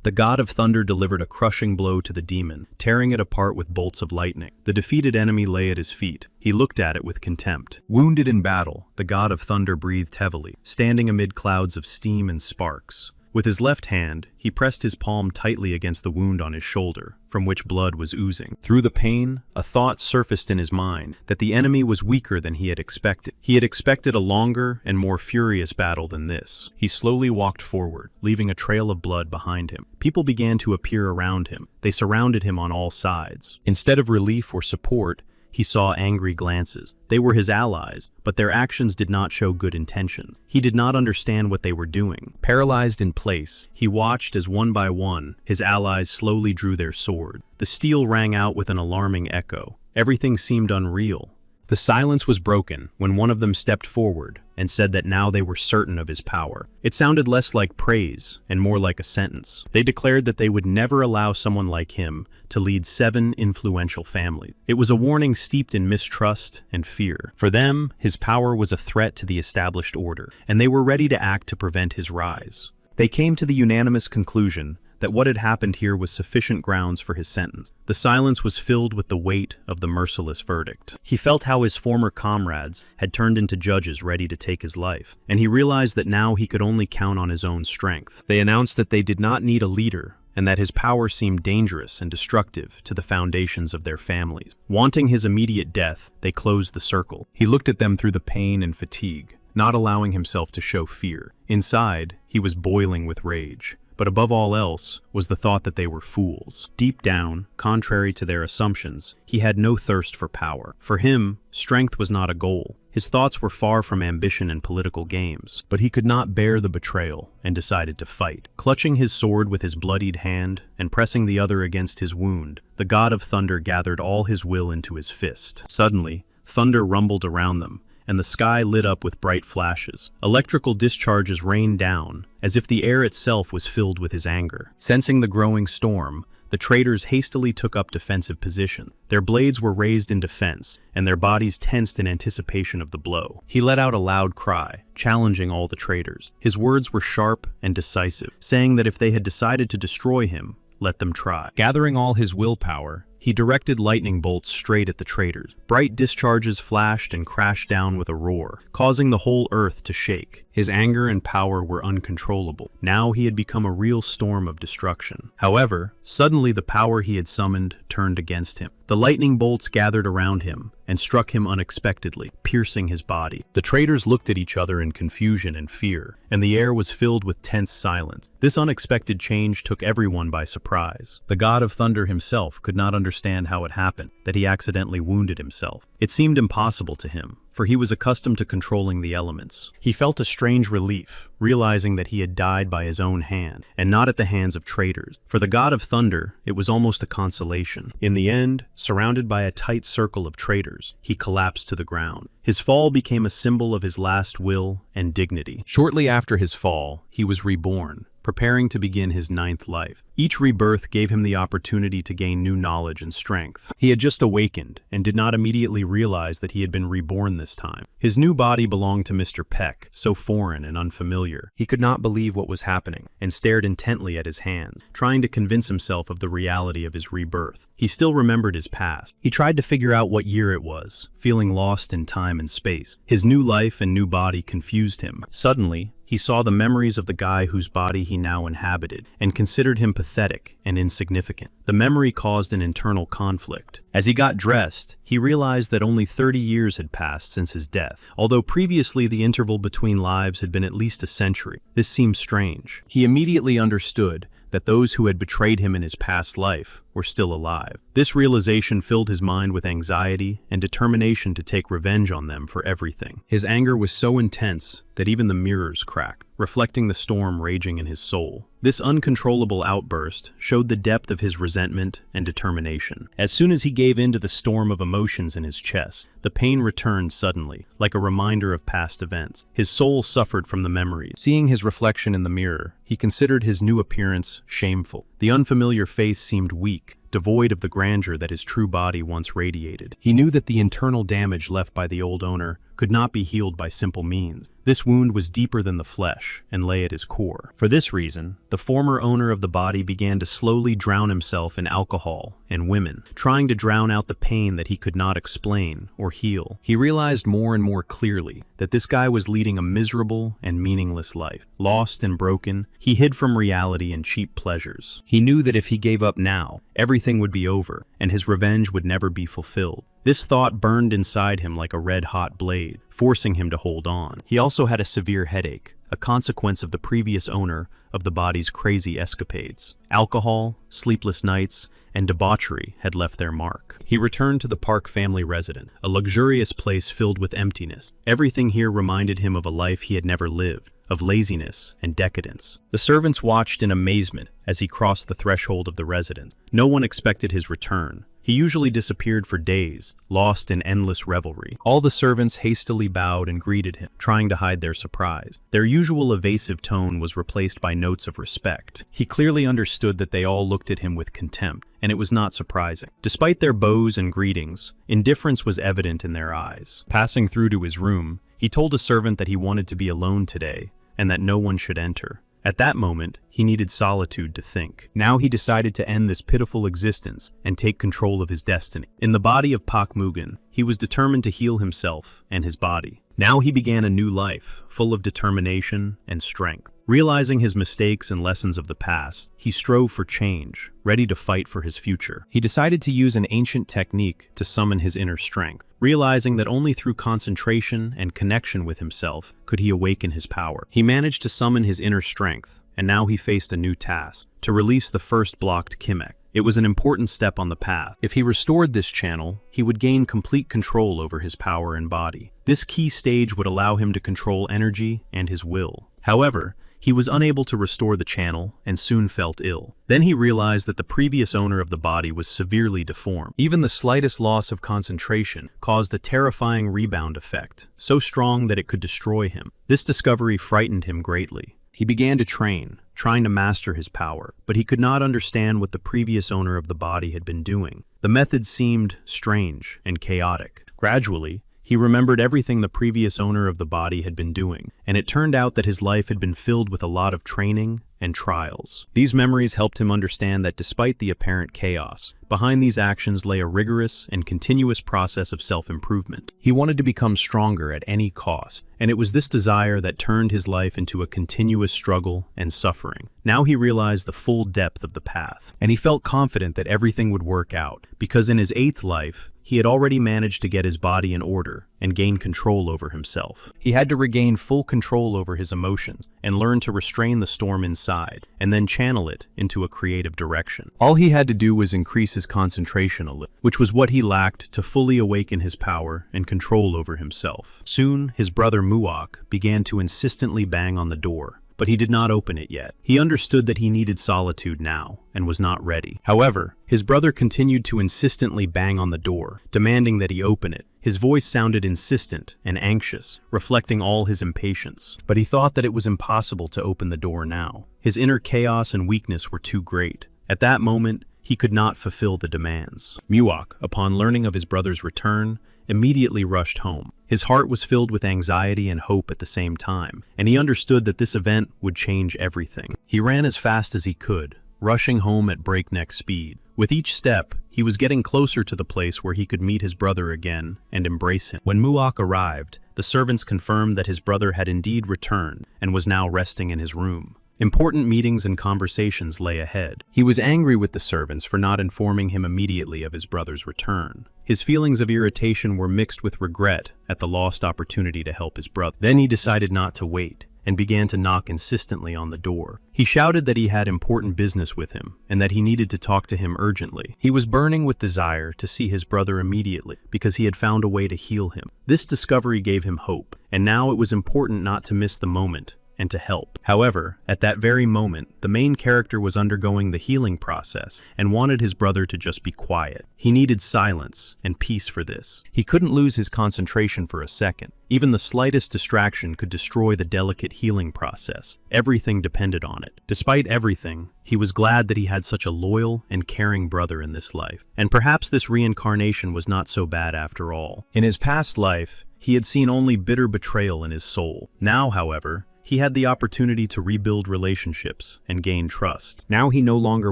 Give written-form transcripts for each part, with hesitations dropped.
The god of thunder delivered a crushing blow to the demon, tearing it apart with bolts of lightning. The defeated enemy lay at his feet. He looked at it with contempt. Wounded in battle, the god of thunder breathed heavily, standing amid clouds of steam and sparks. With his left hand, he pressed his palm tightly against the wound on his shoulder, from which blood was oozing. Through the pain, a thought surfaced in his mind that the enemy was weaker than he had expected. He had expected a longer and more furious battle than this. He slowly walked forward, leaving a trail of blood behind him. People began to appear around him. They surrounded him on all sides. Instead of relief or support, he saw angry glances. They were his allies, but their actions did not show good intentions. He did not understand what they were doing. Paralyzed in place, he watched as one by one, his allies slowly drew their sword. The steel rang out with an alarming echo. Everything seemed unreal. The silence was broken when one of them stepped forward and said that now they were certain of his power. It sounded less like praise and more like a sentence. They declared that they would never allow someone like him to lead 7 influential families. It was a warning steeped in mistrust and fear. For them, his power was a threat to the established order, and they were ready to act to prevent his rise. They came to the unanimous conclusion that what had happened here was sufficient grounds for his sentence. The silence was filled with the weight of the merciless verdict. He felt how his former comrades had turned into judges ready to take his life, and he realized that now he could only count on his own strength. They announced that they did not need a leader, and that his power seemed dangerous and destructive to the foundations of their families. Wanting his immediate death, they closed the circle. He looked at them through the pain and fatigue, not allowing himself to show fear. Inside, he was boiling with rage. But above all else was the thought that they were fools. Deep down, contrary to their assumptions, he had no thirst for power. For him, strength was not a goal. His thoughts were far from ambition and political games. But he could not bear the betrayal and decided to fight. Clutching his sword with his bloodied hand and pressing the other against his wound, the god of thunder gathered all his will into his fist. Suddenly, thunder rumbled around them, and the sky lit up with bright flashes. Electrical discharges rained down, as if the air itself was filled with his anger. Sensing the growing storm, the traitors hastily took up defensive position. Their blades were raised in defense, and their bodies tensed in anticipation of the blow. He let out a loud cry, challenging all the traitors. His words were sharp and decisive, saying that if they had decided to destroy him, let them try. Gathering all his willpower, he directed lightning bolts straight at the traitors. Bright discharges flashed and crashed down with a roar, causing the whole earth to shake. His anger and power were uncontrollable. Now he had become a real storm of destruction. However, suddenly the power he had summoned turned against him. The lightning bolts gathered around him and struck him unexpectedly, piercing his body. The traitors looked at each other in confusion and fear, and the air was filled with tense silence. This unexpected change took everyone by surprise. The god of thunder himself could not understand how it happened, that he accidentally wounded himself. It seemed impossible to him, for he was accustomed to controlling the elements. He felt a strange relief, realizing that he had died by his own hand, and not at the hands of traitors. For the god of thunder, it was almost a consolation. In the end, surrounded by a tight circle of traitors, he collapsed to the ground. His fall became a symbol of his last will and dignity. Shortly after his fall, he was reborn, preparing to begin his 9th life. Each rebirth gave him the opportunity to gain new knowledge and strength. He had just awakened and did not immediately realize that he had been reborn this time. His new body belonged to Mr. Peck, so foreign and unfamiliar. He could not believe what was happening and stared intently at his hands, trying to convince himself of the reality of his rebirth. He still remembered his past. He tried to figure out what year it was, feeling lost in time and space. His new life and new body confused him. Suddenly, he saw the memories of the guy whose body he now inhabited, and considered him pathetic and insignificant. The memory caused an internal conflict. As he got dressed, he realized that only 30 years had passed since his death, although previously the interval between lives had been at least a century. This seemed strange. He immediately understood that those who had betrayed him in his past life were still alive. This realization filled his mind with anxiety and determination to take revenge on them for everything. His anger was so intense that even the mirrors cracked, reflecting the storm raging in his soul. This uncontrollable outburst showed the depth of his resentment and determination. As soon as he gave in to the storm of emotions in his chest, the pain returned suddenly, like a reminder of past events. His soul suffered from the memories. Seeing his reflection in the mirror, he considered his new appearance shameful. The unfamiliar face seemed weak, devoid of the grandeur that his true body once radiated. He knew that the internal damage left by the old owner could not be healed by simple means. This wound was deeper than the flesh and lay at his core. For this reason, the former owner of the body began to slowly drown himself in alcohol and women, trying to drown out the pain that he could not explain or heal. He realized more and more clearly that this guy was leading a miserable and meaningless life. Lost and broken, he hid from reality and cheap pleasures. He knew that if he gave up now, everything would be over and his revenge would never be fulfilled. This thought burned inside him like a red-hot blade, forcing him to hold on. He also had a severe headache, a consequence of the previous owner of the body's crazy escapades. Alcohol, sleepless nights, and debauchery had left their mark. He returned to the Park family residence, a luxurious place filled with emptiness. Everything here reminded him of a life he had never lived, of laziness and decadence. The servants watched in amazement as he crossed the threshold of the residence. No one expected his return. He usually disappeared for days, lost in endless revelry. All the servants hastily bowed and greeted him, trying to hide their surprise. Their usual evasive tone was replaced by notes of respect. He clearly understood that they all looked at him with contempt, and it was not surprising. Despite their bows and greetings, indifference was evident in their eyes. Passing through to his room, he told a servant that he wanted to be alone today, and that no one should enter. At that moment, he needed solitude to think. Now he decided to end this pitiful existence and take control of his destiny. In the body of Pak Mugen, he was determined to heal himself and his body. Now he began a new life, full of determination and strength. Realizing his mistakes and lessons of the past, he strove for change, ready to fight for his future. He decided to use an ancient technique to summon his inner strength, realizing that only through concentration and connection with himself could he awaken his power. He managed to summon his inner strength, and now he faced a new task, to release the first blocked Kimek. It was an important step on the path. If he restored this channel, he would gain complete control over his power and body. This key stage would allow him to control energy and his will. However, he was unable to restore the channel and soon felt ill. Then he realized that the previous owner of the body was severely deformed. Even the slightest loss of concentration caused a terrifying rebound effect, so strong that it could destroy him. This discovery frightened him greatly. He began to train, trying to master his power, but he could not understand what the previous owner of the body had been doing. The method seemed strange and chaotic. Gradually, he remembered everything the previous owner of the body had been doing, and it turned out that his life had been filled with a lot of training and trials. These memories helped him understand that despite the apparent chaos, behind these actions lay a rigorous and continuous process of self-improvement. He wanted to become stronger at any cost, and it was this desire that turned his life into a continuous struggle and suffering. Now he realized the full depth of the path, and he felt confident that everything would work out, because in his 8th life, he had already managed to get his body in order and gain control over himself. He had to regain full control over his emotions and learn to restrain the storm inside and then channel it into a creative direction. All he had to do was increase his concentration a little, which was what he lacked to fully awaken his power and control over himself. Soon, his brother Muak began to insistently bang on the door, but he did not open it yet. He understood that he needed solitude now and was not ready. However, his brother continued to insistently bang on the door, demanding that he open it. His voice sounded insistent and anxious, reflecting all his impatience. But he thought that it was impossible to open the door now. His inner chaos and weakness were too great. At that moment, he could not fulfill the demands. Muak, upon learning of his brother's return, immediately rushed home. His heart was filled with anxiety and hope at the same time, and he understood that this event would change everything. He ran as fast as he could, rushing home at breakneck speed. With each step, he was getting closer to the place where he could meet his brother again and embrace him. When Muak arrived, the servants confirmed that his brother had indeed returned and was now resting in his room. Important meetings and conversations lay ahead. He was angry with the servants for not informing him immediately of his brother's return. His feelings of irritation were mixed with regret at the lost opportunity to help his brother. Then he decided not to wait and began to knock insistently on the door. He shouted that he had important business with him and that he needed to talk to him urgently. He was burning with desire to see his brother immediately because he had found a way to heal him. This discovery gave him hope, and now it was important not to miss the moment and to help. However, at that very moment, the main character was undergoing the healing process and wanted his brother to just be quiet. He needed silence and peace for this. He couldn't lose his concentration for a second. Even the slightest distraction could destroy the delicate healing process. Everything depended on it. Despite everything, he was glad that he had such a loyal and caring brother in this life. And perhaps this reincarnation was not so bad after all. In his past life, he had seen only bitter betrayal in his soul. Now, however, he had the opportunity to rebuild relationships and gain trust. Now he no longer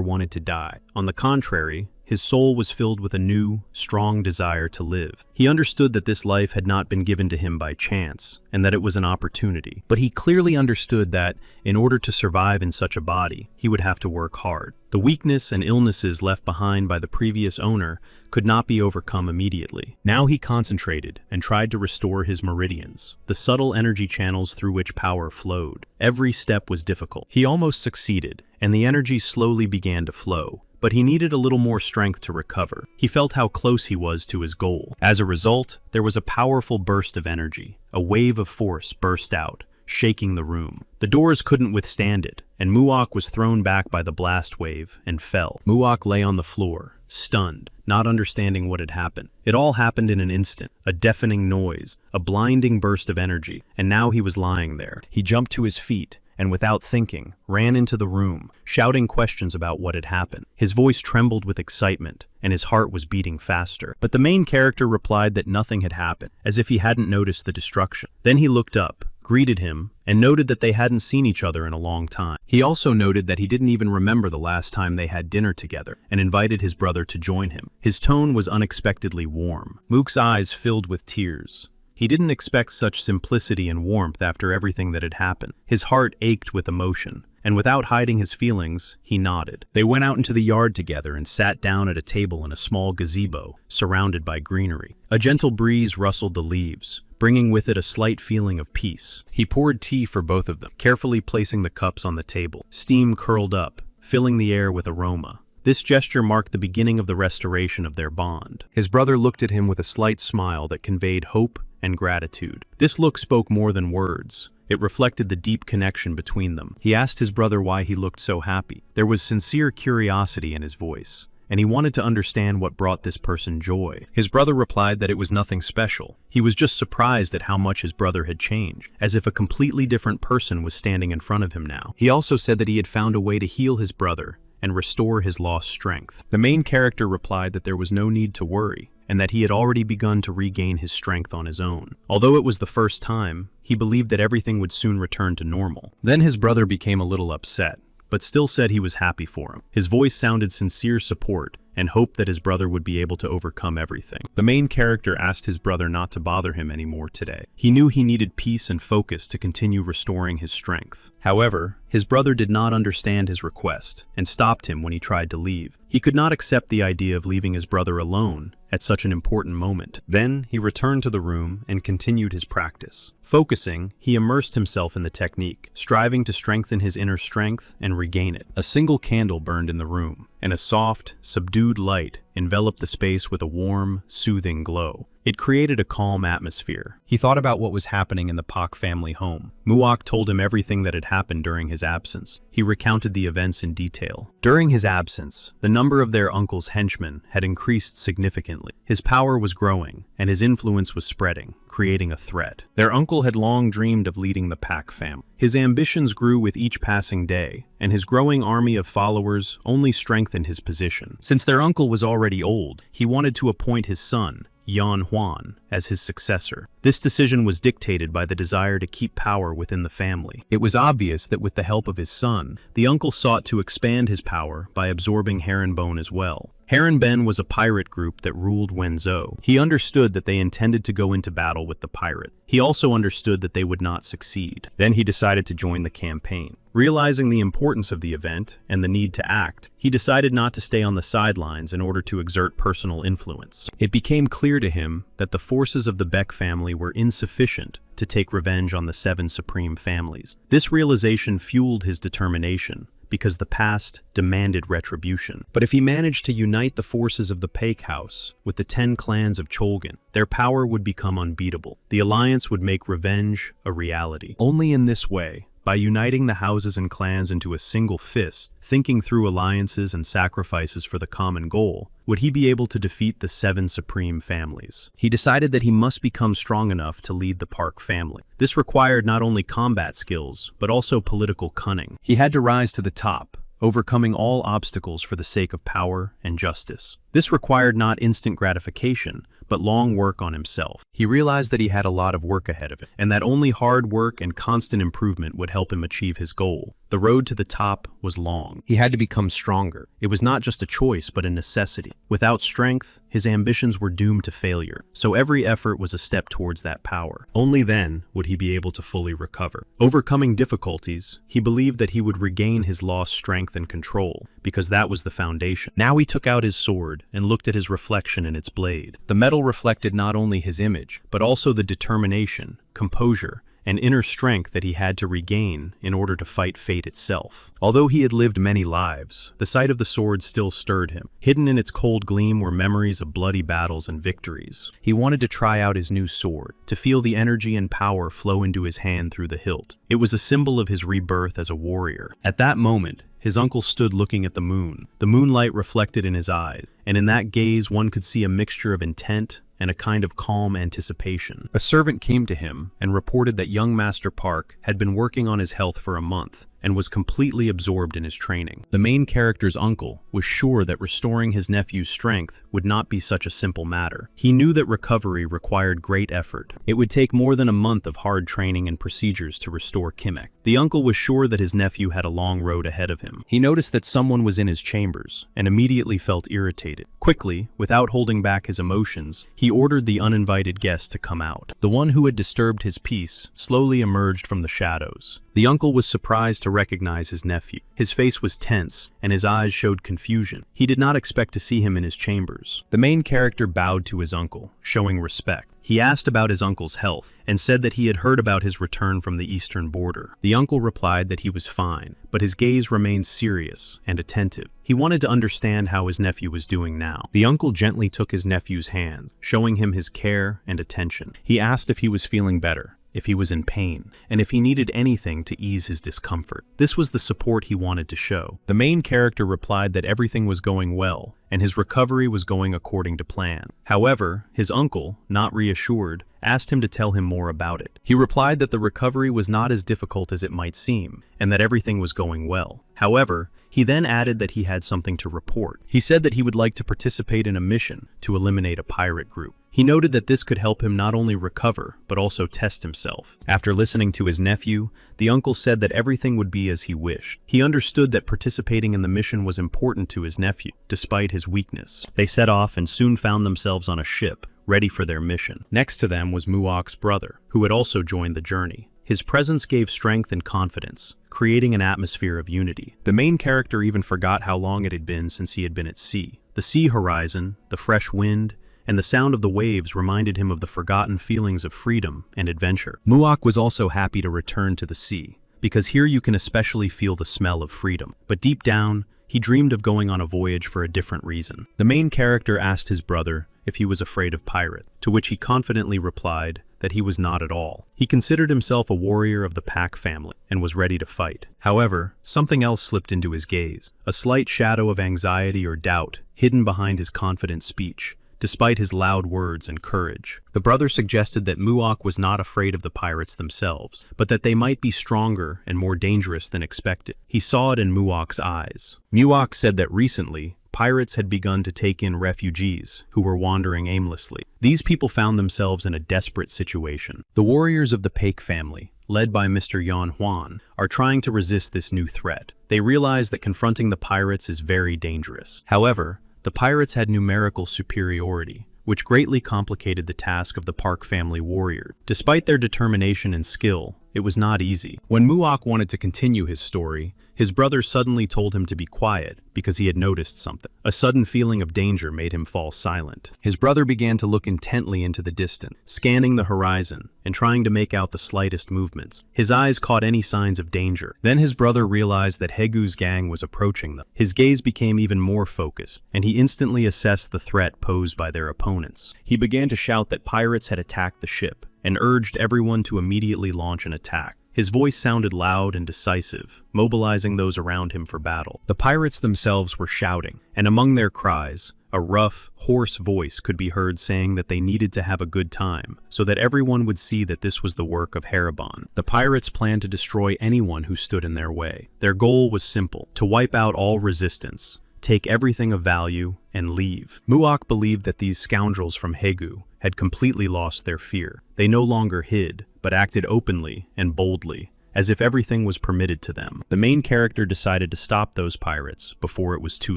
wanted to die. On the contrary, his soul was filled with a new, strong desire to live. He understood that this life had not been given to him by chance, and that it was an opportunity. But he clearly understood that, in order to survive in such a body, he would have to work hard. The weakness and illnesses left behind by the previous owner could not be overcome immediately. Now he concentrated and tried to restore his meridians, the subtle energy channels through which power flowed. Every step was difficult. He almost succeeded, and the energy slowly began to flow. But he needed a little more strength to recover. He felt how close he was to his goal. As a result, there was a powerful burst of energy. A wave of force burst out, shaking the room. The doors couldn't withstand it, and Muak was thrown back by the blast wave and fell. Muak lay on the floor, stunned, not understanding what had happened. It all happened in an instant. A deafening noise, a blinding burst of energy, and now he was lying there. He jumped to his feet, and without thinking, ran into the room, shouting questions about what had happened. His voice trembled with excitement, and his heart was beating faster. But the main character replied that nothing had happened, as if he hadn't noticed the destruction. Then he looked up, greeted him, and noted that they hadn't seen each other in a long time. He also noted that he didn't even remember the last time they had dinner together, and invited his brother to join him. His tone was unexpectedly warm. Mook's eyes filled with tears. He didn't expect such simplicity and warmth after everything that had happened. His heart ached with emotion, and without hiding his feelings, he nodded. They went out into the yard together and sat down at a table in a small gazebo, surrounded by greenery. A gentle breeze rustled the leaves, bringing with it a slight feeling of peace. He poured tea for both of them, carefully placing the cups on the table. Steam curled up, filling the air with aroma. This gesture marked the beginning of the restoration of their bond. His brother looked at him with a slight smile that conveyed hope and gratitude. This look spoke more than words. It reflected the deep connection between them. He asked his brother why he looked so happy. There was sincere curiosity in his voice, and he wanted to understand what brought this person joy. His brother replied that it was nothing special. He was just surprised at how much his brother had changed, as if a completely different person was standing in front of him now. He also said that he had found a way to heal his brother and restore his lost strength. The main character replied that there was no need to worry, and that he had already begun to regain his strength on his own. Although it was the first time, he believed that everything would soon return to normal. Then his brother became a little upset, but still said he was happy for him. His voice sounded sincere support and hoped that his brother would be able to overcome everything. The main character asked his brother not to bother him anymore today. He knew he needed peace and focus to continue restoring his strength. However, his brother did not understand his request and stopped him when he tried to leave. He could not accept the idea of leaving his brother alone at such an important moment. Then he returned to the room and continued his practice. Focusing, he immersed himself in the technique, striving to strengthen his inner strength and regain it. A single candle burned in the room, and a soft, subdued light enveloped the space with a warm, soothing glow. It created a calm atmosphere. He thought about what was happening in the Pak family home. Muak told him everything that had happened during his absence. He recounted the events in detail. During his absence, the number of their uncle's henchmen had increased significantly. His power was growing, and his influence was spreading, creating a threat. Their uncle had long dreamed of leading the Pak family. His ambitions grew with each passing day, and his growing army of followers only strengthened his position. Since their uncle was already old, he wanted to appoint his son, Yan Huan, as his successor. This decision was dictated by the desire to keep power within the family. It was obvious that with the help of his son, the uncle sought to expand his power by absorbing Herrenbone as well. Herrenben was a pirate group that ruled Wenzhou. He understood that they intended to go into battle with the pirate. He also understood that they would not succeed. Then he decided to join the campaign. Realizing the importance of the event and the need to act, he decided not to stay on the sidelines in order to exert personal influence. It became clear to him that the forces of the Beck family were insufficient to take revenge on the 7 supreme families. This realization fueled his determination, because the past demanded retribution. But if he managed to unite the forces of the Paik House with the 10 clans of Cholgan, their power would become unbeatable. The alliance would make revenge a reality. Only in this way By uniting the houses and clans into a single fist, thinking through alliances and sacrifices for the common goal, would he be able to defeat the 7 supreme families? He decided that he must become strong enough to lead the Park family. This required not only combat skills, but also political cunning. He had to rise to the top, overcoming all obstacles for the sake of power and justice. This required not instant gratification, but long work on himself. He realized that he had a lot of work ahead of him, and that only hard work and constant improvement would help him achieve his goal. The road to the top was long. He had to become stronger. It was not just a choice, but a necessity. Without strength, his ambitions were doomed to failure, so every effort was a step towards that power. Only then would he be able to fully recover. Overcoming difficulties, he believed that he would regain his lost strength and control, because that was the foundation. Now he took out his sword and looked at his reflection in its blade. The metal reflected not only his image, but also the determination, composure, and inner strength that he had to regain in order to fight fate itself. Although he had lived many lives, the sight of the sword still stirred him. Hidden in its cold gleam were memories of bloody battles and victories. He wanted to try out his new sword, to feel the energy and power flow into his hand through the hilt. It was a symbol of his rebirth as a warrior. At that moment, his uncle stood looking at the moon. The moonlight reflected in his eyes, and in that gaze one could see a mixture of intent and a kind of calm anticipation. A servant came to him and reported that young Master Park had been working on his health for a month and was completely absorbed in his training. The main character's uncle was sure that restoring his nephew's strength would not be such a simple matter. He knew that recovery required great effort. It would take more than a month of hard training and procedures to restore Kimek. The uncle was sure that his nephew had a long road ahead of him. He noticed that someone was in his chambers and immediately felt irritated. Quickly, without holding back his emotions, he ordered the uninvited guest to come out. The one who had disturbed his peace slowly emerged from the shadows. The uncle was surprised to recognize his nephew. His face was tense, and his eyes showed confusion. He did not expect to see him in his chambers. The main character bowed to his uncle, showing respect. He asked about his uncle's health, and said that he had heard about his return from the eastern border. The uncle replied that he was fine, but his gaze remained serious and attentive. He wanted to understand how his nephew was doing now. The uncle gently took his nephew's hands, showing him his care and attention. He asked if he was feeling better, if he was in pain, and if he needed anything to ease his discomfort. This was the support he wanted to show. The main character replied that everything was going well, and his recovery was going according to plan. However, his uncle, not reassured, asked him to tell him more about it. He replied that the recovery was not as difficult as it might seem, and that everything was going well. However, he then added that he had something to report. He said that he would like to participate in a mission to eliminate a pirate group. He noted that this could help him not only recover, but also test himself. After listening to his nephew, the uncle said that everything would be as he wished. He understood that participating in the mission was important to his nephew, despite his weakness. They set off and soon found themselves on a ship, ready for their mission. Next to them was Muok's brother, who had also joined the journey. His presence gave strength and confidence, creating an atmosphere of unity. The main character even forgot how long it had been since he had been at sea. The sea horizon, the fresh wind, and the sound of the waves reminded him of the forgotten feelings of freedom and adventure. Muok was also happy to return to the sea, because here you can especially feel the smell of freedom. But deep down, he dreamed of going on a voyage for a different reason. The main character asked his brother if he was afraid of pirates, to which he confidently replied that he was not at all. He considered himself a warrior of the Pack family and was ready to fight. However, something else slipped into his gaze, a slight shadow of anxiety or doubt hidden behind his confident speech. Despite his loud words and courage, the brother suggested that Muok was not afraid of the pirates themselves, but that they might be stronger and more dangerous than expected. He saw it in Muok's eyes. Muok said that recently, pirates had begun to take in refugees who were wandering aimlessly. These people found themselves in a desperate situation. The warriors of the Paik family, led by Mr. Yan Huan, are trying to resist this new threat. They realize that confronting the pirates is very dangerous. However, the pirates had numerical superiority, which greatly complicated the task of the Park family warriors. Despite their determination and skill, it was not easy. When Muok wanted to continue his story, his brother suddenly told him to be quiet because he had noticed something. A sudden feeling of danger made him fall silent. His brother began to look intently into the distance, scanning the horizon and trying to make out the slightest movements. His eyes caught any signs of danger. Then his brother realized that Hegu's gang was approaching them. His gaze became even more focused, and he instantly assessed the threat posed by their opponents. He began to shout that pirates had attacked the ship, and urged everyone to immediately launch an attack. His voice sounded loud and decisive, mobilizing those around him for battle. The pirates themselves were shouting, and among their cries, a rough, hoarse voice could be heard saying that they needed to have a good time, so that everyone would see that this was the work of Haribon. The pirates planned to destroy anyone who stood in their way. Their goal was simple: to wipe out all resistance, take everything of value, and leave. Muak believed that these scoundrels from Hegu had completely lost their fear. They no longer hid, but acted openly and boldly, as if everything was permitted to them. The main character decided to stop those pirates before it was too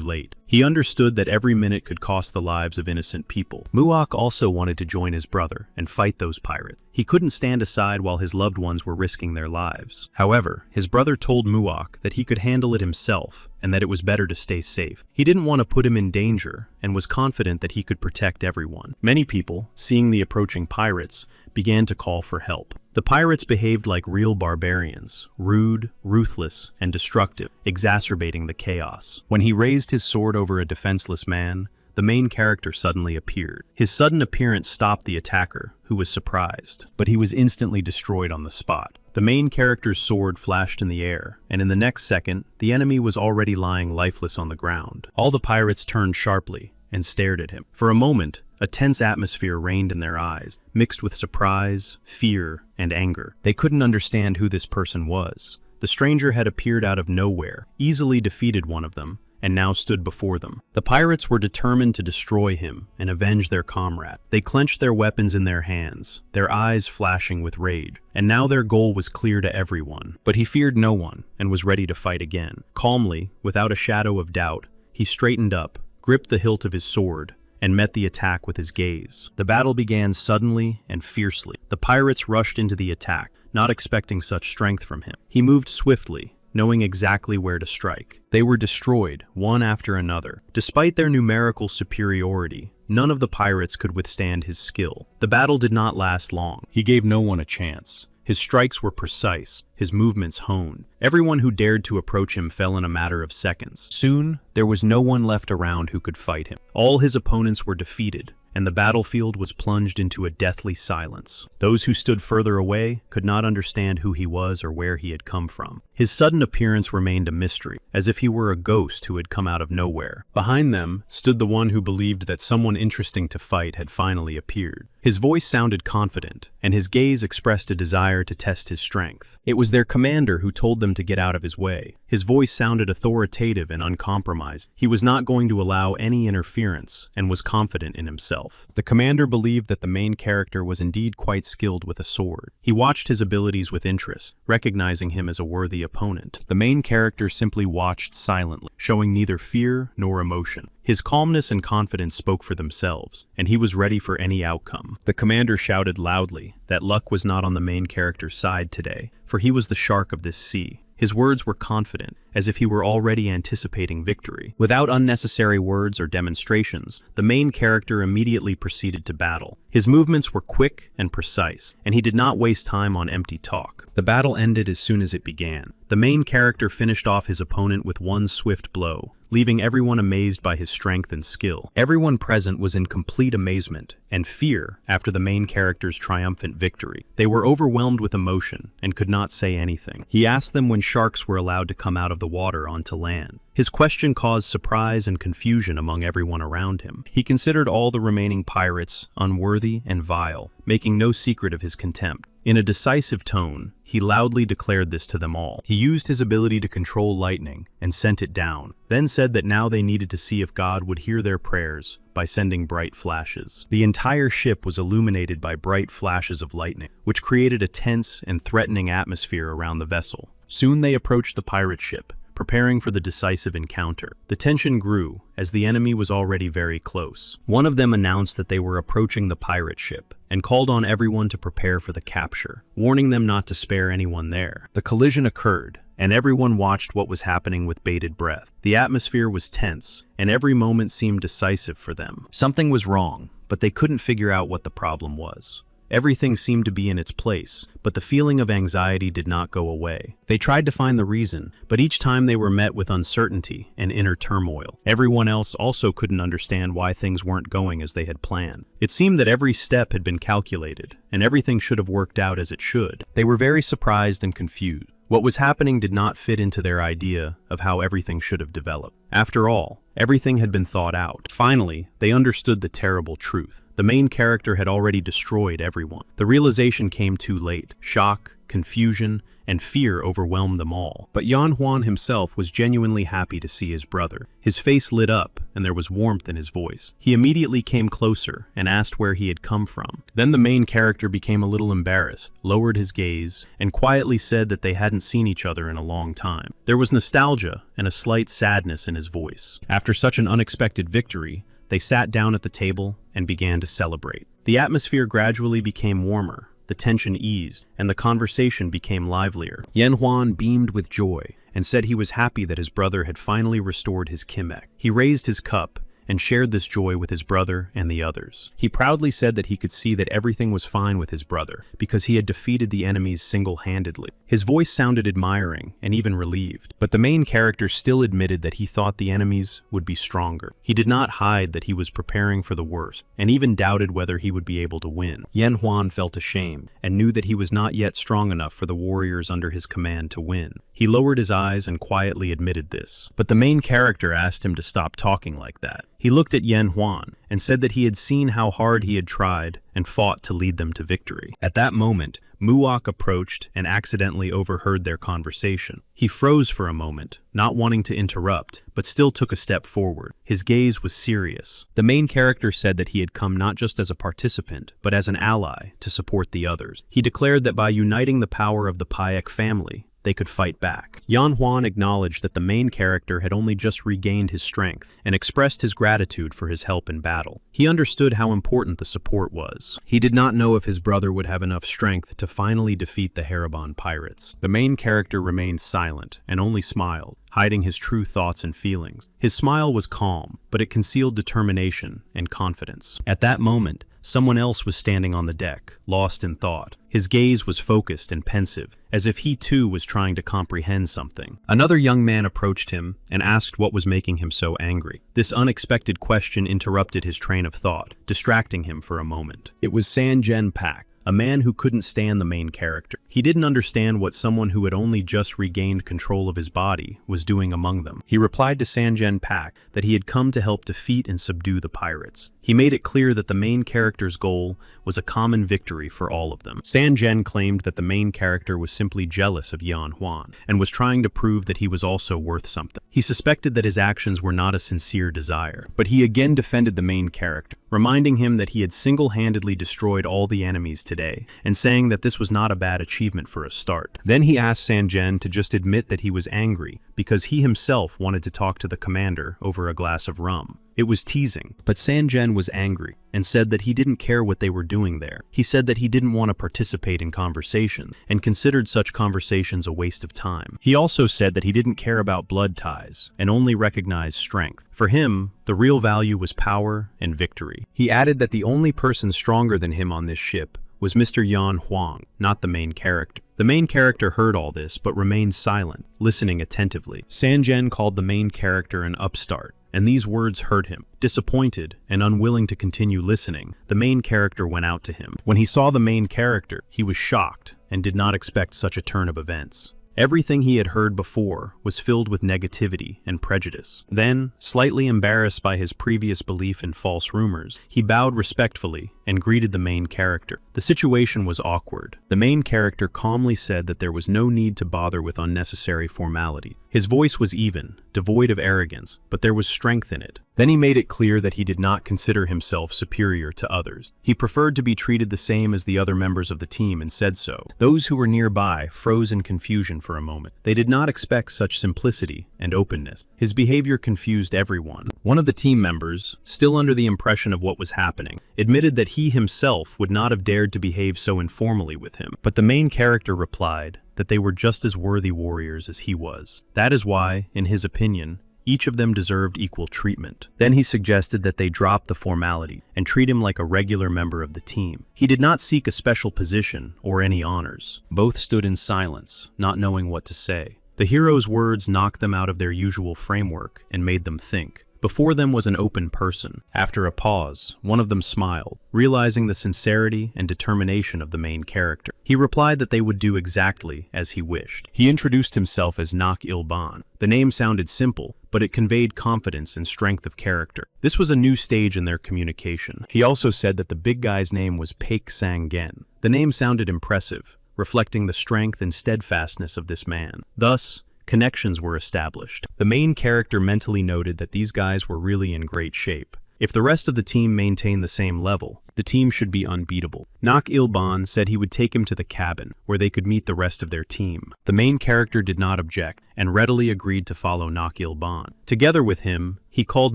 late. He understood that every minute could cost the lives of innocent people. Muak also wanted to join his brother and fight those pirates. He couldn't stand aside while his loved ones were risking their lives. However, his brother told Muak that he could handle it himself and that it was better to stay safe. He didn't want to put him in danger and was confident that he could protect everyone. Many people, seeing the approaching pirates, began to call for help. The pirates behaved like real barbarians, rude, ruthless, and destructive, exacerbating the chaos. When he raised his sword over a defenseless man, the main character suddenly appeared. His sudden appearance stopped the attacker, who was surprised, but he was instantly destroyed on the spot. The main character's sword flashed in the air, and in the next second, the enemy was already lying lifeless on the ground. All the pirates turned sharply and stared at him. For a moment, a tense atmosphere reigned in their eyes, mixed with surprise, fear, and anger. They couldn't understand who this person was. The stranger had appeared out of nowhere, easily defeated one of them, and now stood before them. The pirates were determined to destroy him and avenge their comrade. They clenched their weapons in their hands, their eyes flashing with rage, and now their goal was clear to everyone. But he feared no one and was ready to fight again. Calmly, without a shadow of doubt, he straightened up, gripped the hilt of his sword, and met the attack with his gaze. The battle began suddenly and fiercely. The pirates rushed into the attack, not expecting such strength from him. He moved swiftly, knowing exactly where to strike. They were destroyed, one after another. Despite their numerical superiority, none of the pirates could withstand his skill. The battle did not last long. He gave no one a chance. His strikes were precise, his movements honed. Everyone who dared to approach him fell in a matter of seconds. Soon, there was no one left around who could fight him. All his opponents were defeated, and the battlefield was plunged into a deathly silence. Those who stood further away could not understand who he was or where he had come from. His sudden appearance remained a mystery, as if he were a ghost who had come out of nowhere. Behind them stood the one who believed that someone interesting to fight had finally appeared. His voice sounded confident, and his gaze expressed a desire to test his strength. It was their commander who told them to get out of his way. His voice sounded authoritative and uncompromised. He was not going to allow any interference and was confident in himself. The commander believed that the main character was indeed quite skilled with a sword. He watched his abilities with interest, recognizing him as a worthy opponent. The main character simply watched silently, showing neither fear nor emotion. His calmness and confidence spoke for themselves, and he was ready for any outcome. The commander shouted loudly that luck was not on the main character's side today, for he was the shark of this sea. His words were confident, as if he were already anticipating victory. Without unnecessary words or demonstrations, the main character immediately proceeded to battle. His movements were quick and precise, and he did not waste time on empty talk. The battle ended as soon as it began. The main character finished off his opponent with one swift blow, leaving everyone amazed by his strength and skill. Everyone present was in complete amazement and fear after the main character's triumphant victory. They were overwhelmed with emotion and could not say anything. He asked them when sharks were allowed to come out of the water onto land. His question caused surprise and confusion among everyone around him. He considered all the remaining pirates unworthy and vile, making no secret of his contempt. In a decisive tone, he loudly declared this to them all. He used his ability to control lightning and sent it down, then said that now they needed to see if God would hear their prayers by sending bright flashes. The entire ship was illuminated by bright flashes of lightning, which created a tense and threatening atmosphere around the vessel. Soon they approached the pirate ship, preparing for the decisive encounter. The tension grew, as the enemy was already very close. One of them announced that they were approaching the pirate ship, and called on everyone to prepare for the capture, warning them not to spare anyone there. The collision occurred, and everyone watched what was happening with bated breath. The atmosphere was tense, and every moment seemed decisive for them. Something was wrong, but they couldn't figure out what the problem was. Everything seemed to be in its place, but the feeling of anxiety did not go away. They tried to find the reason, but each time they were met with uncertainty and inner turmoil. Everyone else also couldn't understand why things weren't going as they had planned. It seemed that every step had been calculated, and everything should have worked out as it should. They were very surprised and confused. What was happening did not fit into their idea of how everything should have developed. After all, everything had been thought out. Finally, they understood the terrible truth. The main character had already destroyed everyone. The realization came too late. Shock, confusion, and fear overwhelmed them all. But Yan Huan himself was genuinely happy to see his brother. His face lit up, and there was warmth in his voice. He immediately came closer and asked where he had come from. Then the main character became a little embarrassed, lowered his gaze, and quietly said that they hadn't seen each other in a long time. There was nostalgia and a slight sadness in his voice. After such an unexpected victory, they sat down at the table and began to celebrate. The atmosphere gradually became warmer. The tension eased, and the conversation became livelier. Yan Huan beamed with joy and said he was happy that his brother had finally restored his kimek. He raised his cup and shared this joy with his brother and the others. He proudly said that he could see that everything was fine with his brother because he had defeated the enemies single-handedly. His voice sounded admiring and even relieved, but the main character still admitted that he thought the enemies would be stronger. He did not hide that he was preparing for the worst, and even doubted whether he would be able to win. Yan Huan felt ashamed and knew that he was not yet strong enough for the warriors under his command to win. He lowered his eyes and quietly admitted this, but the main character asked him to stop talking like that. He looked at Yan Huan and said that he had seen how hard he had tried and fought to lead them to victory. At that moment, Muok approached and accidentally overheard their conversation. He froze for a moment, not wanting to interrupt, but still took a step forward. His gaze was serious. The main character said that he had come not just as a participant, but as an ally to support the others. He declared that by uniting the power of the Paek family, they could fight back. Yan Huan acknowledged that the main character had only just regained his strength and expressed his gratitude for his help in battle. He understood how important the support was. He did not know if his brother would have enough strength to finally defeat the Haribon pirates. The main character remained silent and only smiled, hiding his true thoughts and feelings. His smile was calm, but it concealed determination and confidence. At that moment, someone else was standing on the deck, lost in thought. His gaze was focused and pensive, as if he too was trying to comprehend something. Another young man approached him and asked what was making him so angry. This unexpected question interrupted his train of thought, distracting him for a moment. It was Sanjen Pak, a man who couldn't stand the main character. He didn't understand what someone who had only just regained control of his body was doing among them. He replied to Sanjen Pak that he had come to help defeat and subdue the pirates. He made it clear that the main character's goal was a common victory for all of them. Sanjen claimed that the main character was simply jealous of Yan Huan and was trying to prove that he was also worth something. He suspected that his actions were not a sincere desire, but he again defended the main character, reminding him that he had single-handedly destroyed all the enemies today, and saying that this was not a bad achievement for a start. Then he asked Sanjen to just admit that he was angry because he himself wanted to talk to the commander over a glass of rum. It was teasing, but Sanjen was angry and said that he didn't care what they were doing there. He said that he didn't want to participate in conversation and considered such conversations a waste of time. He also said that he didn't care about blood ties and only recognized strength. For him, the real value was power and victory. He added that the only person stronger than him on this ship was Mr. Yan Huang, not the main character. The main character heard all this but remained silent, listening attentively. Sanjen called the main character an upstart, and these words hurt him. Disappointed and unwilling to continue listening, the main character went out to him. When he saw the main character, he was shocked and did not expect such a turn of events. Everything he had heard before was filled with negativity and prejudice. Then, slightly embarrassed by his previous belief in false rumors, he bowed respectfully and greeted the main character. The situation was awkward. The main character calmly said that there was no need to bother with unnecessary formality. His voice was even, devoid of arrogance, but there was strength in it. Then he made it clear that he did not consider himself superior to others. He preferred to be treated the same as the other members of the team and said so. Those who were nearby froze in confusion for a moment. They did not expect such simplicity and openness. His behavior confused everyone. One of the team members, still under the impression of what was happening, admitted that he himself would not have dared to behave so informally with him. But the main character replied that they were just as worthy warriors as he was. That is why, in his opinion, Each of them deserved equal treatment. Then he suggested that they drop the formality and treat him like a regular member of the team. He did not seek a special position or any honors. Both stood in silence, not knowing what to say. The hero's words knocked them out of their usual framework and made them think. Before them was an open person. After a pause, one of them smiled, realizing the sincerity and determination of the main character. He replied that they would do exactly as he wished. He introduced himself as Nak Ilban. The name sounded simple, but it conveyed confidence and strength of character. This was a new stage in their communication. He also said that the big guy's name was Paik Sang-gen. The name sounded impressive, reflecting the strength and steadfastness of this man. Thus, connections were established. The main character mentally noted that these guys were really in great shape. If the rest of the team maintained the same level, the team should be unbeatable. Nak Ilban said he would take him to the cabin, where they could meet the rest of their team. The main character did not object, and readily agreed to follow Nak Ilban. Together with him, he called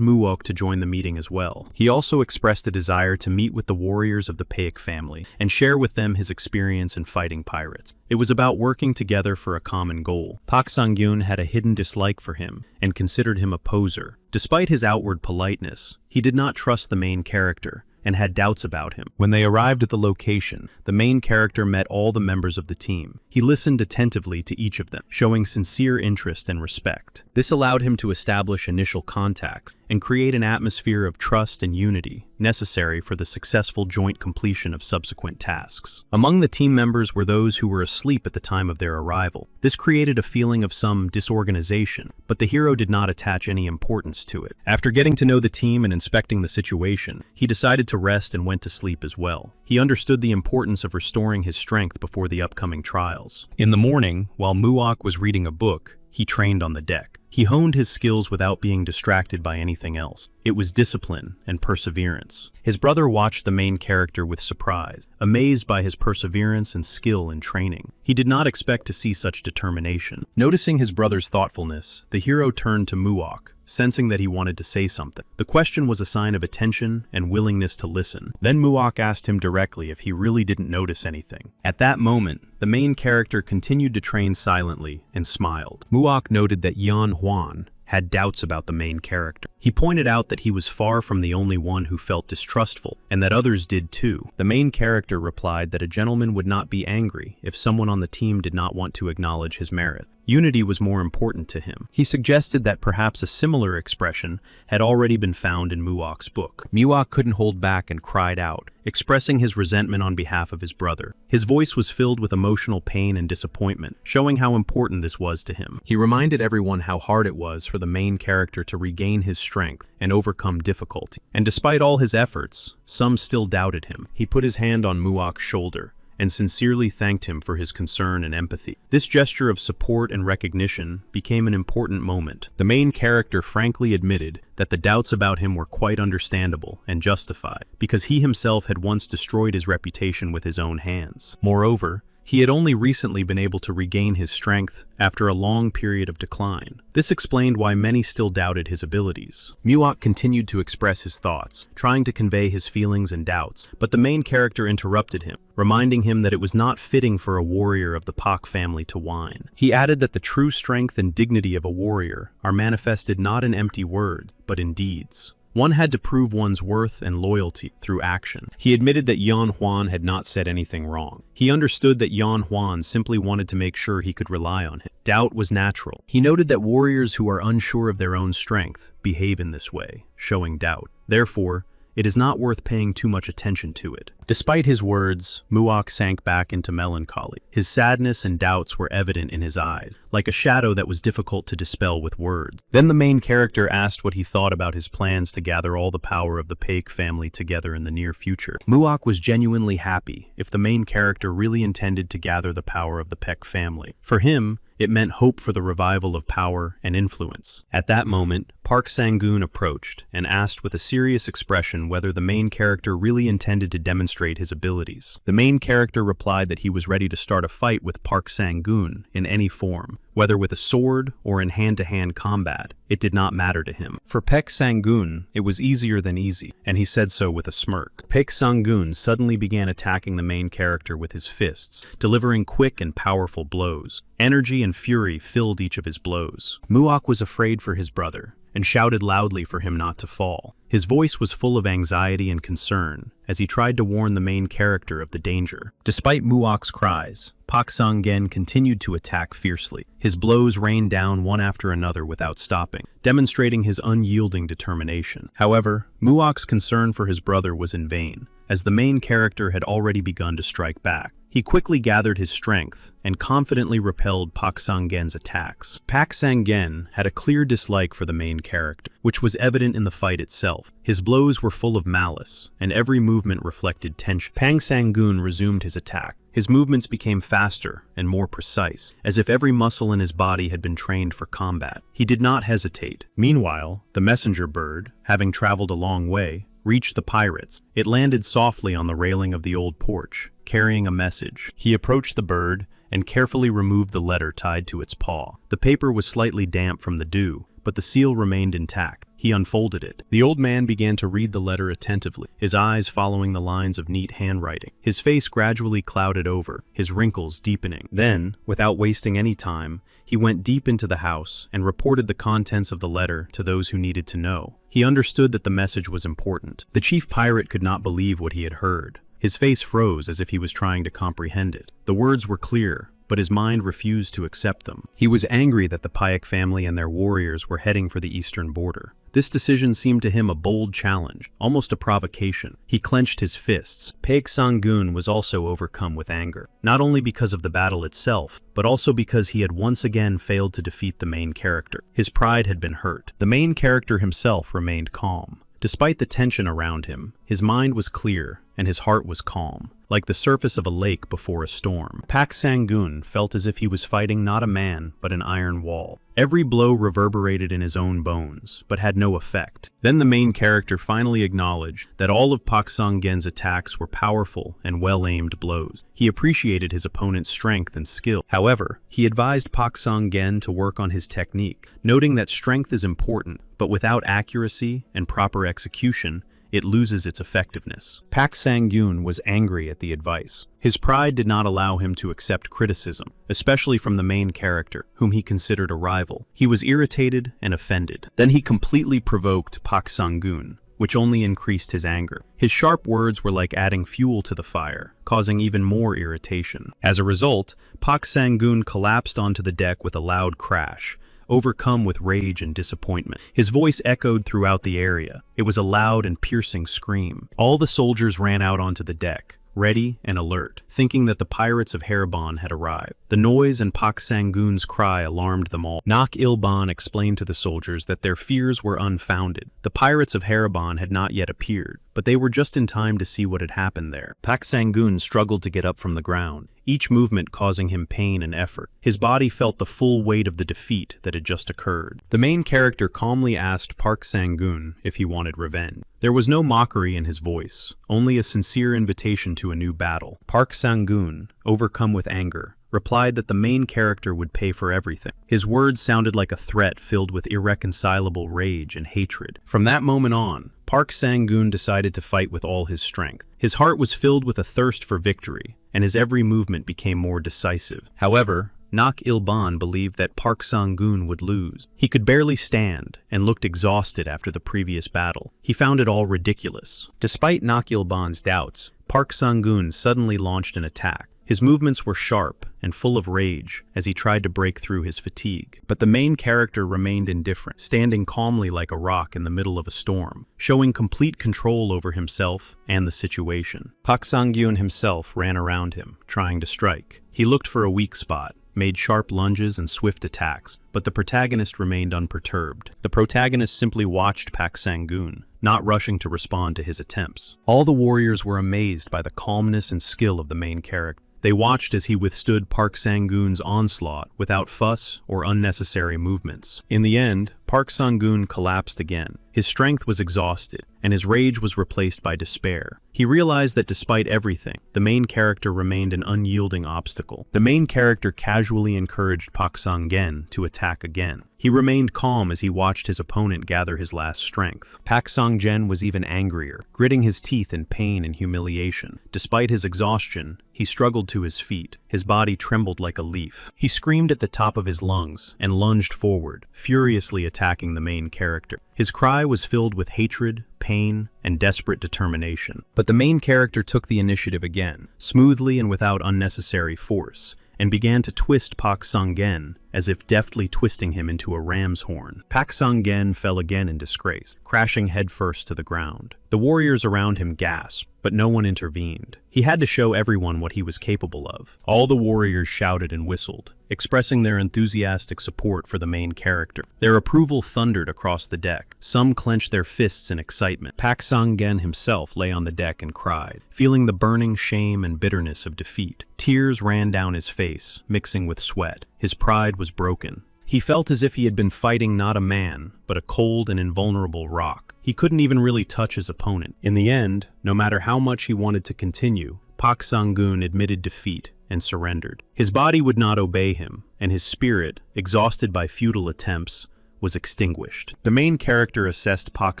Muok to join the meeting as well. He also expressed a desire to meet with the warriors of the Paik family, and share with them his experience in fighting pirates. It was about working together for a common goal. Pak Sang-gyun had a hidden dislike for him, and considered him a poser. Despite his outward politeness, he did not trust the main character, and had doubts about him. When they arrived at the location, the main character met all the members of the team. He listened attentively to each of them, showing sincere interest and respect. This allowed him to establish initial contacts and create an atmosphere of trust and unity necessary for the successful joint completion of subsequent tasks. Among the team members were those who were asleep at the time of their arrival. This created a feeling of some disorganization, but the hero did not attach any importance to it. After getting to know the team and inspecting the situation, he decided to rest and went to sleep as well. He understood the importance of restoring his strength before the upcoming trials. In the morning, while Muok was reading a book, he trained on the deck. He honed his skills without being distracted by anything else. It was discipline and perseverance. His brother watched the main character with surprise, amazed by his perseverance and skill in training. He did not expect to see such determination. Noticing his brother's thoughtfulness, the hero turned to Muok, sensing that he wanted to say something. The question was a sign of attention and willingness to listen. Then Muok asked him directly if he really didn't notice anything. At that moment, the main character continued to train silently and smiled. Muok noted that Yan Huan had doubts about the main character. He pointed out that he was far from the only one who felt distrustful, and that others did too. The main character replied that a gentleman would not be angry if someone on the team did not want to acknowledge his merit. Unity was more important to him. He suggested that perhaps a similar expression had already been found in Muok's book. Muok couldn't hold back and cried out, expressing his resentment on behalf of his brother. His voice was filled with emotional pain and disappointment, showing how important this was to him. He reminded everyone how hard it was for the main character to regain his strength and overcome difficulty. And despite all his efforts, some still doubted him. He put his hand on Muok's shoulder and sincerely thanked him for his concern and empathy. This gesture of support and recognition became an important moment. The main character frankly admitted that the doubts about him were quite understandable and justified, because he himself had once destroyed his reputation with his own hands. Moreover, he had only recently been able to regain his strength after a long period of decline. This explained why many still doubted his abilities. Muok continued to express his thoughts, trying to convey his feelings and doubts, but the main character interrupted him, reminding him that it was not fitting for a warrior of the Pak family to whine. He added that the true strength and dignity of a warrior are manifested not in empty words, but in deeds. One had to prove one's worth and loyalty through action. He admitted that Yan Huan had not said anything wrong. He understood that Yan Huan simply wanted to make sure he could rely on him. Doubt was natural. He noted that warriors who are unsure of their own strength behave in this way, showing doubt. Therefore, it is not worth paying too much attention to it. Despite his words, Muok sank back into melancholy. His sadness and doubts were evident in his eyes, like a shadow that was difficult to dispel with words. Then the main character asked what he thought about his plans to gather all the power of the Paik family together in the near future. Muok was genuinely happy if the main character really intended to gather the power of the Paik family. For him, it meant hope for the revival of power and influence. At that moment, Park Sang-gun approached and asked with a serious expression whether the main character really intended to demonstrate his abilities. The main character replied that he was ready to start a fight with Park Sang-gun in any form, whether with a sword or in hand-to-hand combat. It did not matter to him. For Park Sang-gun, it was easier than easy, and he said so with a smirk. Park Sang-gun suddenly began attacking the main character with his fists, delivering quick and powerful blows. Energy and fury filled each of his blows. Muok was afraid for his brother, and shouted loudly for him not to fall. His voice was full of anxiety and concern as he tried to warn the main character of the danger. Despite Muok's cries, Pak Sang-gen continued to attack fiercely. His blows rained down one after another without stopping, demonstrating his unyielding determination. However, Muok's concern for his brother was in vain, as the main character had already begun to strike back. He quickly gathered his strength and confidently repelled Pak Sang-gen's attacks. Pak Sang-gen had a clear dislike for the main character, which was evident in the fight itself. His blows were full of malice, and every movement reflected tension. Pak Sang-gun resumed his attack. His movements became faster and more precise, as if every muscle in his body had been trained for combat. He did not hesitate. Meanwhile, the messenger bird, having traveled a long way, reached the pirates. It landed softly on the railing of the old porch, carrying a message. He approached the bird and carefully removed the letter tied to its paw. The paper was slightly damp from the dew, but the seal remained intact. He unfolded it. The old man began to read the letter attentively, his eyes following the lines of neat handwriting. His face gradually clouded over, his wrinkles deepening. Then, without wasting any time, he went deep into the house and reported the contents of the letter to those who needed to know. He understood that the message was important. The chief pirate could not believe what he had heard. His face froze as if he was trying to comprehend it. The words were clear, but his mind refused to accept them. He was angry that the Payak family and their warriors were heading for the eastern border. This decision seemed to him a bold challenge, almost a provocation. He clenched his fists. Pak Sang-gun was also overcome with anger, not only because of the battle itself, but also because he had once again failed to defeat the main character. His pride had been hurt. The main character himself remained calm. Despite the tension around him, his mind was clear and his heart was calm, like the surface of a lake before a storm. Pak Sang-gun felt as if he was fighting not a man, but an iron wall. Every blow reverberated in his own bones, but had no effect. Then the main character finally acknowledged that all of Pak Sang-gen's attacks were powerful and well-aimed blows. He appreciated his opponent's strength and skill. However, he advised Pak Sang-gen to work on his technique, noting that strength is important, but without accuracy and proper execution, it loses its effectiveness. Pak Sang-gun was angry at the advice. His pride did not allow him to accept criticism, especially from the main character, whom he considered a rival. He was irritated and offended. Then he completely provoked Pak Sang-gun, which only increased his anger. His sharp words were like adding fuel to the fire, causing even more irritation. As a result, Pak Sang-gun collapsed onto the deck with a loud crash, overcome with rage and disappointment. His voice echoed throughout the area. It was a loud and piercing scream. All the soldiers ran out onto the deck, ready and alert, thinking that the pirates of Haribon had arrived. The noise and Pak Sang-gun's cry alarmed them all. Nak Ilban explained to the soldiers that their fears were unfounded. The pirates of Haribon had not yet appeared, but they were just in time to see what had happened there. Pak Sang-gun struggled to get up from the ground, each movement causing him pain and effort. His body felt the full weight of the defeat that had just occurred. The main character calmly asked Pak Sang-gun if he wanted revenge. There was no mockery in his voice, only a sincere invitation to a new battle. Pak Sang-gun, overcome with anger, replied that the main character would pay for everything. His words sounded like a threat filled with irreconcilable rage and hatred. From that moment on, Pak Sang-gun decided to fight with all his strength. His heart was filled with a thirst for victory, and his every movement became more decisive. However, Nak Ilban believed that Pak Sang-gun would lose. He could barely stand and looked exhausted after the previous battle. He found it all ridiculous. Despite Nak Ilban's doubts, Pak Sang-gun suddenly launched an attack. His movements were sharp and full of rage as he tried to break through his fatigue. But the main character remained indifferent, standing calmly like a rock in the middle of a storm, showing complete control over himself and the situation. Pak Sang-gun himself ran around him, trying to strike. He looked for a weak spot, made sharp lunges and swift attacks, but the protagonist remained unperturbed. The protagonist simply watched Pak Sang-gun, not rushing to respond to his attempts. All the warriors were amazed by the calmness and skill of the main character. They watched as he withstood Pak Sang-gun's onslaught without fuss or unnecessary movements. In the end, Pak Sang-gun collapsed again. His strength was exhausted, and his rage was replaced by despair. He realized that despite everything, the main character remained an unyielding obstacle. The main character casually encouraged Pak Sang-gen to attack again. He remained calm as he watched his opponent gather his last strength. Pak Sang-gen was even angrier, gritting his teeth in pain and humiliation. Despite his exhaustion, he struggled to his feet. His body trembled like a leaf. He screamed at the top of his lungs and lunged forward, furiously attacking attacking the main character. His cry was filled with hatred, pain, and desperate determination. But the main character took the initiative again, smoothly and without unnecessary force, and began to twist Pak Sung-gen, as if deftly twisting him into a ram's horn. Pak Sung-gen fell again in disgrace, crashing headfirst to the ground. The warriors around him gasped, but no one intervened. He had to show everyone what he was capable of. All the warriors shouted and whistled, expressing their enthusiastic support for the main character. Their approval thundered across the deck. Some clenched their fists in excitement. Pak Sung-gen himself lay on the deck and cried, feeling the burning shame and bitterness of defeat. Tears ran down his face, mixing with sweat. His pride was broken. He felt as if he had been fighting not a man, but a cold and invulnerable rock. He couldn't even really touch his opponent. In the end, no matter how much he wanted to continue, Pak Sung-gun admitted defeat and surrendered. His body would not obey him, and his spirit, exhausted by futile attempts, was extinguished. The main character assessed Pak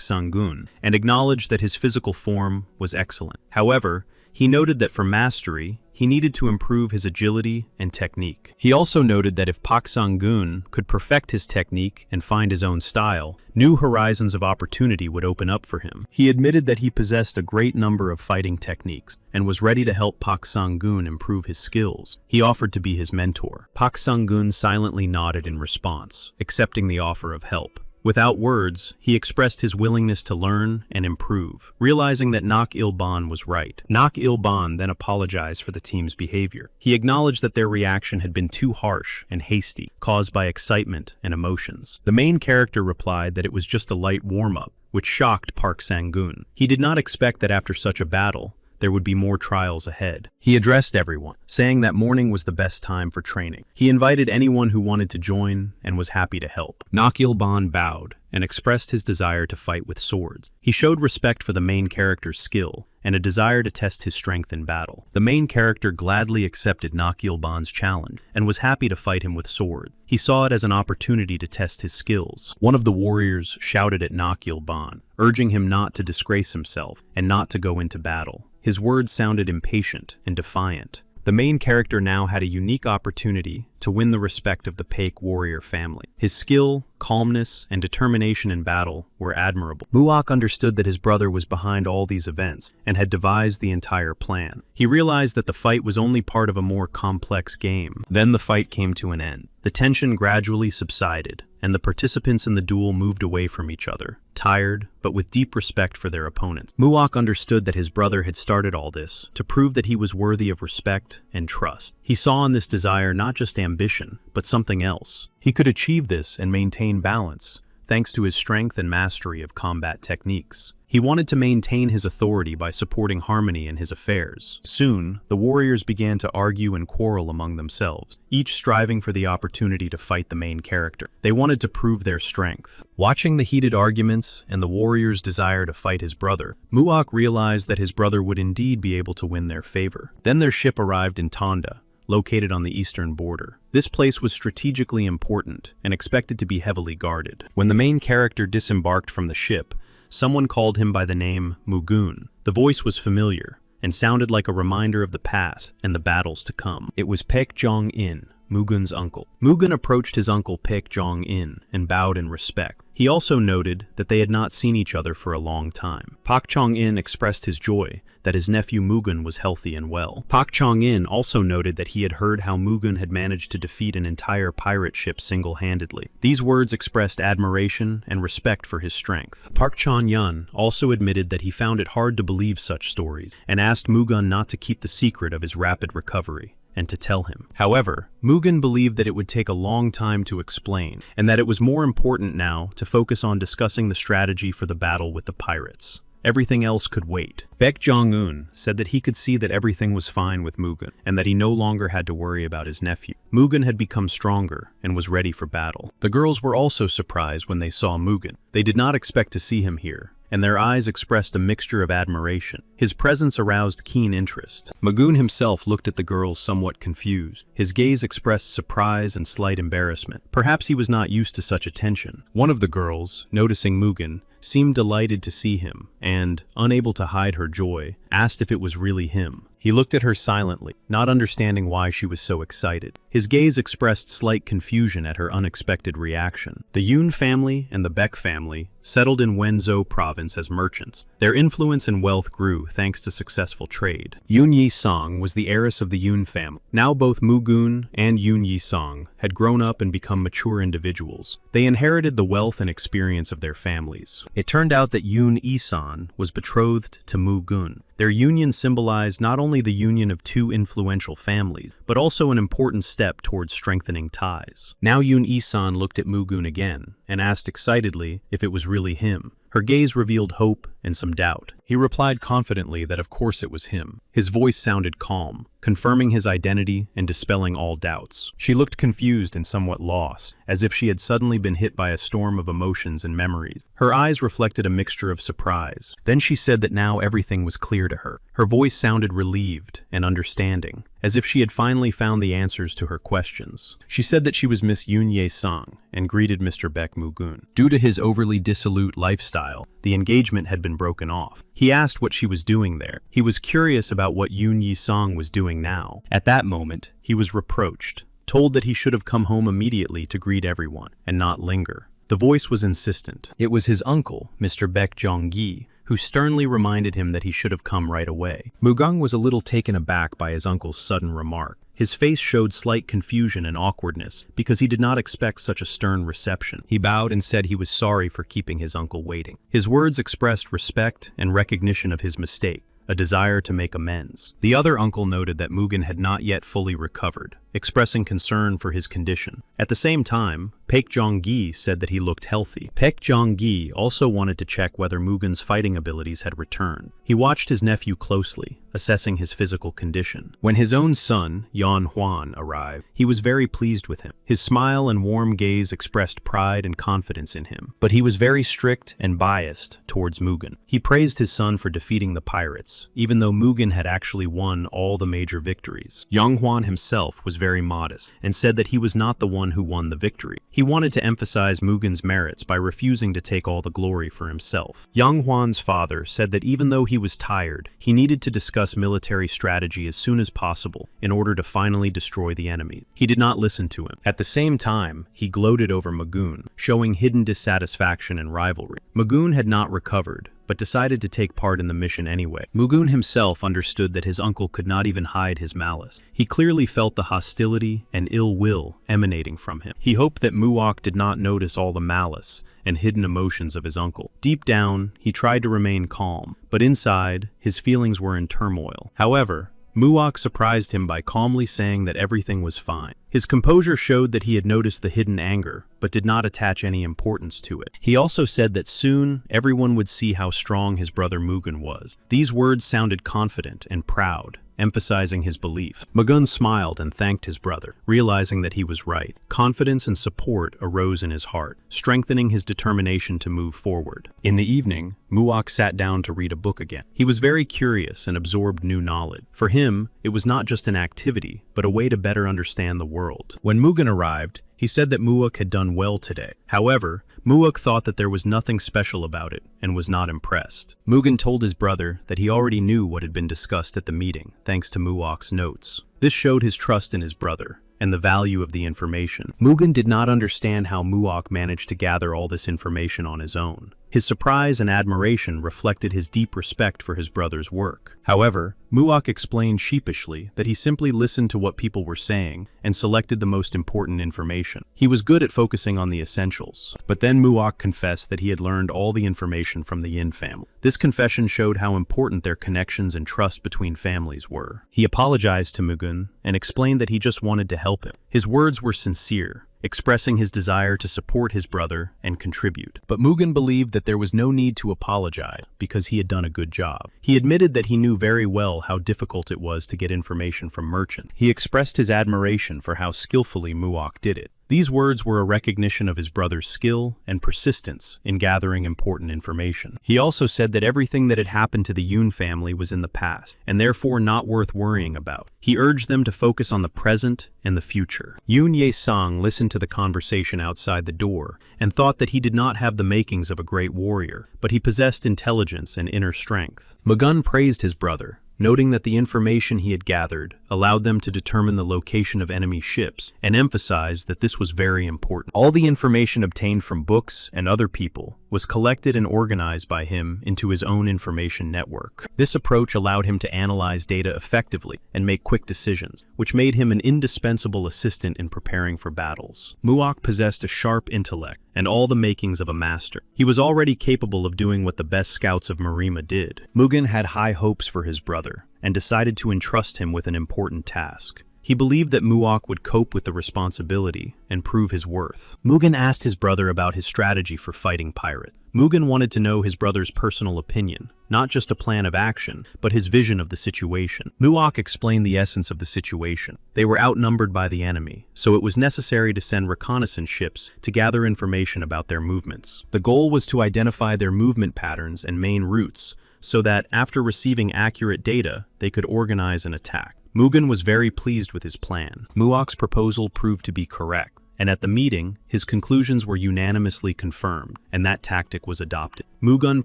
Sung-gun and acknowledged that his physical form was excellent. However, he noted that for mastery, he needed to improve his agility and technique. He also noted that if Pak Sung-gun could perfect his technique and find his own style, new horizons of opportunity would open up for him. He admitted that he possessed a great number of fighting techniques and was ready to help Pak Sung-gun improve his skills. He offered to be his mentor. Pak Sung-gun silently nodded in response, accepting the offer of help. Without words, he expressed his willingness to learn and improve, realizing that Nak Il-ban was right. Nak Il-ban then apologized for the team's behavior. He acknowledged that their reaction had been too harsh and hasty, caused by excitement and emotions. The main character replied that it was just a light warm-up, which shocked Pak Sung-gun. He did not expect that after such a battle, there would be more trials ahead. He addressed everyone, saying that morning was the best time for training. He invited anyone who wanted to join and was happy to help. Nak Il-ban bowed and expressed his desire to fight with swords. He showed respect for the main character's skill and a desire to test his strength in battle. The main character gladly accepted Nak Il-ban's challenge and was happy to fight him with swords. He saw it as an opportunity to test his skills. One of the warriors shouted at Nak Il-ban, urging him not to disgrace himself and not to go into battle. His words sounded impatient and defiant. The main character now had a unique opportunity to win the respect of the Paik warrior family. His skill, calmness, and determination in battle were admirable. Muak understood that his brother was behind all these events and had devised the entire plan. He realized that the fight was only part of a more complex game. Then the fight came to an end. The tension gradually subsided, and the participants in the duel moved away from each other, tired, but with deep respect for their opponents. Muak understood that his brother had started all this to prove that he was worthy of respect and trust. He saw in this desire not just ambition, but something else. He could achieve this and maintain balance, thanks to his strength and mastery of combat techniques. He wanted to maintain his authority by supporting harmony in his affairs. Soon, the warriors began to argue and quarrel among themselves, each striving for the opportunity to fight the main character. They wanted to prove their strength. Watching the heated arguments and the warriors' desire to fight his brother, Muak realized that his brother would indeed be able to win their favor. Then their ship arrived in Tonda, located on the eastern border. This place was strategically important and expected to be heavily guarded. When the main character disembarked from the ship, someone called him by the name Mugun. The voice was familiar and sounded like a reminder of the past and the battles to come. It was Paik Jong-in, Mugun's uncle. Mugun approached his uncle Paik Jong-in and bowed in respect. He also noted that they had not seen each other for a long time. Pak Chong-in expressed his joy that his nephew Mugun was healthy and well. Pak Chong-in also noted that he had heard how Mugun had managed to defeat an entire pirate ship single-handedly. These words expressed admiration and respect for his strength. Park Chan-yun also admitted that he found it hard to believe such stories and asked Mugun not to keep the secret of his rapid recovery and to tell him. However, Mugun believed that it would take a long time to explain, and that it was more important now to focus on discussing the strategy for the battle with the pirates. Everything else could wait. Baek Jong-un said that he could see that everything was fine with Mugun, and that he no longer had to worry about his nephew. Mugun had become stronger and was ready for battle. The girls were also surprised when they saw Mugun. They did not expect to see him here, and their eyes expressed a mixture of admiration. His presence aroused keen interest. Mugun himself looked at the girls somewhat confused. His gaze expressed surprise and slight embarrassment. Perhaps he was not used to such attention. One of the girls, noticing Mugun, seemed delighted to see him, and, unable to hide her joy, asked if it was really him. He looked at her silently, not understanding why she was so excited. His gaze expressed slight confusion at her unexpected reaction. The Yoon family and the Baek family settled in Wenzhou province as merchants. Their influence and wealth grew thanks to successful trade. Yoon Yi-song was the heiress of the Yoon family. Now both Mugun and Yoon Yi-song had grown up and become mature individuals. They inherited the wealth and experience of their families. It turned out that Yoon Yi-san was betrothed to Mugun. Their union symbolized not only the union of two influential families, but also an important step towards strengthening ties. Now Yoon Yi-san looked at Mugun again and asked excitedly if it was really him. Her gaze revealed hope and some doubt. He replied confidently that of course it was him. His voice sounded calm, confirming his identity and dispelling all doubts. She looked confused and somewhat lost, as if she had suddenly been hit by a storm of emotions and memories. Her eyes reflected a mixture of surprise. Then she said that now everything was clear to her. Her voice sounded relieved and understanding, as if she had finally found the answers to her questions. She said that she was Miss Yoon Ye-sung and greeted Mr. Baek Mugun. Due to his overly dissolute lifestyle, the engagement had been broken off. He asked what she was doing there. He was curious about what Yoon Yi-sung was doing now. At that moment, he was reproached, told that he should have come home immediately to greet everyone and not linger. The voice was insistent. It was his uncle, Mr. Baek Jong-gi, who sternly reminded him that he should have come right away. Mugung was a little taken aback by his uncle's sudden remark. His face showed slight confusion and awkwardness because he did not expect such a stern reception. He bowed and said he was sorry for keeping his uncle waiting. His words expressed respect and recognition of his mistake, a desire to make amends. The other uncle noted that Mugen had not yet fully recovered, expressing concern for his condition. At the same time, Paek Jong-gi said that he looked healthy. Paek Jong-gi also wanted to check whether Mugen's fighting abilities had returned. He watched his nephew closely, assessing his physical condition. When his own son, Yan Hwan, arrived, he was very pleased with him. His smile and warm gaze expressed pride and confidence in him. But he was very strict and biased towards Mugen. He praised his son for defeating the pirates, even though Mugen had actually won all the major victories. Yang Hwan himself was very modest and said that he was not the one who won the victory. He wanted to emphasize Mugen's merits by refusing to take all the glory for himself. Yang Hwan's father said that even though he was tired, he needed to discuss military strategy as soon as possible in order to finally destroy the enemy. He did not listen to him. At the same time, he gloated over Mugun, showing hidden dissatisfaction and rivalry. Mugun had not recovered, but decided to take part in the mission anyway. Mugun himself understood that his uncle could not even hide his malice. He clearly felt the hostility and ill will emanating from him. He hoped that Muok did not notice all the malice and hidden emotions of his uncle. Deep down, he tried to remain calm, but inside, his feelings were in turmoil. However, Muok surprised him by calmly saying that everything was fine. His composure showed that he had noticed the hidden anger, but did not attach any importance to it. He also said that soon everyone would see how strong his brother Mugen was. These words sounded confident and proud, emphasizing his belief. Mugun smiled and thanked his brother, realizing that he was right. Confidence and support arose in his heart, strengthening his determination to move forward. In the evening, Muok sat down to read a book again. He was very curious and absorbed new knowledge. For him, it was not just an activity, but a way to better understand the world. When Mugen arrived, he said that Muok had done well today. However, Muok thought that there was nothing special about it and was not impressed. Mugen told his brother that he already knew what had been discussed at the meeting, thanks to Muok's notes. This showed his trust in his brother and the value of the information. Mugen did not understand how Muok managed to gather all this information on his own. His surprise and admiration reflected his deep respect for his brother's work. However, Muok explained sheepishly that he simply listened to what people were saying and selected the most important information. He was good at focusing on the essentials. But then Muok confessed that he had learned all the information from the Yin family. This confession showed how important their connections and trust between families were. He apologized to Mugen and explained that he just wanted to help him. His words were sincere, expressing his desire to support his brother and contribute. But Mugen believed that there was no need to apologize because he had done a good job. He admitted that he knew very well how difficult it was to get information from merchants. He expressed his admiration for how skillfully Muok did it. These words were a recognition of his brother's skill and persistence in gathering important information. He also said that everything that had happened to the Yoon family was in the past, and therefore not worth worrying about. He urged them to focus on the present and the future. Yoon Ye-sung listened to the conversation outside the door and thought that he did not have the makings of a great warrior, but he possessed intelligence and inner strength. Mugun praised his brother, noting that the information he had gathered allowed them to determine the location of enemy ships and emphasized that this was very important. All the information obtained from books and other people was collected and organized by him into his own information network. This approach allowed him to analyze data effectively and make quick decisions, which made him an indispensable assistant in preparing for battles. Muok possessed a sharp intellect and all the makings of a master. He was already capable of doing what the best scouts of Marima did. Mugen had high hopes for his brother and decided to entrust him with an important task. He believed that Muok would cope with the responsibility and prove his worth. Mugen asked his brother about his strategy for fighting pirates. Mugen wanted to know his brother's personal opinion, not just a plan of action, but his vision of the situation. Muok explained the essence of the situation. They were outnumbered by the enemy, so it was necessary to send reconnaissance ships to gather information about their movements. The goal was to identify their movement patterns and main routes, so that, after receiving accurate data, they could organize an attack. Mugen was very pleased with his plan. Muok's proposal proved to be correct, and at the meeting, his conclusions were unanimously confirmed, and that tactic was adopted. Mugen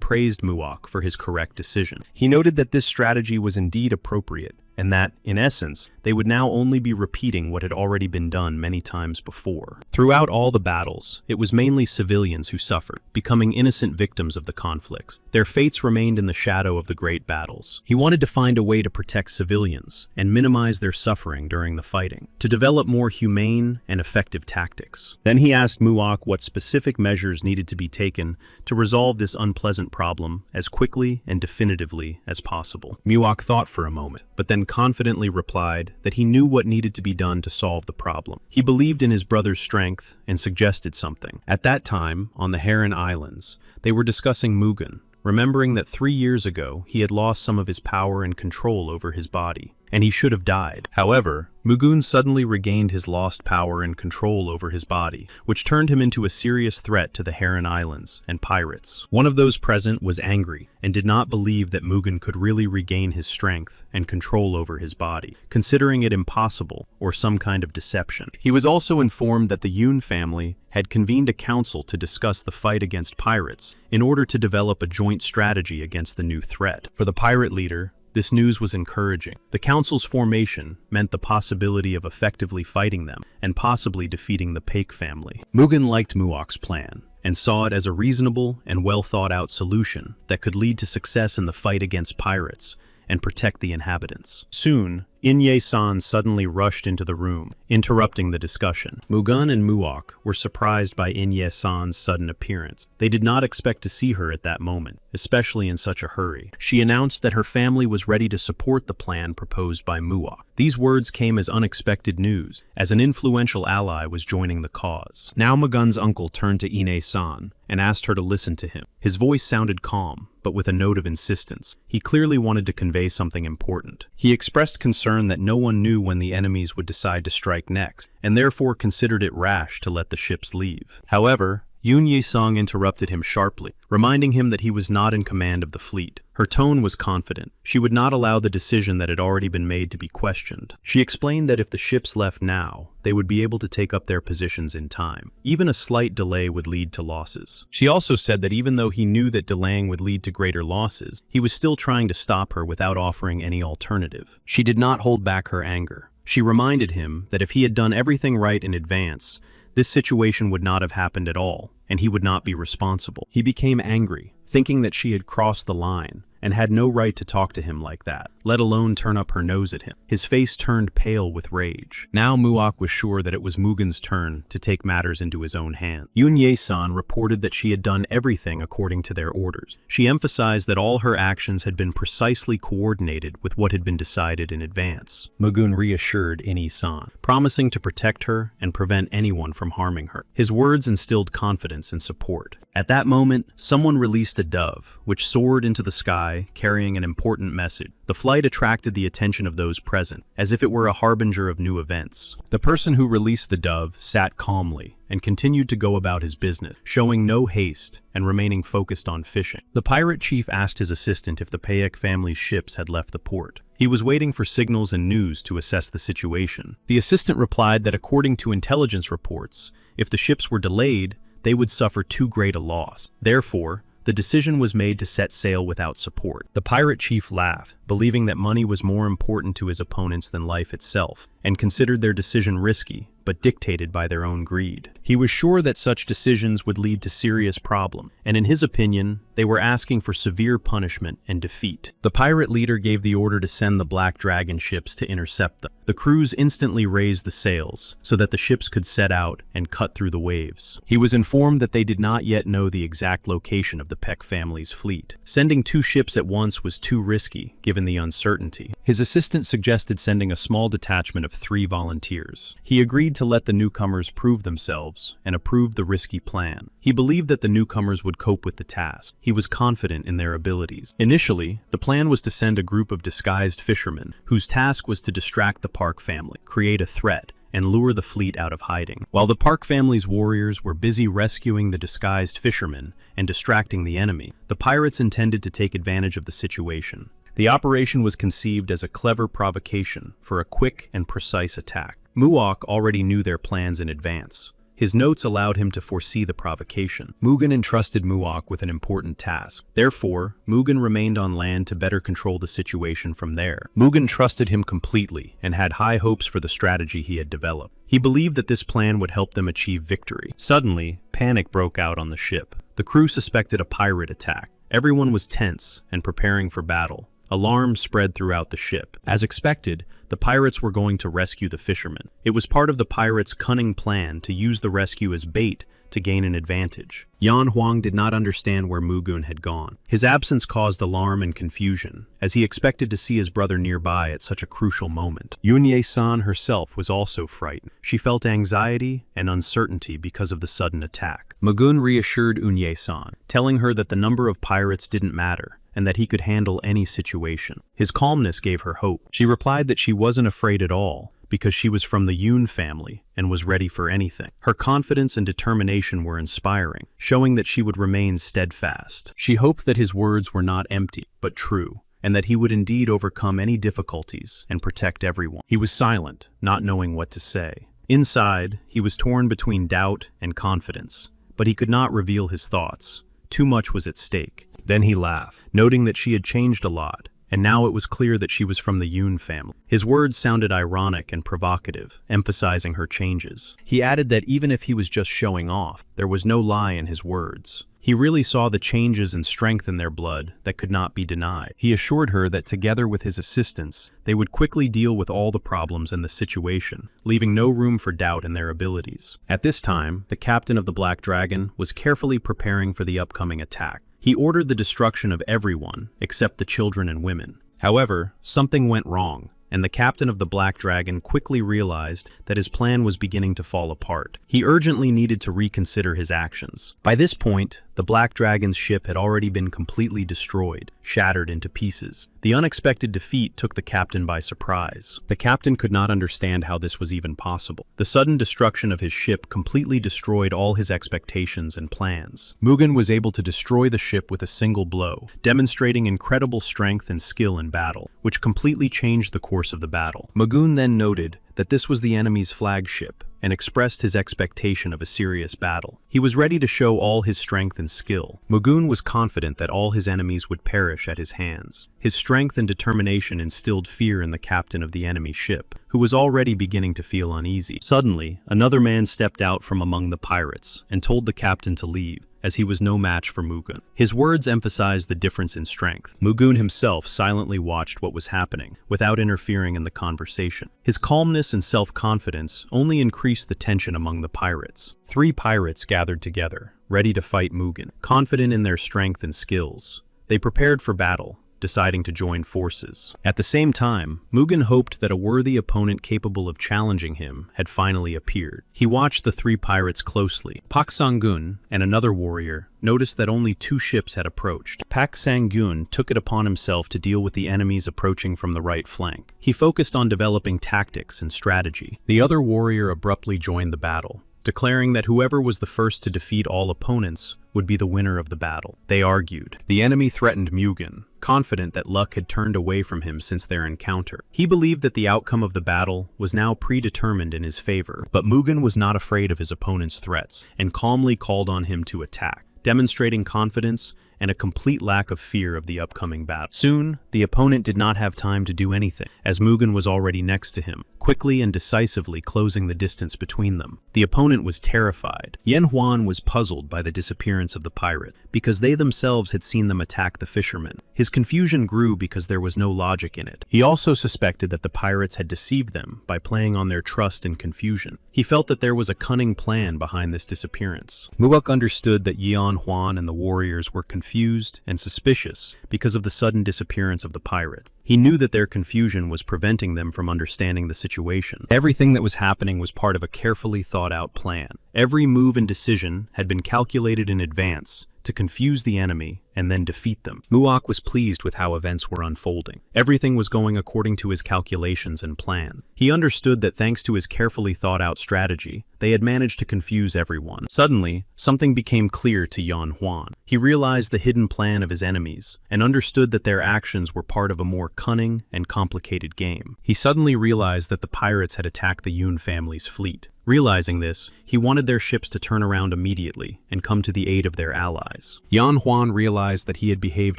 praised Muok for his correct decision. He noted that this strategy was indeed appropriate, and that, in essence, they would now only be repeating what had already been done many times before. Throughout all the battles, it was mainly civilians who suffered, becoming innocent victims of the conflicts. Their fates remained in the shadow of the great battles. He wanted to find a way to protect civilians and minimize their suffering during the fighting, to develop more humane and effective tactics. Then he asked Muok what specific measures needed to be taken to resolve this unpleasant problem as quickly and definitively as possible. Muok thought for a moment, but then confidently replied that he knew what needed to be done to solve the problem. He believed in his brother's strength and suggested something. At that time, on the Heron Islands, they were discussing Mugen, remembering that 3 years ago he had lost some of his power and control over his body, and he should have died. However, Mugen suddenly regained his lost power and control over his body, which turned him into a serious threat to the Heron Islands and pirates. One of those present was angry and did not believe that Mugen could really regain his strength and control over his body, considering it impossible or some kind of deception. He was also informed that the Yoon family had convened a council to discuss the fight against pirates in order to develop a joint strategy against the new threat. For the pirate leader, this news was encouraging. The council's formation meant the possibility of effectively fighting them and possibly defeating the Paik family. Mugen liked Muok's plan and saw it as a reasonable and well-thought-out solution that could lead to success in the fight against pirates and protect the inhabitants. Soon, In-ye-san suddenly rushed into the room, interrupting the discussion. Mugen and Muok were surprised by In-ye-san's sudden appearance. They did not expect to see her at that moment, especially in such a hurry. She announced that her family was ready to support the plan proposed by Muok. These words came as unexpected news, as an influential ally was joining the cause. Now Mugen's uncle turned to In-ye-san and asked her to listen to him. His voice sounded calm, but with a note of insistence. He clearly wanted to convey something important. He expressed concern that no one knew when the enemies would decide to strike next, and therefore considered it rash to let the ships leave. However, Yoon Ye-sung interrupted him sharply, reminding him that he was not in command of the fleet. Her tone was confident. She would not allow the decision that had already been made to be questioned. She explained that if the ships left now, they would be able to take up their positions in time. Even a slight delay would lead to losses. She also said that even though he knew that delaying would lead to greater losses, he was still trying to stop her without offering any alternative. She did not hold back her anger. She reminded him that if he had done everything right in advance, this situation would not have happened at all, and he would not be responsible. He became angry, thinking that she had crossed the line and had no right to talk to him like that, let alone turn up her nose at him. His face turned pale with rage. Now Muok was sure that it was Mugen's turn to take matters into his own hands. Yoon Ye-san reported that she had done everything according to their orders. She emphasized that all her actions had been precisely coordinated with what had been decided in advance. Mugen reassured In-ye-san, promising to protect her and prevent anyone from harming her. His words instilled confidence and support. At that moment, someone released a dove, which soared into the sky, carrying an important message. The flight attracted the attention of those present, as if it were a harbinger of new events. The person who released the dove sat calmly and continued to go about his business, showing no haste and remaining focused on fishing. The pirate chief asked his assistant if the Paik family's ships had left the port. He was waiting for signals and news to assess the situation. The assistant replied that according to intelligence reports, if the ships were delayed, they would suffer too great a loss. Therefore, the decision was made to set sail without support. The pirate chief laughed, believing that money was more important to his opponents than life itself, and considered their decision risky, but dictated by their own greed. He was sure that such decisions would lead to serious problems, and in his opinion, they were asking for severe punishment and defeat. The pirate leader gave the order to send the Black Dragon ships to intercept them. The crews instantly raised the sails, so that the ships could set out and cut through the waves. He was informed that they did not yet know the exact location of the Peck family's fleet. Sending 2 ships at once was too risky, given the uncertainty. His assistant suggested sending a small detachment of 3 volunteers. He agreed to let the newcomers prove themselves and approved the risky plan. He believed that the newcomers would cope with the task. He was confident in their abilities. Initially, the plan was to send a group of disguised fishermen, whose task was to distract the Park family, create a threat, and lure the fleet out of hiding. While the Park family's warriors were busy rescuing the disguised fishermen and distracting the enemy, the pirates intended to take advantage of the situation. The operation was conceived as a clever provocation for a quick and precise attack. Muok already knew their plans in advance. His notes allowed him to foresee the provocation. Mugen entrusted Muok with an important task. Therefore, Mugen remained on land to better control the situation from there. Mugen trusted him completely and had high hopes for the strategy he had developed. He believed that this plan would help them achieve victory. Suddenly, panic broke out on the ship. The crew suspected a pirate attack. Everyone was tense and preparing for battle. Alarms spread throughout the ship. As expected, the pirates were going to rescue the fishermen. It was part of the pirates' cunning plan to use the rescue as bait to gain an advantage. Yan Huang did not understand where Mugen had gone. His absence caused alarm and confusion, as he expected to see his brother nearby at such a crucial moment. Yunye-san herself was also frightened. She felt anxiety and uncertainty because of the sudden attack. Mugen reassured Yunye-san, telling her that the number of pirates didn't matter, and that he could handle any situation. His calmness gave her hope. She replied that she wasn't afraid at all, because she was from the Yun family and was ready for anything. Her confidence and determination were inspiring, showing that she would remain steadfast. She hoped that his words were not empty, but true, and that he would indeed overcome any difficulties and protect everyone. He was silent, not knowing what to say. Inside, he was torn between doubt and confidence, but he could not reveal his thoughts. Too much was at stake. Then he laughed, noting that she had changed a lot, and now it was clear that she was from the Yun family. His words sounded ironic and provocative, emphasizing her changes. He added that even if he was just showing off, there was no lie in his words. He really saw the changes and strength in their blood that could not be denied. He assured her that together with his assistants, they would quickly deal with all the problems in the situation, leaving no room for doubt in their abilities. At this time, the captain of the Black Dragon was carefully preparing for the upcoming attack. He ordered the destruction of everyone except the children and women. However, something went wrong, and the captain of the Black Dragon quickly realized that his plan was beginning to fall apart. He urgently needed to reconsider his actions. By this point, the Black Dragon's ship had already been completely destroyed, shattered into pieces. The unexpected defeat took the captain by surprise. The captain could not understand how this was even possible. The sudden destruction of his ship completely destroyed all his expectations and plans. Mugen was able to destroy the ship with a single blow, demonstrating incredible strength and skill in battle, which completely changed the course of the battle. Mugen then noted that this was the enemy's flagship, and expressed his expectation of a serious battle. He was ready to show all his strength and skill. Mugen was confident that all his enemies would perish at his hands. His strength and determination instilled fear in the captain of the enemy ship, who was already beginning to feel uneasy. Suddenly, another man stepped out from among the pirates and told the captain to leave, as he was no match for Mugen. His words emphasized the difference in strength. Mugen himself silently watched what was happening, without interfering in the conversation. His calmness and self-confidence only increased the tension among the pirates. 3 pirates gathered together, ready to fight Mugen. Confident in their strength and skills, they prepared for battle, deciding to join forces. At the same time, Mugen hoped that a worthy opponent capable of challenging him had finally appeared. He watched the 3 pirates closely. Pak Sang-gun and another warrior noticed that only 2 ships had approached. Pak Sang-gun took it upon himself to deal with the enemies approaching from the right flank. He focused on developing tactics and strategy. The other warrior abruptly joined the battle, declaring that whoever was the first to defeat all opponents would be the winner of the battle. They argued. The enemy threatened Mugen, confident that luck had turned away from him since their encounter. He believed that the outcome of the battle was now predetermined in his favor, but Mugen was not afraid of his opponent's threats and calmly called on him to attack, demonstrating confidence and a complete lack of fear of the upcoming battle. Soon, the opponent did not have time to do anything, as Mugen was already next to him, quickly and decisively closing the distance between them. The opponent was terrified. Yan Huan was puzzled by the disappearance of the pirate, because they themselves had seen them attack the fishermen. His confusion grew because there was no logic in it. He also suspected that the pirates had deceived them by playing on their trust and confusion. He felt that there was a cunning plan behind this disappearance. Muak understood that Yan Huan and the warriors were confused and suspicious because of the sudden disappearance of the pirate. He knew that their confusion was preventing them from understanding the situation. Everything that was happening was part of a carefully thought-out plan. Every move and decision had been calculated in advance to confuse the enemy and then defeat them. Muak was pleased with how events were unfolding. Everything was going according to his calculations and plan. He understood that thanks to his carefully thought-out strategy, they had managed to confuse everyone. Suddenly, something became clear to Yan Huan. He realized the hidden plan of his enemies and understood that their actions were part of a more cunning and complicated game. He suddenly realized that the pirates had attacked the Yun family's fleet. Realizing this, he wanted their ships to turn around immediately and come to the aid of their allies. Yan Huan realized that he had behaved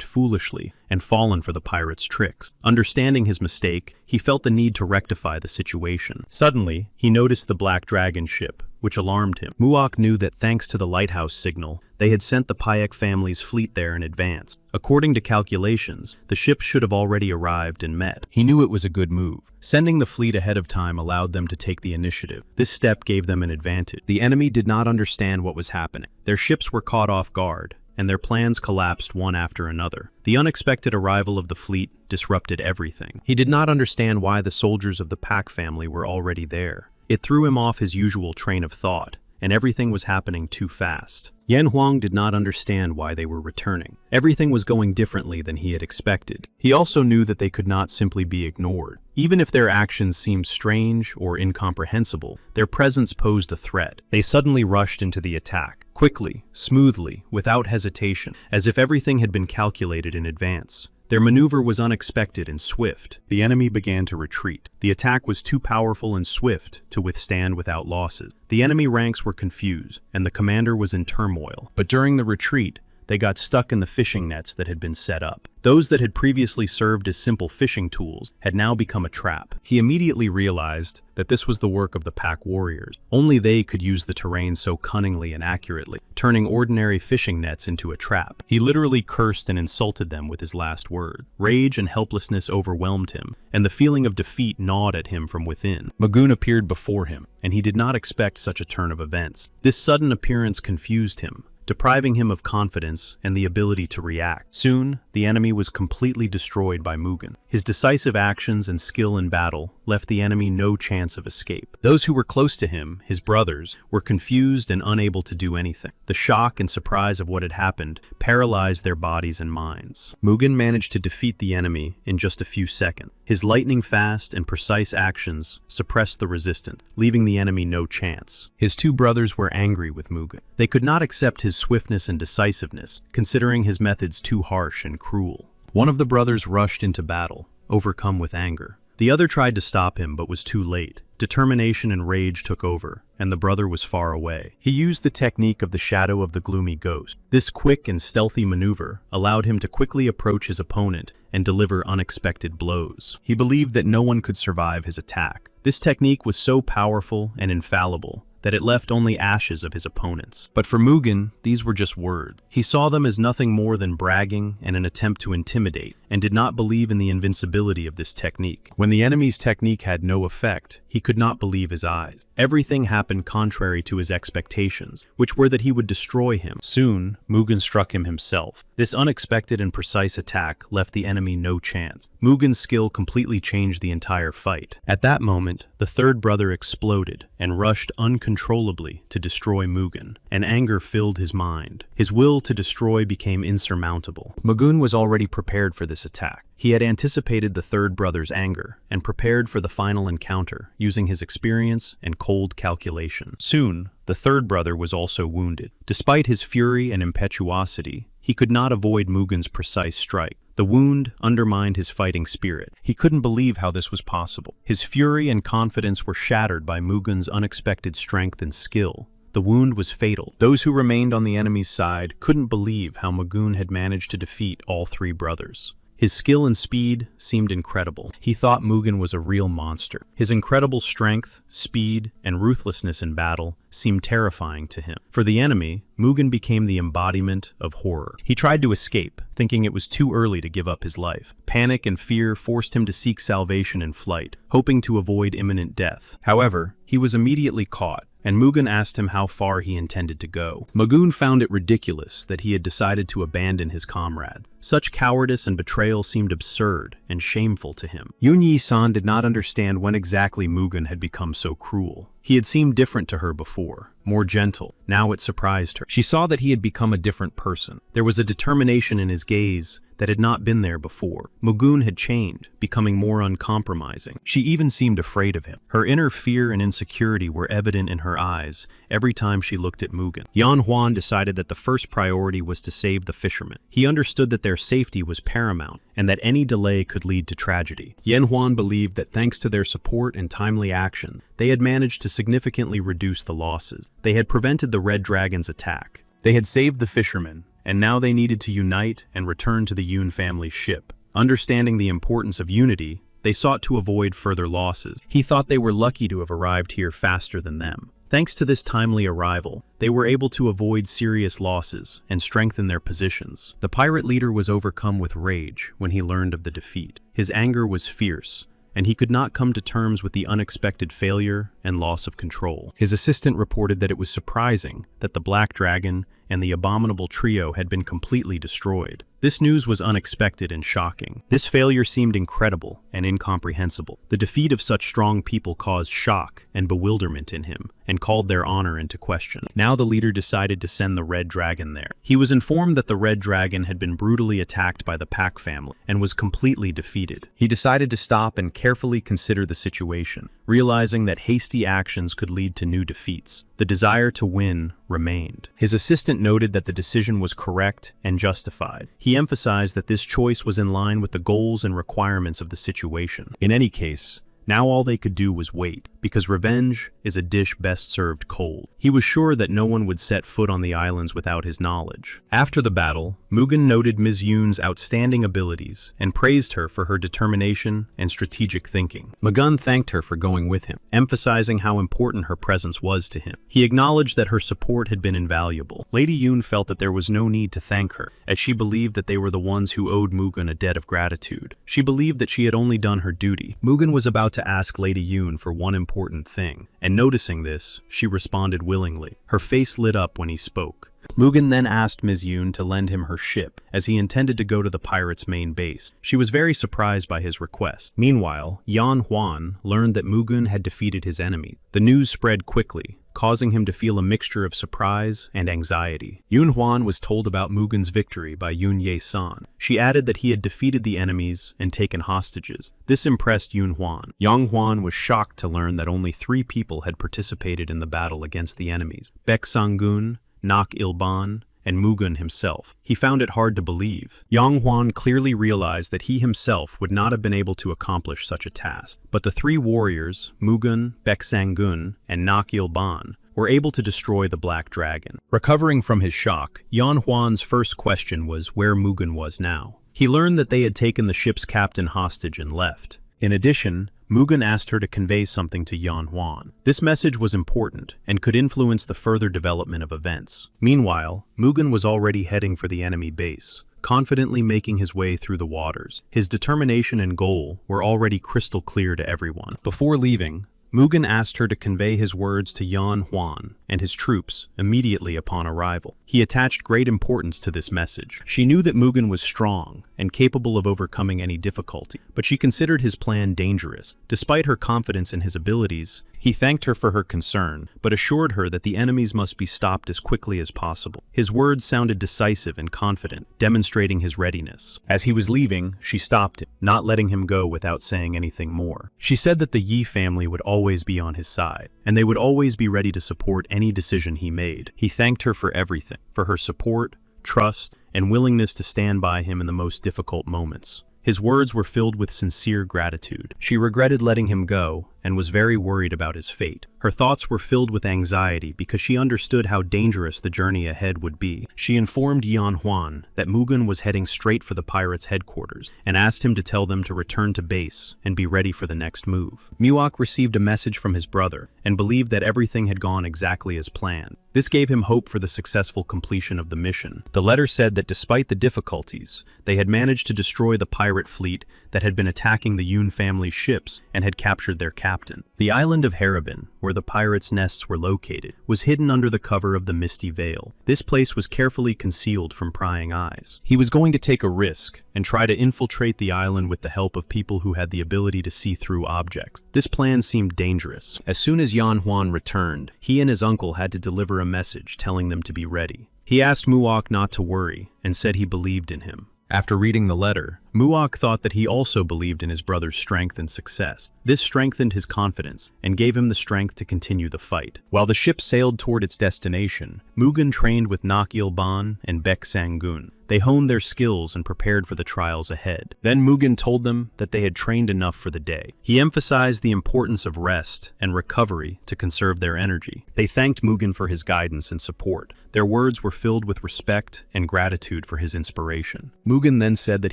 foolishly and fallen for the pirates' tricks. Understanding his mistake, he felt the need to rectify the situation. Suddenly, he noticed the Black Dragon ship, which alarmed him. Muak knew that thanks to the lighthouse signal, they had sent the Payak family's fleet there in advance. According to calculations, the ships should have already arrived and met. He knew it was a good move. Sending the fleet ahead of time allowed them to take the initiative. This step gave them an advantage. The enemy did not understand what was happening. Their ships were caught off guard, and their plans collapsed one after another. The unexpected arrival of the fleet disrupted everything. He did not understand why the soldiers of the Pak family were already there. It threw him off his usual train of thought, and everything was happening too fast. Yan Huang did not understand why they were returning. Everything was going differently than he had expected. He also knew that they could not simply be ignored. Even if their actions seemed strange or incomprehensible, their presence posed a threat. They suddenly rushed into the attack, quickly, smoothly, without hesitation, as if everything had been calculated in advance. Their maneuver was unexpected and swift. The enemy began to retreat. The attack was too powerful and swift to withstand without losses. The enemy ranks were confused, and the commander was in turmoil. But during the retreat, they got stuck in the fishing nets that had been set up. Those that had previously served as simple fishing tools had now become a trap. He immediately realized that this was the work of the Pak warriors. Only they could use the terrain so cunningly and accurately, turning ordinary fishing nets into a trap. He literally cursed and insulted them with his last word. Rage and helplessness overwhelmed him, and the feeling of defeat gnawed at him from within. Magoon appeared before him, and he did not expect such a turn of events. This sudden appearance confused him, depriving him of confidence and the ability to react. Soon, the enemy was completely destroyed by Mugen. His decisive actions and skill in battle left the enemy no chance of escape. Those who were close to him, his brothers, were confused and unable to do anything. The shock and surprise of what had happened paralyzed their bodies and minds. Mugen managed to defeat the enemy in just a few seconds. His lightning-fast and precise actions suppressed the resistance, leaving the enemy no chance. His two brothers were angry with Mugen. They could not accept his swiftness and decisiveness, considering his methods too harsh and cruel. One of the brothers rushed into battle, overcome with anger. The other tried to stop him but was too late. Determination and rage took over, and the brother was far away. He used the technique of the shadow of the gloomy ghost. This quick and stealthy maneuver allowed him to quickly approach his opponent and deliver unexpected blows. He believed that no one could survive his attack. This technique was so powerful and infallible that it left only ashes of his opponents. But for Mugen, these were just words. He saw them as nothing more than bragging and an attempt to intimidate, and did not believe in the invincibility of this technique. When the enemy's technique had no effect, he could not believe his eyes. Everything happened contrary to his expectations, which were that he would destroy him. Soon, Mugen struck him himself. This unexpected and precise attack left the enemy no chance. Mugen's skill completely changed the entire fight. At that moment, the third brother exploded and rushed uncontrollably to destroy Mugen, and anger filled his mind. His will to destroy became insurmountable. Mugen was already prepared for this attack. He had anticipated the third brother's anger and prepared for the final encounter using his experience and cold calculation. Soon, the third brother was also wounded. Despite his fury and impetuosity, he could not avoid Mugen's precise strike. The wound undermined his fighting spirit. He couldn't believe how this was possible. His fury and confidence were shattered by Mugen's unexpected strength and skill. The wound was fatal. Those who remained on the enemy's side couldn't believe how Mugun had managed to defeat all three brothers. His skill and speed seemed incredible. He thought Mugen was a real monster. His incredible strength, speed, and ruthlessness in battle seemed terrifying to him. For the enemy, Mugen became the embodiment of horror. He tried to escape, thinking it was too early to give up his life. Panic and fear forced him to seek salvation in flight, hoping to avoid imminent death. However, he was immediately caught, and Mugen asked him how far he intended to go. Mugen found it ridiculous that he had decided to abandon his comrades. Such cowardice and betrayal seemed absurd and shameful to him. Yun Yi-san did not understand when exactly Mugen had become so cruel. He had seemed different to her before, more gentle. Now it surprised her. She saw that he had become a different person. There was a determination in his gaze that had not been there before. Mugen had changed, becoming more uncompromising. She even seemed afraid of him. Her inner fear and insecurity were evident in her eyes every time she looked at Mugen. Yan Huan decided that the first priority was to save the fishermen. He understood that their safety was paramount and that any delay could lead to tragedy. Yan Huan believed that thanks to their support and timely action, they had managed to significantly reduce the losses. They had prevented the Red Dragon's attack. They had saved the fishermen, and now they needed to unite and return to the Yun family's ship. Understanding the importance of unity, they sought to avoid further losses. He thought they were lucky to have arrived here faster than them. Thanks to this timely arrival, they were able to avoid serious losses and strengthen their positions. The pirate leader was overcome with rage when he learned of the defeat. His anger was fierce, and he could not come to terms with the unexpected failure and loss of control. His assistant reported that it was surprising that the Black Dragon and the abominable trio had been completely destroyed. This news was unexpected and shocking. This failure seemed incredible and incomprehensible. The defeat of such strong people caused shock and bewilderment in him, and called their honor into question. Now the leader decided to send the Red Dragon there. He was informed that the Red Dragon had been brutally attacked by the Pack family and was completely defeated. He decided to stop and carefully consider the situation, realizing that hasty actions could lead to new defeats. The desire to win remained. His assistant noted that the decision was correct and justified. He emphasized that this choice was in line with the goals and requirements of the situation. In any case, now all they could do was wait, because revenge is a dish best served cold. He was sure that no one would set foot on the islands without his knowledge. After the battle, Mugen noted Ms. Yoon's outstanding abilities and praised her for her determination and strategic thinking. Mugen thanked her for going with him, emphasizing how important her presence was to him. He acknowledged that her support had been invaluable. Lady Yoon felt that there was no need to thank her, as she believed that they were the ones who owed Mugen a debt of gratitude. She believed that she had only done her duty. Mugen was about to ask Lady Yoon for one important thing, and noticing this, she responded willingly. Her face lit up when he spoke. Mugen then asked Ms. Yoon to lend him her ship, as he intended to go to the pirates' main base. She was very surprised by his request. Meanwhile, Yan Huan learned that Mugen had defeated his enemy. The news spread quickly, causing him to feel a mixture of surprise and anxiety. Yun Huan was told about Mugen's victory by Yun Ye-san. She added that he had defeated the enemies and taken hostages. This impressed Yun Huan. Yang Huan was shocked to learn that only 3 people had participated in the battle against the enemies: Baek Sang-gun, Nak Il-ban, and Mugen himself. He found it hard to believe. Yang Huan clearly realized that he himself would not have been able to accomplish such a task. But the 3 warriors, Mugen, Baek Sang-gun, and Nak Il-ban, were able to destroy the Black Dragon. Recovering from his shock, Yan Huan's first question was where Mugen was now. He learned that they had taken the ship's captain hostage and left. In addition, Mugen asked her to convey something to Yan Huan. This message was important and could influence the further development of events. Meanwhile, Mugen was already heading for the enemy base, confidently making his way through the waters. His determination and goal were already crystal clear to everyone. Before leaving, Mugen asked her to convey his words to Yan Huan and his troops immediately upon arrival. He attached great importance to this message. She knew that Mugen was strong and capable of overcoming any difficulty, but she considered his plan dangerous. Despite her confidence in his abilities, he thanked her for her concern, but assured her that the enemies must be stopped as quickly as possible. His words sounded decisive and confident, demonstrating his readiness. As he was leaving, she stopped him, not letting him go without saying anything more. She said that the Yi family would always be on his side, and they would always be ready to support any decision he made. He thanked her for everything, for her support, trust, and willingness to stand by him in the most difficult moments. His words were filled with sincere gratitude. She regretted letting him go and was very worried about his fate. Her thoughts were filled with anxiety because she understood how dangerous the journey ahead would be. She informed Yan Huan that Mugen was heading straight for the pirates' headquarters and asked him to tell them to return to base and be ready for the next move. Muok received a message from his brother and believed that everything had gone exactly as planned. This gave him hope for the successful completion of the mission. The letter said that despite the difficulties, they had managed to destroy the pirate fleet that had been attacking the Yun family's ships and had captured their captain. The island of Haribin, where the pirates' nests were located, was hidden under the cover of the misty veil. This place was carefully concealed from prying eyes. He was going to take a risk and try to infiltrate the island with the help of people who had the ability to see through objects. This plan seemed dangerous. As soon as Yan Huan returned, he and his uncle had to deliver a message telling them to be ready. He asked Muok not to worry and said he believed in him. After reading the letter, Muok thought that he also believed in his brother's strength and success. This strengthened his confidence and gave him the strength to continue the fight. While the ship sailed toward its destination, Mugen trained with Nak Il-ban and Baek Sang-gun. They honed their skills and prepared for the trials ahead. Then Mugen told them that they had trained enough for the day. He emphasized the importance of rest and recovery to conserve their energy. They thanked Mugen for his guidance and support. Their words were filled with respect and gratitude for his inspiration. Mugen then said that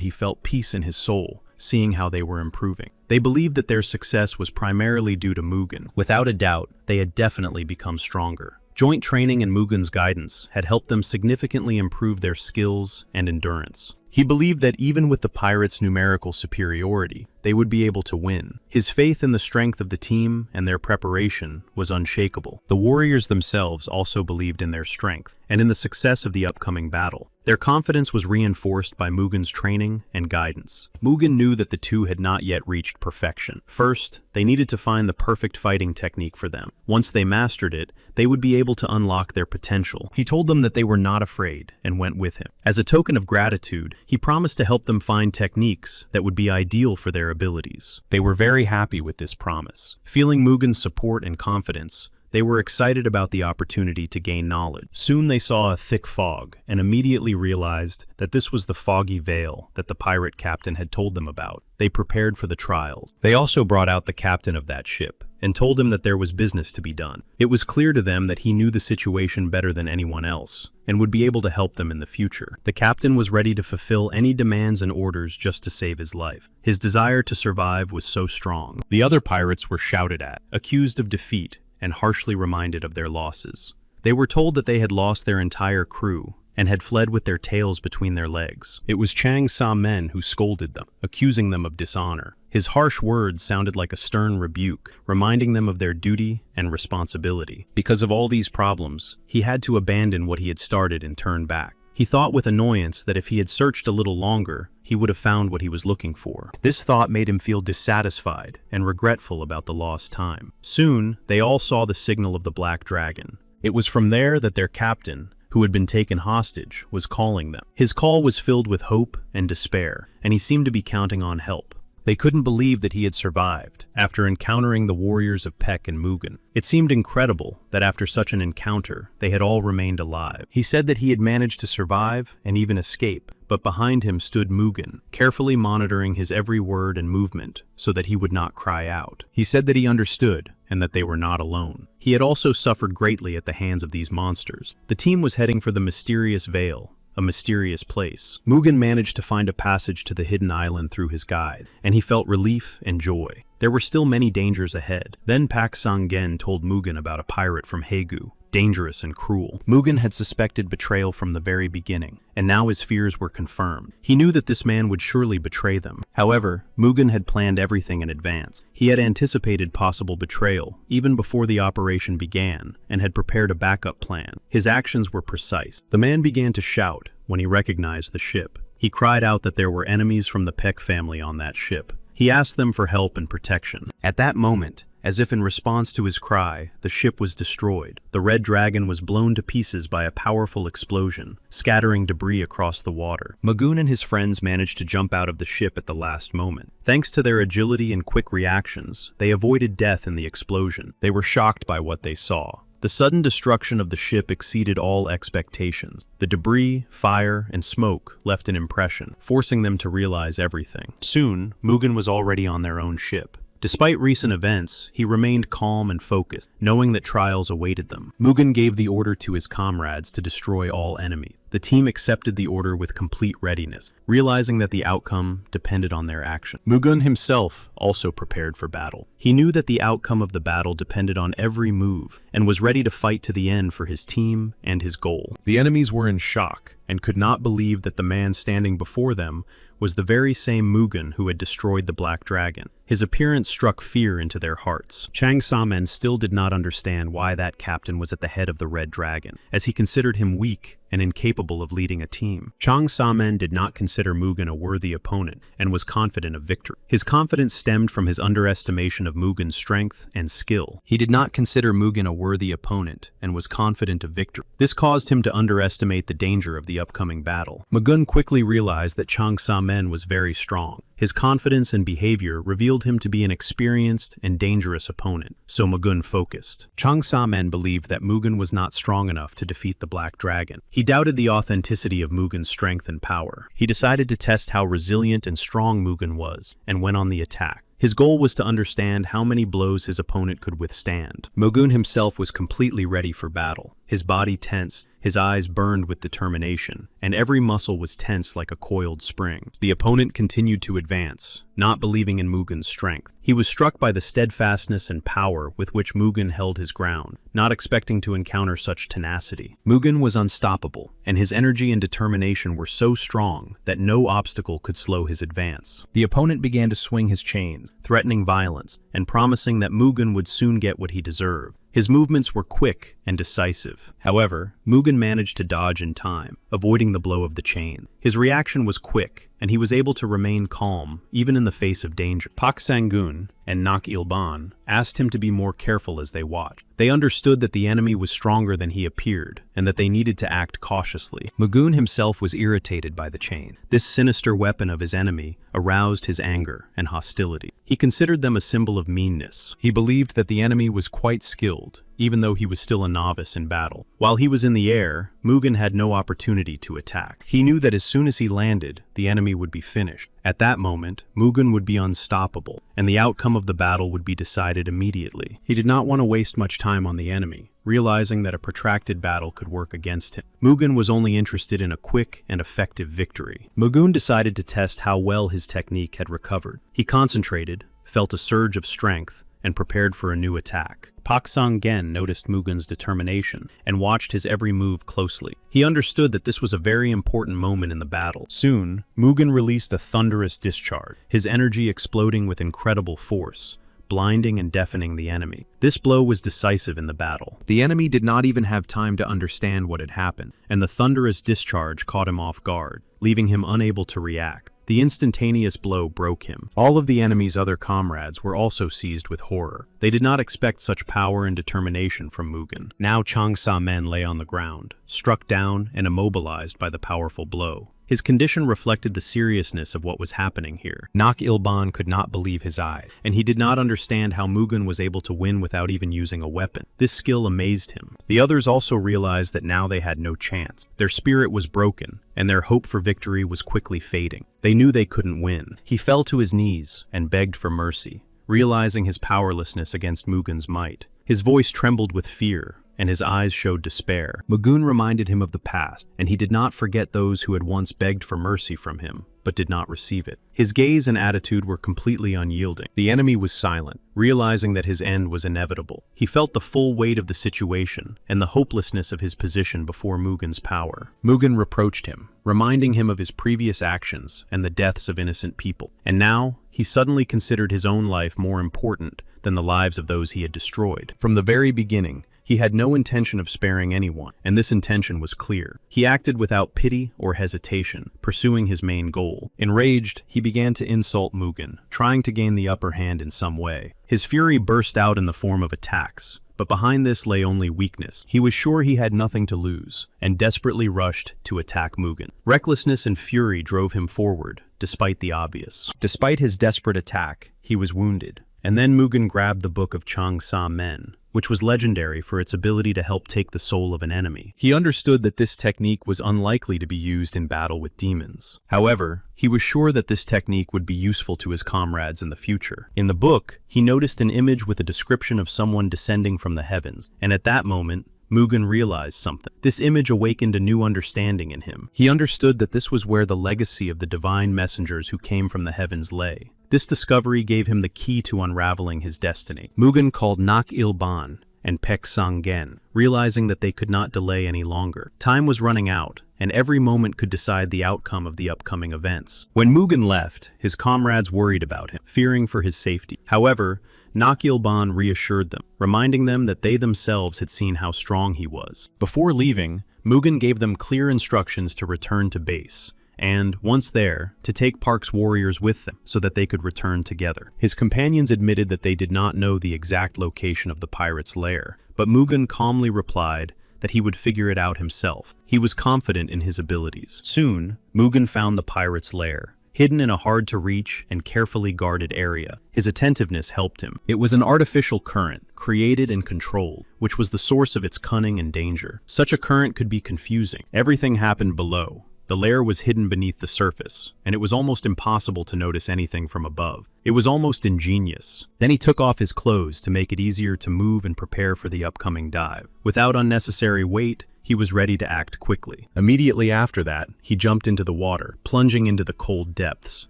he felt peace in his soul, seeing how they were improving. They believed that their success was primarily due to Mugen. Without a doubt, they had definitely become stronger. Joint training and Mugen's guidance had helped them significantly improve their skills and endurance. He believed that even with the pirates' numerical superiority, they would be able to win. His faith in the strength of the team and their preparation was unshakable. The warriors themselves also believed in their strength and in the success of the upcoming battle. Their confidence was reinforced by Mugen's training and guidance. Mugen knew that the two had not yet reached perfection. First, they needed to find the perfect fighting technique for them. Once they mastered it, they would be able to unlock their potential. He told them that they were not afraid and went with him. As a token of gratitude, he promised to help them find techniques that would be ideal for their abilities. They were very happy with this promise. Feeling Mugen's support and confidence, they were excited about the opportunity to gain knowledge. Soon they saw a thick fog and immediately realized that this was the foggy veil that the pirate captain had told them about. They prepared for the trials. They also brought out the captain of that ship and told him that there was business to be done. It was clear to them that he knew the situation better than anyone else and would be able to help them in the future. The captain was ready to fulfill any demands and orders just to save his life. His desire to survive was so strong. The other pirates were shouted at, accused of defeat, and harshly reminded of their losses. They were told that they had lost their entire crew and had fled with their tails between their legs. It was Chang Sa-men who scolded them, accusing them of dishonor. His harsh words sounded like a stern rebuke, reminding them of their duty and responsibility. Because of all these problems, he had to abandon what he had started and turn back. He thought with annoyance that if he had searched a little longer, he would have found what he was looking for. This thought made him feel dissatisfied and regretful about the lost time. Soon, they all saw the signal of the Black Dragon. It was from there that their captain, who had been taken hostage, was calling them. His call was filled with hope and despair, and he seemed to be counting on help. They couldn't believe that he had survived after encountering the warriors of Baek and Mugen. It seemed incredible that after such an encounter, they had all remained alive. He said that he had managed to survive and even escape, but behind him stood Mugen, carefully monitoring his every word and movement so that he would not cry out. He said that he understood and that they were not alone. He had also suffered greatly at the hands of these monsters. The team was heading for the mysterious veil, a mysterious place. Mugen managed to find a passage to the hidden island through his guide, and he felt relief and joy. There were still many dangers ahead. Then Pak Sang-gen told Mugen about a pirate from Haegu, dangerous and cruel. Mugen had suspected betrayal from the very beginning, and now his fears were confirmed. He knew that this man would surely betray them. However, Mugen had planned everything in advance. He had anticipated possible betrayal, even before the operation began, and had prepared a backup plan. His actions were precise. The man began to shout when he recognized the ship. He cried out that there were enemies from the Baek family on that ship. He asked them for help and protection. At that moment, as if in response to his cry, the ship was destroyed. The Red Dragon was blown to pieces by a powerful explosion, scattering debris across the water. Magoon and his friends managed to jump out of the ship at the last moment. Thanks to their agility and quick reactions, they avoided death in the explosion. They were shocked by what they saw. The sudden destruction of the ship exceeded all expectations. The debris, fire, and smoke left an impression, forcing them to realize everything. Soon, Mugen was already on their own ship. Despite recent events, he remained calm and focused, knowing that trials awaited them. Mugen gave the order to his comrades to destroy all enemies. The team accepted the order with complete readiness, realizing that the outcome depended on their action. Mugen himself also prepared for battle. He knew that the outcome of the battle depended on every move, and was ready to fight to the end for his team and his goal. The enemies were in shock, and could not believe that the man standing before them was the very same Mugen who had destroyed the Black Dragon. His appearance struck fear into their hearts. Chang Sa-men still did not understand why that captain was at the head of the Red Dragon, as he considered him weak and incapable of leading a team. Chang Sa-men did not consider Mugen a worthy opponent and was confident of victory. His confidence stemmed from his underestimation of Mugen's strength and skill. He did not consider Mugen a worthy opponent and was confident of victory. This caused him to underestimate the danger of the upcoming battle. Mugen quickly realized that Chang Sa-men was very strong. His confidence and behavior revealed him to be an experienced and dangerous opponent, so Mugen focused. Chang Sa-men believed that Mugen was not strong enough to defeat the Black Dragon. He doubted the authenticity of Mugen's strength and power. He decided to test how resilient and strong Mugen was, and went on the attack. His goal was to understand how many blows his opponent could withstand. Mugen himself was completely ready for battle. His body tensed, his eyes burned with determination, and every muscle was tense like a coiled spring. The opponent continued to advance, not believing in Mugen's strength. He was struck by the steadfastness and power with which Mugen held his ground, not expecting to encounter such tenacity. Mugen was unstoppable, and his energy and determination were so strong that no obstacle could slow his advance. The opponent began to swing his chains, threatening violence, and promising that Mugen would soon get what he deserved. His movements were quick and decisive. However, Mugen managed to dodge in time, avoiding the blow of the chain. His reaction was quick, and he was able to remain calm, even in the face of danger. Pak Sang-gun and Nak Il-ban asked him to be more careful as they watched. They understood that the enemy was stronger than he appeared, and that they needed to act cautiously. Mugen himself was irritated by the chain. This sinister weapon of his enemy aroused his anger and hostility. He considered them a symbol of meanness. He believed that the enemy was quite skilled, even though he was still a novice in battle. While he was in the air, Mugen had no opportunity to attack. He knew that as soon as he landed, the enemy would be finished. At that moment, Mugen would be unstoppable, and the outcome of the battle would be decided immediately. He did not want to waste much time on the enemy, realizing that a protracted battle could work against him. Mugen was only interested in a quick and effective victory. Mugen decided to test how well his technique had recovered. He concentrated, felt a surge of strength, and prepared for a new attack. Pak Sang-gen noticed Mugen's determination and watched his every move closely. He understood that this was a very important moment in the battle. Soon, Mugen released a thunderous discharge, his energy exploding with incredible force, blinding and deafening the enemy. This blow was decisive in the battle. The enemy did not even have time to understand what had happened, and the thunderous discharge caught him off guard, leaving him unable to react. The instantaneous blow broke him. All of the enemy's other comrades were also seized with horror. They did not expect such power and determination from Mugen. Now Chang Sa-men lay on the ground, struck down and immobilized by the powerful blow. His condition reflected the seriousness of what was happening here. Nak Il-ban could not believe his eyes, and he did not understand how Mugen was able to win without even using a weapon. This skill amazed him. The others also realized that now they had no chance. Their spirit was broken, and their hope for victory was quickly fading. They knew they couldn't win. He fell to his knees and begged for mercy, realizing his powerlessness against Mugen's might. His voice trembled with fear, and his eyes showed despair. Mugen reminded him of the past, and he did not forget those who had once begged for mercy from him, but did not receive it. His gaze and attitude were completely unyielding. The enemy was silent, realizing that his end was inevitable. He felt the full weight of the situation, and the hopelessness of his position before Mugen's power. Mugen reproached him, reminding him of his previous actions and the deaths of innocent people. And now, he suddenly considered his own life more important than the lives of those he had destroyed. From the very beginning, he had no intention of sparing anyone, and this intention was clear. He acted without pity or hesitation, pursuing his main goal. Enraged, he began to insult Mugen, trying to gain the upper hand in some way. His fury burst out in the form of attacks, but behind this lay only weakness. He was sure he had nothing to lose, and desperately rushed to attack Mugen. Recklessness and fury drove him forward, despite the obvious. Despite his desperate attack, he was wounded. And then Mugen grabbed the book of Chang Sa-men, which was legendary for its ability to help take the soul of an enemy. He understood that this technique was unlikely to be used in battle with demons. However, he was sure that this technique would be useful to his comrades in the future. In the book, he noticed an image with a description of someone descending from the heavens, and at that moment, Mugen realized something. This image awakened a new understanding in him. He understood that this was where the legacy of the divine messengers who came from the heavens lay. This discovery gave him the key to unraveling his destiny. Mugen called Nak Il-ban and Pek Sang-gen, realizing that they could not delay any longer. Time was running out, and every moment could decide the outcome of the upcoming events. When Mugen left, his comrades worried about him, fearing for his safety. However, Nak Il-ban reassured them, reminding them that they themselves had seen how strong he was. Before leaving, Mugen gave them clear instructions to return to base, and, once there, to take Park's warriors with them so that they could return together. His companions admitted that they did not know the exact location of the pirates' lair, but Mugen calmly replied that he would figure it out himself. He was confident in his abilities. Soon, Mugen found the pirates' lair, hidden in a hard-to-reach and carefully guarded area. His attentiveness helped him. It was an artificial current, created and controlled, which was the source of its cunning and danger. Such a current could be confusing. Everything happened below. The lair was hidden beneath the surface, and it was almost impossible to notice anything from above. It was almost ingenious. Then he took off his clothes to make it easier to move and prepare for the upcoming dive. Without unnecessary weight, he was ready to act quickly. Immediately after that, he jumped into the water, plunging into the cold depths.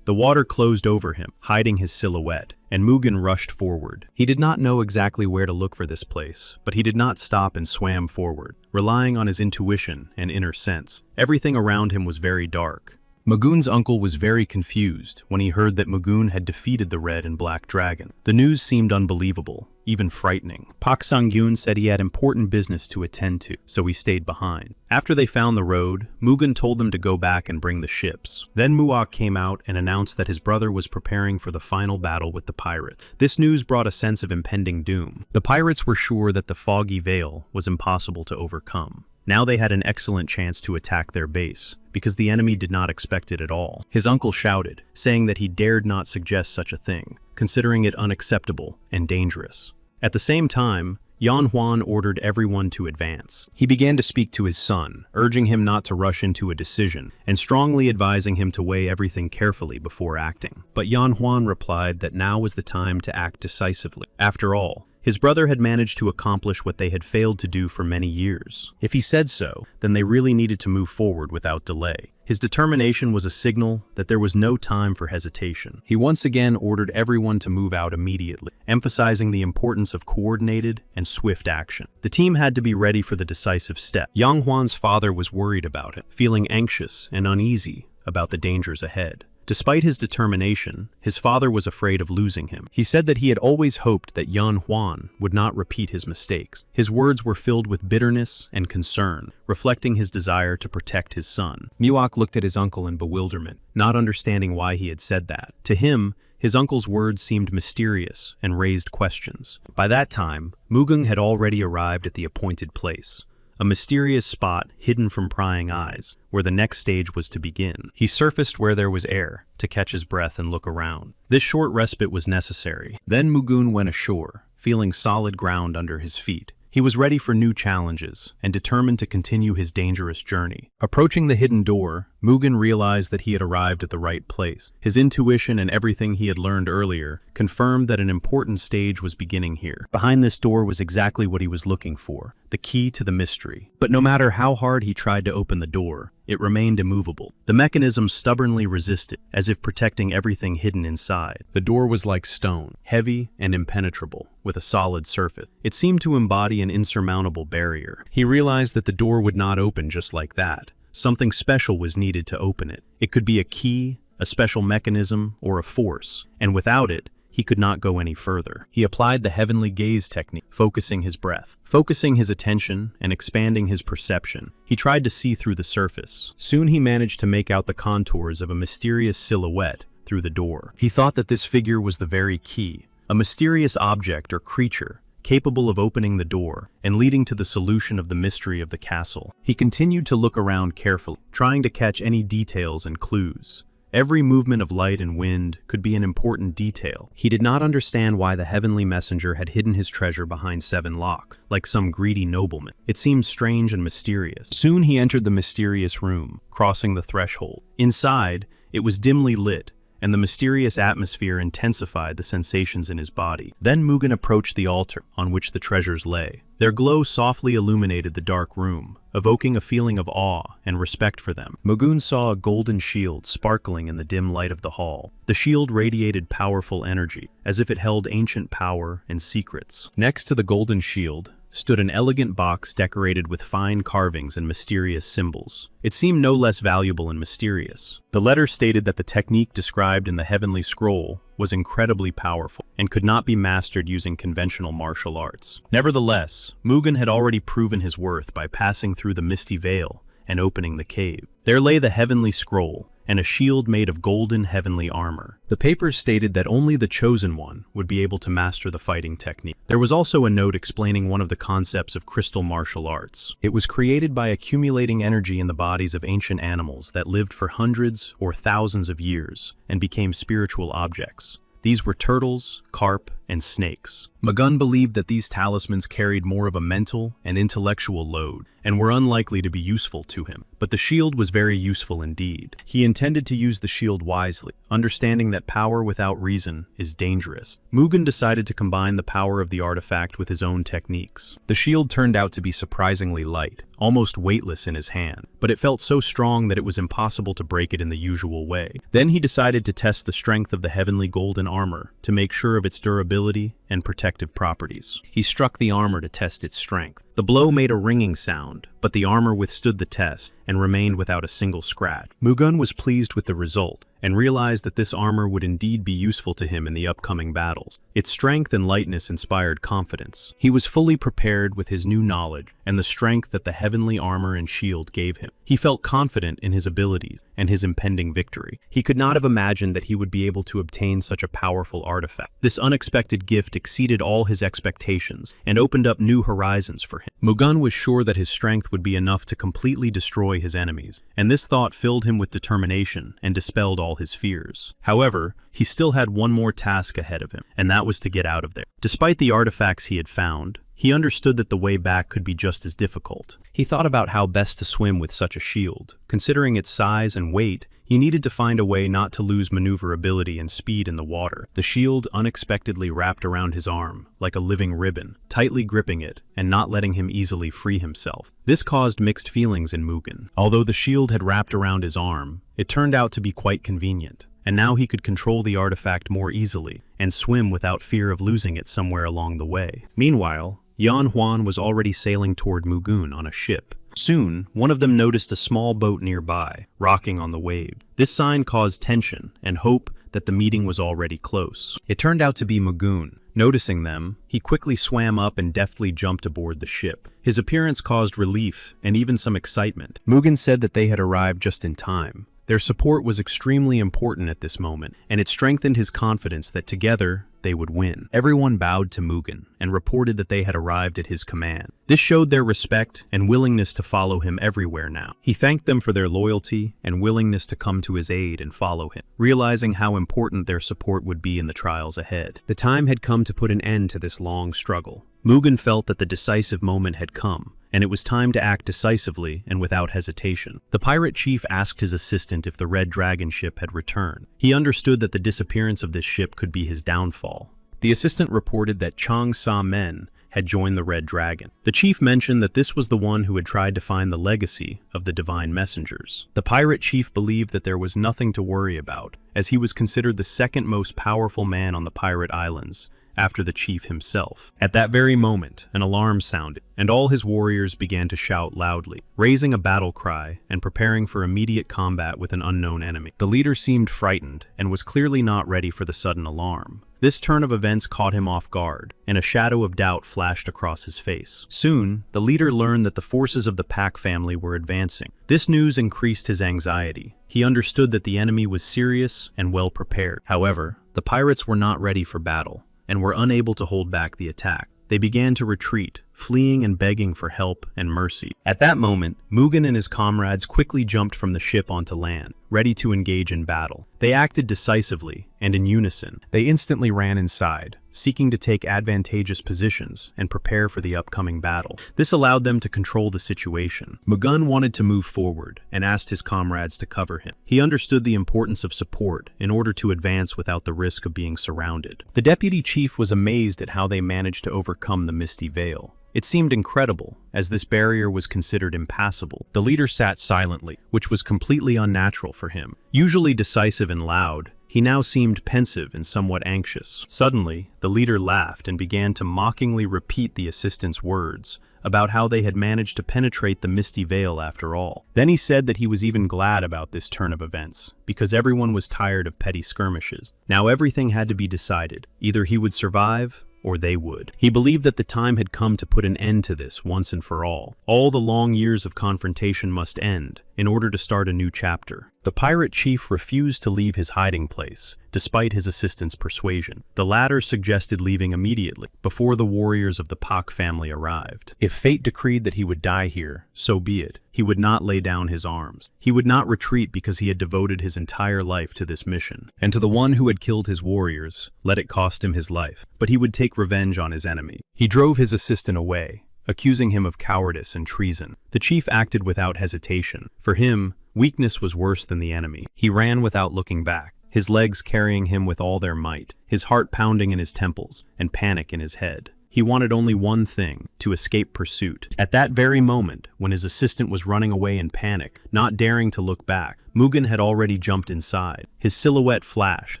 The water closed over him, hiding his silhouette, and Mugen rushed forward. He did not know exactly where to look for this place, but he did not stop and swam forward, relying on his intuition and inner sense. Everything around him was very dark. Mugen's uncle was very confused when he heard that Mugen had defeated the Red and Black Dragon. The news seemed unbelievable, even frightening. Pak Sang-gyun said he had important business to attend to, so he stayed behind. After they found the road, Mugen told them to go back and bring the ships. Then Muak came out and announced that his brother was preparing for the final battle with the pirates. This news brought a sense of impending doom. The pirates were sure that the foggy veil was impossible to overcome. Now they had an excellent chance to attack their base, because the enemy did not expect it at all. His uncle shouted, saying that he dared not suggest such a thing, considering it unacceptable and dangerous. At the same time, Yan Huan ordered everyone to advance. He began to speak to his son, urging him not to rush into a decision, and strongly advising him to weigh everything carefully before acting. But Yan Huan replied that now was the time to act decisively. After all, his brother had managed to accomplish what they had failed to do for many years. If he said so, then they really needed to move forward without delay. His determination was a signal that there was no time for hesitation. He once again ordered everyone to move out immediately, emphasizing the importance of coordinated and swift action. The team had to be ready for the decisive step. Yang Huan's father was worried about him, feeling anxious and uneasy about the dangers ahead. Despite his determination, his father was afraid of losing him. He said that he had always hoped that Yan Huan would not repeat his mistakes. His words were filled with bitterness and concern, reflecting his desire to protect his son. Muak looked at his uncle in bewilderment, not understanding why he had said that. To him, his uncle's words seemed mysterious and raised questions. By that time, Mugen had already arrived at the appointed place, a mysterious spot hidden from prying eyes, where the next stage was to begin. He surfaced where there was air, to catch his breath and look around. This short respite was necessary. Then Mugen went ashore, feeling solid ground under his feet. He was ready for new challenges, and determined to continue his dangerous journey. Approaching the hidden door, Mugen realized that he had arrived at the right place. His intuition and everything he had learned earlier confirmed that an important stage was beginning here. Behind this door was exactly what he was looking for, the key to the mystery. But no matter how hard he tried to open the door, it remained immovable. The mechanism stubbornly resisted, as if protecting everything hidden inside. The door was like stone, heavy and impenetrable, with a solid surface. It seemed to embody an insurmountable barrier. He realized that the door would not open just like that. Something special was needed to open it. It could be a key, a special mechanism, or a force, and without it, he could not go any further. He applied the heavenly gaze technique, focusing his breath, focusing his attention, and expanding his perception. He tried to see through the surface. Soon he managed to make out the contours of a mysterious silhouette through the door. He thought that this figure was the very key, a mysterious object or creature capable of opening the door and leading to the solution of the mystery of the castle. He continued to look around carefully, trying to catch any details and clues. Every movement of light and wind could be an important detail. He did not understand why the heavenly messenger had hidden his treasure behind 7 locks, like some greedy nobleman. It seemed strange and mysterious. Soon he entered the mysterious room, crossing the threshold. Inside, it was dimly lit, and the mysterious atmosphere intensified the sensations in his body. Then Mugen approached the altar on which the treasures lay. Their glow softly illuminated the dark room, evoking a feeling of awe and respect for them. Mugen saw a golden shield sparkling in the dim light of the hall. The shield radiated powerful energy, as if it held ancient power and secrets. Next to the golden shield stood an elegant box decorated with fine carvings and mysterious symbols. It seemed no less valuable and mysterious. The letter stated that the technique described in the heavenly scroll was incredibly powerful and could not be mastered using conventional martial arts. Nevertheless, Mugen had already proven his worth by passing through the misty veil and opening the cave. There lay the heavenly scroll, and a shield made of golden heavenly armor. The papers stated that only the chosen one would be able to master the fighting technique. There was also a note explaining one of the concepts of crystal martial arts. It was created by accumulating energy in the bodies of ancient animals that lived for hundreds or thousands of years and became spiritual objects. These were turtles, carp, and snakes. Mugen believed that these talismans carried more of a mental and intellectual load and were unlikely to be useful to him. But the shield was very useful indeed. He intended to use the shield wisely, understanding that power without reason is dangerous. Mugen decided to combine the power of the artifact with his own techniques. The shield turned out to be surprisingly light, almost weightless in his hand, but it felt so strong that it was impossible to break it in the usual way. Then he decided to test the strength of the heavenly golden armor to make sure of its durability and protective properties. He struck the armor to test its strength. The blow made a ringing sound, but the armor withstood the test and remained without a single scratch. Mugen was pleased with the result and realized that this armor would indeed be useful to him in the upcoming battles. Its strength and lightness inspired confidence. He was fully prepared with his new knowledge and the strength that the heavenly armor and shield gave him. He felt confident in his abilities and his impending victory. He could not have imagined that he would be able to obtain such a powerful artifact. This unexpected gift exceeded all his expectations and opened up new horizons for him. Mugen was sure that his strength would be enough to completely destroy his enemies, and this thought filled him with determination and dispelled all his fears. However, he still had one more task ahead of him, and that was to get out of there. Despite the artifacts he had found, he understood that the way back could be just as difficult. He thought about how best to swim with such a shield. Considering its size and weight, he needed to find a way not to lose maneuverability and speed in the water. The shield unexpectedly wrapped around his arm, like a living ribbon, tightly gripping it and not letting him easily free himself. This caused mixed feelings in Mugen. Although the shield had wrapped around his arm, it turned out to be quite convenient, and now he could control the artifact more easily and swim without fear of losing it somewhere along the way. Meanwhile, Yan Huan was already sailing toward Mugen on a ship. Soon, one of them noticed a small boat nearby, rocking on the wave. This sign caused tension and hope that the meeting was already close. It turned out to be Mugen. Noticing them, he quickly swam up and deftly jumped aboard the ship. His appearance caused relief and even some excitement. Mugen said that they had arrived just in time. Their support was extremely important at this moment, and it strengthened his confidence that together they would win. Everyone bowed to Mugen and reported that they had arrived at his command. This showed their respect and willingness to follow him everywhere now. He thanked them for their loyalty and willingness to come to his aid and follow him, realizing how important their support would be in the trials ahead. The time had come to put an end to this long struggle. Mugen felt that the decisive moment had come, and it was time to act decisively and without hesitation. The pirate chief asked his assistant if the Red Dragon ship had returned. He understood that the disappearance of this ship could be his downfall. The assistant reported that Chang Sa Men had joined the Red Dragon. The chief mentioned that this was the one who had tried to find the legacy of the divine messengers. The pirate chief believed that there was nothing to worry about, as he was considered the second most powerful man on the pirate islands, after the chief himself. At that very moment, an alarm sounded, and all his warriors began to shout loudly, raising a battle cry and preparing for immediate combat with an unknown enemy. The leader seemed frightened and was clearly not ready for the sudden alarm. This turn of events caught him off guard, and a shadow of doubt flashed across his face. Soon, the leader learned that the forces of the Pack family were advancing. This news increased his anxiety. He understood that the enemy was serious and well prepared. However, the pirates were not ready for battle and were unable to hold back the attack. They began to retreat, fleeing and begging for help and mercy. At that moment, Mugen and his comrades quickly jumped from the ship onto land, ready to engage in battle. They acted decisively and in unison. They instantly ran inside, seeking to take advantageous positions and prepare for the upcoming battle. This allowed them to control the situation. Mugen wanted to move forward and asked his comrades to cover him. He understood the importance of support in order to advance without the risk of being surrounded. The deputy chief was amazed at how they managed to overcome the misty veil. It seemed incredible, as this barrier was considered impassable. The leader sat silently, which was completely unnatural for him. Usually decisive and loud, he now seemed pensive and somewhat anxious. Suddenly, the leader laughed and began to mockingly repeat the assistant's words about how they had managed to penetrate the misty veil after all. Then he said that he was even glad about this turn of events, because everyone was tired of petty skirmishes. Now everything had to be decided. Either he would survive, or they would. He believed that the time had come to put an end to this once and for all. All the long years of confrontation must end in order to start a new chapter. The pirate chief refused to leave his hiding place, despite his assistant's persuasion. The latter suggested leaving immediately, before the warriors of the Pak family arrived. If fate decreed that he would die here, so be it. He would not lay down his arms. He would not retreat because he had devoted his entire life to this mission. And to the one who had killed his warriors, let it cost him his life. But he would take revenge on his enemy. He drove his assistant away, accusing him of cowardice and treason. The chief acted without hesitation. For him, weakness was worse than the enemy. He ran without looking back, his legs carrying him with all their might, his heart pounding in his temples, and panic in his head. He wanted only one thing, to escape pursuit. At that very moment, when his assistant was running away in panic, not daring to look back, Mugen had already jumped inside. His silhouette flashed,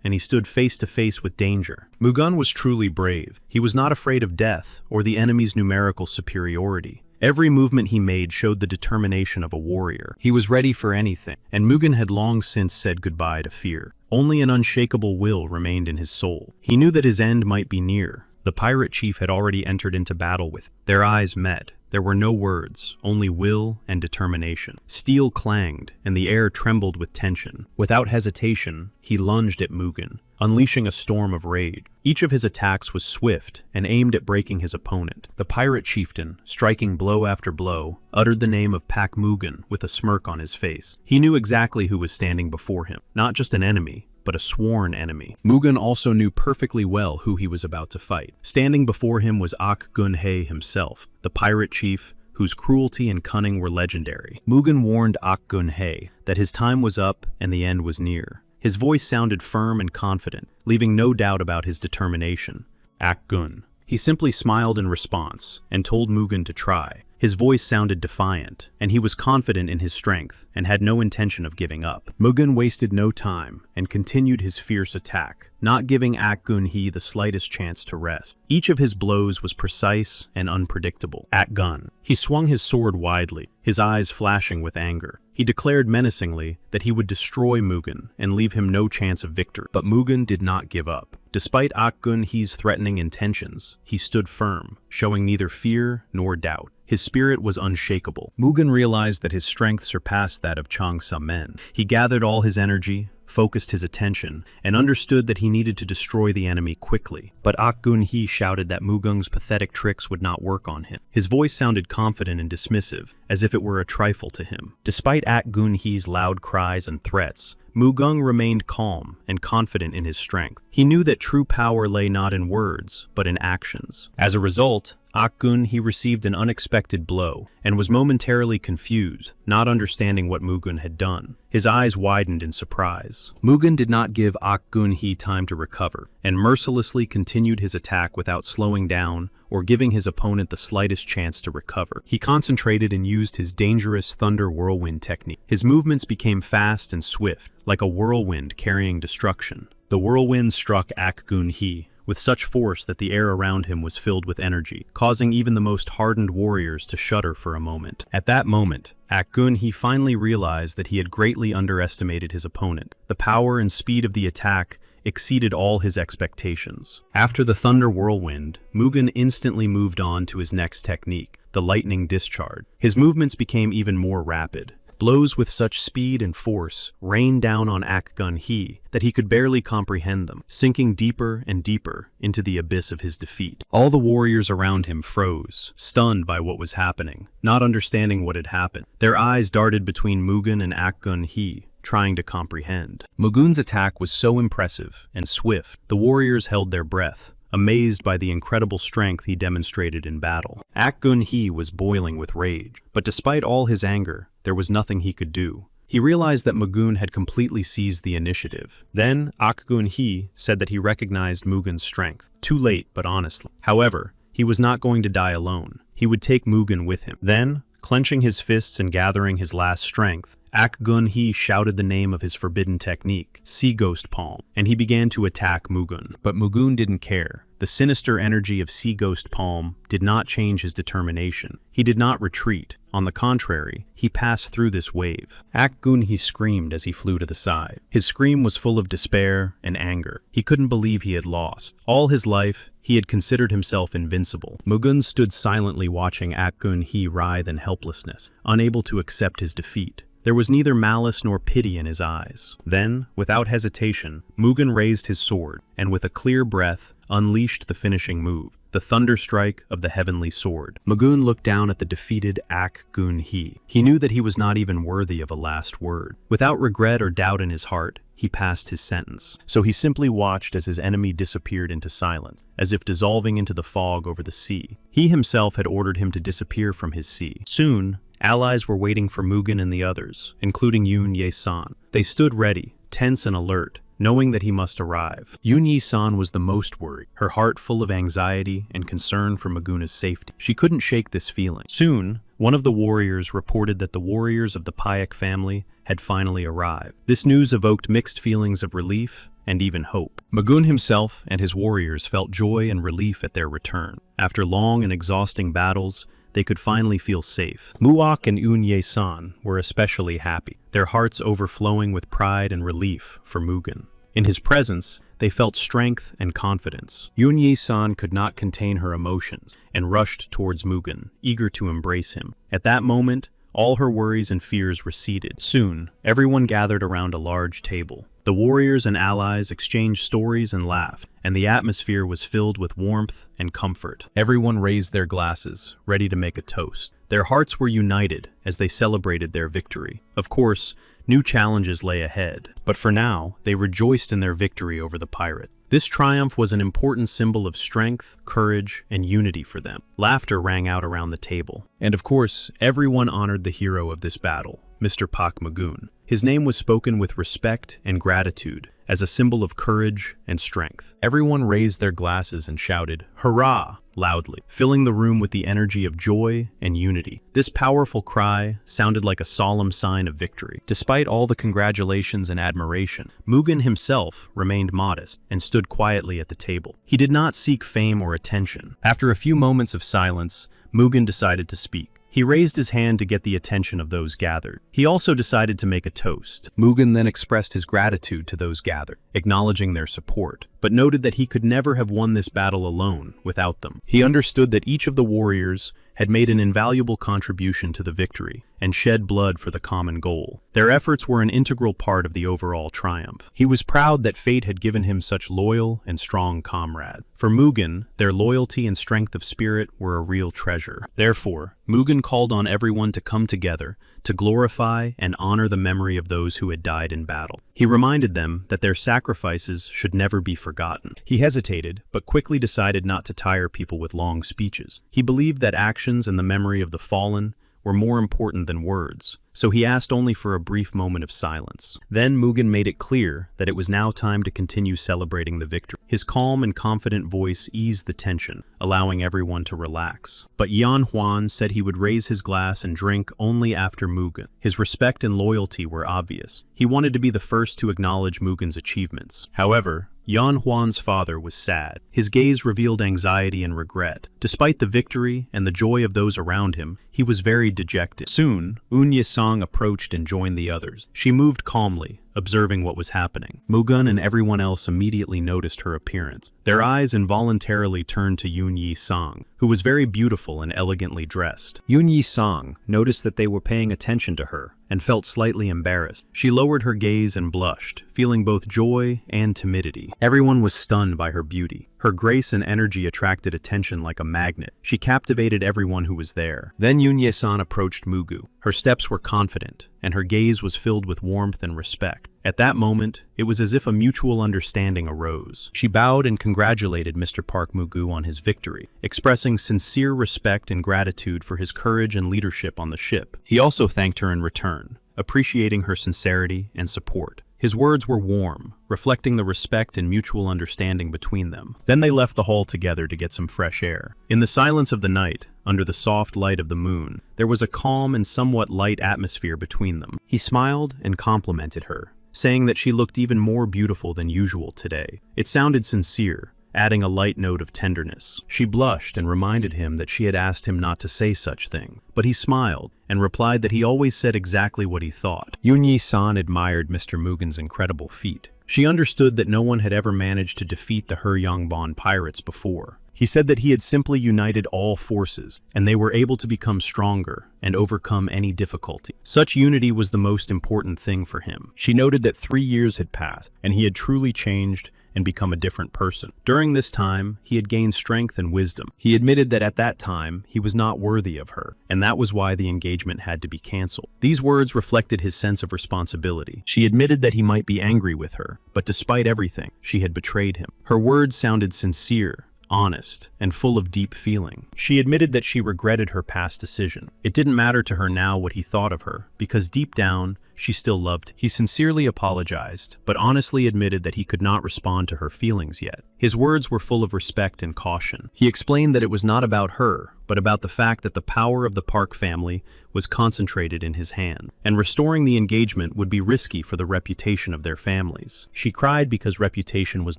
and he stood face to face with danger. Mugen was truly brave. He was not afraid of death or the enemy's numerical superiority. Every movement he made showed the determination of a warrior. He was ready for anything, and Mugen had long since said goodbye to fear. Only an unshakable will remained in his soul. He knew that his end might be near. The pirate chief had already entered into battle with him. Their eyes met. There were no words, only will and determination. Steel clanged, and the air trembled with tension. Without hesitation, he lunged at Mugen, unleashing a storm of rage. Each of his attacks was swift and aimed at breaking his opponent. The pirate chieftain, striking blow after blow, uttered the name of Pak Mugen with a smirk on his face. He knew exactly who was standing before him, not just an enemy, but a sworn enemy. Mugen also knew perfectly well who he was about to fight. Standing before him was Ak Gun-hei himself, the pirate chief whose cruelty and cunning were legendary. Mugen warned Ak Gun-hei that his time was up and the end was near. His voice sounded firm and confident, leaving no doubt about his determination. Ak Gun. He simply smiled in response and told Mugen to try. His voice sounded defiant, and he was confident in his strength and had no intention of giving up. Mugen wasted no time and continued his fierce attack, not giving Ak Gun-hei the slightest chance to rest. Each of his blows was precise and unpredictable. Ak Gun. He swung his sword widely, his eyes flashing with anger. He declared menacingly that he would destroy Mugen and leave him no chance of victory. But Mugen did not give up. Despite Ak Gun-hei's threatening intentions, he stood firm, showing neither fear nor doubt. His spirit was unshakable. Mugen realized that his strength surpassed that of Changsha men. He gathered all his energy, focused his attention, and understood that he needed to destroy the enemy quickly. But Ak Gun-hei shouted that Mugen's pathetic tricks would not work on him. His voice sounded confident and dismissive, as if it were a trifle to him. Despite Ak Gun-hei's loud cries and threats, Mugen remained calm and confident in his strength. He knew that true power lay not in words, but in actions. As a result, Ak Gun-hei received an unexpected blow and was momentarily confused, not understanding what Mugen had done. His eyes widened in surprise. Mugen did not give Ak Gun-hei time to recover, and mercilessly continued his attack without slowing down or giving his opponent the slightest chance to recover. He concentrated and used his dangerous thunder whirlwind technique. His movements became fast and swift, like a whirlwind carrying destruction. The whirlwind struck Ak Gun-hei with such force that the air around him was filled with energy, causing even the most hardened warriors to shudder for a moment. At that moment, Ak Gun-hei finally realized that he had greatly underestimated his opponent. The power and speed of the attack exceeded all his expectations. After the thunder whirlwind, Mugen instantly moved on to his next technique, the lightning discharge. His movements became even more rapid. Blows with such speed and force rained down on Ak-gun-hee that he could barely comprehend them, sinking deeper and deeper into the abyss of his defeat. All the warriors around him froze, stunned by what was happening, not understanding what had happened. Their eyes darted between Mugen and Ak-gun-hee, trying to comprehend. Mugen's attack was so impressive and swift, the warriors held their breath, amazed by the incredible strength he demonstrated in battle. Ak-gun-hee was boiling with rage, but despite all his anger, there was nothing he could do. He realized that Mugen had completely seized the initiative. Then, Ak-gun-hee said that he recognized Mugen's strength. Too late, but honestly. However, he was not going to die alone. He would take Mugen with him. Then, clenching his fists and gathering his last strength, Ak-gun-hee shouted the name of his forbidden technique, Sea Ghost Palm, and he began to attack Mugen. But Mugen didn't care. The sinister energy of Sea Ghost Palm did not change his determination. He did not retreat. On the contrary, he passed through this wave. Ak-gun-hee screamed as he flew to the side. His scream was full of despair and anger. He couldn't believe he had lost. All his life, he had considered himself invincible. Mugen stood silently watching Ak-gun-hee writhe in helplessness, unable to accept his defeat. There was neither malice nor pity in his eyes. Then, without hesitation, Mugen raised his sword, and with a clear breath, unleashed the finishing move, the thunder strike of the heavenly sword. Mugen looked down at the defeated Ak-gun-hee. He knew that he was not even worthy of a last word. Without regret or doubt in his heart, he passed his sentence. So he simply watched as his enemy disappeared into silence, as if dissolving into the fog over the sea. He himself had ordered him to disappear from his sea. Soon, allies were waiting for Mugen and the others, including Yoon Ye-san. They stood ready, tense and alert, knowing that he must arrive. Yoon Ye-san was the most worried, her heart full of anxiety and concern for Mugen's safety. She couldn't shake this feeling. Soon, one of the warriors reported that the warriors of the Payak family had finally arrived. This news evoked mixed feelings of relief and even hope. Mugen himself and his warriors felt joy and relief at their return. After long and exhausting battles, they could finally feel safe. Muak and Yoon Ye-san were especially happy, their hearts overflowing with pride and relief for Mugen. In his presence, they felt strength and confidence. Yoon Ye-san could not contain her emotions and rushed towards Mugen, eager to embrace him. At that moment, all her worries and fears receded. Soon, everyone gathered around a large table. The warriors and allies exchanged stories and laughed, and the atmosphere was filled with warmth and comfort. Everyone raised their glasses, ready to make a toast. Their hearts were united as they celebrated their victory. Of course, new challenges lay ahead, but for now, they rejoiced in their victory over the pirate. This triumph was an important symbol of strength, courage, and unity for them. Laughter rang out around the table. And of course, everyone honored the hero of this battle, Mr. Pak Mugen. His name was spoken with respect and gratitude as a symbol of courage and strength. Everyone raised their glasses and shouted, "Hurrah!" loudly, filling the room with the energy of joy and unity. This powerful cry sounded like a solemn sign of victory. Despite all the congratulations and admiration, Mugen himself remained modest and stood quietly at the table. He did not seek fame or attention. After a few moments of silence, Mugen decided to speak. He raised his hand to get the attention of those gathered. He also decided to make a toast. Mugen then expressed his gratitude to those gathered, acknowledging their support, but noted that he could never have won this battle alone without them. He understood that each of the warriors had made an invaluable contribution to the victory and shed blood for the common goal. Their efforts were an integral part of the overall triumph. He was proud that fate had given him such loyal and strong comrades. For Mugen, their loyalty and strength of spirit were a real treasure. Therefore, Mugen called on everyone to come together to glorify and honor the memory of those who had died in battle. He reminded them that their sacrifices should never be forgotten. He hesitated, but quickly decided not to tire people with long speeches. He believed that actions and the memory of the fallen were more important than words, so he asked only for a brief moment of silence. Then Mugen made it clear that it was now time to continue celebrating the victory. His calm and confident voice eased the tension, allowing everyone to relax. But Yan Huan said he would raise his glass and drink only after Mugen. His respect and loyalty were obvious. He wanted to be the first to acknowledge Mugen's achievements. However, Yan Huan's father was sad. His gaze revealed anxiety and regret. Despite the victory and the joy of those around him, he was very dejected. Soon, Yoon Ye-sang approached and joined the others. She moved calmly, observing what was happening. Mugen and everyone else immediately noticed her appearance. Their eyes involuntarily turned to Yoon Ye-sang, who was very beautiful and elegantly dressed. Yoon Yi-sang noticed that they were paying attention to her and felt slightly embarrassed. She lowered her gaze and blushed, feeling both joy and timidity. Everyone was stunned by her beauty. Her grace and energy attracted attention like a magnet. She captivated everyone who was there. Then Yoon Ye-san approached Mugu. Her steps were confident, and her gaze was filled with warmth and respect. At that moment, it was as if a mutual understanding arose. She bowed and congratulated Mr. Park Mugu on his victory, expressing sincere respect and gratitude for his courage and leadership on the ship. He also thanked her in return, appreciating her sincerity and support. His words were warm, reflecting the respect and mutual understanding between them. Then they left the hall together to get some fresh air. In the silence of the night, under the soft light of the moon, there was a calm and somewhat light atmosphere between them. He smiled and complimented her, saying that she looked even more beautiful than usual today. It sounded sincere, adding a light note of tenderness. She blushed and reminded him that she had asked him not to say such thing, but he smiled and replied that he always said exactly what he thought. Yoon Yi-san admired Mr. Mugen's incredible feat. She understood that no one had ever managed to defeat the Heryongbon pirates before. He said that he had simply united all forces, and they were able to become stronger and overcome any difficulty. Such unity was the most important thing for him. She noted that 3 years had passed, and he had truly changed and become a different person. During this time, he had gained strength and wisdom. He admitted that at that time, he was not worthy of her, and that was why the engagement had to be canceled. These words reflected his sense of responsibility. She admitted that he might be angry with her, but despite everything, she had betrayed him. Her words sounded sincere, honest, and full of deep feeling. She admitted that she regretted her past decision. It didn't matter to her now what he thought of her, because deep down, she still loved him. He sincerely apologized, but honestly admitted that he could not respond to her feelings yet. His words were full of respect and caution. He explained that it was not about her, but about the fact that the power of the Park family was concentrated in his hand, and restoring the engagement would be risky for the reputation of their families. She cried because reputation was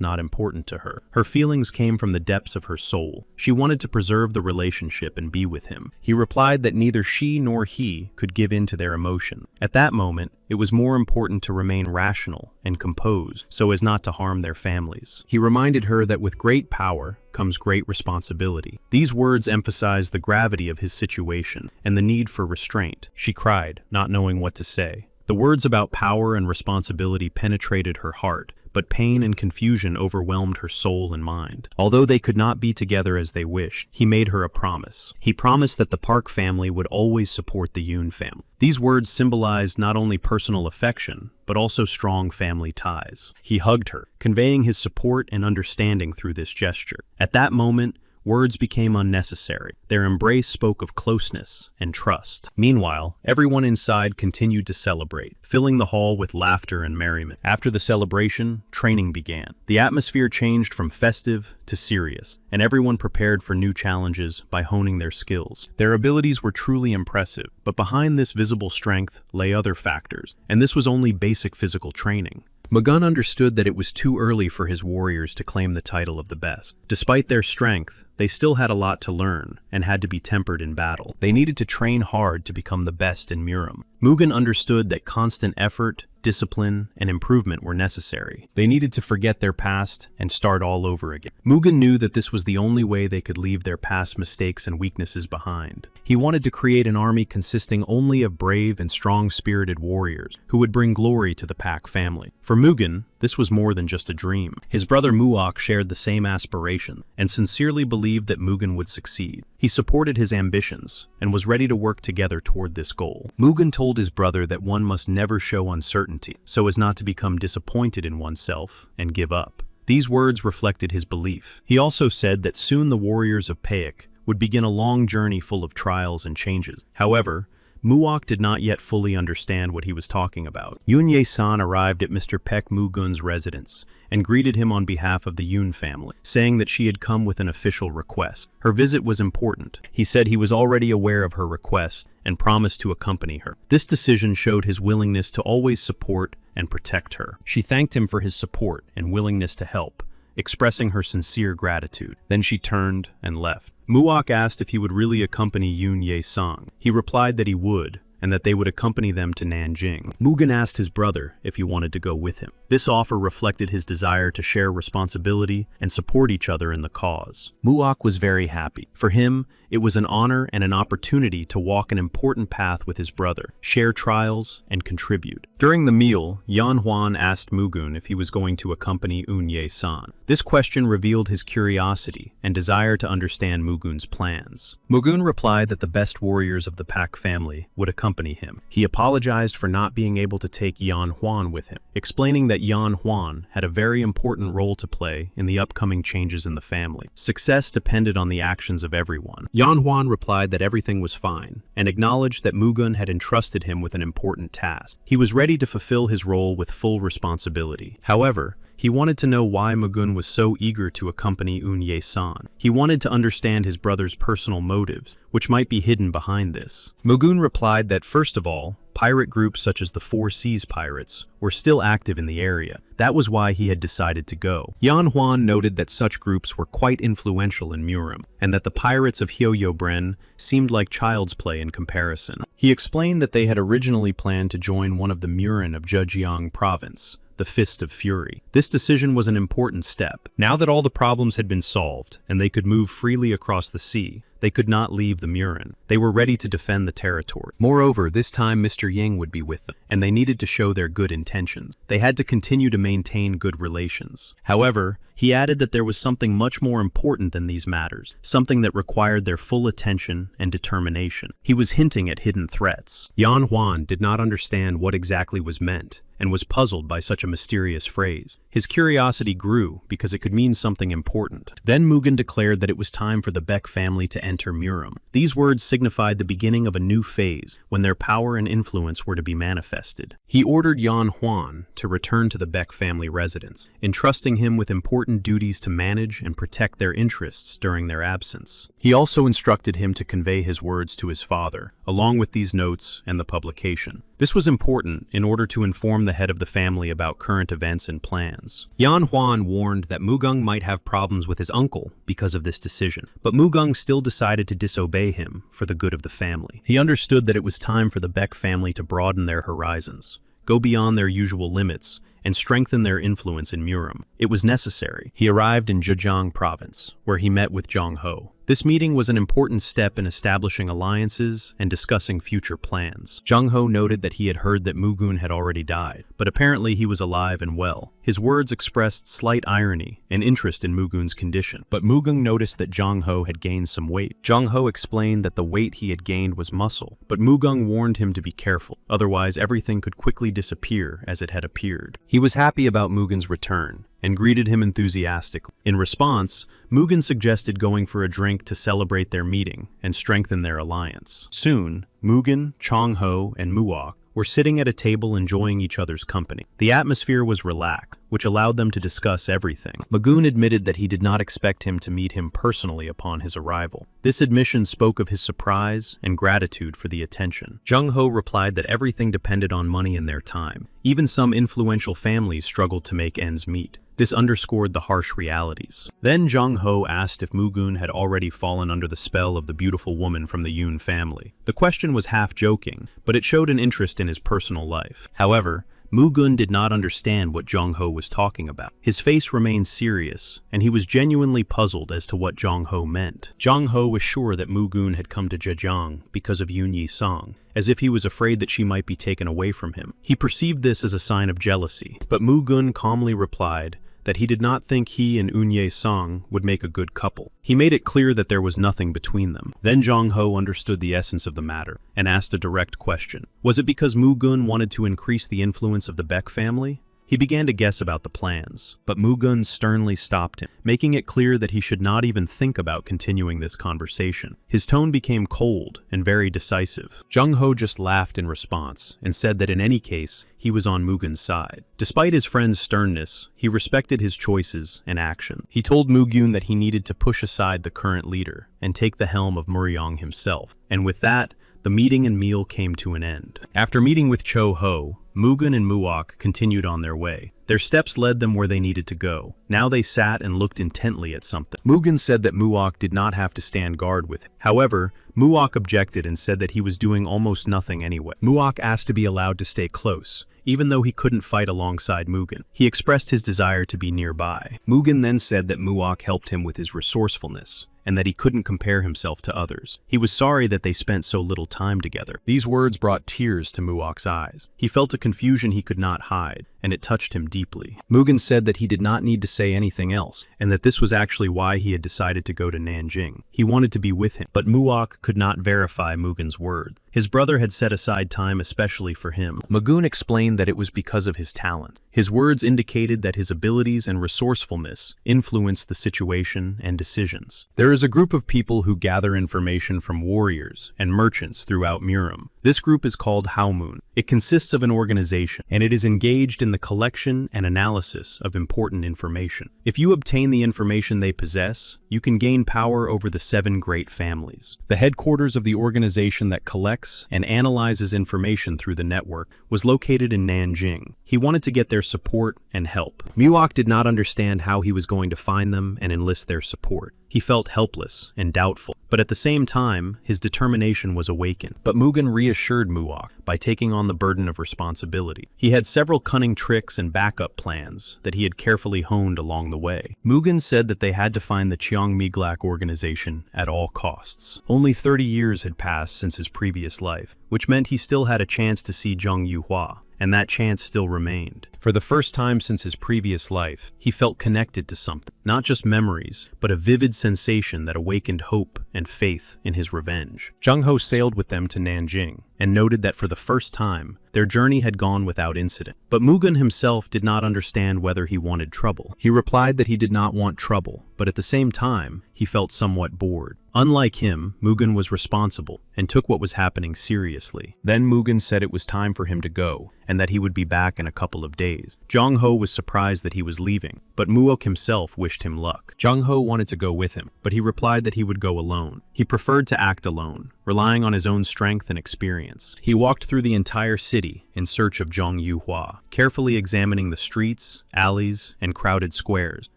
not important to her. Her feelings came from the depths of her soul. She wanted to preserve the relationship and be with him. He replied that neither she nor he could give in to their emotion. At that moment, it was more important to remain rational and composed so as not to harm their families. He reminded her that with great power comes great responsibility. These words emphasized the gravity of his situation and the need for restraint. She cried, not knowing what to say. The words about power and responsibility penetrated her heart, but pain and confusion overwhelmed her soul and mind. Although they could not be together as they wished, he made her a promise. He promised that the Park family would always support the Yoon family. These words symbolized not only personal affection, but also strong family ties. He hugged her, conveying his support and understanding through this gesture. At that moment, words became unnecessary. Their embrace spoke of closeness and trust. Meanwhile, everyone inside continued to celebrate, filling the hall with laughter and merriment. After the celebration, training began. The atmosphere changed from festive to serious, and everyone prepared for new challenges by honing their skills. Their abilities were truly impressive, but behind this visible strength lay other factors, and this was only basic physical training. Mugun understood that it was too early for his warriors to claim the title of the best. Despite their strength, they still had a lot to learn and had to be tempered in battle. They needed to train hard to become the best in Muram. Mugen understood that constant effort, discipline, and improvement were necessary. They needed to forget their past and start all over again. Mugen knew that this was the only way they could leave their past mistakes and weaknesses behind. He wanted to create an army consisting only of brave and strong-spirited warriors who would bring glory to the Pak family. For Mugen, this was more than just a dream. His brother Muok shared the same aspiration and sincerely believed that Mugen would succeed. He supported his ambitions and was ready to work together toward this goal. Mugen told his brother that one must never show uncertainty so as not to become disappointed in oneself and give up. These words reflected his belief. He also said that soon the warriors of Paik would begin a long journey full of trials and changes. However, Muok did not yet fully understand what he was talking about. Yoon Ye-san arrived at Mr. Pek Mugun's residence and greeted him on behalf of the Yoon family, saying that she had come with an official request. Her visit was important. He said he was already aware of her request and promised to accompany her. This decision showed his willingness to always support and protect her. She thanked him for his support and willingness to help, expressing her sincere gratitude. Then she turned and left. Muok asked if he would really accompany Yoon Ye-sang. He replied that he would, and that they would accompany them to Nanjing. Mugen asked his brother if he wanted to go with him. This offer reflected his desire to share responsibility and support each other in the cause. Muok was very happy. For him, it was an honor and an opportunity to walk an important path with his brother, share trials, and contribute. During the meal, Yan Huan asked Mugen if he was going to accompany Unye-san. This question revealed his curiosity and desire to understand Mugen's plans. Mugen replied that the best warriors of the Pak family would accompany him. He apologized for not being able to take Yan Huan with him, explaining that Yan Huan had a very important role to play in the upcoming changes in the family. Success depended on the actions of everyone. Yan Huan replied that everything was fine, and acknowledged that Mugen had entrusted him with an important task. He was ready to fulfill his role with full responsibility. However, he wanted to know why Mugen was so eager to accompany Unye-san. He wanted to understand his brother's personal motives, which might be hidden behind this. Mugen replied that, first of all, pirate groups such as the Four Seas Pirates were still active in the area. That was why he had decided to go. Yan Huan noted that such groups were quite influential in Murim, and that the pirates of Hyoyo-bren seemed like child's play in comparison. He explained that they had originally planned to join one of the Murin of Zhejiang province, the Fist of Fury. This decision was an important step. Now that all the problems had been solved, and they could move freely across the sea, they could not leave the Murin. They were ready to defend the territory. Moreover, this time Mr. Ying would be with them, and they needed to show their good intentions. They had to continue to maintain good relations. However, he added that there was something much more important than these matters, something that required their full attention and determination. He was hinting at hidden threats. Yan Huan did not understand what exactly was meant, and was puzzled by such a mysterious phrase. His curiosity grew because it could mean something important. Then Mugen declared that it was time for the Beck family to enter Murim. These words signified the beginning of a new phase, when their power and influence were to be manifested. He ordered Yan Huan to return to the Beck family residence, entrusting him with important duties to manage and protect their interests during their absence. He also instructed him to convey his words to his father, along with these notes and the publication. This was important in order to inform the head of the family about current events and plans. Yan Huan warned that Mugung might have problems with his uncle because of this decision, but Mugung still decided to disobey him for the good of the family. He understood that it was time for the Beck family to broaden their horizons, go beyond their usual limits, and strengthen their influence in Murim. It was necessary. He arrived in Zhejiang province, where he met with Zhang Ho. This meeting was an important step in establishing alliances and discussing future plans. Zhang Ho noted that he had heard that Mugen had already died, but apparently he was alive and well. His words expressed slight irony and interest in Mugen's condition, but Mugen noticed that Zhang Ho had gained some weight. Zhang Ho explained that the weight he had gained was muscle, but Mugen warned him to be careful, otherwise everything could quickly disappear as it had appeared. He was happy about Mugen's return, and greeted him enthusiastically. In response, Mugen suggested going for a drink to celebrate their meeting and strengthen their alliance. Soon, Mugen, Chong Ho, and Muok were sitting at a table enjoying each other's company. The atmosphere was relaxed, which allowed them to discuss everything. Mugen admitted that he did not expect him to meet him personally upon his arrival. This admission spoke of his surprise and gratitude for the attention. Zhang Ho replied that everything depended on money and their time. Even some influential families struggled to make ends meet. This underscored the harsh realities. Then Zhang Ho asked if Mugen had already fallen under the spell of the beautiful woman from the Yun family. The question was half joking, but it showed an interest in his personal life. However, Mugen did not understand what Zhang Ho was talking about. His face remained serious, and he was genuinely puzzled as to what Zhang Ho meant. Zhang Ho was sure that Mugen had come to Zhejiang because of Yun Yi-song, as if he was afraid that she might be taken away from him. He perceived this as a sign of jealousy, but Mugen calmly replied that he did not think he and Unye Song would make a good couple. He made it clear that there was nothing between them. Then Zhang Ho understood the essence of the matter and asked a direct question. Was it because Mugen wanted to increase the influence of the Beck family? He began to guess about the plans, but Mugen sternly stopped him, making it clear that he should not even think about continuing this conversation. His tone became cold and very decisive. Zhang Ho just laughed in response and said that in any case, he was on Mugen's side. Despite his friend's sternness, he respected his choices and action. He told Mugen that he needed to push aside the current leader and take the helm of Muryong himself, and with that, the meeting and meal came to an end. After meeting with Cho-ho, Mugen and Muok continued on their way. Their steps led them where they needed to go. Now they sat and looked intently at something. Mugen said that Muok did not have to stand guard with him. However, Muok objected and said that he was doing almost nothing anyway. Muok asked to be allowed to stay close, even though he couldn't fight alongside Mugen. He expressed his desire to be nearby. Mugen then said that Muok helped him with his resourcefulness, and that he couldn't compare himself to others. He was sorry that they spent so little time together. These words brought tears to Muok's eyes. He felt a confusion he could not hide, and it touched him deeply. Mugen said that he did not need to say anything else, and that this was actually why he had decided to go to Nanjing. He wanted to be with him, but Muok could not verify Mugen's words. His brother had set aside time especially for him. Mugen explained that it was because of his talent. His words indicated that his abilities and resourcefulness influenced the situation and decisions. There is a group of people who gather information from warriors and merchants throughout Murim. This group is called Haomun. It consists of an organization, and it is engaged in the collection and analysis of important information. If you obtain the information they possess, you can gain power over the 7 great families. The headquarters of the organization that collects and analyzes information through the network was located in Nanjing. He wanted to get their support and help. Muok did not understand how he was going to find them and enlist their support. He felt helpless and doubtful, but at the same time, his determination was awakened. But Mugen reassured Muok by taking on the burden of responsibility. He had several cunning tricks and backup plans that he had carefully honed along the way. Mugen said that they had to find the Cheongmiglak organization at all costs. Only 30 years had passed since his previous life, which meant he still had a chance to see Zhang Yuhua, and that chance still remained. For the first time since his previous life, he felt connected to something, not just memories, but a vivid sensation that awakened hope and faith in his revenge. Zhang Ho sailed with them to Nanjing, and noted that for the first time, their journey had gone without incident. But Mugen himself did not understand whether he wanted trouble. He replied that he did not want trouble, but at the same time, he felt somewhat bored. Unlike him, Mugen was responsible and took what was happening seriously. Then Mugen said it was time for him to go, and that he would be back in a couple of days. Zhang Ho was surprised that he was leaving, but Muok himself wished him luck. Zhang Ho wanted to go with him, but he replied that he would go alone. He preferred to act alone, relying on his own strength and experience. He walked through the entire city in search of Zhang Yuhua, carefully examining the streets, alleys, and crowded squares,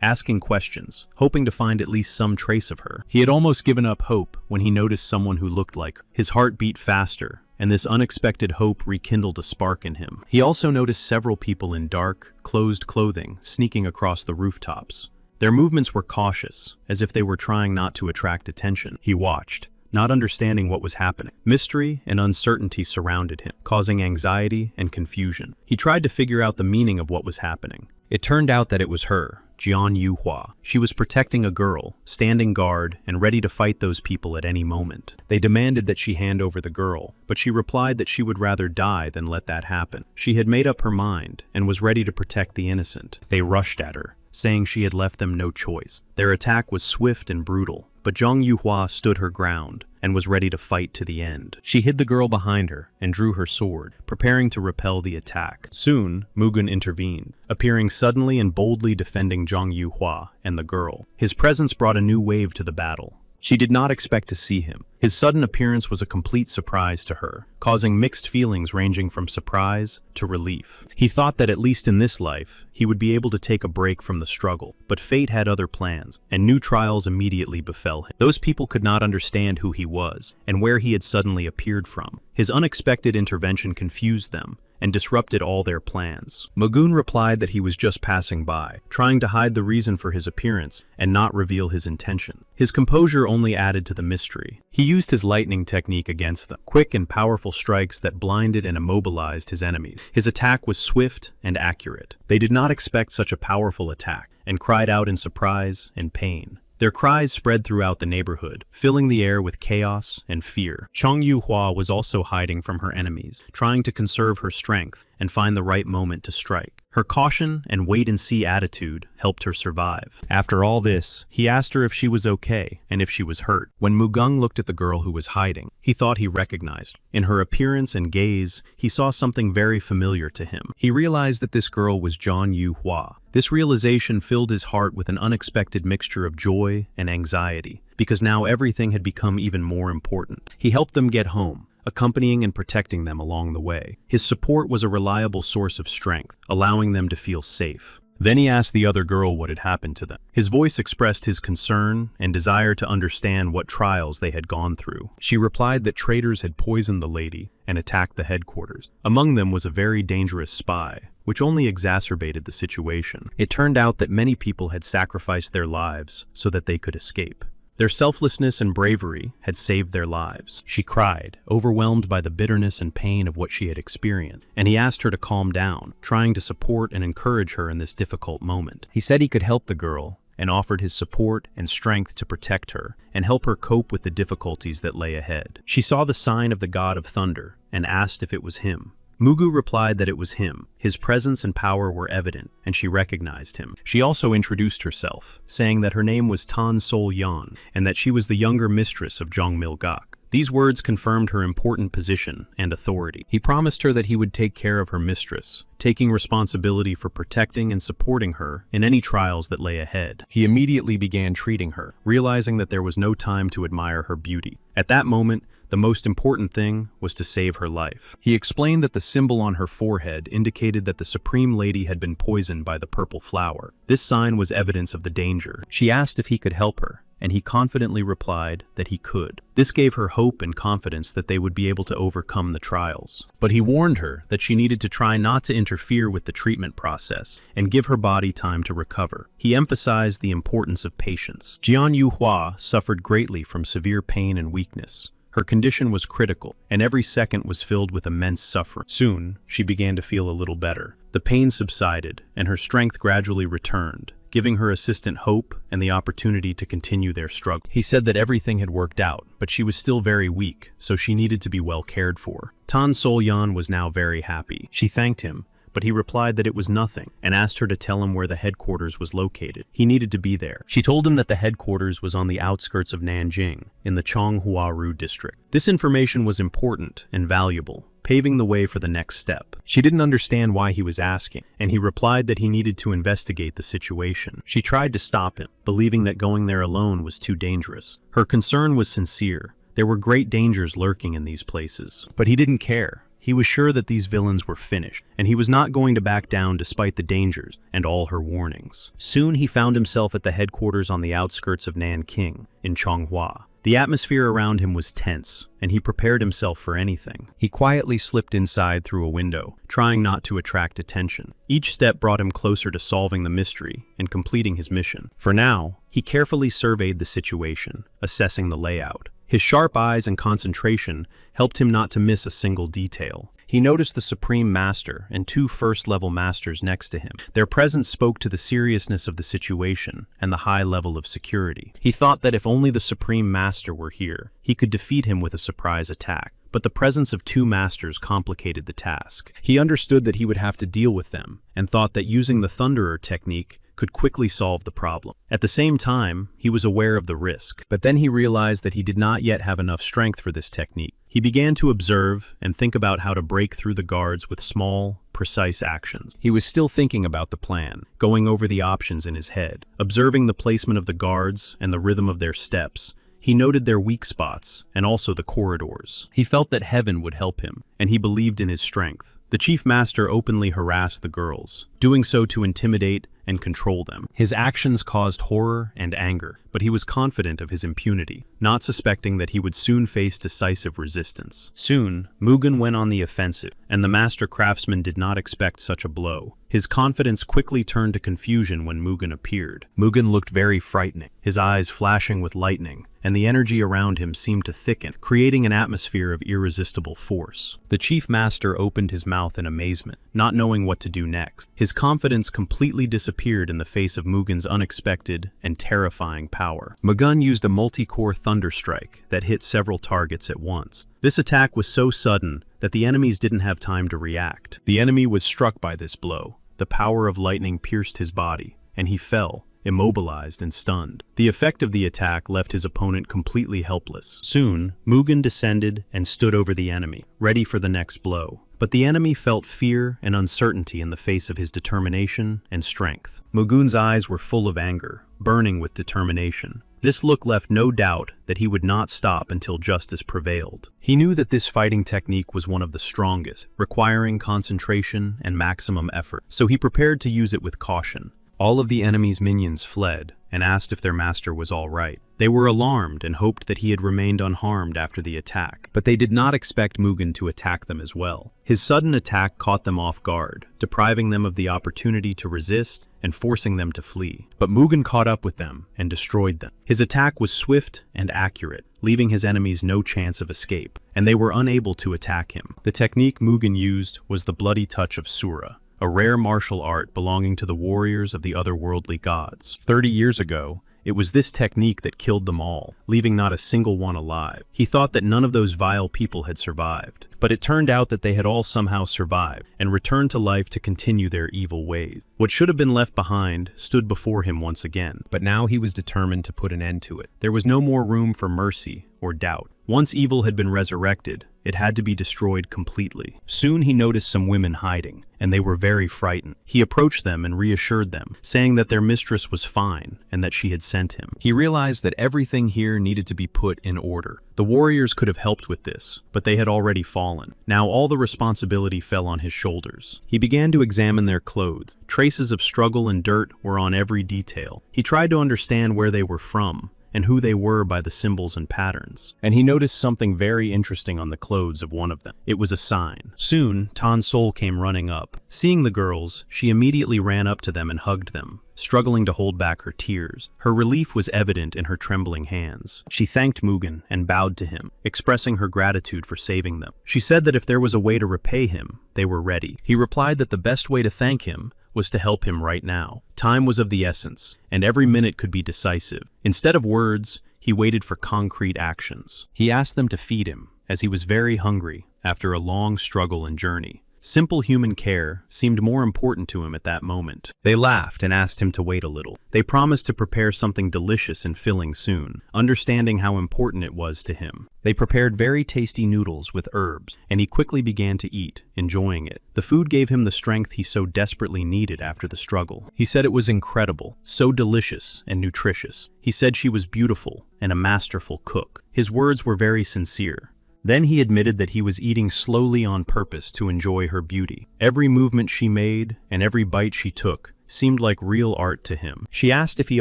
asking questions, hoping to find at least some trace of her. He had almost given up hope when he noticed someone who looked like her. His heart beat faster, and this unexpected hope rekindled a spark in him. He also noticed several people in dark, closed clothing sneaking across the rooftops. Their movements were cautious, as if they were trying not to attract attention. He watched, not understanding what was happening. Mystery and uncertainty surrounded him, causing anxiety and confusion. He tried to figure out the meaning of what was happening. It turned out that it was her, Jian Yuhua. She was protecting a girl, standing guard, and ready to fight those people at any moment. They demanded that she hand over the girl, but she replied that she would rather die than let that happen. She had made up her mind and was ready to protect the innocent. They rushed at her, saying she had left them no choice. Their attack was swift and brutal, but Zhang Yuhua stood her ground and was ready to fight to the end. She hid the girl behind her and drew her sword, preparing to repel the attack. Soon, Mugen intervened, appearing suddenly and boldly defending Zhang Yuhua and the girl. His presence brought a new wave to the battle. She did not expect to see him. His sudden appearance was a complete surprise to her, causing mixed feelings ranging from surprise to relief. He thought that at least in this life, he would be able to take a break from the struggle, but fate had other plans, and new trials immediately befell him. Those people could not understand who he was, and where he had suddenly appeared from. His unexpected intervention confused them, and disrupted all their plans. Mugen replied that he was just passing by, trying to hide the reason for his appearance and not reveal his intention. His composure only added to the mystery. He used his lightning technique against them, quick and powerful strikes that blinded and immobilized his enemies. His attack was swift and accurate. They did not expect such a powerful attack, and cried out in surprise and pain. Their cries spread throughout the neighborhood, filling the air with chaos and fear. Zhang Yuhua was also hiding from her enemies, trying to conserve her strength and find the right moment to strike. Her caution and wait-and-see attitude helped her survive. After all this, he asked her if she was okay and if she was hurt. When Mugen looked at the girl who was hiding, he thought he recognized her. In her appearance and gaze, he saw something very familiar to him. He realized that this girl was Zhang Yuhua. This realization filled his heart with an unexpected mixture of joy and anxiety, because now everything had become even more important. He helped them get home, accompanying and protecting them along the way. His support was a reliable source of strength, allowing them to feel safe. Then he asked the other girl what had happened to them. His voice expressed his concern and desire to understand what trials they had gone through. She replied that traitors had poisoned the lady and attacked the headquarters. Among them was a very dangerous spy, which only exacerbated the situation. It turned out that many people had sacrificed their lives so that they could escape. Their selflessness and bravery had saved their lives. She cried, overwhelmed by the bitterness and pain of what she had experienced, and he asked her to calm down, trying to support and encourage her in this difficult moment. He said he could help the girl, and offered his support and strength to protect her and help her cope with the difficulties that lay ahead. She saw the sign of the god of thunder and asked if it was him. Mugu replied that it was him. His presence and power were evident, and she recognized him. She also introduced herself, saying that her name was Tan Sol Yan, and that she was the younger mistress of Jongmil-gak. These words confirmed her important position and authority. He promised her that he would take care of her mistress, taking responsibility for protecting and supporting her in any trials that lay ahead. He immediately began treating her, realizing that there was no time to admire her beauty. At that moment, the most important thing was to save her life. He explained that the symbol on her forehead indicated that the Supreme Lady had been poisoned by the purple flower. This sign was evidence of the danger. She asked if he could help her, and he confidently replied that he could. This gave her hope and confidence that they would be able to overcome the trials. But he warned her that she needed to try not to interfere with the treatment process and give her body time to recover. He emphasized the importance of patience. Jian Yuhua suffered greatly from severe pain and weakness. Her condition was critical, and every second was filled with immense suffering. Soon, she began to feel a little better. The pain subsided, and her strength gradually returned, giving her assistant hope and the opportunity to continue their struggle. He said that everything had worked out, but she was still very weak, so she needed to be well cared for. Tan Sol Yan was now very happy. She thanked him, but he replied that it was nothing and asked her to tell him where the headquarters was located. He needed to be there. She told him that the headquarters was on the outskirts of Nanjing, in the Chonghuaru district. This information was important and valuable, paving the way for the next step. She didn't understand why he was asking, and he replied that he needed to investigate the situation. She tried to stop him, believing that going there alone was too dangerous. Her concern was sincere. There were great dangers lurking in these places. But he didn't care. He was sure that these villains were finished, and he was not going to back down despite the dangers and all her warnings. Soon he found himself at the headquarters on the outskirts of Nanking, in Chonghua. The atmosphere around him was tense, and he prepared himself for anything. He quietly slipped inside through a window, trying not to attract attention. Each step brought him closer to solving the mystery and completing his mission. For now, he carefully surveyed the situation, assessing the layout. His sharp eyes and concentration helped him not to miss a single detail. He noticed the Supreme Master and two first-level masters next to him. Their presence spoke to the seriousness of the situation and the high level of security. He thought that if only the Supreme Master were here, he could defeat him with a surprise attack. But the presence of two masters complicated the task. He understood that he would have to deal with them, and thought that using the Thunderer technique could quickly solve the problem. At the same time, he was aware of the risk. But then he realized that he did not yet have enough strength for this technique. He began to observe and think about how to break through the guards with small, precise actions. He was still thinking about the plan, going over the options in his head, observing the placement of the guards and the rhythm of their steps. He noted their weak spots and also the corridors. He felt that heaven would help him, and he believed in his strength. The Chief Master openly harassed the girls, doing so to intimidate and control them. His actions caused horror and anger, but he was confident of his impunity, not suspecting that he would soon face decisive resistance. Soon, Mugen went on the offensive, and the Master Craftsman did not expect such a blow. His confidence quickly turned to confusion when Mugen appeared. Mugen looked very frightening, his eyes flashing with lightning, and the energy around him seemed to thicken, creating an atmosphere of irresistible force. The Chief Master opened his mouth in amazement, not knowing what to do next. His confidence completely disappeared in the face of Mugen's unexpected and terrifying power. Mugen used a multi-core thunder strike that hit several targets at once. This attack was so sudden that the enemies didn't have time to react. The enemy was struck by this blow. The power of lightning pierced his body, and he fell, immobilized and stunned. The effect of the attack left his opponent completely helpless. Soon, Mugen descended and stood over the enemy, ready for the next blow. but the enemy felt fear and uncertainty in the face of his determination and strength. Mugun's eyes were full of anger, burning with determination. This look left no doubt that he would not stop until justice prevailed. He knew that this fighting technique was one of the strongest, requiring concentration and maximum effort, so he prepared to use it with caution. All of the enemy's minions fled and asked if their master was all right. They were alarmed and hoped that he had remained unharmed after the attack, but they did not expect Mugen to attack them as well. His sudden attack caught them off guard, depriving them of the opportunity to resist and forcing them to flee. But Mugen caught up with them and destroyed them. His attack was swift and accurate, leaving his enemies no chance of escape, and they were unable to attack him. The technique Mugen used was the bloody touch of Sura, a rare martial art belonging to the warriors of the otherworldly gods. 30 years ago, it was this technique that killed them all, leaving not a single one alive. He thought that none of those vile people had survived, but it turned out that they had all somehow survived and returned to life to continue their evil ways. What should have been left behind stood before him once again, but now he was determined to put an end to it. There was no more room for mercy or doubt. Once evil had been resurrected, it had to be destroyed completely. Soon he noticed some women hiding, and they were very frightened. He approached them and reassured them, saying that their mistress was fine and that she had sent him. He realized that everything here needed to be put in order. The warriors could have helped with this, but they had already fallen. Now all the responsibility fell on his shoulders. He began to examine their clothes. Traces of struggle and dirt were on every detail. He tried to understand where they were from and who they were by the symbols and patterns. And he noticed something very interesting on the clothes of one of them. It was a sign. Soon, Tan Sol came running up. Seeing the girls, she immediately ran up to them and hugged them, struggling to hold back her tears. Her relief was evident in her trembling hands. She thanked Mugen and bowed to him, expressing her gratitude for saving them. She said that if there was a way to repay him, they were ready. He replied that the best way to thank him was to help him right now. Time was of the essence, and every minute could be decisive. Instead of words, he waited for concrete actions. He asked them to feed him, as he was very hungry after a long struggle and journey. Simple human care seemed more important to him at that moment. They laughed and asked him to wait a little. They promised to prepare something delicious and filling soon, understanding how important it was to him. They prepared very tasty noodles with herbs, and he quickly began to eat, enjoying it. The food gave him the strength he so desperately needed after the struggle. He said it was incredible, so delicious and nutritious. He said she was beautiful and a masterful cook. His words were very sincere. Then he admitted that he was eating slowly on purpose to enjoy her beauty. Every movement she made and every bite she took seemed like real art to him. She asked if he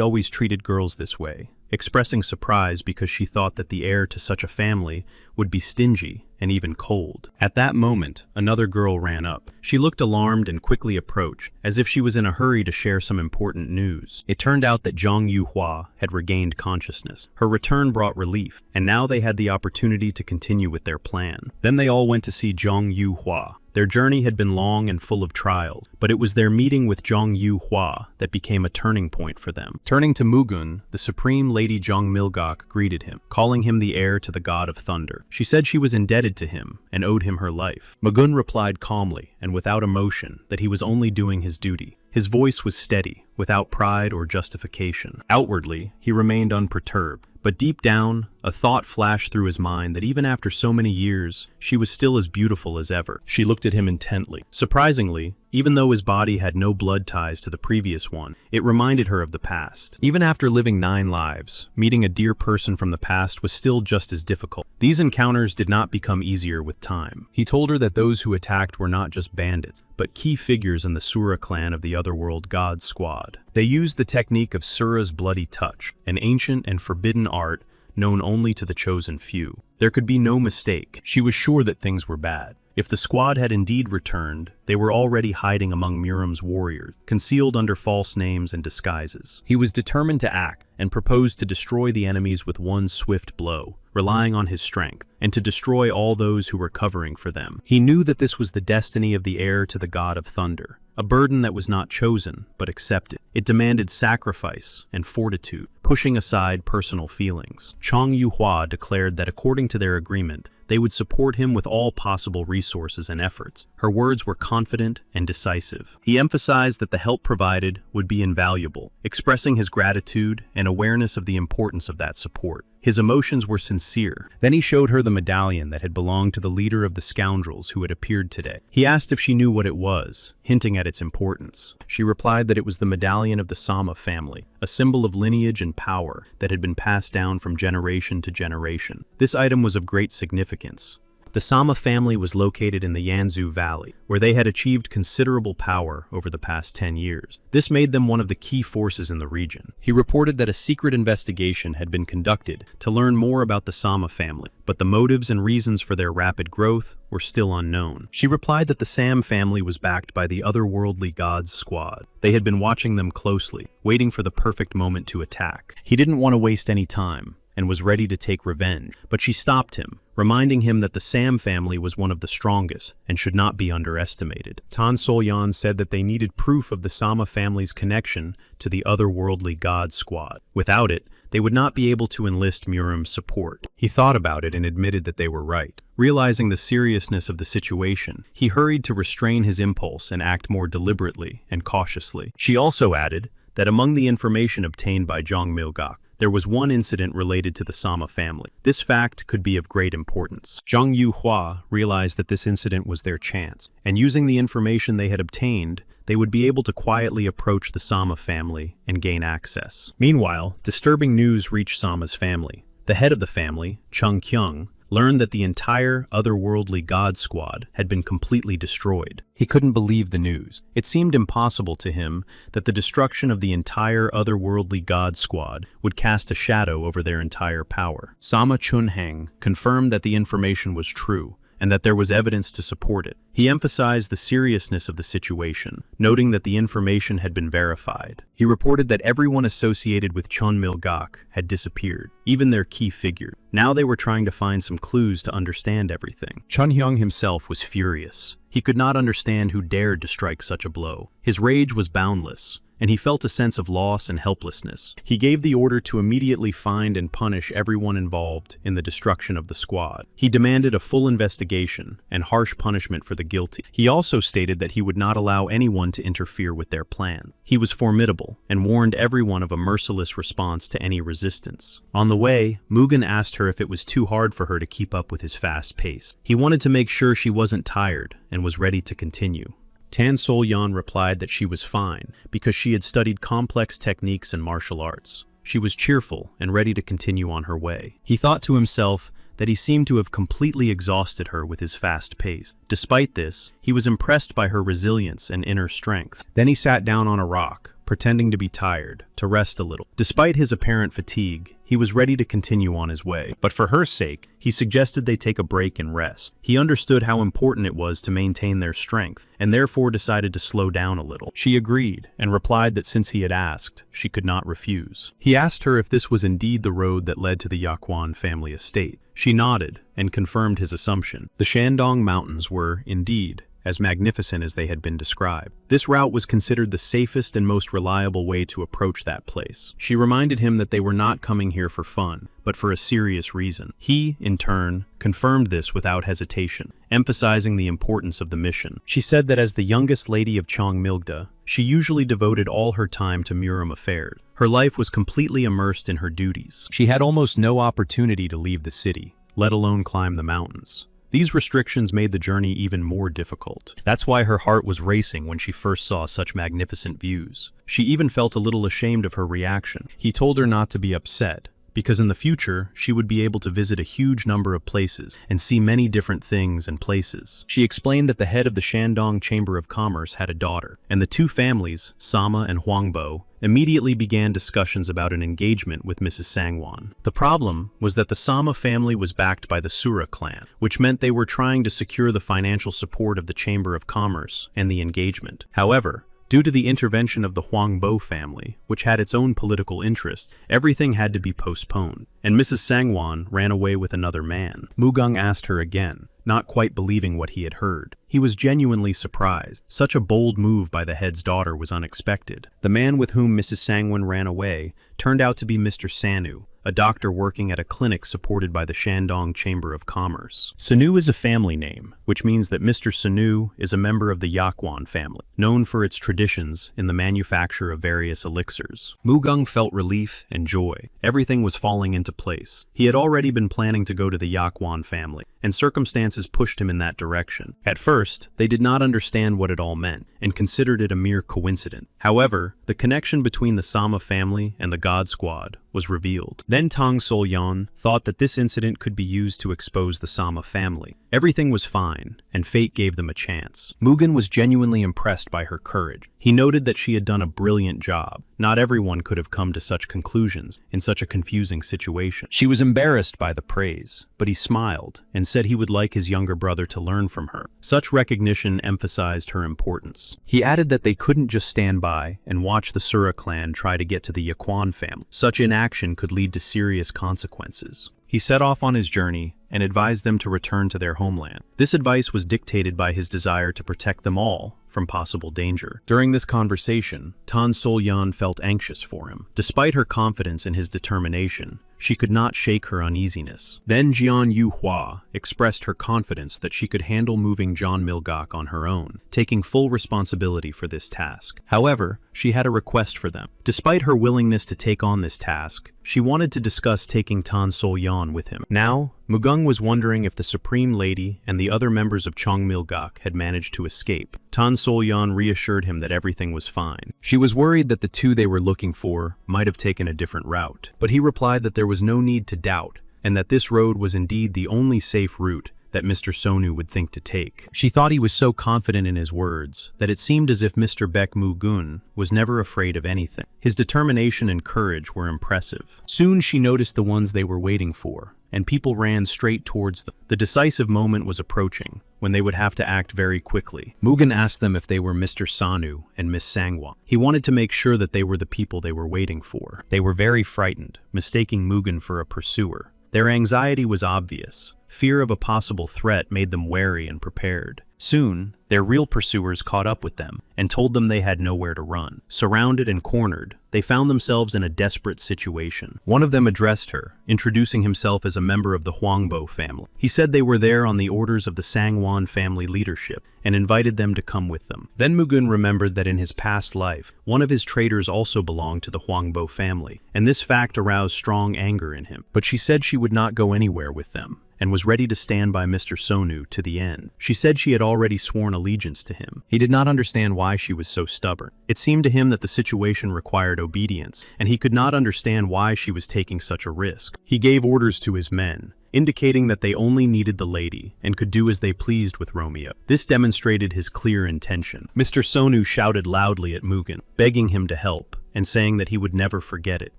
always treated girls this way, expressing surprise because she thought that the heir to such a family would be stingy and even cold. At that moment, another girl ran up. She looked alarmed and quickly approached, as if she was in a hurry to share some important news. It turned out that Zhang Yuhua had regained consciousness. Her return brought relief, and now they had the opportunity to continue with their plan. Then they all went to see Zhang Yuhua. Their journey had been long and full of trials, but it was their meeting with Zhang Yuhua that became a turning point for them. Turning to Mugun, the Supreme Lady Zhang Milgok greeted him, calling him the heir to the God of Thunder. She said she was indebted to him and owed him her life. Mugun replied calmly and without emotion that he was only doing his duty. His voice was steady, without pride or justification. Outwardly, he remained unperturbed, but deep down, a thought flashed through his mind that even after so many years, she was still as beautiful as ever. She looked at him intently. Surprisingly, even though his body had no blood ties to the previous one, it reminded her of the past. Even after living 9 lives, meeting a dear person from the past was still just as difficult. These encounters did not become easier with time. He told her that those who attacked were not just bandits, but key figures in the Sura clan of the Otherworld God Squad. They used the technique of Sura's bloody touch, an ancient and forbidden art known only to the chosen few. There could be no mistake. She was sure that things were bad. If the squad had indeed returned, they were already hiding among Miram's warriors, concealed under false names and disguises. He was determined to act and proposed to destroy the enemies with one swift blow, relying on his strength, and to destroy all those who were covering for them. He knew that this was the destiny of the heir to the God of Thunder, a burden that was not chosen but accepted. It demanded sacrifice and fortitude, pushing aside personal feelings. Zhang Yuhua declared that according to their agreement, they would support him with all possible resources and efforts. Her words were confident and decisive. He emphasized that the help provided would be invaluable, expressing his gratitude and awareness of the importance of that support. His emotions were sincere. Then he showed her the medallion that had belonged to the leader of the scoundrels who had appeared today. He asked if she knew what it was, hinting at its importance. She replied that it was the medallion of the Sama family, a symbol of lineage and power that had been passed down from generation to generation. This item was of great significance. The Sama family was located in the Yanzu Valley, where they had achieved considerable power over the past 10 years. This made them one of the key forces in the region. He reported that a secret investigation had been conducted to learn more about the Sama family, but the motives and reasons for their rapid growth were still unknown. She replied that the Sam family was backed by the otherworldly gods squad. They had been watching them closely, waiting for the perfect moment to attack. He didn't want to waste any time and was ready to take revenge, but she stopped him, reminding him that the Sam family was one of the strongest and should not be underestimated. Tan Solyan said that they needed proof of the Sama family's connection to the otherworldly god squad. Without it, they would not be able to enlist Muram's support. He thought about it and admitted that they were right. Realizing the seriousness of the situation, he hurried to restrain his impulse and act more deliberately and cautiously. She also added that among the information obtained by Zhang Milgak, there was one incident related to the Sama family. This fact could be of great importance. Zhang Yuhua realized that this incident was their chance, and using the information they had obtained, they would be able to quietly approach the Sama family and gain access. Meanwhile, disturbing news reached Sama's family. The head of the family, Chung Kyung, learned that the entire otherworldly god squad had been completely destroyed. He couldn't believe the news. It seemed impossible to him that the destruction of the entire otherworldly god squad would cast a shadow over their entire power. Sama Chunheng confirmed that the information was true, and that there was evidence to support it. He emphasized the seriousness of the situation, noting that the information had been verified. He reported that everyone associated with Chun Milgak had disappeared, even their key figure. Now they were trying to find some clues to understand everything. Chun Hyung himself was furious. He could not understand who dared to strike such a blow. His rage was boundless, and he felt a sense of loss and helplessness. He gave the order to immediately find and punish everyone involved in the destruction of the squad. He demanded a full investigation and harsh punishment for the guilty. He also stated that he would not allow anyone to interfere with their plan. He was formidable and warned everyone of a merciless response to any resistance. On the way, Mugen asked her if it was too hard for her to keep up with his fast pace. He wanted to make sure she wasn't tired and was ready to continue. Tan Solyan replied that she was fine because she had studied complex techniques and martial arts. She was cheerful and ready to continue on her way. He thought to himself that he seemed to have completely exhausted her with his fast pace. Despite this, he was impressed by her resilience and inner strength. Then he sat down on a rock, pretending to be tired, to rest a little. Despite his apparent fatigue, he was ready to continue on his way. But for her sake, he suggested they take a break and rest. He understood how important it was to maintain their strength, and therefore decided to slow down a little. She agreed, and replied that since he had asked, she could not refuse. He asked her if this was indeed the road that led to the Yaquan family estate. She nodded, and confirmed his assumption. The Shandong Mountains were, indeed, as magnificent as they had been described. This route was considered the safest and most reliable way to approach that place. She reminded him that they were not coming here for fun, but for a serious reason. He, in turn, confirmed this without hesitation, emphasizing the importance of the mission. She said that as the youngest lady of Cheongmilgda, she usually devoted all her time to Muram affairs. Her life was completely immersed in her duties. She had almost no opportunity to leave the city, let alone climb the mountains. These restrictions made the journey even more difficult. That's why her heart was racing when she first saw such magnificent views. She even felt a little ashamed of her reaction. He told her not to be upset, because in the future, she would be able to visit a huge number of places and see many different things and places. She explained that the head of the Shandong Chamber of Commerce had a daughter, and the two families, Sama and Huangbo, immediately began discussions about an engagement with Mrs. Sangwon. The problem was that the Sama family was backed by the Sura clan, which meant they were trying to secure the financial support of the Chamber of Commerce and the engagement. However, due to the intervention of the Huangbo family, which had its own political interests, everything had to be postponed, and Mrs. Sangwon ran away with another man. Mugung asked her again, not quite believing what he had heard. He was genuinely surprised. Such a bold move by the head's daughter was unexpected. The man with whom Mrs. Sangwon ran away turned out to be Mr. Sanu, a doctor working at a clinic supported by the Shandong Chamber of Commerce. Sanu is a family name, which means that Mr. Sanu is a member of the Yakwon family, known for its traditions in the manufacture of various elixirs. Mugung felt relief and joy. Everything was falling into place. He had already been planning to go to the Yakwon family, and circumstances pushed him in that direction. At first, they did not understand what it all meant, and considered it a mere coincidence. However, the connection between the Sama family and the God Squad was revealed. Then Tang Sol-yan thought that this incident could be used to expose the Sama family. Everything was fine, and fate gave them a chance. Mugen was genuinely impressed by her courage. He noted that she had done a brilliant job. Not everyone could have come to such conclusions in such a confusing situation. She was embarrassed by the praise, but he smiled and said he would like his younger brother to learn from her. Such recognition emphasized her importance. He added that they couldn't just stand by and watch the Sura clan try to get to the Yakwon family. Such inaction could lead to serious consequences. He set off on his journey and advised them to return to their homeland. This advice was dictated by his desire to protect them all from possible danger. During this conversation, Tan Sol-yan felt anxious for him. Despite her confidence in his determination, she could not shake her uneasiness. Then Jian Yu-hua expressed her confidence that she could handle moving John Milgok on her own, taking full responsibility for this task. However, she had a request for them. Despite her willingness to take on this task, she wanted to discuss taking Tan Sol-yan with him. Now, Mugung was wondering if the Supreme Lady and the other members of Chong Milgok had managed to escape. Tan Sol-yan reassured him that everything was fine. She was worried that the two they were looking for might have taken a different route, but he replied that there was no need to doubt, and that this road was indeed the only safe route that Mr. Sonu would think to take. She thought he was so confident in his words that it seemed as if Mr. Baek Mugun was never afraid of anything. His determination and courage were impressive. Soon she noticed the ones they were waiting for, and people ran straight towards them. The decisive moment was approaching, when they would have to act very quickly. Mugen asked them if they were Mr. Sanu and Miss Sangwa. He wanted to make sure that they were the people they were waiting for. They were very frightened, mistaking Mugen for a pursuer. Their anxiety was obvious. Fear of a possible threat made them wary and prepared. Soon, their real pursuers caught up with them and told them they had nowhere to run. Surrounded and cornered, they found themselves in a desperate situation. One of them addressed her, introducing himself as a member of the Huangbo family. He said they were there on the orders of the Sangwon family leadership and invited them to come with them. Then Mugun remembered that in his past life, one of his traders also belonged to the Huangbo family, and this fact aroused strong anger in him. But she said she would not go anywhere with them, and was ready to stand by Mr. Sonu to the end. She said she had already sworn allegiance to him. He did not understand why she was so stubborn. It seemed to him that the situation required obedience, and he could not understand why she was taking such a risk. He gave orders to his men, indicating that they only needed the lady and could do as they pleased with Romeo. This demonstrated his clear intention. Mr. Sonu shouted loudly at Mugen, begging him to help, and saying that he would never forget it.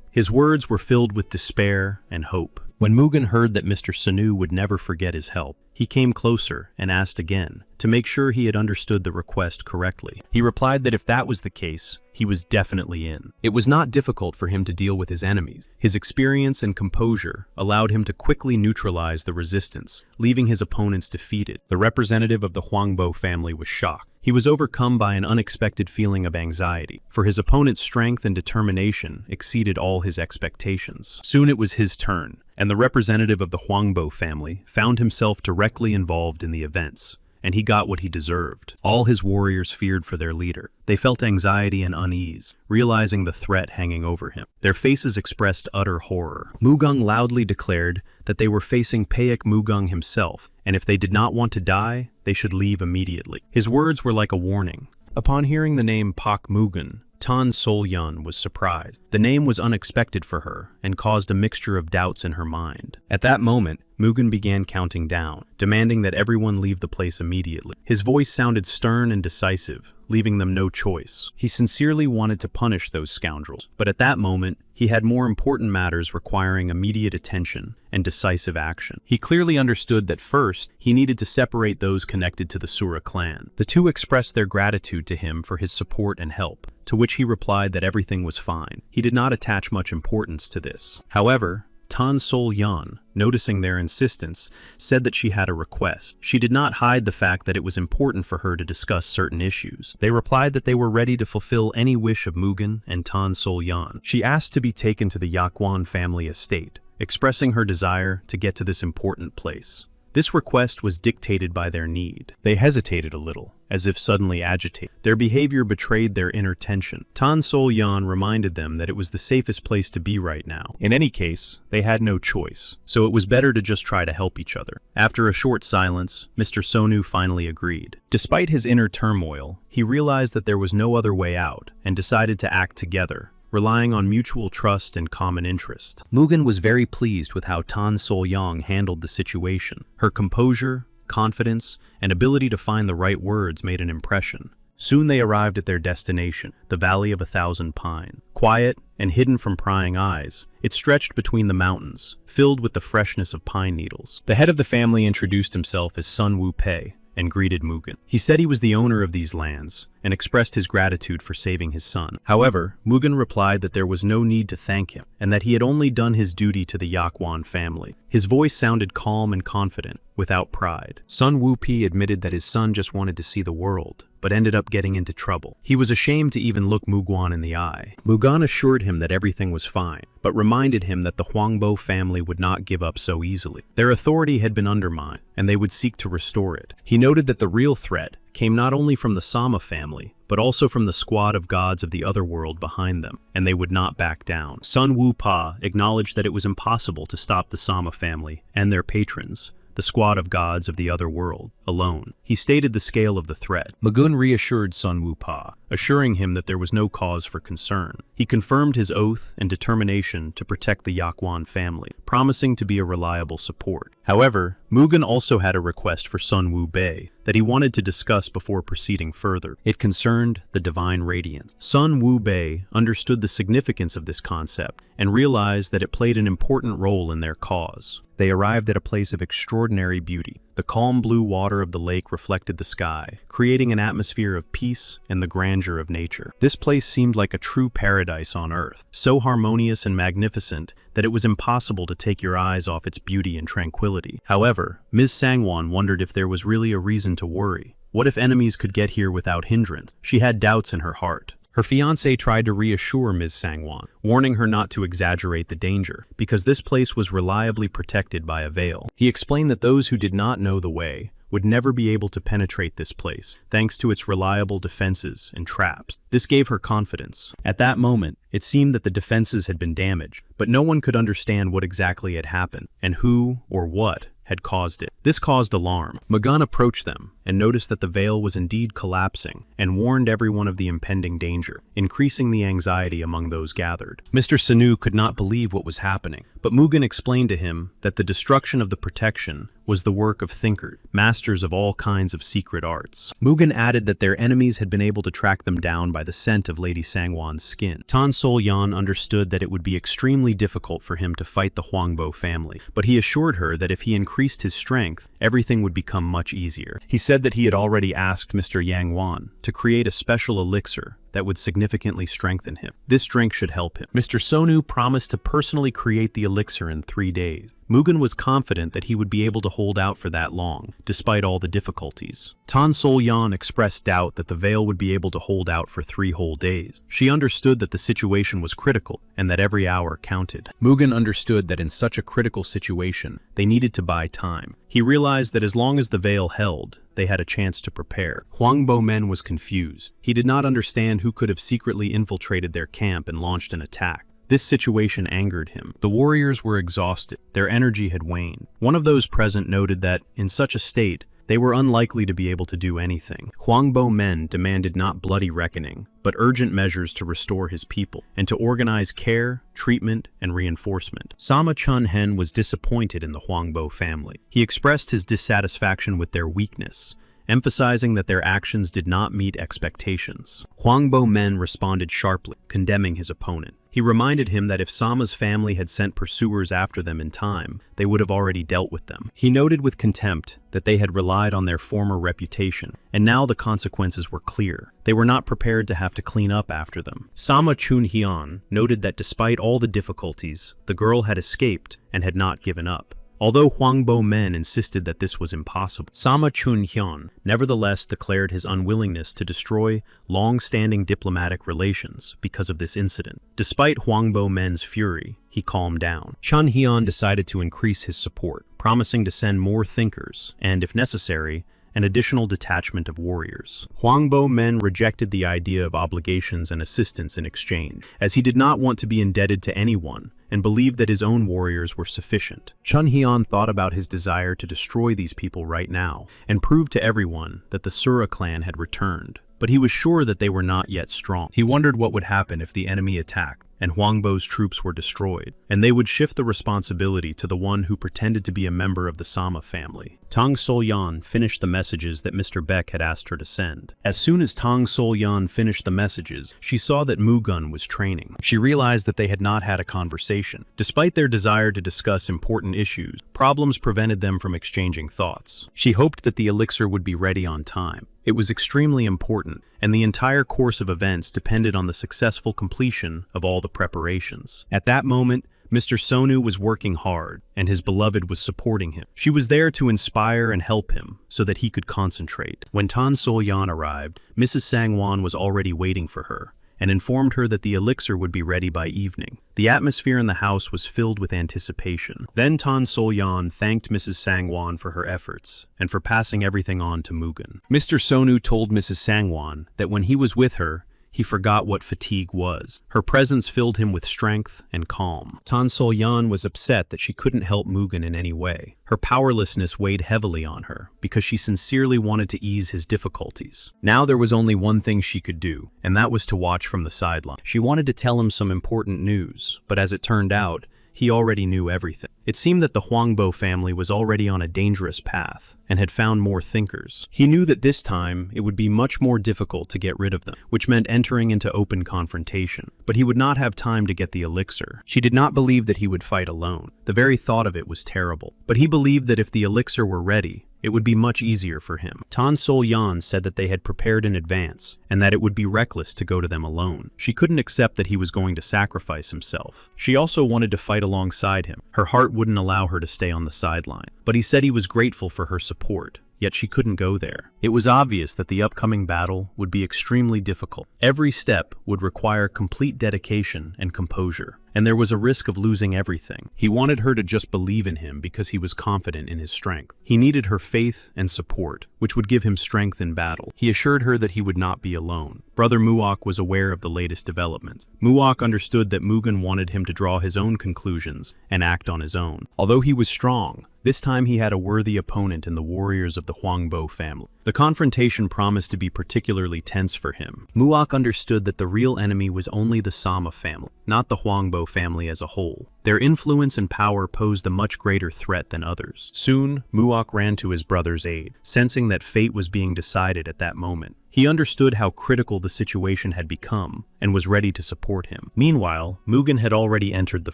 His words were filled with despair and hope. When Mugen heard that Mr. Sanu would never forget his help, he came closer and asked again, to make sure he had understood the request correctly. He replied that if that was the case, he was definitely in. It was not difficult for him to deal with his enemies. His experience and composure allowed him to quickly neutralize the resistance, leaving his opponents defeated. The representative of the Huangbo family was shocked. He was overcome by an unexpected feeling of anxiety, for his opponent's strength and determination exceeded all his expectations. Soon it was his turn, and the representative of the Huangbo family found himself directly involved in the events, and he got what he deserved. All his warriors feared for their leader. They felt anxiety and unease, realizing the threat hanging over him. Their faces expressed utter horror. Mugung loudly declared that they were facing Paek Mugung himself, and if they did not want to die, they should leave immediately. His words were like a warning. Upon hearing the name Pak Mugen, Tan Sol-yan was surprised. The name was unexpected for her and caused a mixture of doubts in her mind. At that moment, Mugen began counting down, demanding that everyone leave the place immediately. His voice sounded stern and decisive, leaving them no choice. He sincerely wanted to punish those scoundrels, but at that moment, he had more important matters requiring immediate attention and decisive action. He clearly understood that first, he needed to separate those connected to the Sura clan. The two expressed their gratitude to him for his support and help, to which he replied that everything was fine. He did not attach much importance to this. However, Tan Sol Yan, noticing their insistence, said that she had a request. She did not hide the fact that it was important for her to discuss certain issues. They replied that they were ready to fulfill any wish of Mugen and Tan Sol Yan. She asked to be taken to the Yaquan family estate, expressing her desire to get to this important place. This request was dictated by their need. They hesitated a little, as if suddenly agitated. Their behavior betrayed their inner tension. Tan Sol Yan reminded them that it was the safest place to be right now. In any case, they had no choice, so it was better to just try to help each other. After a short silence, Mr. Sonu finally agreed. Despite his inner turmoil, he realized that there was no other way out and decided to act together, relying on mutual trust and common interest. Mugen was very pleased with how Tan Sol Yang handled the situation. Her composure, confidence, and ability to find the right words made an impression. Soon they arrived at their destination, the Valley of 1,000 Pine. Quiet and hidden from prying eyes, it stretched between the mountains, filled with the freshness of pine needles. The head of the family introduced himself as Sun Wu Pei and greeted Mugen. He said he was the owner of these lands and expressed his gratitude for saving his son. However, Mugen replied that there was no need to thank him and that he had only done his duty to the Yaquan family. His voice sounded calm and confident, without pride. Sun Wu Pei admitted that his son just wanted to see the world, but ended up getting into trouble. He was ashamed to even look Muguan in the eye. Mugan assured him that everything was fine, but reminded him that the Huangbo family would not give up so easily. Their authority had been undermined, and they would seek to restore it. He noted that the real threat came not only from the Sama family, but also from the squad of gods of the other world behind them, and they would not back down. Sun Wu Pa acknowledged that it was impossible to stop the Sama family and their patrons, the squad of gods of the other world, alone. He stated the scale of the threat. Mugun reassured Sun Wu Pa, assuring him that there was no cause for concern. He confirmed his oath and determination to protect the Yaquan family, promising to be a reliable support. However, Mugen also had a request for Sun Wu Bei that he wanted to discuss before proceeding further. It concerned the divine radiance. Sun Wu Bei understood the significance of this concept and realized that it played an important role in their cause. They arrived at a place of extraordinary beauty. The calm blue water of the lake reflected the sky, creating an atmosphere of peace and the grandeur of nature. This place seemed like a true paradise on earth, so harmonious and magnificent that it was impossible to take your eyes off its beauty and tranquility. However, Ms. Sangwon wondered if there was really a reason to worry. What if enemies could get here without hindrance? She had doubts in her heart. Her fiancé tried to reassure Ms. Sangwon, warning her not to exaggerate the danger, because this place was reliably protected by a veil. He explained that those who did not know the way would never be able to penetrate this place, thanks to its reliable defenses and traps. This gave her confidence. At that moment, it seemed that the defenses had been damaged, but no one could understand what exactly had happened, and who or what had caused it. This caused alarm. Mugan approached them and noticed that the veil was indeed collapsing and warned everyone of the impending danger, increasing the anxiety among those gathered. Mr. Sanu could not believe what was happening, but Mugen explained to him that the destruction of the protection was the work of thinkers, masters of all kinds of secret arts. Mugen added that their enemies had been able to track them down by the scent of Lady Sangwon's skin. Tan Sol Yan understood that it would be extremely difficult for him to fight the Huangbo family, but he assured her that if he increased his strength, everything would become much easier. He said that he had already asked Mr. Yang Wan to create a special elixir that would significantly strengthen him. This drink should help him. Mr. Sonu promised to personally create the elixir in 3 days. Mugen was confident that he would be able to hold out for that long, despite all the difficulties. Tan Sol Yan expressed doubt that the veil would be able to hold out for 3 whole days. She understood that the situation was critical and that every hour counted. Mugen understood that in such a critical situation, they needed to buy time. He realized that as long as the veil held, they had a chance to prepare. Huangbo Men was confused. He did not understand who could have secretly infiltrated their camp and launched an attack. This situation angered him. The warriors were exhausted. Their energy had waned. One of those present noted that, in such a state, they were unlikely to be able to do anything. Huangbo Men demanded not bloody reckoning, but urgent measures to restore his people, and to organize care, treatment, and reinforcement. Sama Chun Hen was disappointed in the Huangbo family. He expressed his dissatisfaction with their weakness, emphasizing that their actions did not meet expectations. Huangbo Men responded sharply, condemning his opponent. He reminded him that if Sama's family had sent pursuers after them in time, they would have already dealt with them. He noted with contempt that they had relied on their former reputation, and now the consequences were clear. They were not prepared to have to clean up after them. Sama Chunhyun noted that despite all the difficulties, the girl had escaped and had not given up. Although Huangbo Men insisted that this was impossible, Sama Chunhyun nevertheless declared his unwillingness to destroy long-standing diplomatic relations because of this incident. Despite Huangbo Men's fury, he calmed down. Chunhyun decided to increase his support, promising to send more thinkers and, if necessary, an additional detachment of warriors. Huangbo Men rejected the idea of obligations and assistance in exchange, as he did not want to be indebted to anyone and believed that his own warriors were sufficient. Chunhyun thought about his desire to destroy these people right now and prove to everyone that the Sura clan had returned, but he was sure that they were not yet strong. He wondered what would happen if the enemy attacked and Huangbo's troops were destroyed, and they would shift the responsibility to the one who pretended to be a member of the Sama family. Tang Solyan finished the messages that Mr. Beck had asked her to send. As soon as Tang Solyan finished the messages, she saw that Mugun was training. She realized that they had not had a conversation. Despite their desire to discuss important issues, problems prevented them from exchanging thoughts. She hoped that the elixir would be ready on time. It was extremely important, and the entire course of events depended on the successful completion of all the preparations. At that moment, Mr. Sonu was working hard, and his beloved was supporting him. She was there to inspire and help him so that he could concentrate. When Tan Solyan arrived, Mrs. Sangwon was already waiting for her and informed her that the elixir would be ready by evening. The atmosphere in the house was filled with anticipation. Then Tan Solyan thanked Mrs. Sangwon for her efforts and for passing everything on to Mugun. Mr. Sonu told Mrs. Sangwon that when he was with her, he forgot what fatigue was. Her presence filled him with strength and calm. Tan Solyan was upset that she couldn't help Mugun in any way. Her powerlessness weighed heavily on her because she sincerely wanted to ease his difficulties. Now there was only one thing she could do, and that was to watch from the sideline. She wanted to tell him some important news, but as it turned out, he already knew everything. It seemed that the Huangbo family was already on a dangerous path and had found more thinkers. He knew that this time it would be much more difficult to get rid of them, which meant entering into open confrontation. But he would not have time to get the elixir. She did not believe that he would fight alone. The very thought of it was terrible. But he believed that if the elixir were ready, it would be much easier for him. Tan Solyan said that they had prepared in advance, and that it would be reckless to go to them alone. She couldn't accept that he was going to sacrifice himself. She also wanted to fight alongside him. Her heart wouldn't allow her to stay on the sideline. But he said he was grateful for her support, yet she couldn't go there. It was obvious that the upcoming battle would be extremely difficult. Every step would require complete dedication and composure, and there was a risk of losing everything. He wanted her to just believe in him because he was confident in his strength. He needed her faith and support, which would give him strength in battle. He assured her that he would not be alone. Brother Muok was aware of the latest developments. Muok understood that Mugen wanted him to draw his own conclusions and act on his own. Although he was strong, this time he had a worthy opponent in the warriors of the Huangbo family. The confrontation promised to be particularly tense for him. Muok understood that the real enemy was only the Sama family, not the Huangbo family as a whole. Their influence and power posed a much greater threat than others. Soon, Muok ran to his brother's aid, sensing that fate was being decided at that moment. He understood how critical the situation had become and was ready to support him. Meanwhile, Mugen had already entered the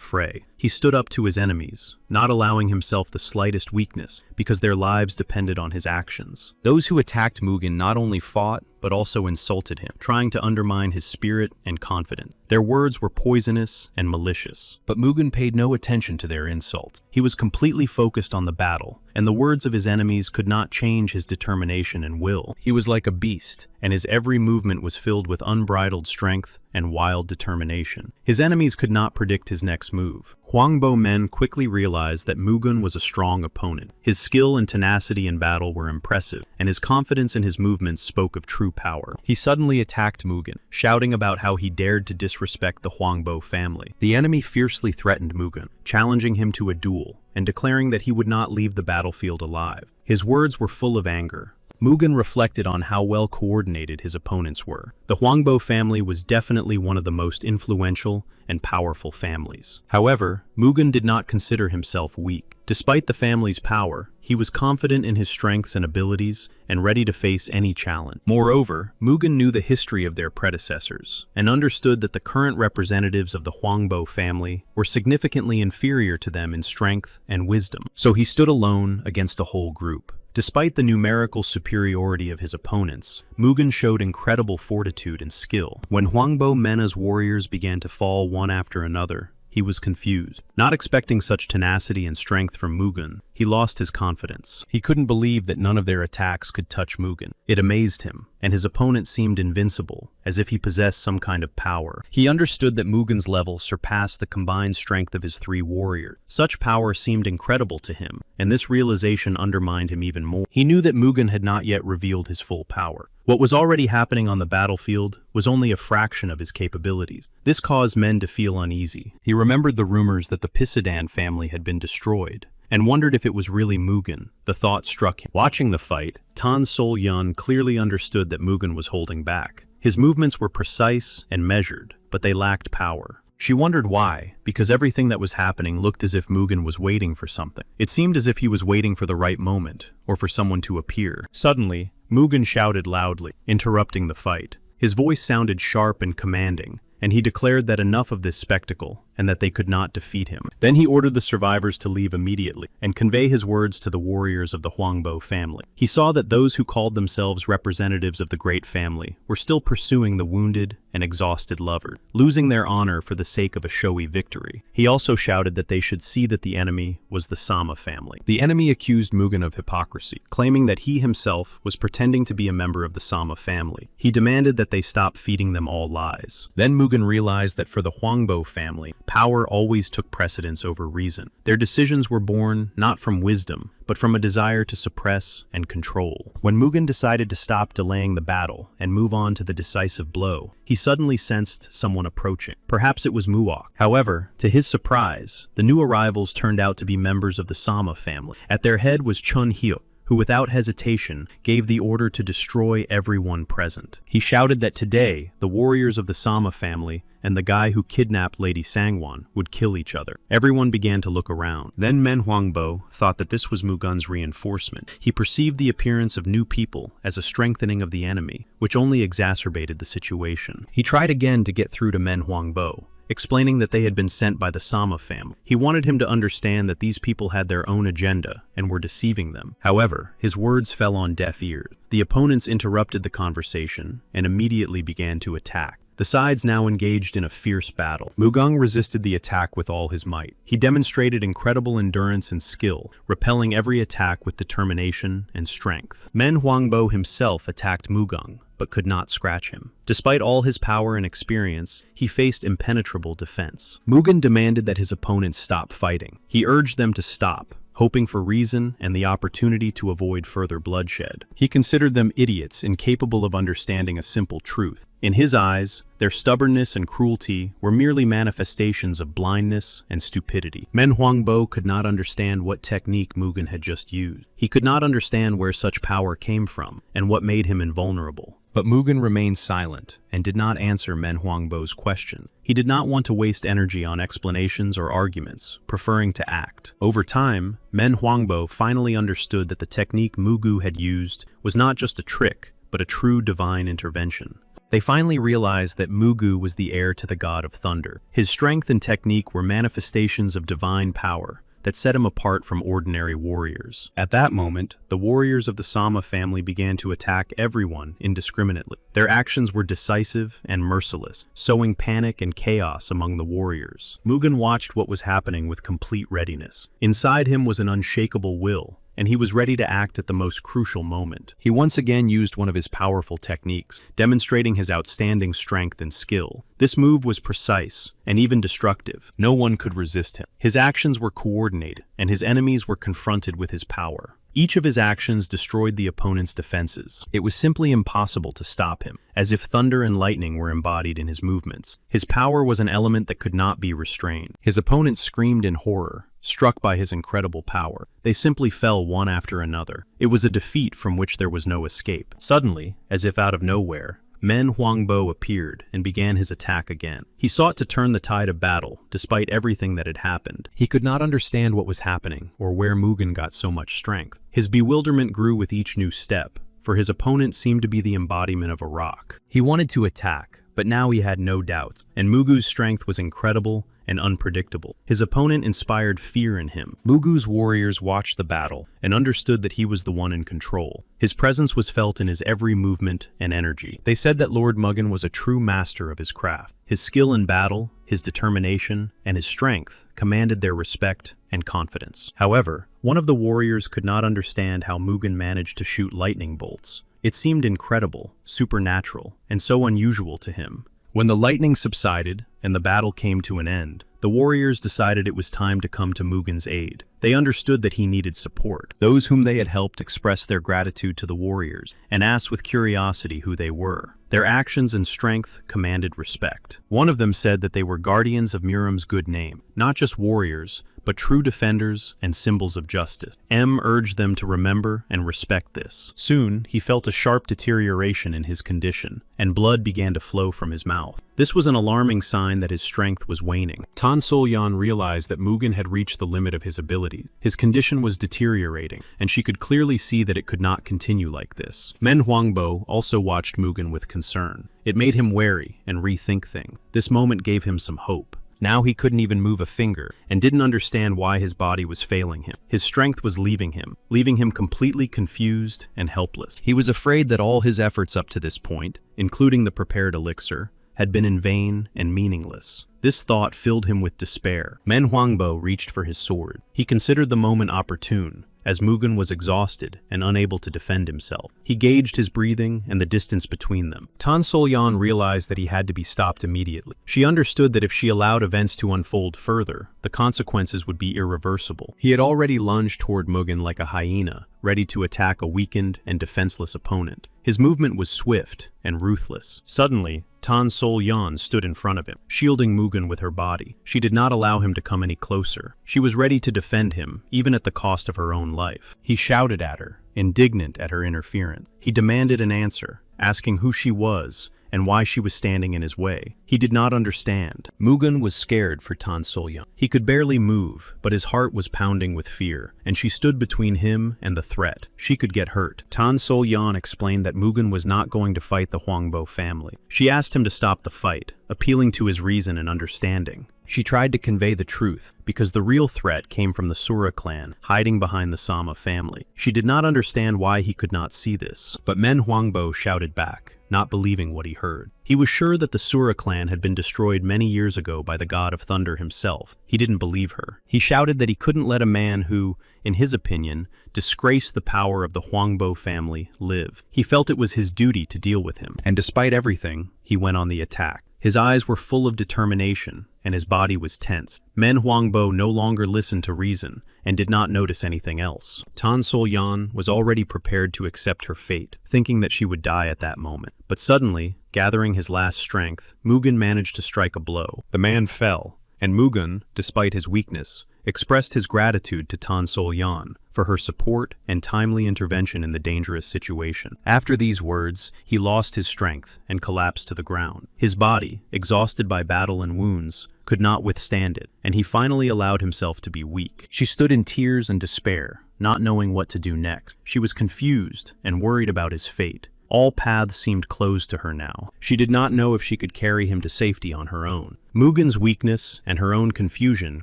fray. He stood up to his enemies, not allowing himself the slightest weakness because their lives depended on his actions. Those who attacked Mugen not only fought, but also insulted him, trying to undermine his spirit and confidence. Their words were poisonous and malicious, but Mugen paid no attention to their insults. He was completely focused on the battle, and the words of his enemies could not change his determination and will. He was like a beast, and his every movement was filled with unbridled strength and wild determination. His enemies could not predict his next move. Huangbo men quickly realized that Mugen was a strong opponent. His skill and tenacity in battle were impressive, and his confidence in his movements spoke of true power. He suddenly attacked Mugen, shouting about how he dared to disrespect the Huangbo family. The enemy fiercely threatened Mugen, challenging him to a duel, and declaring that he would not leave the battlefield alive. His words were full of anger, Mugen reflected on how well coordinated his opponents were. The Huangbo family was definitely one of the most influential and powerful families. However, Mugen did not consider himself weak. Despite the family's power, he was confident in his strengths and abilities and ready to face any challenge. Moreover, Mugen knew the history of their predecessors and understood that the current representatives of the Huangbo family were significantly inferior to them in strength and wisdom. So he stood alone against a whole group. Despite the numerical superiority of his opponents, Mugen showed incredible fortitude and skill. When Huangbo Mena's warriors began to fall one after another, he was confused. Not expecting such tenacity and strength from Mugen, he lost his confidence. He couldn't believe that none of their attacks could touch Mugen. It amazed him, and his opponent seemed invincible, as if he possessed some kind of power. He understood that Mugen's level surpassed the combined strength of his 3 warriors. Such power seemed incredible to him, and this realization undermined him even more. He knew that Mugen had not yet revealed his full power. What was already happening on the battlefield was only a fraction of his capabilities. This caused men to feel uneasy. He remembered the rumors that the Pisidan family had been destroyed, and wondered if it was really Mugen. The thought struck him. Watching the fight, Tan Sol Yun clearly understood that Mugen was holding back. His movements were precise and measured, but they lacked power. She wondered why, because everything that was happening looked as if Mugen was waiting for something. It seemed as if he was waiting for the right moment, or for someone to appear. Suddenly, Mugen shouted loudly, interrupting the fight. His voice sounded sharp and commanding, and he declared that enough of this spectacle and that they could not defeat him. Then he ordered the survivors to leave immediately and convey his words to the warriors of the Huangbo family. He saw that those who called themselves representatives of the great family were still pursuing the wounded and exhausted lover, losing their honor for the sake of a showy victory. He also shouted that they should see that the enemy was the Sama family. The enemy accused Mugen of hypocrisy, claiming that he himself was pretending to be a member of the Sama family. He demanded that they stop feeding them all lies. Then Mugen realized that for the Huangbo family, power always took precedence over reason. Their decisions were born not from wisdom, but from a desire to suppress and control. When Mugen decided to stop delaying the battle and move on to the decisive blow, he suddenly sensed someone approaching. Perhaps it was Muok. However, to his surprise, the new arrivals turned out to be members of the Sama family. At their head was Chun Hyuk, who without hesitation gave the order to destroy everyone present. He shouted that today, the warriors of the Sama family and the guy who kidnapped Lady Sangwon would kill each other. Everyone began to look around. Then Men Huangbo thought that this was Mugen's reinforcement. He perceived the appearance of new people as a strengthening of the enemy, which only exacerbated the situation. He tried again to get through to Men Huangbo, explaining that they had been sent by the Sama family. He wanted him to understand that these people had their own agenda and were deceiving them. However, his words fell on deaf ears. The opponents interrupted the conversation and immediately began to attack. The sides now engaged in a fierce battle. Mugen resisted the attack with all his might. He demonstrated incredible endurance and skill, repelling every attack with determination and strength. Men Huangbo himself attacked Mugen, but could not scratch him. Despite all his power and experience, he faced impenetrable defense. Mugen demanded that his opponents stop fighting. He urged them to stop, hoping for reason and the opportunity to avoid further bloodshed. He considered them idiots incapable of understanding a simple truth. In his eyes, their stubbornness and cruelty were merely manifestations of blindness and stupidity. Men Huangbo could not understand what technique Mugen had just used. He could not understand where such power came from and what made him invulnerable. But Mugen remained silent and did not answer Men Huangbo's questions. He did not want to waste energy on explanations or arguments, preferring to act. Over time, Men Huangbo finally understood that the technique Mugen had used was not just a trick, but a true divine intervention. They finally realized that Mugen was the heir to the god of thunder. His strength and technique were manifestations of divine power that set him apart from ordinary warriors. At that moment, the warriors of the Sama family began to attack everyone indiscriminately. Their actions were decisive and merciless, sowing panic and chaos among the warriors. Mugen watched what was happening with complete readiness. Inside him was an unshakable will, and he was ready to act at the most crucial moment. He once again used one of his powerful techniques, demonstrating his outstanding strength and skill. This move was precise and even destructive. No one could resist him. His actions were coordinated, and his enemies were confronted with his power. Each of his actions destroyed the opponent's defenses. It was simply impossible to stop him, as if thunder and lightning were embodied in his movements. His power was an element that could not be restrained. His opponent screamed in horror, struck by his incredible power. They simply fell one after another. It was a defeat from which there was no escape. Suddenly, as if out of nowhere, Men Huangbo appeared and began his attack again. He sought to turn the tide of battle, despite everything that had happened. He could not understand what was happening, or where Mugen got so much strength. His bewilderment grew with each new step, for his opponent seemed to be the embodiment of a rock. He wanted to attack, but now he had no doubts, and Mugu's strength was incredible and unpredictable. His opponent inspired fear in him. Mugu's warriors watched the battle and understood that he was the one in control. His presence was felt in his every movement and energy. They said that Lord Mugen was a true master of his craft. His skill in battle, his determination, and his strength commanded their respect and confidence. However, one of the warriors could not understand how Mugen managed to shoot lightning bolts. It seemed incredible, supernatural, and so unusual to him. When the lightning subsided and the battle came to an end, the warriors decided it was time to come to Mugen's aid. They understood that he needed support. Those whom they had helped expressed their gratitude to the warriors and asked with curiosity who they were. Their actions and strength commanded respect. One of them said that they were guardians of Muram's good name, not just warriors, but true defenders and symbols of justice. M urged them to remember and respect this. Soon, he felt a sharp deterioration in his condition, and blood began to flow from his mouth. This was an alarming sign that his strength was waning. Tan Sol-yan realized that Mugen had reached the limit of his abilities. His condition was deteriorating, and she could clearly see that it could not continue like this. Men Huangbo also watched Mugen with concern. It made him wary and rethink things. This moment gave him some hope. Now he couldn't even move a finger, and didn't understand why his body was failing him. His strength was leaving him completely confused and helpless. He was afraid that all his efforts up to this point, including the prepared elixir, had been in vain and meaningless. This thought filled him with despair. Men Huangbo reached for his sword. He considered the moment opportune, as Mugen was exhausted and unable to defend himself. He gauged his breathing and the distance between them. Tan Sol-yan realized that he had to be stopped immediately. She understood that if she allowed events to unfold further, the consequences would be irreversible. He had already lunged toward Mugen like a hyena, ready to attack a weakened and defenseless opponent. His movement was swift and ruthless. Suddenly, Tan Sol-yan stood in front of him, shielding Mugen with her body. She did not allow him to come any closer. She was ready to defend him, even at the cost of her own life. He shouted at her, indignant at her interference. He demanded an answer, asking who she was and why she was standing in his way. He did not understand. Mugen was scared for Tan Sol-yan. He could barely move, but his heart was pounding with fear, and she stood between him and the threat. She could get hurt. Tan Sol-yan explained that Mugen was not going to fight the Huangbo family. She asked him to stop the fight, appealing to his reason and understanding. She tried to convey the truth, because the real threat came from the Sura clan, hiding behind the Sama family. She did not understand why he could not see this, but Men Huangbo shouted back, not believing what he heard. He was sure that the Sura clan had been destroyed many years ago by the god of thunder himself. He didn't believe her. He shouted that he couldn't let a man who, in his opinion, disgraced the power of the Huangbo family live. He felt it was his duty to deal with him, and despite everything, he went on the attack. His eyes were full of determination, and his body was tense. Men Huangbo no longer listened to reason, and did not notice anything else. Tan Sol-yan was already prepared to accept her fate, thinking that she would die at that moment. But suddenly, gathering his last strength, Mugen managed to strike a blow. The man fell, and Mugen, despite his weakness, expressed his gratitude to Tan Sol-yan for her support and timely intervention in the dangerous situation. After these words, he lost his strength and collapsed to the ground. His body, exhausted by battle and wounds, could not withstand it, and he finally allowed himself to be weak. She stood in tears and despair, not knowing what to do next. She was confused and worried about his fate. All paths seemed closed to her now. She did not know if she could carry him to safety on her own. Mugen's weakness and her own confusion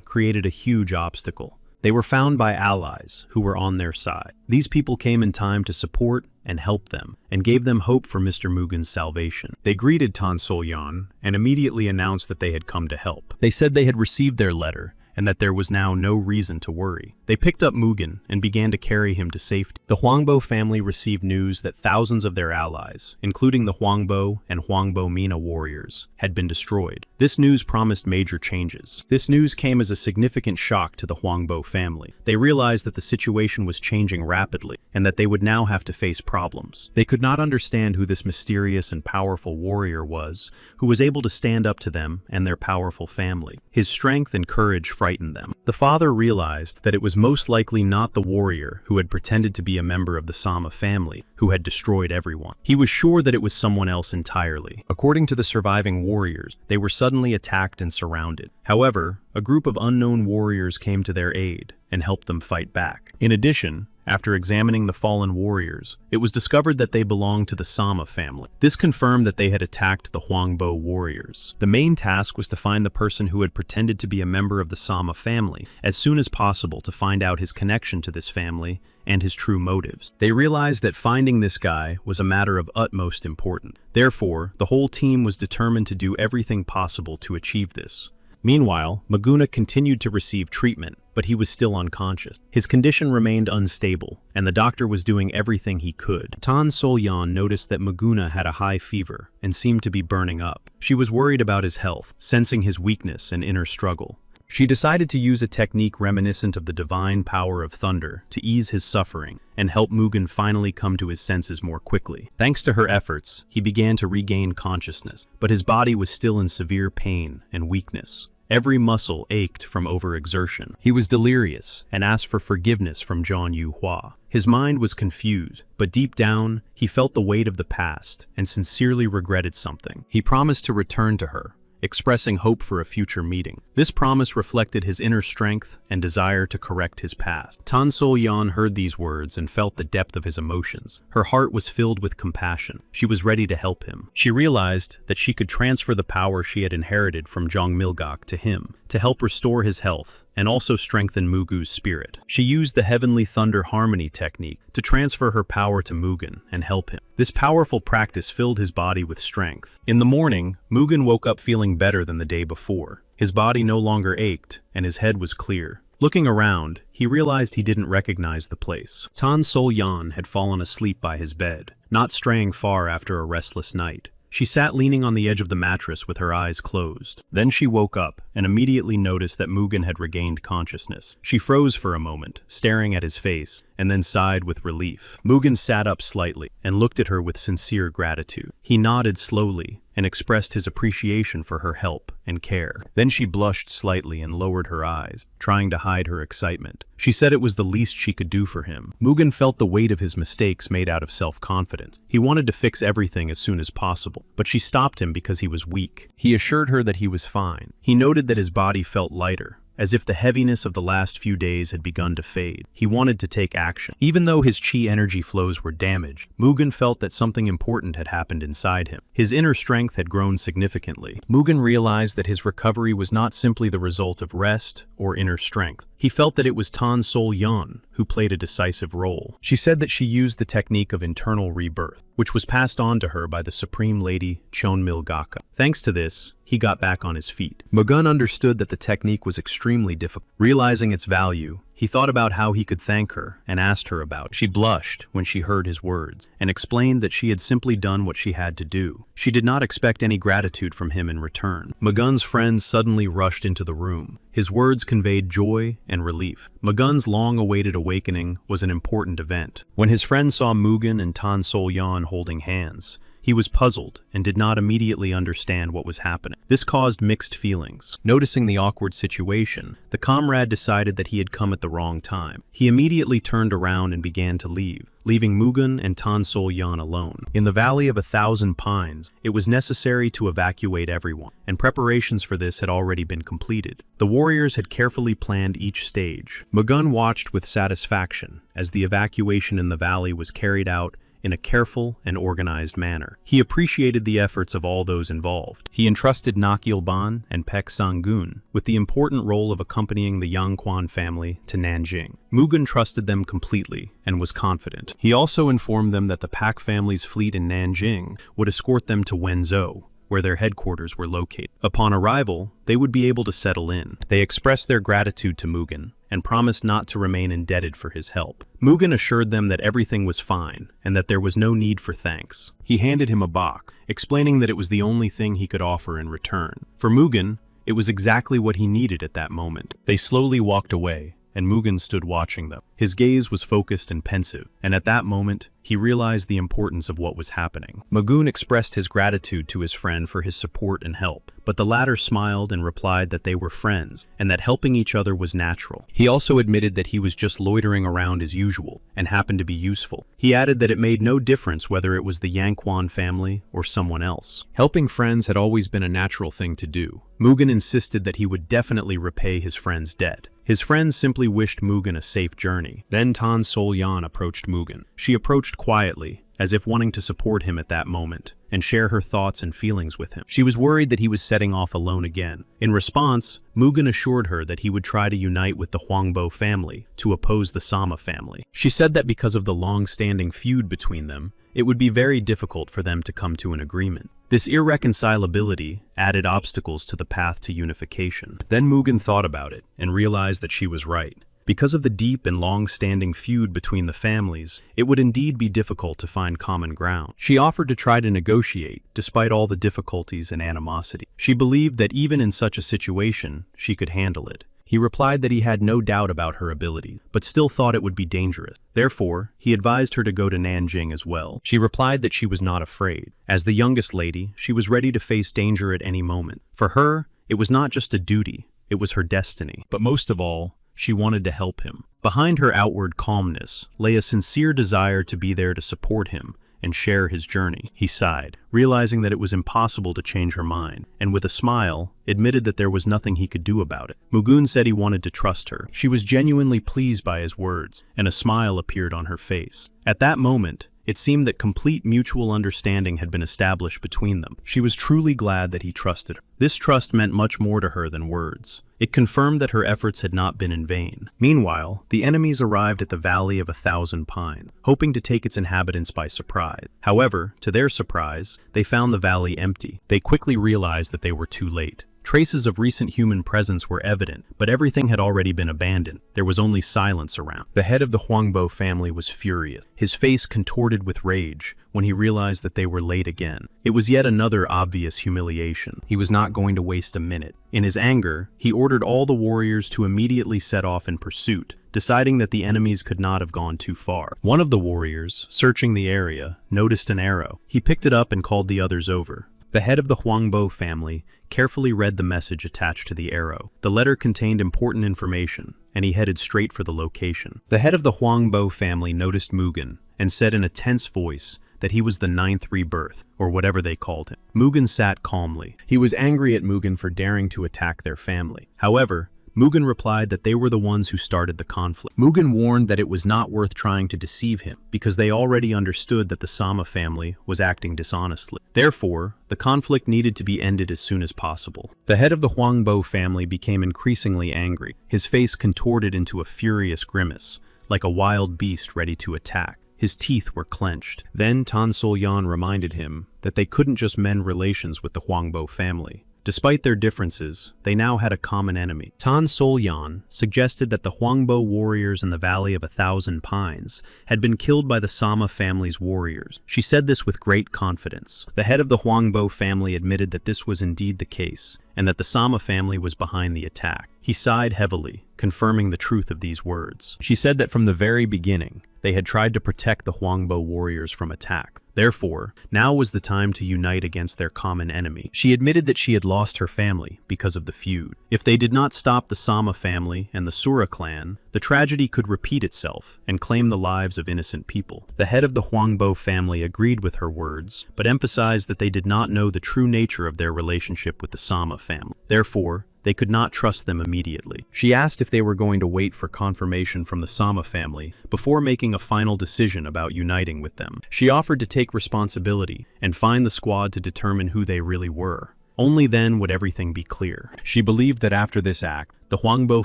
created a huge obstacle. They were found by allies who were on their side. These people came in time to support and help them, and gave them hope for Mr. Mugen's salvation. They greeted Tan Sol-yan and immediately announced that they had come to help. They said they had received their letter, and that there was now no reason to worry. They picked up Mugen and began to carry him to safety. The Huangbo family received news that thousands of their allies, including the Huangbo and Huangbo Mina warriors, had been destroyed. This news promised major changes. This news came as a significant shock to the Huangbo family. They realized that the situation was changing rapidly, and that they would now have to face problems. They could not understand who this mysterious and powerful warrior was, who was able to stand up to them and their powerful family. His strength and courage frightened frighten them. The father realized that it was most likely not the warrior who had pretended to be a member of the Sama family who had destroyed everyone. He was sure that it was someone else entirely. According to the surviving warriors, they were suddenly attacked and surrounded. However, a group of unknown warriors came to their aid and helped them fight back. In addition, after examining the fallen warriors, it was discovered that they belonged to the Sama family. This confirmed that they had attacked the Huangbo warriors. The main task was to find the person who had pretended to be a member of the Sama family as soon as possible to find out his connection to this family and his true motives. They realized that finding this guy was a matter of utmost importance. Therefore, the whole team was determined to do everything possible to achieve this. Meanwhile, Maguna continued to receive treatment, but he was still unconscious. His condition remained unstable, and the doctor was doing everything he could. Tan Sol-yan noticed that Maguna had a high fever and seemed to be burning up. She was worried about his health, sensing his weakness and inner struggle. She decided to use a technique reminiscent of the divine power of thunder to ease his suffering and help Mugen finally come to his senses more quickly. Thanks to her efforts, he began to regain consciousness, but his body was still in severe pain and weakness. Every muscle ached from overexertion. He was delirious and asked for forgiveness from Zhang Yuhua. His mind was confused, but deep down, he felt the weight of the past and sincerely regretted something. He promised to return to her, expressing hope for a future meeting. This promise reflected his inner strength and desire to correct his past. Tan Sol-yan heard these words and felt the depth of his emotions. Her heart was filled with compassion. She was ready to help him. She realized that she could transfer the power she had inherited from Zhang Milgak to him to help restore his health and also strengthen Mugu's spirit. She used the Heavenly Thunder Harmony technique to transfer her power to Mugen and help him. This powerful practice filled his body with strength. In the morning, Mugen woke up feeling better than the day before. His body no longer ached, and his head was clear. Looking around, he realized he didn't recognize the place. Tan Sol-yan had fallen asleep by his bed, not straying far after a restless night. She sat leaning on the edge of the mattress with her eyes closed. Then she woke up and immediately noticed that Mugen had regained consciousness. She froze for a moment, staring at his face, and then sighed with relief. Mugen sat up slightly and looked at her with sincere gratitude. He nodded slowly and expressed his appreciation for her help and care. Then she blushed slightly and lowered her eyes, trying to hide her excitement. She said it was the least she could do for him. Mugen felt the weight of his mistakes made out of self-confidence. He wanted to fix everything as soon as possible, but she stopped him because he was weak. He assured her that he was fine. He noted that his body felt lighter, as if the heaviness of the last few days had begun to fade. He wanted to take action. Even though his chi energy flows were damaged, Mugen felt that something important had happened inside him. His inner strength had grown significantly. Mugen realized that his recovery was not simply the result of rest or inner strength. He felt that it was Tan Sol-yan who played a decisive role. She said that she used the technique of internal rebirth, which was passed on to her by the Supreme Lady Chon Milgaka. Thanks to this, he got back on his feet. Mugen understood that the technique was extremely difficult. Realizing its value, he thought about how he could thank her and asked her about it. She blushed when she heard his words and explained that she had simply done what she had to do. She did not expect any gratitude from him in return. Mugen's friends suddenly rushed into the room. His words conveyed joy and relief. Mugen's long-awaited awakening was an important event. When his friends saw Mugen and Tan Sol-yan holding hands, he was puzzled and did not immediately understand what was happening. This caused mixed feelings. Noticing the awkward situation, the comrade decided that he had come at the wrong time. He immediately turned around and began to leave, leaving Mugen and Tan Sol-yan alone. In the Valley of 1,000 Pines, it was necessary to evacuate everyone, and preparations for this had already been completed. The warriors had carefully planned each stage. Mugen watched with satisfaction as the evacuation in the valley was carried out in a careful and organized manner. He appreciated the efforts of all those involved. He entrusted Nakilban and Pek Sangun with the important role of accompanying the Yangquan family to Nanjing. Mugen trusted them completely and was confident. He also informed them that the Pak family's fleet in Nanjing would escort them to Wenzhou, where their headquarters were located. Upon arrival, they would be able to settle in. They expressed their gratitude to Mugen and promised not to remain indebted for his help. Mugen assured them that everything was fine and that there was no need for thanks. He handed him a box, explaining that it was the only thing he could offer in return. For Mugen, it was exactly what he needed at that moment. They slowly walked away, and Mugen stood watching them. His gaze was focused and pensive, and at that moment, he realized the importance of what was happening. Mugen expressed his gratitude to his friend for his support and help, but the latter smiled and replied that they were friends, and that helping each other was natural. He also admitted that he was just loitering around as usual, and happened to be useful. He added that it made no difference whether it was the Yanquan family or someone else. Helping friends had always been a natural thing to do. Mugen insisted that he would definitely repay his friend's debt. His friends simply wished Mugen a safe journey. Then Tan Sol-yan approached Mugen. She approached quietly, as if wanting to support him at that moment, and share her thoughts and feelings with him. She was worried that he was setting off alone again. In response, Mugen assured her that he would try to unite with the Huangbo family to oppose the Sama family. She said that because of the long-standing feud between them, it would be very difficult for them to come to an agreement. This irreconcilability added obstacles to the path to unification. Then Mugen thought about it and realized that she was right. Because of the deep and long-standing feud between the families, it would indeed be difficult to find common ground. She offered to try to negotiate, despite all the difficulties and animosity. She believed that even in such a situation, she could handle it. He replied that he had no doubt about her ability, but still thought it would be dangerous. Therefore, he advised her to go to Nanjing as well. She replied that she was not afraid. As the youngest lady, she was ready to face danger at any moment. For her, it was not just a duty, it was her destiny. But most of all, she wanted to help him. Behind her outward calmness lay a sincere desire to be there to support him and share his journey. He sighed, realizing that it was impossible to change her mind, and with a smile, admitted that there was nothing he could do about it. Mugen said he wanted to trust her. She was genuinely pleased by his words, and a smile appeared on her face. At that moment, it seemed that complete mutual understanding had been established between them. She was truly glad that he trusted her. This trust meant much more to her than words. It confirmed that her efforts had not been in vain. Meanwhile, the enemies arrived at the Valley of 1,000 Pines, hoping to take its inhabitants by surprise. However, to their surprise, they found the valley empty. They quickly realized that they were too late. Traces of recent human presence were evident, but everything had already been abandoned. There was only silence around. The head of the Huangbo family was furious, his face contorted with rage when he realized that they were late again. It was yet another obvious humiliation. He was not going to waste a minute. In his anger, he ordered all the warriors to immediately set off in pursuit, deciding that the enemies could not have gone too far. One of the warriors, searching the area, noticed an arrow. He picked it up and called the others over. The head of the Huangbo family carefully read the message attached to the arrow. The letter contained important information, and he headed straight for the location. The head of the Huangbo family noticed Mugen and said in a tense voice that he was the 9th rebirth, or whatever they called him. Mugen sat calmly. He was angry at Mugen for daring to attack their family. However, Mugen replied that they were the ones who started the conflict. Mugen warned that it was not worth trying to deceive him, because they already understood that the Sama family was acting dishonestly. Therefore, the conflict needed to be ended as soon as possible. The head of the Huangbo family became increasingly angry. His face contorted into a furious grimace, like a wild beast ready to attack. His teeth were clenched. Then Tan Sol-yan reminded him that they couldn't just mend relations with the Huangbo family. Despite their differences, they now had a common enemy. Tan Sol-yan suggested that the Huangbo warriors in the Valley of 1,000 Pines had been killed by the Sama family's warriors. She said this with great confidence. The head of the Huangbo family admitted that this was indeed the case, and that the Sama family was behind the attack. He sighed heavily, confirming the truth of these words. She said that from the very beginning, they had tried to protect the Huangbo warriors from attack. Therefore, now was the time to unite against their common enemy. She admitted that she had lost her family because of the feud. If they did not stop the Sama family and the Sura clan, the tragedy could repeat itself and claim the lives of innocent people. The head of the Huangbo family agreed with her words, but emphasized that they did not know the true nature of their relationship with the Sama family. Therefore, they could not trust them immediately. She asked if they were going to wait for confirmation from the Sama family before making a final decision about uniting with them. She offered to take responsibility and find the squad to determine who they really were. Only then would everything be clear. She believed that after this act, the Huangbo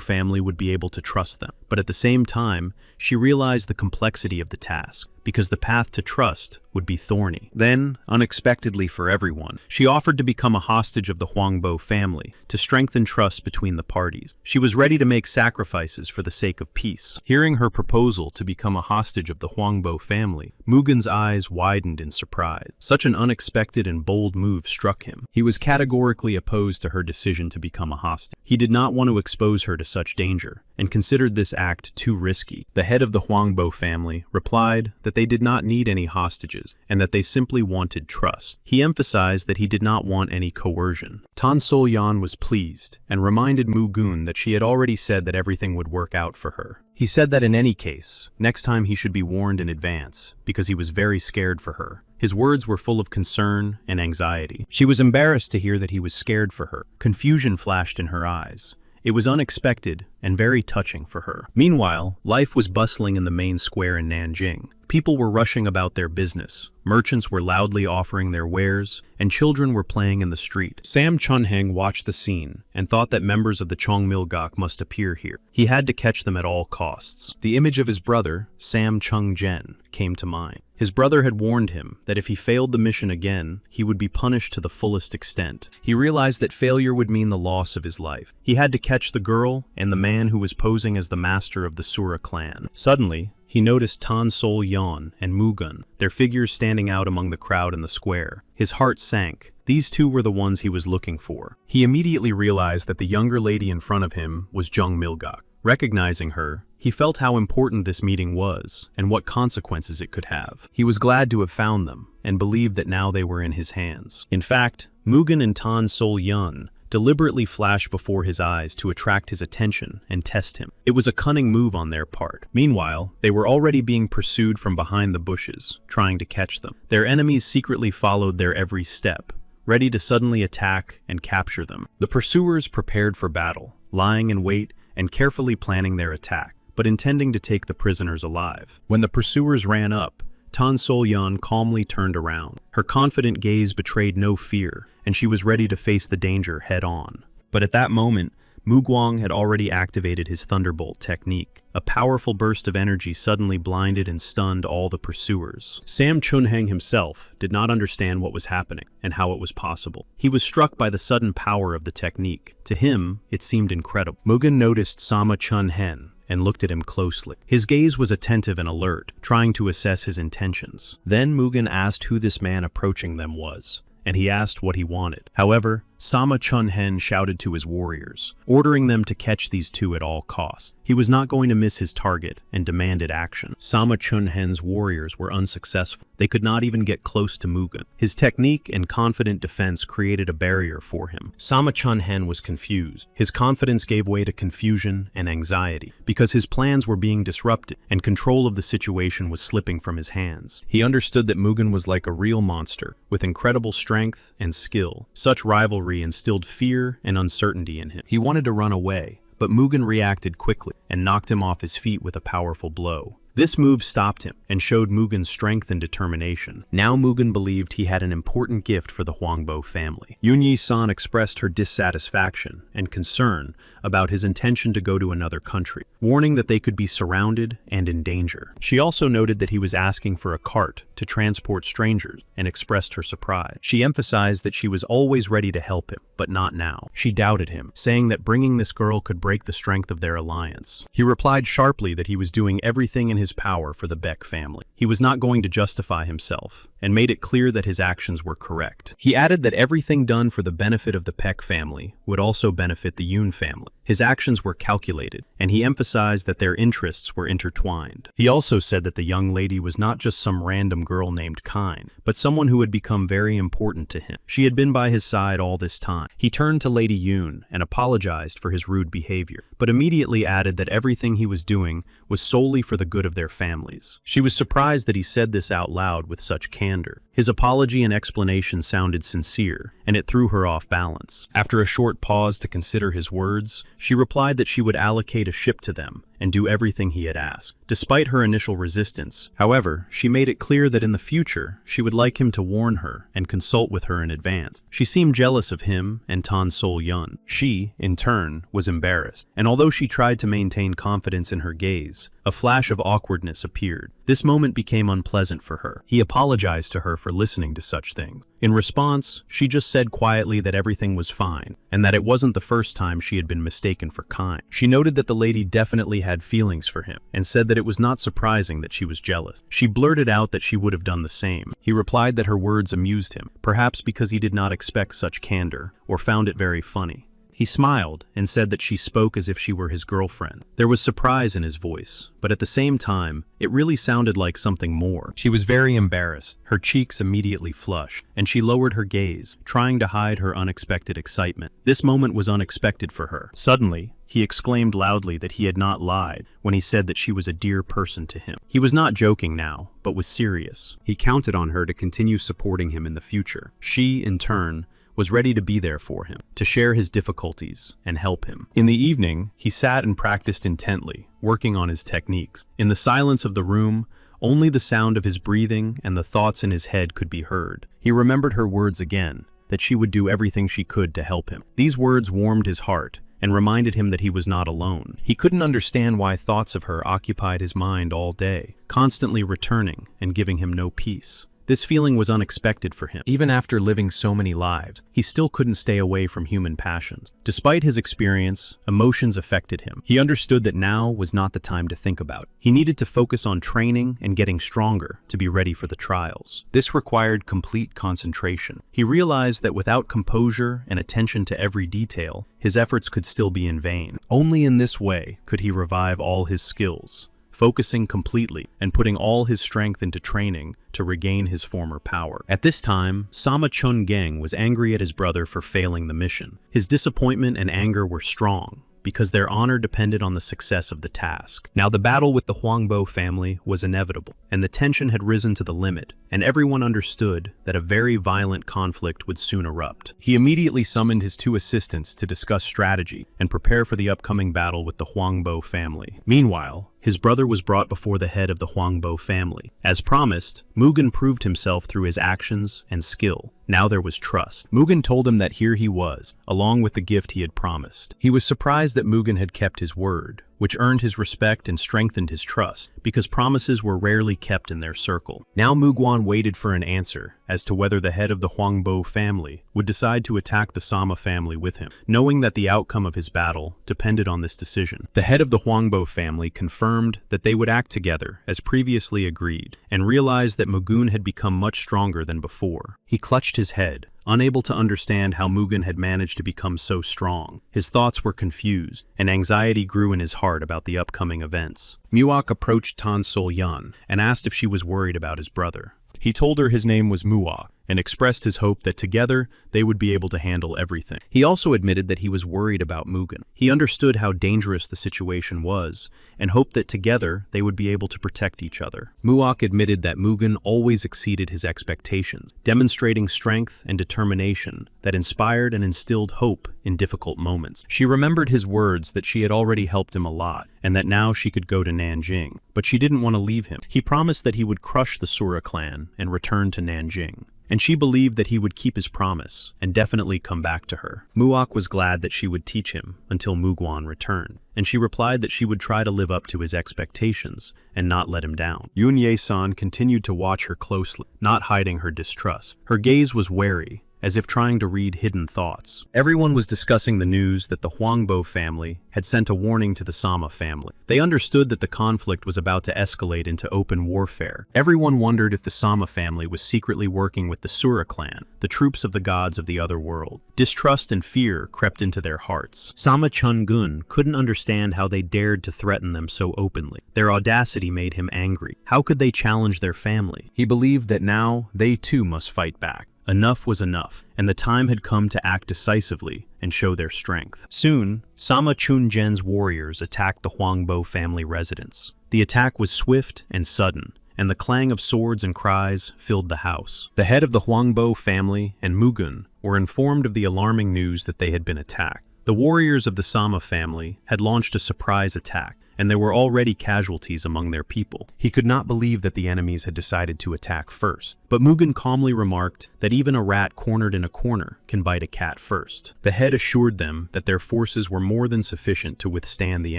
family would be able to trust them. But at the same time, she realized the complexity of the task, because the path to trust would be thorny. Then, unexpectedly for everyone, she offered to become a hostage of the Huangbo family to strengthen trust between the parties. She was ready to make sacrifices for the sake of peace. Hearing her proposal to become a hostage of the Huangbo family, Mugen's eyes widened in surprise. Such an unexpected and bold move struck him. He was categorically opposed to her decision to become a hostage. He did not want to expose her to such danger, and considered this act too risky. The head of the Huangbo family replied that they did not need any hostages, and that they simply wanted trust. He emphasized that he did not want any coercion. Tan Sol-yan was pleased, and reminded Mugun that she had already said that everything would work out for her. He said that in any case, next time he should be warned in advance, because he was very scared for her. His words were full of concern and anxiety. She was embarrassed to hear that he was scared for her. Confusion flashed in her eyes. It was unexpected and very touching for her. Meanwhile, life was bustling in the main square in Nanjing. People were rushing about their business, merchants were loudly offering their wares, and children were playing in the street. Sam Chunheng watched the scene and thought that members of the Chongmilgok must appear here. He had to catch them at all costs. The image of his brother, Sam Chungjen, came to mind. His brother had warned him that if he failed the mission again, he would be punished to the fullest extent. He realized that failure would mean the loss of his life. He had to catch the girl and the man who was posing as the master of the Sura clan. Suddenly, he noticed Tan Sol-yan and Mugun, their figures standing out among the crowd in the square. His heart sank. These two were the ones he was looking for. He immediately realized that the younger lady in front of him was Jung Milgok. Recognizing her, he felt how important this meeting was and what consequences it could have. He was glad to have found them and believed that now they were in his hands. In fact, Mugun and Tan Sol-yan deliberately flashed before his eyes to attract his attention and test him. It was a cunning move on their part. Meanwhile, they were already being pursued from behind the bushes, trying to catch them. Their enemies secretly followed their every step, ready to suddenly attack and capture them. The pursuers prepared for battle, lying in wait and carefully planning their attack, but intending to take the prisoners alive. When the pursuers ran up, Tan Sol-yan calmly turned around. Her confident gaze betrayed no fear, and she was ready to face the danger head-on. But at that moment, Mugwang had already activated his Thunderbolt technique. A powerful burst of energy suddenly blinded and stunned all the pursuers. Sam Chunheng himself did not understand what was happening and how it was possible. He was struck by the sudden power of the technique. To him, it seemed incredible. Mugun noticed Sama Chunhen and looked at him closely. His gaze was attentive and alert, trying to assess his intentions. Then Mugun asked who this man approaching them was, and he asked what he wanted. However, Sama Chunhen shouted to his warriors, ordering them to catch these two at all costs. He was not going to miss his target and demanded action. Sama Chunhen's warriors were unsuccessful. They could not even get close to Mugun. His technique and confident defense created a barrier for him. Sama Chunhen was confused. His confidence gave way to confusion and anxiety, because his plans were being disrupted and control of the situation was slipping from his hands. He understood that Mugun was like a real monster, with incredible strength and skill. Such rivalry instilled fear and uncertainty in him. He wanted to run away, but Mugun reacted quickly and knocked him off his feet with a powerful blow. This move stopped him and showed Mugun's strength and determination. Now Mugun believed he had an important gift for the Huangbo family. Yunyi-san expressed her dissatisfaction and concern about his intention to go to another country, warning that they could be surrounded and in danger. She also noted that he was asking for a cart to transport strangers and expressed her surprise. She emphasized that she was always ready to help him, but not now. She doubted him, saying that bringing this girl could break the strength of their alliance. He replied sharply that he was doing everything in his power for the Beck family. He was not going to justify himself, and made it clear that his actions were correct. He added that everything done for the benefit of the Peck family would also benefit the Yoon family. His actions were calculated, and he emphasized that their interests were intertwined. He also said that the young lady was not just some random girl named Kine, but someone who had become very important to him. She had been by his side all this time. He turned to Lady Yoon and apologized for his rude behavior, but immediately added that everything he was doing was solely for the good of their families. She was surprised that he said this out loud with such candor. His apology and explanation sounded sincere, and it threw her off balance. After a short pause to consider his words, she replied that she would allocate a ship to them and do everything he had asked. Despite her initial resistance, however, she made it clear that in the future, she would like him to warn her and consult with her in advance. She seemed jealous of him and Tan Sol-yun. She, in turn, was embarrassed, and although she tried to maintain confidence in her gaze, a flash of awkwardness appeared. This moment became unpleasant for her. He apologized to her for listening to such things. In response, she just said quietly that everything was fine, and that it wasn't the first time she had been mistaken for Kine. She noted that the lady definitely had feelings for him, and said that it was not surprising that she was jealous. She blurted out that she would have done the same. He replied that her words amused him, perhaps because he did not expect such candor, or found it very funny. He smiled and said that she spoke as if she were his girlfriend. There was surprise in his voice, but at the same time, it really sounded like something more. She was very embarrassed, her cheeks immediately flushed, and she lowered her gaze, trying to hide her unexpected excitement. This moment was unexpected for her. Suddenly, he exclaimed loudly that he had not lied when he said that she was a dear person to him. He was not joking now, but was serious. He counted on her to continue supporting him in the future. She, in turn, was ready to be there for him, to share his difficulties and help him. In the evening, he sat and practiced intently, working on his techniques. In the silence of the room, only the sound of his breathing and the thoughts in his head could be heard. He remembered her words again, that she would do everything she could to help him. These words warmed his heart and reminded him that he was not alone. He couldn't understand why thoughts of her occupied his mind all day, constantly returning and giving him no peace. This feeling was unexpected for him. Even after living so many lives, he still couldn't stay away from human passions. Despite his experience, emotions affected him. He understood that now was not the time to think about it. He needed to focus on training and getting stronger to be ready for the trials. This required complete concentration. He realized that without composure and attention to every detail, his efforts could still be in vain. Only in this way could he revive all his skills, focusing completely and putting all his strength into training to regain his former power. At this time, Sama Chun-geng was angry at his brother for failing the mission. His disappointment and anger were strong, because their honor depended on the success of the task. Now the battle with the Huangbo family was inevitable, and the tension had risen to the limit, and everyone understood that a very violent conflict would soon erupt. He immediately summoned his 2 assistants to discuss strategy and prepare for the upcoming battle with the Huangbo family. Meanwhile, his brother was brought before the head of the Huangbo family. As promised, Mugen proved himself through his actions and skill. Now there was trust. Mugen told him that here he was, along with the gift he had promised. He was surprised that Mugen had kept his word, which earned his respect and strengthened his trust, because promises were rarely kept in their circle. Now Mugwan waited for an answer as to whether the head of the Huangbo family would decide to attack the Sama family with him, knowing that the outcome of his battle depended on this decision. The head of the Huangbo family confirmed that they would act together as previously agreed, and realized that Mugen had become much stronger than before. He clutched his head, unable to understand how Mugen had managed to become so strong. His thoughts were confused, and anxiety grew in his heart about the upcoming events. Muak approached Tan Sol-yan and asked if she was worried about his brother. He told her his name was Muak, and expressed his hope that together they would be able to handle everything. He also admitted that he was worried about Mugen. He understood how dangerous the situation was, and hoped that together they would be able to protect each other. Muak admitted that Mugen always exceeded his expectations, demonstrating strength and determination that inspired and instilled hope in difficult moments. She remembered his words that she had already helped him a lot, and that now she could go to Nanjing, but she didn't want to leave him. He promised that he would crush the Sura clan and return to Nanjing, and she believed that he would keep his promise and definitely come back to her. Muak was glad that she would teach him until Mugwan returned, and she replied that she would try to live up to his expectations and not let him down. Yun Ye-san continued to watch her closely, not hiding her distrust. Her gaze was wary, as if trying to read hidden thoughts. Everyone was discussing the news that the Huangbo family had sent a warning to the Sama family. They understood that the conflict was about to escalate into open warfare. Everyone wondered if the Sama family was secretly working with the Sura clan, the troops of the gods of the other world. Distrust and fear crept into their hearts. Sama Chun-gun couldn't understand how they dared to threaten them so openly. Their audacity made him angry. How could they challenge their family? He believed that now they too must fight back. Enough was enough, and the time had come to act decisively and show their strength. Soon, Sama Chun-gen's warriors attacked the Huangbo family residence. The attack was swift and sudden, and the clang of swords and cries filled the house. The head of the Huangbo family and Mugen were informed of the alarming news that they had been attacked. The warriors of the Sama family had launched a surprise attack, and there were already casualties among their people. He could not believe that the enemies had decided to attack first. But Mugen calmly remarked that even a rat cornered in a corner can bite a cat first. The head assured them that their forces were more than sufficient to withstand the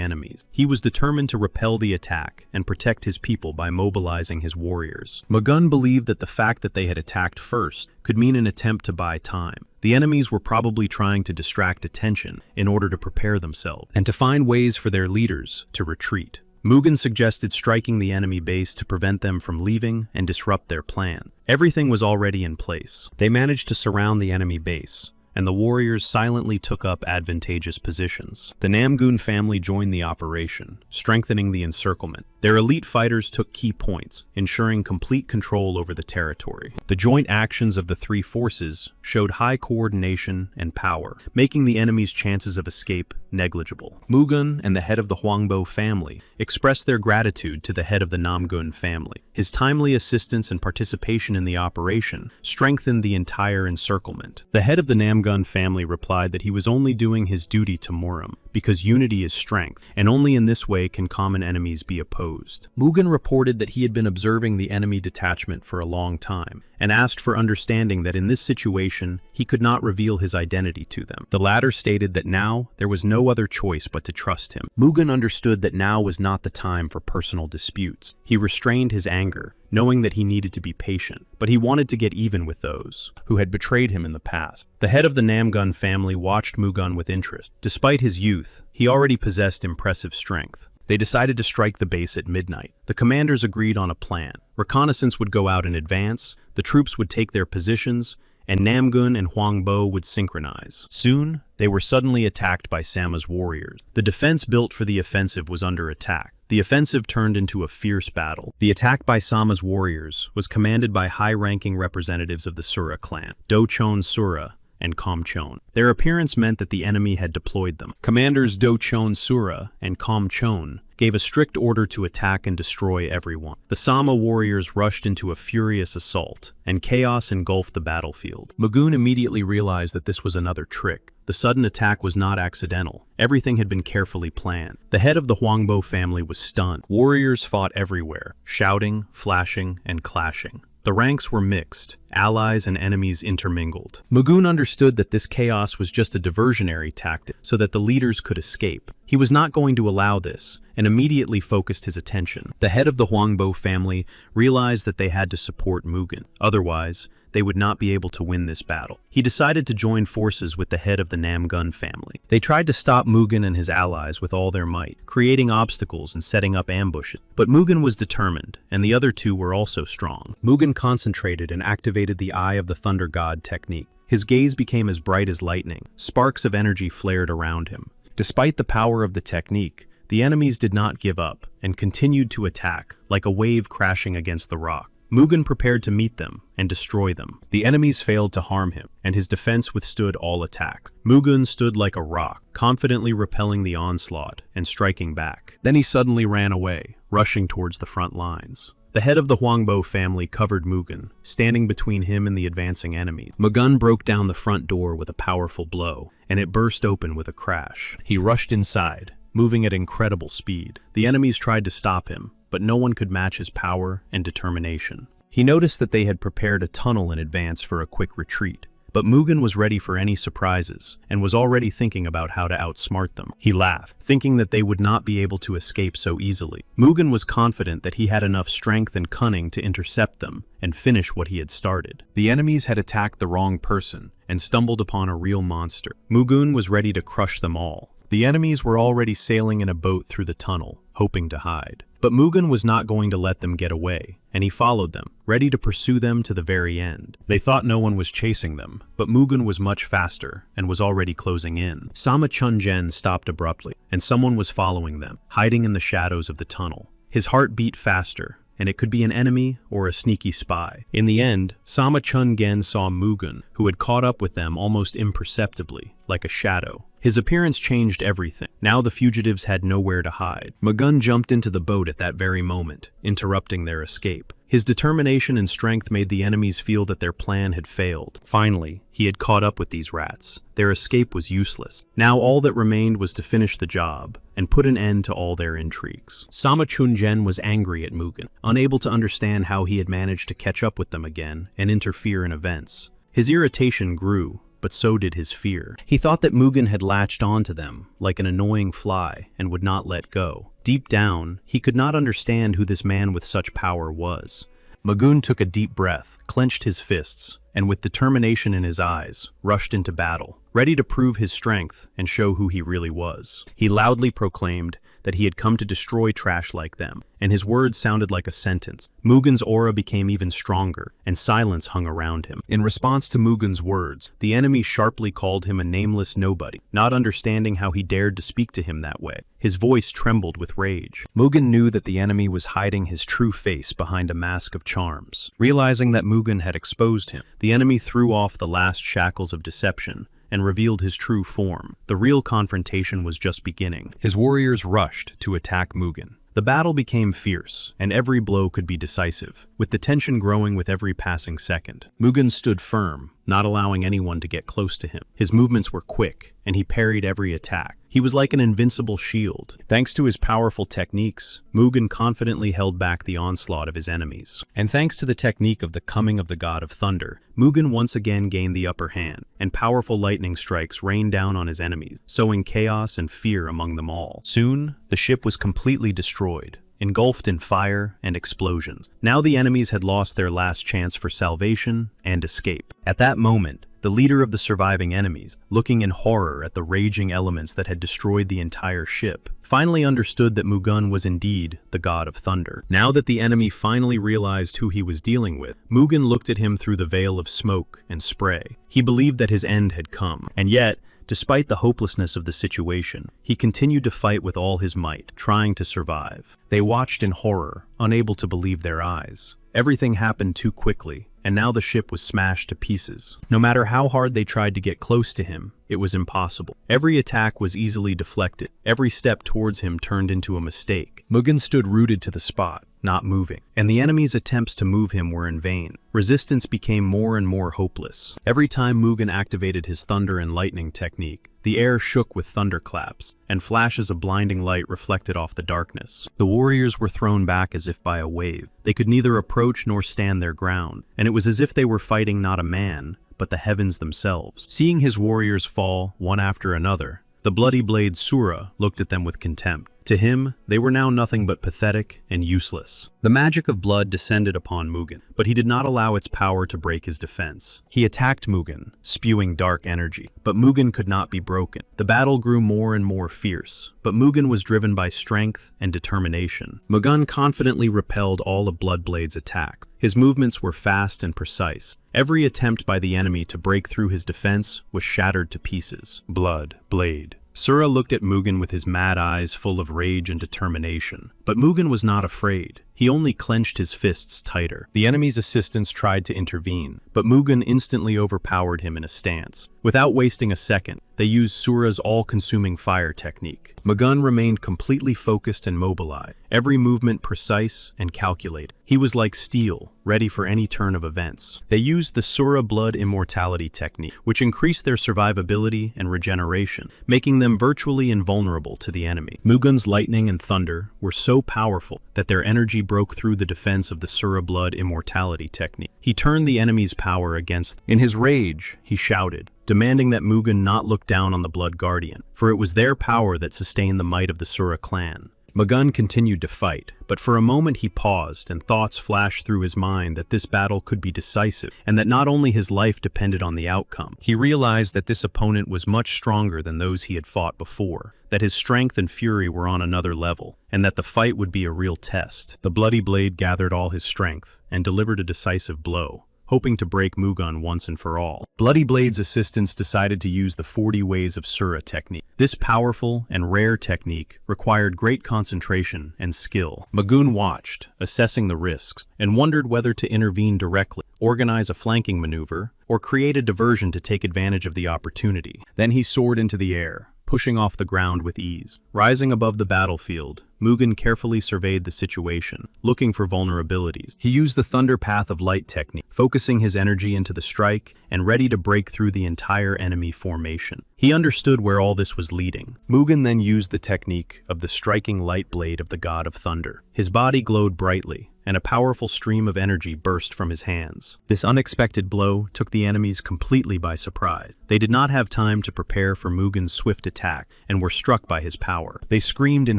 enemies. He was determined to repel the attack and protect his people by mobilizing his warriors. Mugen believed that the fact that they had attacked first could mean an attempt to buy time. The enemies were probably trying to distract attention in order to prepare themselves, and to find ways for their leaders to retreat. Mugen suggested striking the enemy base to prevent them from leaving and disrupt their plan. Everything was already in place. They managed to surround the enemy base, and the warriors silently took up advantageous positions. The Namgun family joined the operation, strengthening the encirclement. Their elite fighters took key points, ensuring complete control over the territory. The joint actions of the three forces showed high coordination and power, making the enemy's chances of escape negligible. Mugun and the head of the Hwangbo family expressed their gratitude to the head of the Namgun family. His timely assistance and participation in the operation strengthened the entire encirclement. The head of the Namgun family replied that he was only doing his duty to Muram, because unity is strength, and only in this way can common enemies be opposed. Mugun reported that he had been observing the enemy detachment for a long time, and asked for understanding that in this situation he could not reveal his identity to them. The latter stated that now there was no other choice but to trust him. Mugun understood that now was not the time for personal disputes. He restrained his anger, knowing that he needed to be patient, but he wanted to get even with those who had betrayed him in the past. The head of the Namgun family watched Mugun with interest. Despite his youth, he already possessed impressive strength. They decided to strike the base at midnight. The commanders agreed on a plan. Reconnaissance would go out in advance, the troops would take their positions, and Namgun and Hwangbo would synchronize. Soon, they were suddenly attacked by Sama's warriors. The defense built for the offensive was under attack. The offensive turned into a fierce battle. The attack by Sama's warriors was commanded by high-ranking representatives of the Sura clan, Do-chon Sura and Kom-chon. Their appearance meant that the enemy had deployed them. Commanders Do-chon Sura and Kom-chon gave a strict order to attack and destroy everyone. The Sama warriors rushed into a furious assault, and chaos engulfed the battlefield. Mugun immediately realized that this was another trick. The sudden attack was not accidental. Everything had been carefully planned. The head of the Hwangbo family was stunned. Warriors fought everywhere, shouting, flashing, and clashing. The ranks were mixed, allies and enemies intermingled. Mugun understood that this chaos was just a diversionary tactic so that the leaders could escape. He was not going to allow this, and immediately focused his attention. The head of the Hwangbo family realized that they had to support Mugun. Otherwise, they would not be able to win this battle. He decided to join forces with the head of the Namgun family. They tried to stop Mugun and his allies with all their might, creating obstacles and setting up ambushes. But Mugun was determined, and the other two were also strong. Mugun concentrated and activated the Eye of the Thunder God technique. His gaze became as bright as lightning. Sparks of energy flared around him. Despite the power of the technique, the enemies did not give up and continued to attack, like a wave crashing against the rock. Mugun prepared to meet them and destroy them. The enemies failed to harm him, and his defense withstood all attacks. Mugun stood like a rock, confidently repelling the onslaught and striking back. Then he suddenly ran away, rushing towards the front lines. The head of the Hwangbo family covered Mugun, standing between him and the advancing enemy. Mugun broke down the front door with a powerful blow, and it burst open with a crash. He rushed inside, moving at incredible speed. The enemies tried to stop him, but no one could match his power and determination. He noticed that they had prepared a tunnel in advance for a quick retreat, but Mugun was ready for any surprises and was already thinking about how to outsmart them. He laughed, thinking that they would not be able to escape so easily. Mugun was confident that he had enough strength and cunning to intercept them and finish what he had started. The enemies had attacked the wrong person and stumbled upon a real monster. Mugun was ready to crush them all. The enemies were already sailing in a boat through the tunnel, hoping to hide. But Mugun was not going to let them get away, and he followed them, ready to pursue them to the very end. They thought no one was chasing them, but Mugun was much faster and was already closing in. Sama Chunjen stopped abruptly, and someone was following them, hiding in the shadows of the tunnel. His heart beat faster, and it could be an enemy or a sneaky spy. In the end, Sama Chungen saw Mugun, who had caught up with them almost imperceptibly, like a shadow. His appearance changed everything. Now the fugitives had nowhere to hide. Mugun jumped into the boat at that very moment, interrupting their escape. His determination and strength made the enemies feel that their plan had failed. Finally, he had caught up with these rats. Their escape was useless. Now all that remained was to finish the job and put an end to all their intrigues. Sama Chunjen was angry at Mugun, unable to understand how he had managed to catch up with them again and interfere in events. His irritation grew, but so did his fear. He thought that Mugun had latched onto them like an annoying fly and would not let go. Deep down, he could not understand who this man with such power was. Mugun took a deep breath, clenched his fists, and with determination in his eyes, rushed into battle, ready to prove his strength and show who he really was. He loudly proclaimed, that he had come to destroy trash like them, and his words sounded like a sentence. Mugen's aura became even stronger, and silence hung around him. In response to Mugen's words, the enemy sharply called him a nameless nobody, not understanding how he dared to speak to him that way. His voice trembled with rage. Mugen knew that the enemy was hiding his true face behind a mask of charms. Realizing that Mugen had exposed him, the enemy threw off the last shackles of deception and revealed his true form. The real confrontation was just beginning. His warriors rushed to attack Mugen. The battle became fierce, and every blow could be decisive, with the tension growing with every passing second. Mugen stood firm, not allowing anyone to get close to him. His movements were quick, and he parried every attack. He was like an invincible shield. Thanks to his powerful techniques, Mugen confidently held back the onslaught of his enemies. And thanks to the technique of the coming of the god of thunder, Mugen once again gained the upper hand, and powerful lightning strikes rained down on his enemies, sowing chaos and fear among them all. Soon, the ship was completely destroyed, engulfed in fire and explosions. Now the enemies had lost their last chance for salvation and escape. At that moment, the leader of the surviving enemies, looking in horror at the raging elements that had destroyed the entire ship, finally understood that Mugen was indeed the god of thunder. Now that the enemy finally realized who he was dealing with, Mugen looked at him through the veil of smoke and spray. He believed that his end had come, and yet, despite the hopelessness of the situation, he continued to fight with all his might, trying to survive. They watched in horror, unable to believe their eyes. Everything happened too quickly, and now the ship was smashed to pieces. No matter how hard they tried to get close to him, it was impossible. Every attack was easily deflected. Every step towards him turned into a mistake. Mugen stood rooted to the spot, not moving, and the enemy's attempts to move him were in vain. Resistance became more and more hopeless. Every time Mugen activated his thunder and lightning technique, the air shook with thunderclaps, and flashes of blinding light reflected off the darkness. The warriors were thrown back as if by a wave. They could neither approach nor stand their ground, and it was as if they were fighting not a man, but the heavens themselves. Seeing his warriors fall, one after another, the bloody blade Sura looked at them with contempt. To him, they were now nothing but pathetic and useless. The magic of blood descended upon Mugen, but he did not allow its power to break his defense. He attacked Mugen, spewing dark energy, but Mugen could not be broken. The battle grew more and more fierce, but Mugen was driven by strength and determination. Mugen confidently repelled all of Bloodblade's attacks. His movements were fast and precise. Every attempt by the enemy to break through his defense was shattered to pieces. Blade. Sura looked at Mugen with his mad eyes full of rage and determination. But Mugen was not afraid. He only clenched his fists tighter. The enemy's assistants tried to intervene, but Mugen instantly overpowered him in a stance. Without wasting a second, they used Sura's all-consuming fire technique. Mugen remained completely focused and mobilized, every movement precise and calculated. He was like steel, ready for any turn of events. They used the Sura blood immortality technique, which increased their survivability and regeneration, making them virtually invulnerable to the enemy. Mugen's lightning and thunder were so powerful that their energy broke through the defense of the Sura blood immortality technique. He turned the enemy's power against them. In his rage, he shouted, demanding that Mugen not look down on the Blood Guardian, for it was their power that sustained the might of the Sura clan. Mugen continued to fight, but for a moment he paused and thoughts flashed through his mind that this battle could be decisive and that not only his life depended on the outcome. He realized that this opponent was much stronger than those he had fought before, that his strength and fury were on another level, and that the fight would be a real test. The bloody blade gathered all his strength and delivered a decisive blow, hoping to break Mugen once and for all. Bloody Blade's assistants decided to use the 40 Ways of Sura technique. This powerful and rare technique required great concentration and skill. Mugen watched, assessing the risks, and wondered whether to intervene directly, organize a flanking maneuver, or create a diversion to take advantage of the opportunity. Then he soared into the air, pushing off the ground with ease. Rising above the battlefield, Mugen carefully surveyed the situation, looking for vulnerabilities. He used the Thunder Path of Light technique, focusing his energy into the strike and ready to break through the entire enemy formation. He understood where all this was leading. Mugen then used the technique of the striking light blade of the God of Thunder. His body glowed brightly, and a powerful stream of energy burst from his hands. This unexpected blow took the enemies completely by surprise. They did not have time to prepare for Mugen's swift attack and were struck by his power. They screamed in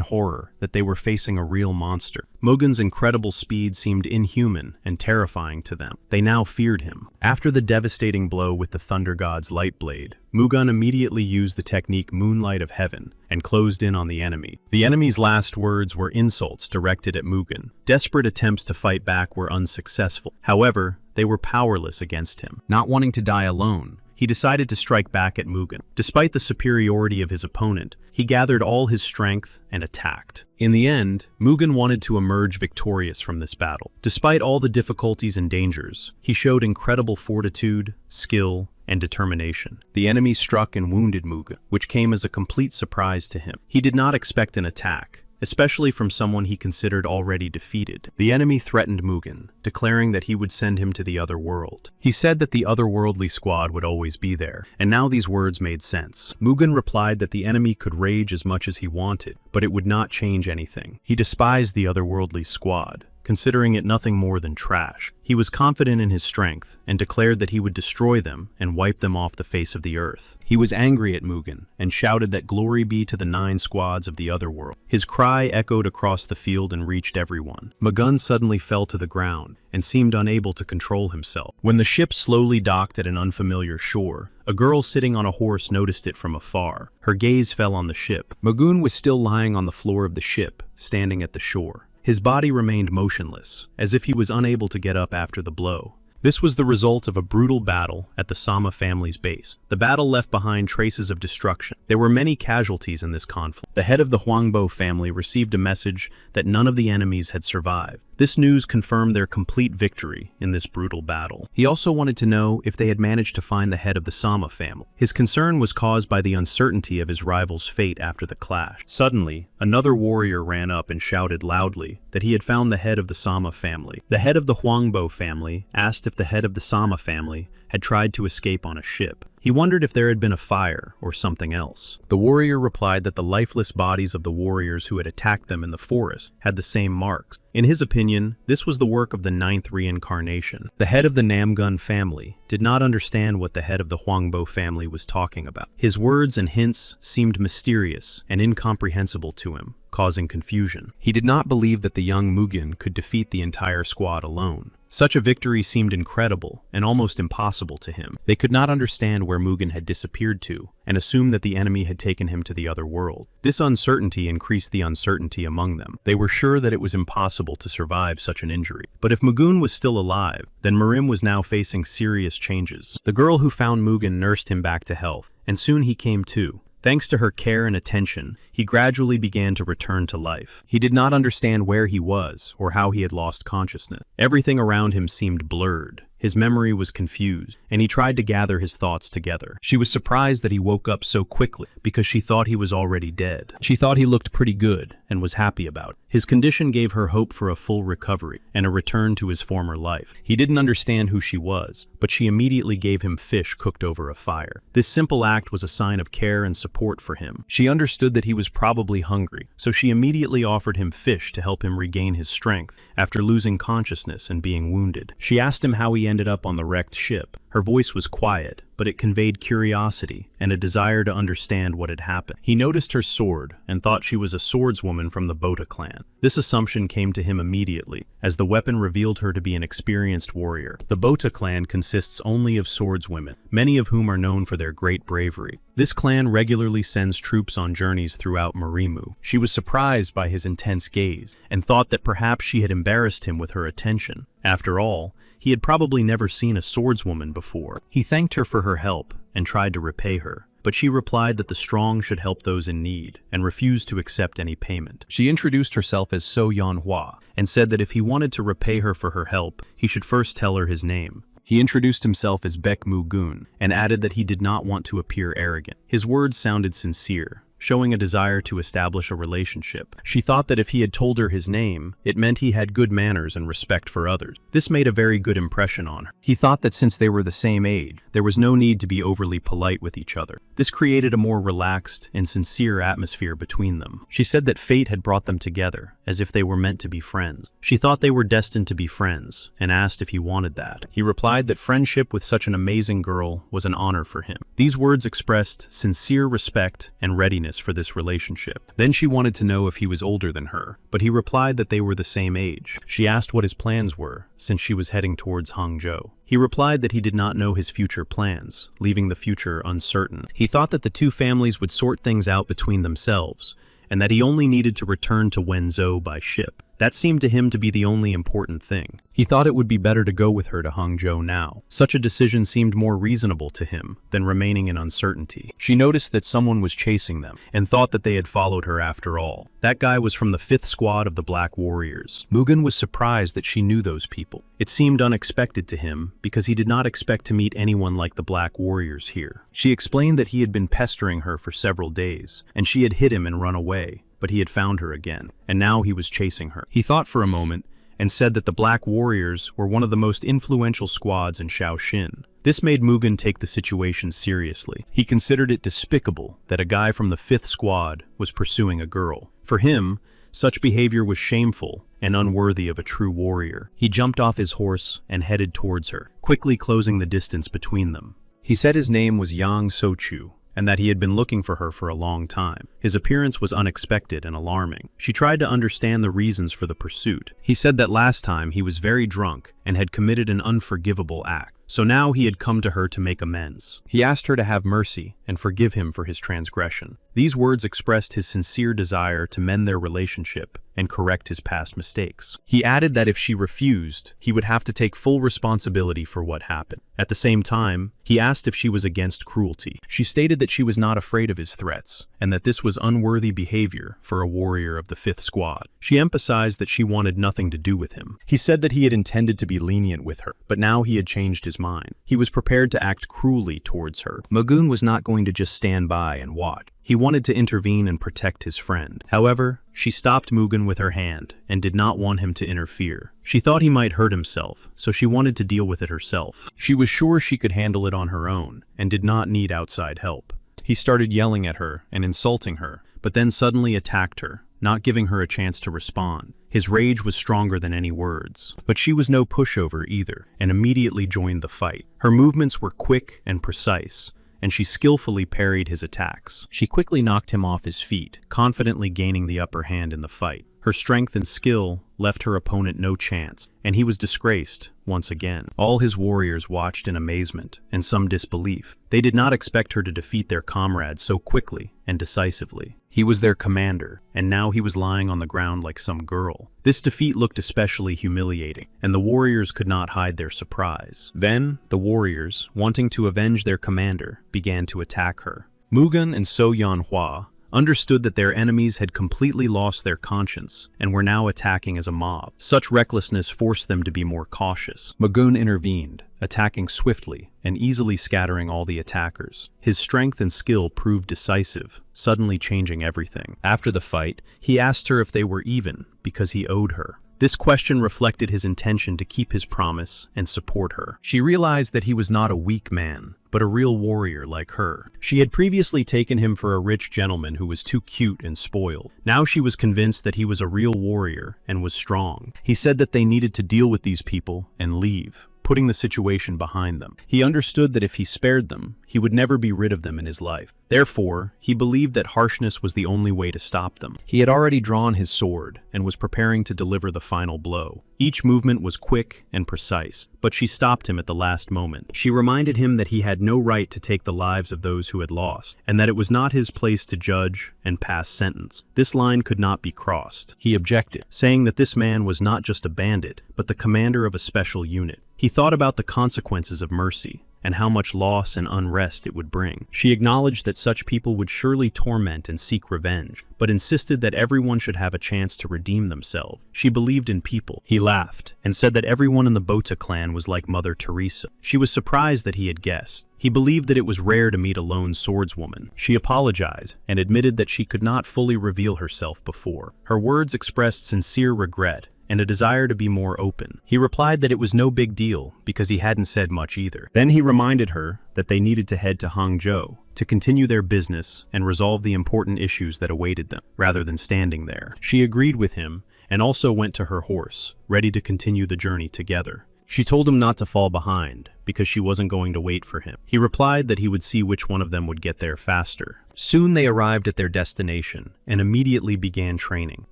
horror that they were facing a real monster. Mugen's incredible speed seemed inhuman and terrifying to them. They now feared him. After the devastating blow with the Thunder God's light blade, Mugen immediately used the technique Moonlight of Heaven and closed in on the enemy. The enemy's last words were insults directed at Mugen. Desperate attempts to fight back were unsuccessful. However, they were powerless against him. Not wanting to die alone, he decided to strike back at Mugen. Despite the superiority of his opponent, he gathered all his strength and attacked. In the end, Mugen wanted to emerge victorious from this battle. Despite all the difficulties and dangers, he showed incredible fortitude, skill, and determination. The enemy struck and wounded Mugen, which came as a complete surprise to him. He did not expect an attack, especially from someone he considered already defeated. The enemy threatened Mugen, declaring that he would send him to the other world. He said that the otherworldly squad would always be there, and now these words made sense. Mugen replied that the enemy could rage as much as he wanted, but it would not change anything. He despised the otherworldly squad, considering it nothing more than trash. He was confident in his strength and declared that he would destroy them and wipe them off the face of the earth. He was angry at Mugen and shouted that glory be to the 9 squads of the otherworld. His cry echoed across the field and reached everyone. Mugen suddenly fell to the ground and seemed unable to control himself. When the ship slowly docked at an unfamiliar shore, a girl sitting on a horse noticed it from afar. Her gaze fell on the ship. Mugen was still lying on the floor of the ship, standing at the shore. His body remained motionless, as if he was unable to get up after the blow. This was the result of a brutal battle at the Sama family's base. The battle left behind traces of destruction. There were many casualties in this conflict. The head of the Huangbo family received a message that none of the enemies had survived. This news confirmed their complete victory in this brutal battle. He also wanted to know if they had managed to find the head of the Sama family. His concern was caused by the uncertainty of his rival's fate after the clash. Suddenly, another warrior ran up and shouted loudly that he had found the head of the Sama family. The head of the Huangbo family asked if the head of the Sama family had tried to escape on a ship. He wondered if there had been a fire or something else. The warrior replied that the lifeless bodies of the warriors who had attacked them in the forest had the same marks. In his opinion, this was the work of the 9th reincarnation. The head of the Namgun family did not understand what the head of the Huangbo family was talking about. His words and hints seemed mysterious and incomprehensible to him, causing confusion. He did not believe that the young Mugen could defeat the entire squad alone. Such a victory seemed incredible and almost impossible to him. They could not understand where Mugen had disappeared to and assumed that the enemy had taken him to the other world. This uncertainty increased the uncertainty among them. They were sure that it was impossible to survive such an injury. But if Mugen was still alive, then Mirim was now facing serious changes. The girl who found Mugen nursed him back to health, and soon he came to. Thanks to her care and attention, he gradually began to return to life. He did not understand where he was or how he had lost consciousness. Everything around him seemed blurred. His memory was confused, and he tried to gather his thoughts together. She was surprised that he woke up so quickly because she thought he was already dead. She thought he looked pretty good and was happy about it. His condition gave her hope for a full recovery and a return to his former life. He didn't understand who she was, but she immediately gave him fish cooked over a fire. This simple act was a sign of care and support for him. She understood that he was probably hungry, so she immediately offered him fish to help him regain his strength after losing consciousness and being wounded. She asked him how he ended up on the wrecked ship. Her voice was quiet, but it conveyed curiosity and a desire to understand what had happened. He noticed her sword and thought she was a swordswoman from the Bota clan. This assumption came to him immediately, as the weapon revealed her to be an experienced warrior. The Bota clan consists only of swordswomen, many of whom are known for their great bravery. This clan regularly sends troops on journeys throughout Marimu. She was surprised by his intense gaze and thought that perhaps she had embarrassed him with her attention. After all, he had probably never seen a swordswoman before. He thanked her for her help and tried to repay her, but she replied that the strong should help those in need and refused to accept any payment. She introduced herself as So Yanhua and said that if he wanted to repay her for her help, he should first tell her his name. He introduced himself as Baek Mu Gun and added that he did not want to appear arrogant. His words sounded sincere. showing a desire to establish a relationship. She thought that if he had told her his name, it meant he had good manners and respect for others. This made a very good impression on her. He thought that since they were the same age, there was no need to be overly polite with each other. This created a more relaxed and sincere atmosphere between them. She said that fate had brought them together, as if they were meant to be friends. She thought they were destined to be friends, and asked if he wanted that. He replied that friendship with such an amazing girl was an honor for him. These words expressed sincere respect and readiness for this relationship. Then she wanted to know if he was older than her, but he replied that they were the same age. She asked what his plans were, since she was heading towards Hangzhou. He replied that he did not know his future plans, leaving the future uncertain. He thought that the two families would sort things out between themselves, and that he only needed to return to Wenzhou by ship. That seemed to him to be the only important thing. He thought it would be better to go with her to Hangzhou now. Such a decision seemed more reasonable to him than remaining in uncertainty. She noticed that someone was chasing them, and thought that they had followed her after all. That guy was from the 5th Squad of the Black Warriors. Mugen was surprised that she knew those people. It seemed unexpected to him, because he did not expect to meet anyone like the Black Warriors here. She explained that he had been pestering her for several days, and she had hit him and run away. But he had found her again, and now he was chasing her. He thought for a moment, and said that the Black Warriors were one of the most influential squads in Shaoxin. This made Mugen take the situation seriously. He considered it despicable that a guy from the 5th Squad was pursuing a girl. For him, such behavior was shameful and unworthy of a true warrior. He jumped off his horse and headed towards her, quickly closing the distance between them. He said his name was Yang Sochu, and that he had been looking for her for a long time. His appearance was unexpected and alarming. She tried to understand the reasons for the pursuit. He said that last time he was very drunk and had committed an unforgivable act. So now he had come to her to make amends. He asked her to have mercy and forgive him for his transgression. These words expressed his sincere desire to mend their relationship and correct his past mistakes. He added that if she refused, he would have to take full responsibility for what happened. At the same time, he asked if she was against cruelty. She stated that she was not afraid of his threats, and that this was unworthy behavior for a warrior of the 5th Squad. She emphasized that she wanted nothing to do with him. He said that he had intended to be lenient with her, but now he had changed his mind. He was prepared to act cruelly towards her. Mugen was not going to just stand by and watch. He wanted to intervene and protect his friend. However, she stopped Mugen with her hand and did not want him to interfere. She thought he might hurt himself, so she wanted to deal with it herself. She was sure she could handle it on her own and did not need outside help. He started yelling at her and insulting her, but then suddenly attacked her, not giving her a chance to respond. His rage was stronger than any words. But she was no pushover either, and immediately joined the fight. Her movements were quick and precise, and she skillfully parried his attacks. She quickly knocked him off his feet, confidently gaining the upper hand in the fight. Her strength and skill left her opponent no chance, and he was disgraced once again. All his warriors watched in amazement and some disbelief. They did not expect her to defeat their comrades so quickly and decisively. He was their commander, and now he was lying on the ground like some girl. This defeat looked especially humiliating, and the warriors could not hide their surprise. Then, the warriors, wanting to avenge their commander, began to attack her. Mugen and So Yanhua understood that their enemies had completely lost their conscience and were now attacking as a mob. Such recklessness forced them to be more cautious. Mugen intervened, attacking swiftly and easily scattering all the attackers. His strength and skill proved decisive, suddenly changing everything. After the fight, he asked her if they were even, because he owed her. This question reflected his intention to keep his promise and support her. She realized that he was not a weak man, but a real warrior like her. She had previously taken him for a rich gentleman who was too cute and spoiled. Now she was convinced that he was a real warrior and was strong. He said that they needed to deal with these people and leave, putting the situation behind them. He understood that if he spared them, he would never be rid of them in his life. Therefore, he believed that harshness was the only way to stop them. He had already drawn his sword and was preparing to deliver the final blow. Each movement was quick and precise, but she stopped him at the last moment. She reminded him that he had no right to take the lives of those who had lost, and that it was not his place to judge and pass sentence. This line could not be crossed. He objected, saying that this man was not just a bandit, but the commander of a special unit. He thought about the consequences of mercy, and how much loss and unrest it would bring. She acknowledged that such people would surely torment and seek revenge, but insisted that everyone should have a chance to redeem themselves. She believed in people. He laughed and said that everyone in the Bota clan was like Mother Teresa. She was surprised that he had guessed. He believed that it was rare to meet a lone swordswoman. She apologized and admitted that she could not fully reveal herself before. Her words expressed sincere regret and a desire to be more open. He replied that it was no big deal because he hadn't said much either. Then he reminded her that they needed to head to Hangzhou to continue their business and resolve the important issues that awaited them, rather than standing there. She agreed with him and also went to her horse, ready to continue the journey together. She told him not to fall behind because she wasn't going to wait for him. He replied that he would see which one of them would get there faster. Soon they arrived at their destination and immediately began training.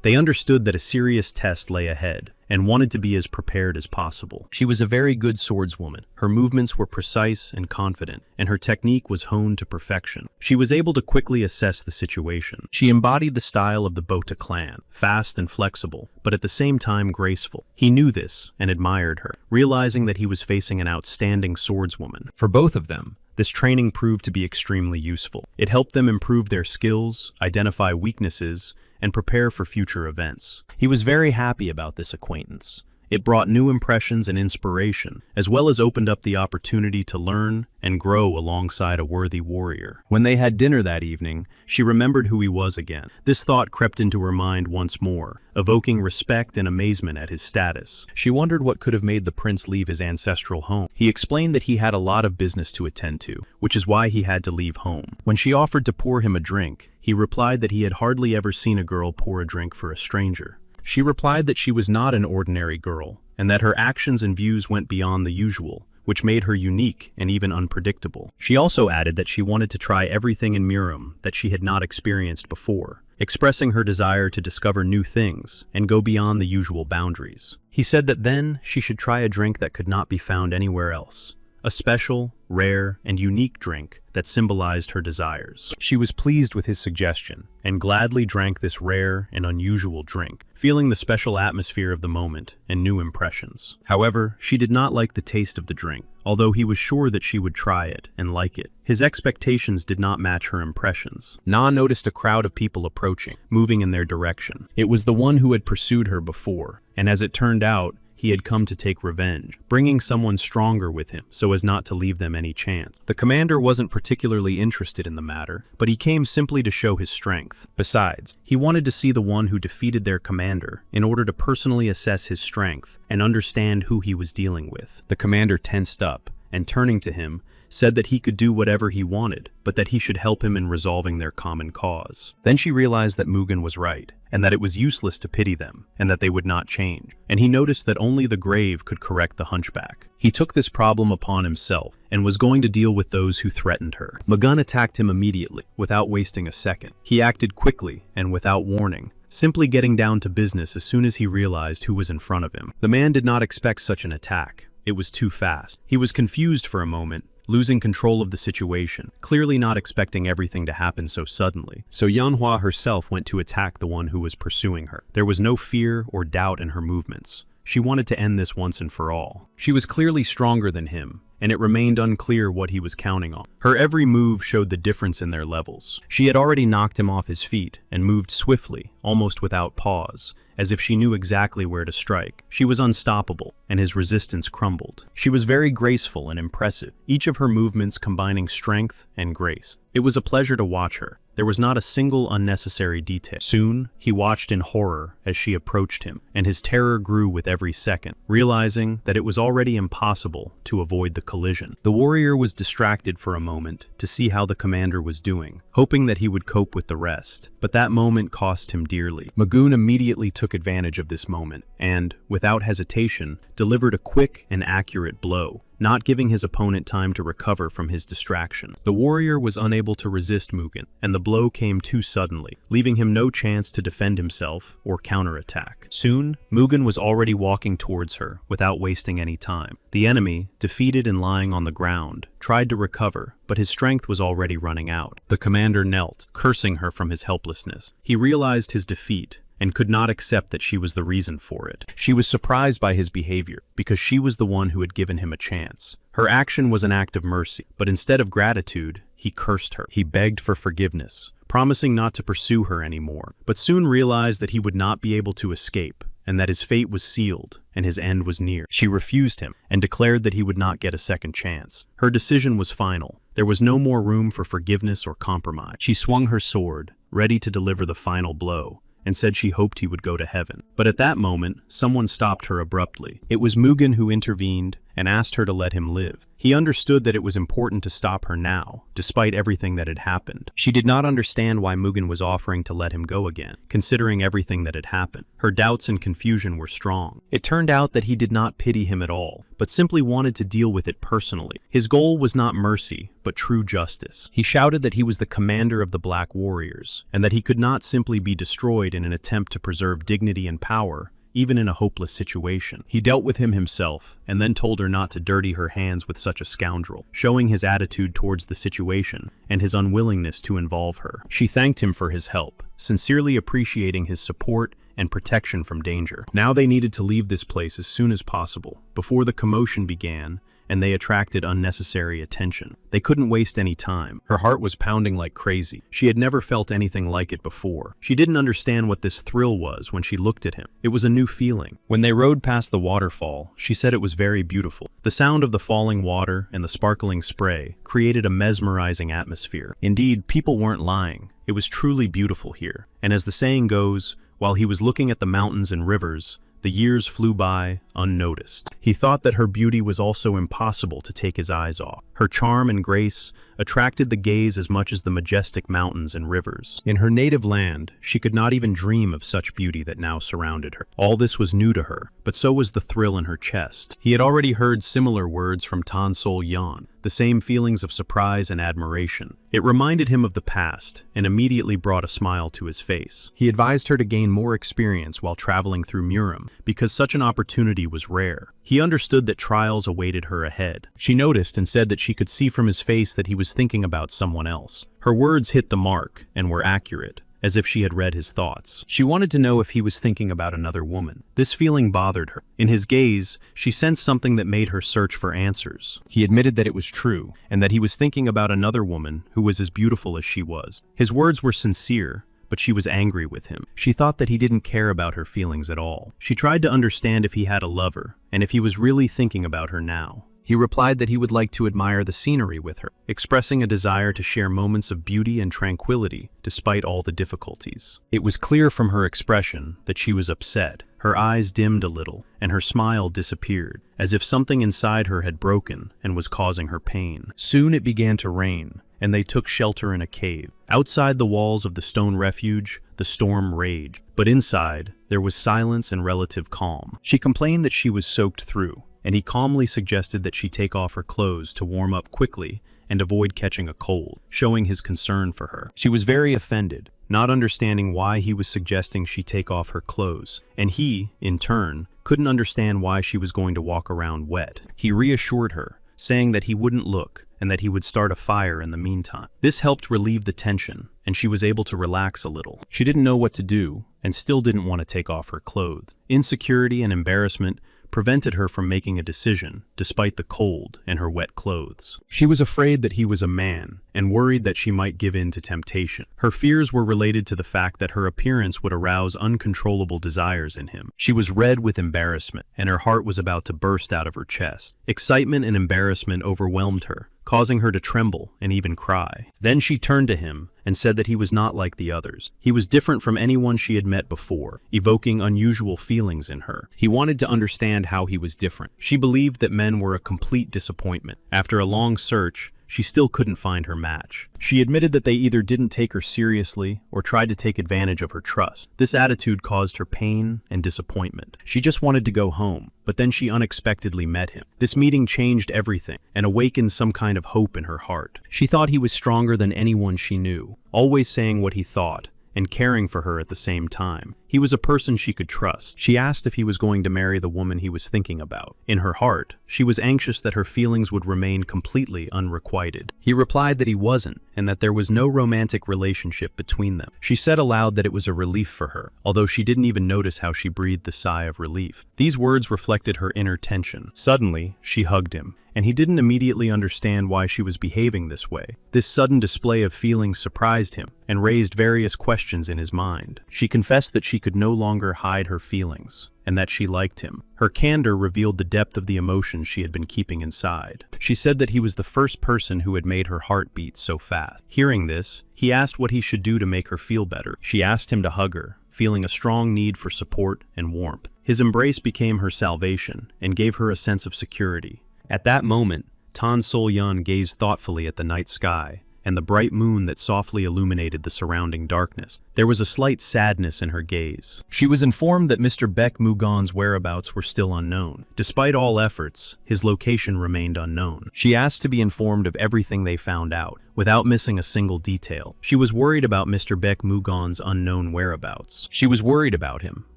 They understood that a serious test lay ahead and wanted to be as prepared as possible. She was a very good swordswoman. Her movements were precise and confident, and her technique was honed to perfection. She was able to quickly assess the situation. She embodied the style of the Bota clan, fast and flexible, but at the same time graceful. He knew this and admired her, realizing that he was facing an outstanding swordswoman. For both of them, this training proved to be extremely useful. It helped them improve their skills, identify weaknesses, and prepare for future events. He was very happy about this acquaintance. It brought new impressions and inspiration, as well as opened up the opportunity to learn and grow alongside a worthy warrior. When they had dinner that evening, she remembered who he was again. This thought crept into her mind once more, evoking respect and amazement at his status. She wondered what could have made the prince leave his ancestral home. He explained that he had a lot of business to attend to, which is why he had to leave home. When she offered to pour him a drink, he replied that he had hardly ever seen a girl pour a drink for a stranger. She replied that she was not an ordinary girl, and that her actions and views went beyond the usual, which made her unique and even unpredictable. She also added that she wanted to try everything in Mirum that she had not experienced before, expressing her desire to discover new things and go beyond the usual boundaries. He said that then she should try a drink that could not be found anywhere else, a special, rare, and unique drink that symbolized her desires. She was pleased with his suggestion and gladly drank this rare and unusual drink, feeling the special atmosphere of the moment and new impressions. However, she did not like the taste of the drink, although he was sure that she would try it and like it. His expectations did not match her impressions. Na noticed a crowd of people approaching, moving in their direction. It was the one who had pursued her before, and as it turned out, he had come to take revenge, bringing someone stronger with him so as not to leave them any chance. The commander wasn't particularly interested in the matter, but he came simply to show his strength. Besides, he wanted to see the one who defeated their commander in order to personally assess his strength and understand who he was dealing with. The commander tensed up and, turning to him, said that he could do whatever he wanted, but that he should help him in resolving their common cause. Then she realized that Mugen was right, and that it was useless to pity them, and that they would not change. And he noticed that only the grave could correct the hunchback. He took this problem upon himself, and was going to deal with those who threatened her. Mugen attacked him immediately, without wasting a second. He acted quickly, and without warning, simply getting down to business as soon as he realized who was in front of him. The man did not expect such an attack. It was too fast. He was confused for a moment, losing control of the situation, clearly not expecting everything to happen so suddenly. So Manhwa herself went to attack the one who was pursuing her. There was no fear or doubt in her movements. She wanted to end this once and for all. She was clearly stronger than him, and it remained unclear what he was counting on. Her every move showed the difference in their levels. She had already knocked him off his feet and moved swiftly, almost without pause, as if she knew exactly where to strike. She was unstoppable, and his resistance crumbled. She was very graceful and impressive, each of her movements combining strength and grace. It was a pleasure to watch her. There was not a single unnecessary detail. Soon, he watched in horror as she approached him, and his terror grew with every second, realizing that it was already impossible to avoid the collision. The warrior was distracted for a moment to see how the commander was doing, hoping that he would cope with the rest, but that moment cost him dearly. Mugen immediately took advantage of this moment and, without hesitation, delivered a quick and accurate blow, not giving his opponent time to recover from his distraction. The warrior was unable to resist Mugen, and the blow came too suddenly, leaving him no chance to defend himself or counterattack. Soon, Mugen was already walking towards her without wasting any time. The enemy, defeated and lying on the ground, tried to recover, but his strength was already running out. The commander knelt, cursing her from his helplessness. He realized his defeat and could not accept that she was the reason for it. She was surprised by his behavior, because she was the one who had given him a chance. Her action was an act of mercy, but instead of gratitude, he cursed her. He begged for forgiveness, promising not to pursue her anymore, but soon realized that he would not be able to escape, and that his fate was sealed, and his end was near. She refused him, and declared that he would not get a second chance. Her decision was final. There was no more room for forgiveness or compromise. She swung her sword, ready to deliver the final blow, and said she hoped he would go to heaven. But at that moment, someone stopped her abruptly. It was Mugen who intervened and asked her to let him live. He understood that it was important to stop her now, despite everything that had happened. She did not understand why Mugen was offering to let him go again, considering everything that had happened. Her doubts and confusion were strong. It turned out that he did not pity him at all, but simply wanted to deal with it personally. His goal was not mercy, but true justice. He shouted that he was the commander of the Black Warriors, and that he could not simply be destroyed in an attempt to preserve dignity and power, even in a hopeless situation. He dealt with him himself, and then told her not to dirty her hands with such a scoundrel, showing his attitude towards the situation and his unwillingness to involve her. She thanked him for his help, sincerely appreciating his support and protection from danger. Now they needed to leave this place as soon as possible, before the commotion began, and they attracted unnecessary attention. They couldn't waste any time. Her heart was pounding like crazy. She had never felt anything like it before. She didn't understand what this thrill was when she looked at him. It was a new feeling. When they rode past the waterfall, she said it was very beautiful. The sound of the falling water and the sparkling spray created a mesmerizing atmosphere. Indeed, people weren't lying. It was truly beautiful here. And as the saying goes, while he was looking at the mountains and rivers, the years flew by unnoticed. He thought that her beauty was also impossible to take his eyes off. Her charm and grace attracted the gaze as much as the majestic mountains and rivers. In her native land, she could not even dream of such beauty that now surrounded her. All this was new to her, but so was the thrill in her chest. He had already heard similar words from Tan Sol Yan, the same feelings of surprise and admiration. It reminded him of the past, and immediately brought a smile to his face. He advised her to gain more experience while traveling through Murim, because such an opportunity was rare. He understood that trials awaited her ahead. She noticed and said that she could see from his face that he was thinking about someone else. Her words hit the mark and were accurate, as if she had read his thoughts. She wanted to know if he was thinking about another woman. This feeling bothered her. In his gaze, she sensed something that made her search for answers. He admitted that it was true, and that he was thinking about another woman who was as beautiful as she was. His words were sincere, but she was angry with him. She thought that he didn't care about her feelings at all. She tried to understand if he had a lover, and if he was really thinking about her now. He replied that he would like to admire the scenery with her, expressing a desire to share moments of beauty and tranquility despite all the difficulties. It was clear from her expression that she was upset. Her eyes dimmed a little, and her smile disappeared, as if something inside her had broken and was causing her pain. Soon it began to rain, and they took shelter in a cave. Outside the walls of the stone refuge, the storm raged, but inside, there was silence and relative calm. She complained that she was soaked through, and he calmly suggested that she take off her clothes to warm up quickly and avoid catching a cold, showing his concern for her. She was very offended, not understanding why he was suggesting she take off her clothes, and he, in turn, couldn't understand why she was going to walk around wet. He reassured her, saying that he wouldn't look and that he would start a fire in the meantime. This helped relieve the tension, and she was able to relax a little. She didn't know what to do, and still didn't want to take off her clothes. Insecurity and embarrassment prevented her from making a decision, despite the cold and her wet clothes. She was afraid that he was a man, and worried that she might give in to temptation. Her fears were related to the fact that her appearance would arouse uncontrollable desires in him. She was red with embarrassment, and her heart was about to burst out of her chest. Excitement and embarrassment overwhelmed her, causing her to tremble and even cry. Then she turned to him and said that he was not like the others. He was different from anyone she had met before, evoking unusual feelings in her. He wanted to understand how he was different. She believed that men were a complete disappointment. After a long search, she still couldn't find her match. She admitted that they either didn't take her seriously or tried to take advantage of her trust. This attitude caused her pain and disappointment. She just wanted to go home, but then she unexpectedly met him. This meeting changed everything and awakened some kind of hope in her heart. She thought he was stronger than anyone she knew, always saying what he thought and caring for her at the same time. He was a person she could trust. She asked if he was going to marry the woman he was thinking about. In her heart, she was anxious that her feelings would remain completely unrequited. He replied that he wasn't, and that there was no romantic relationship between them. She said aloud that it was a relief for her, although she didn't even notice how she breathed the sigh of relief. These words reflected her inner tension. Suddenly, she hugged him, and he didn't immediately understand why she was behaving this way. This sudden display of feelings surprised him and raised various questions in his mind. She confessed that she could no longer hide her feelings, and that she liked him. Her candor revealed the depth of the emotions she had been keeping inside. She said that he was the first person who had made her heart beat so fast. Hearing this, he asked what he should do to make her feel better. She asked him to hug her, feeling a strong need for support and warmth. His embrace became her salvation and gave her a sense of security. At that moment, Tan Sol-yeon gazed thoughtfully at the night sky and the bright moon that softly illuminated the surrounding darkness. There was a slight sadness in her gaze. She was informed that Mr. Baek Mugon's whereabouts were still unknown. Despite all efforts, his location remained unknown. She asked to be informed of everything they found out, without missing a single detail. She was worried about Mr. Baek Mugon's unknown whereabouts. She was worried about him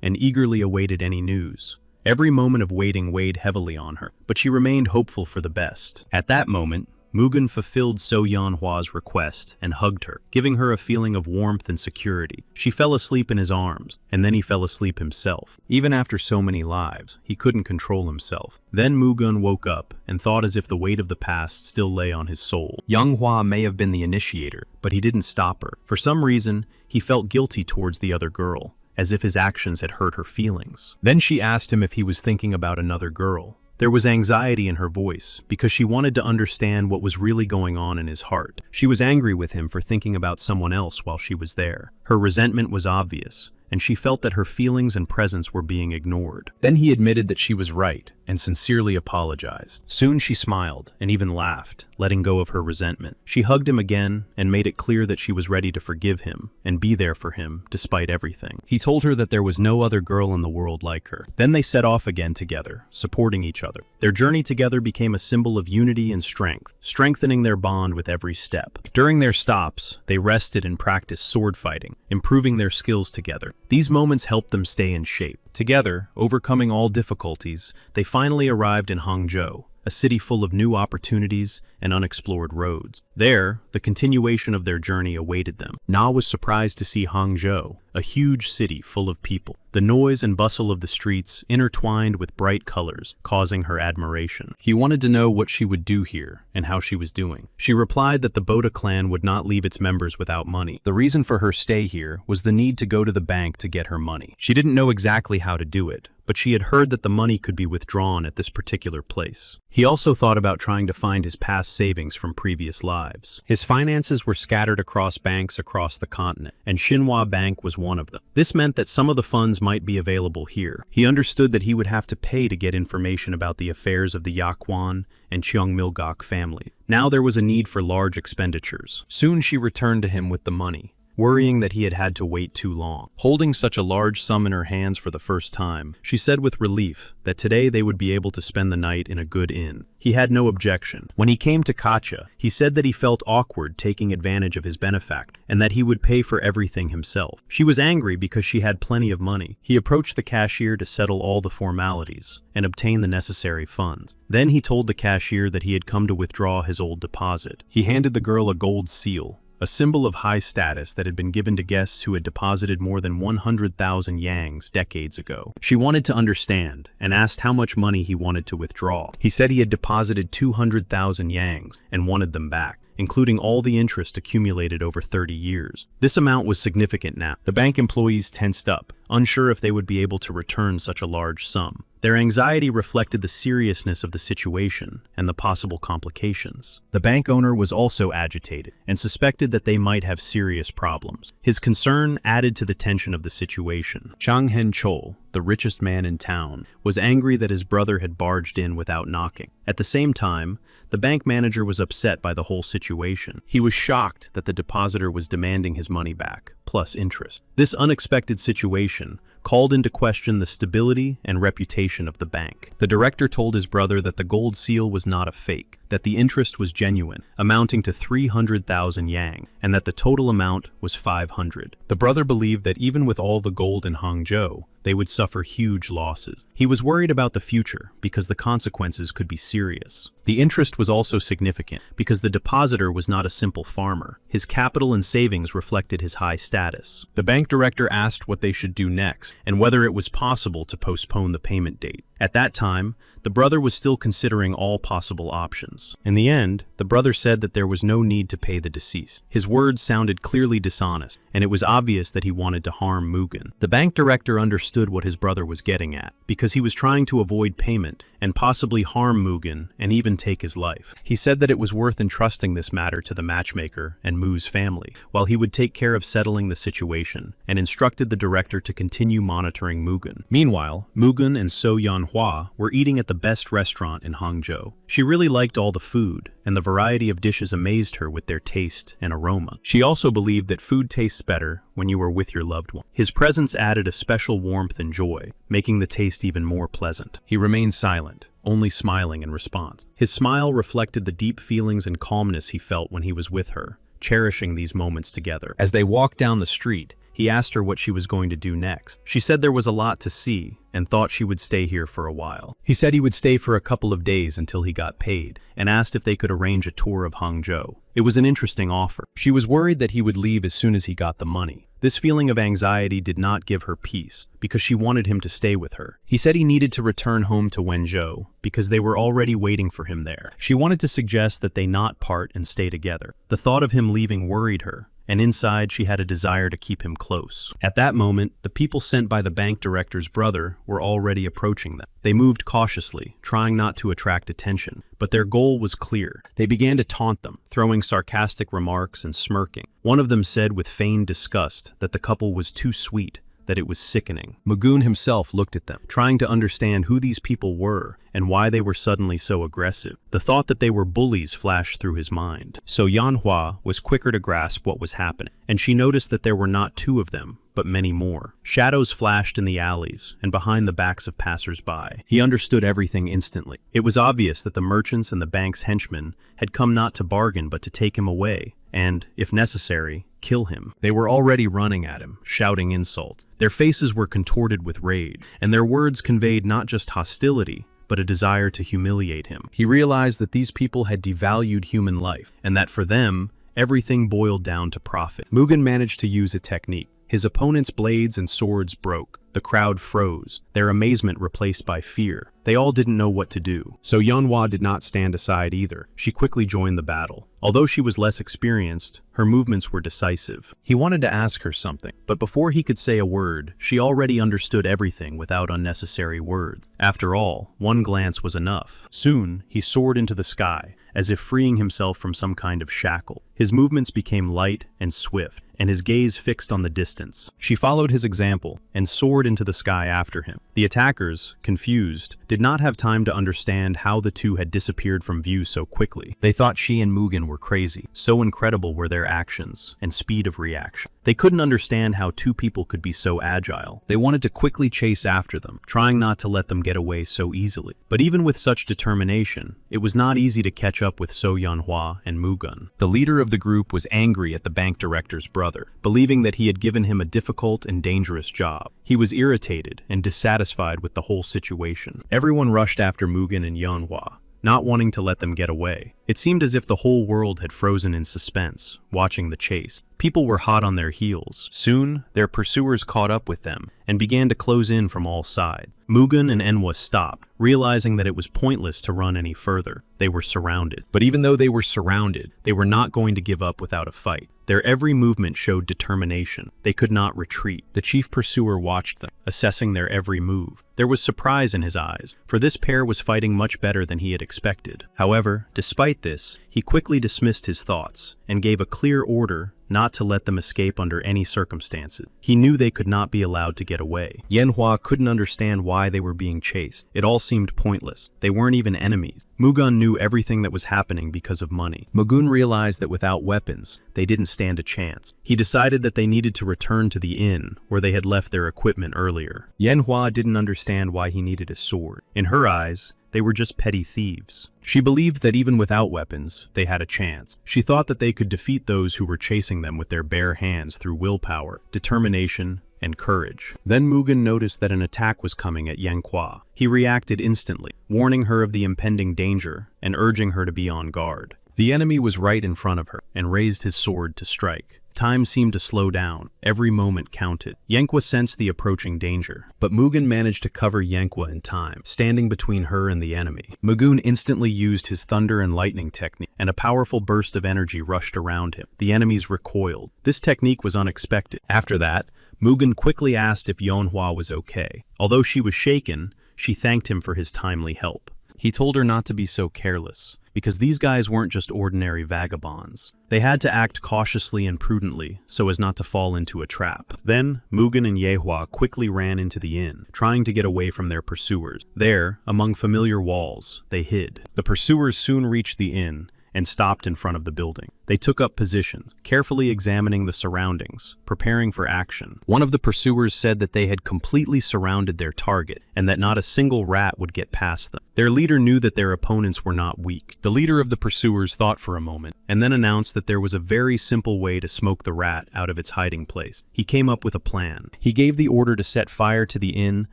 and eagerly awaited any news. Every moment of waiting weighed heavily on her, but she remained hopeful for the best. At that moment, Mugen fulfilled So Yeon-hwa's request and hugged her, giving her a feeling of warmth and security. She fell asleep in his arms, and then he fell asleep himself. Even after so many lives, he couldn't control himself. Then Mugen woke up and thought as if the weight of the past still lay on his soul. Young-hwa may have been the initiator, but he didn't stop her. For some reason, he felt guilty towards the other girl, as if his actions had hurt her feelings. Then she asked him if he was thinking about another girl. There was anxiety in her voice, because she wanted to understand what was really going on in his heart. She was angry with him for thinking about someone else while she was there. Her resentment was obvious, and she felt that her feelings and presence were being ignored. Then he admitted that she was right, and sincerely apologized. Soon she smiled, and even laughed, letting go of her resentment. She hugged him again, and made it clear that she was ready to forgive him, and be there for him, despite everything. He told her that there was no other girl in the world like her. Then they set off again together, supporting each other. Their journey together became a symbol of unity and strength, strengthening their bond with every step. During their stops, they rested and practiced sword fighting, improving their skills together. These moments helped them stay in shape. Together, overcoming all difficulties, they finally arrived in Hangzhou, a city full of new opportunities and unexplored roads. There, the continuation of their journey awaited them. Na was surprised to see Hangzhou, a huge city full of people. The noise and bustle of the streets intertwined with bright colors, causing her admiration. He wanted to know what she would do here and how she was doing. She replied that the Boda clan would not leave its members without money. The reason for her stay here was the need to go to the bank to get her money. She didn't know exactly how to do it, but she had heard that the money could be withdrawn at this particular place. He also thought about trying to find his past savings from previous lives. His finances were scattered across banks across the continent, and Shinhwa Bank was one of them. This meant that some of the funds might be available here. He understood that he would have to pay to get information about the affairs of the Yakwon and Cheongmilgok family. Now there was a need for large expenditures. Soon she returned to him with the money, worrying that he had had to wait too long. Holding such a large sum in her hands for the first time, she said with relief that today they would be able to spend the night in a good inn. He had no objection. When he came to Katja, he said that he felt awkward taking advantage of his benefactor, and that he would pay for everything himself. She was angry because she had plenty of money. He approached the cashier to settle all the formalities and obtain the necessary funds. Then he told the cashier that he had come to withdraw his old deposit. He handed the girl a gold seal, a symbol of high status that had been given to guests who had deposited more than 100,000 yangs decades ago. She wanted to understand and asked how much money he wanted to withdraw. He said he had deposited 200,000 yangs and wanted them back, including all the interest accumulated over 30 years. This amount was significant now. The bank employees tensed up, unsure if they would be able to return such a large sum. Their anxiety reflected the seriousness of the situation and the possible complications. The bank owner was also agitated and suspected that they might have serious problems. His concern added to the tension of the situation. Chang Hen-chol, the richest man in town, was angry that his brother had barged in without knocking. At the same time, the bank manager was upset by the whole situation. He was shocked that the depositor was demanding his money back, plus interest. This unexpected situation called into question the stability and reputation of the bank. The director told his brother that the gold seal was not a fake. that the interest was genuine, amounting to 300,000 yang, and that the total amount was 500. The brother believed that even with all the gold in Hangzhou, they would suffer huge losses. He was worried about the future because the consequences could be serious. The interest was also significant because the depositor was not a simple farmer. His capital and savings reflected his high status. The bank director asked what they should do next and whether it was possible to postpone the payment date. At that time, the brother was still considering all possible options. In the end, the brother said that there was no need to pay the deceased. His words sounded clearly dishonest, and it was obvious that he wanted to harm Mugen. The bank director understood what his brother was getting at, because he was trying to avoid payment and possibly harm Mugen and even take his life. He said that it was worth entrusting this matter to the matchmaker and Mu's family, while he would take care of settling the situation, and instructed the director to continue monitoring Mugen. Meanwhile, Mugen and So Yanhua were eating at the best restaurant in Hangzhou. She really liked all the food, and the variety of dishes amazed her with their taste and aroma. She also believed that food tastes better when you are with your loved one. His presence added a special warmth and joy, making the taste even more pleasant. He remained silent, only smiling in response. His smile reflected the deep feelings and calmness he felt when he was with her, cherishing these moments together. As they walked down the street, he asked her what she was going to do next. She said there was a lot to see and thought she would stay here for a while. He said he would stay for a couple of days until he got paid and asked if they could arrange a tour of Hangzhou. It was an interesting offer. She was worried that he would leave as soon as he got the money. This feeling of anxiety did not give her peace because she wanted him to stay with her. He said he needed to return home to Wenzhou because they were already waiting for him there. She wanted to suggest that they not part and stay together. The thought of him leaving worried her, and inside she had a desire to keep him close. At that moment, the people sent by the bank director's brother were already approaching them. They moved cautiously, trying not to attract attention, but their goal was clear. They began to taunt them, throwing sarcastic remarks and smirking. One of them said with feigned disgust that the couple was too sweet, that it was sickening. Mugen himself looked at them, trying to understand who these people were and why they were suddenly so aggressive. The thought that they were bullies flashed through his mind. So Yanhua was quicker to grasp what was happening, and she noticed that there were not two of them, but many more. Shadows flashed in the alleys and behind the backs of passers-by. He understood everything instantly. It was obvious that the merchants and the bank's henchmen had come not to bargain but to take him away and, if necessary, kill him. They were already running at him, shouting insults. Their faces were contorted with rage, and their words conveyed not just hostility, but a desire to humiliate him. He realized that these people had devalued human life, and that for them, everything boiled down to profit. Mugen managed to use a technique. His opponent's blades and swords broke. The crowd froze, their amazement replaced by fear. They all didn't know what to do. So Yanhua did not stand aside either. She quickly joined the battle. Although she was less experienced, her movements were decisive. He wanted to ask her something, but before he could say a word, she already understood everything without unnecessary words. After all, one glance was enough. Soon, he soared into the sky, as if freeing himself from some kind of shackle. His movements became light and swift, and his gaze fixed on the distance. She followed his example and soared into the sky after him. The attackers, confused, did not have time to understand how the two had disappeared from view so quickly. They thought she and Mugen were crazy. So incredible were their actions and speed of reaction. They couldn't understand how two people could be so agile. They wanted to quickly chase after them, trying not to let them get away so easily. But even with such determination, it was not easy to catch up with So Yanhua and Mugen. The leader of the group was angry at the bank director's brother, believing that he had given him a difficult and dangerous job. He was irritated and dissatisfied with the whole situation. Everyone rushed after Mugen and Yanhua, not wanting to let them get away. It seemed as if the whole world had frozen in suspense, watching the chase. People were hot on their heels. Soon, their pursuers caught up with them and began to close in from all sides. Mugen and Enwa stopped, realizing that it was pointless to run any further. They were surrounded. But even though they were surrounded, they were not going to give up without a fight. Their every movement showed determination. They could not retreat. The chief pursuer watched them, assessing their every move. There was surprise in his eyes, for this pair was fighting much better than he had expected. However, despite this, he quickly dismissed his thoughts and gave a clear order not to let them escape under any circumstances. He knew they could not be allowed to get away. Yanhua couldn't understand why they were being chased. It all seemed pointless. They weren't even enemies. Mugen knew everything that was happening because of money. Mugen realized that without weapons, they didn't stand a chance. He decided that they needed to return to the inn where they had left their equipment earlier. Yanhua didn't understand why he needed a sword. In her eyes, They were just petty thieves. She believed that even without weapons, they had a chance. She thought that they could defeat those who were chasing them with their bare hands through willpower, determination, and courage. Then Mugen noticed that an attack was coming at Yanhua. He reacted instantly, warning her of the impending danger and urging her to be on guard. The enemy was right in front of her and raised his sword to strike. Time seemed to slow down. Every moment counted. Yanhua sensed the approaching danger, but Mugen managed to cover Yanhua in time, standing between her and the enemy. Mugen instantly used his thunder and lightning technique, and a powerful burst of energy rushed around him. The enemies recoiled. This technique was unexpected. After that, Mugen quickly asked if Yanhua was okay. Although she was shaken, she thanked him for his timely help. He told her not to be so careless, because these guys weren't just ordinary vagabonds. They had to act cautiously and prudently so as not to fall into a trap. Then, Mugen and Yanhua quickly ran into the inn, trying to get away from their pursuers. There, among familiar walls, they hid. The pursuers soon reached the inn and stopped in front of the building. They took up positions, carefully examining the surroundings, preparing for action. One of the pursuers said that they had completely surrounded their target and that not a single rat would get past them. Their leader knew that their opponents were not weak. The leader of the pursuers thought for a moment and then announced that there was a very simple way to smoke the rat out of its hiding place. He came up with a plan. He gave the order to set fire to the inn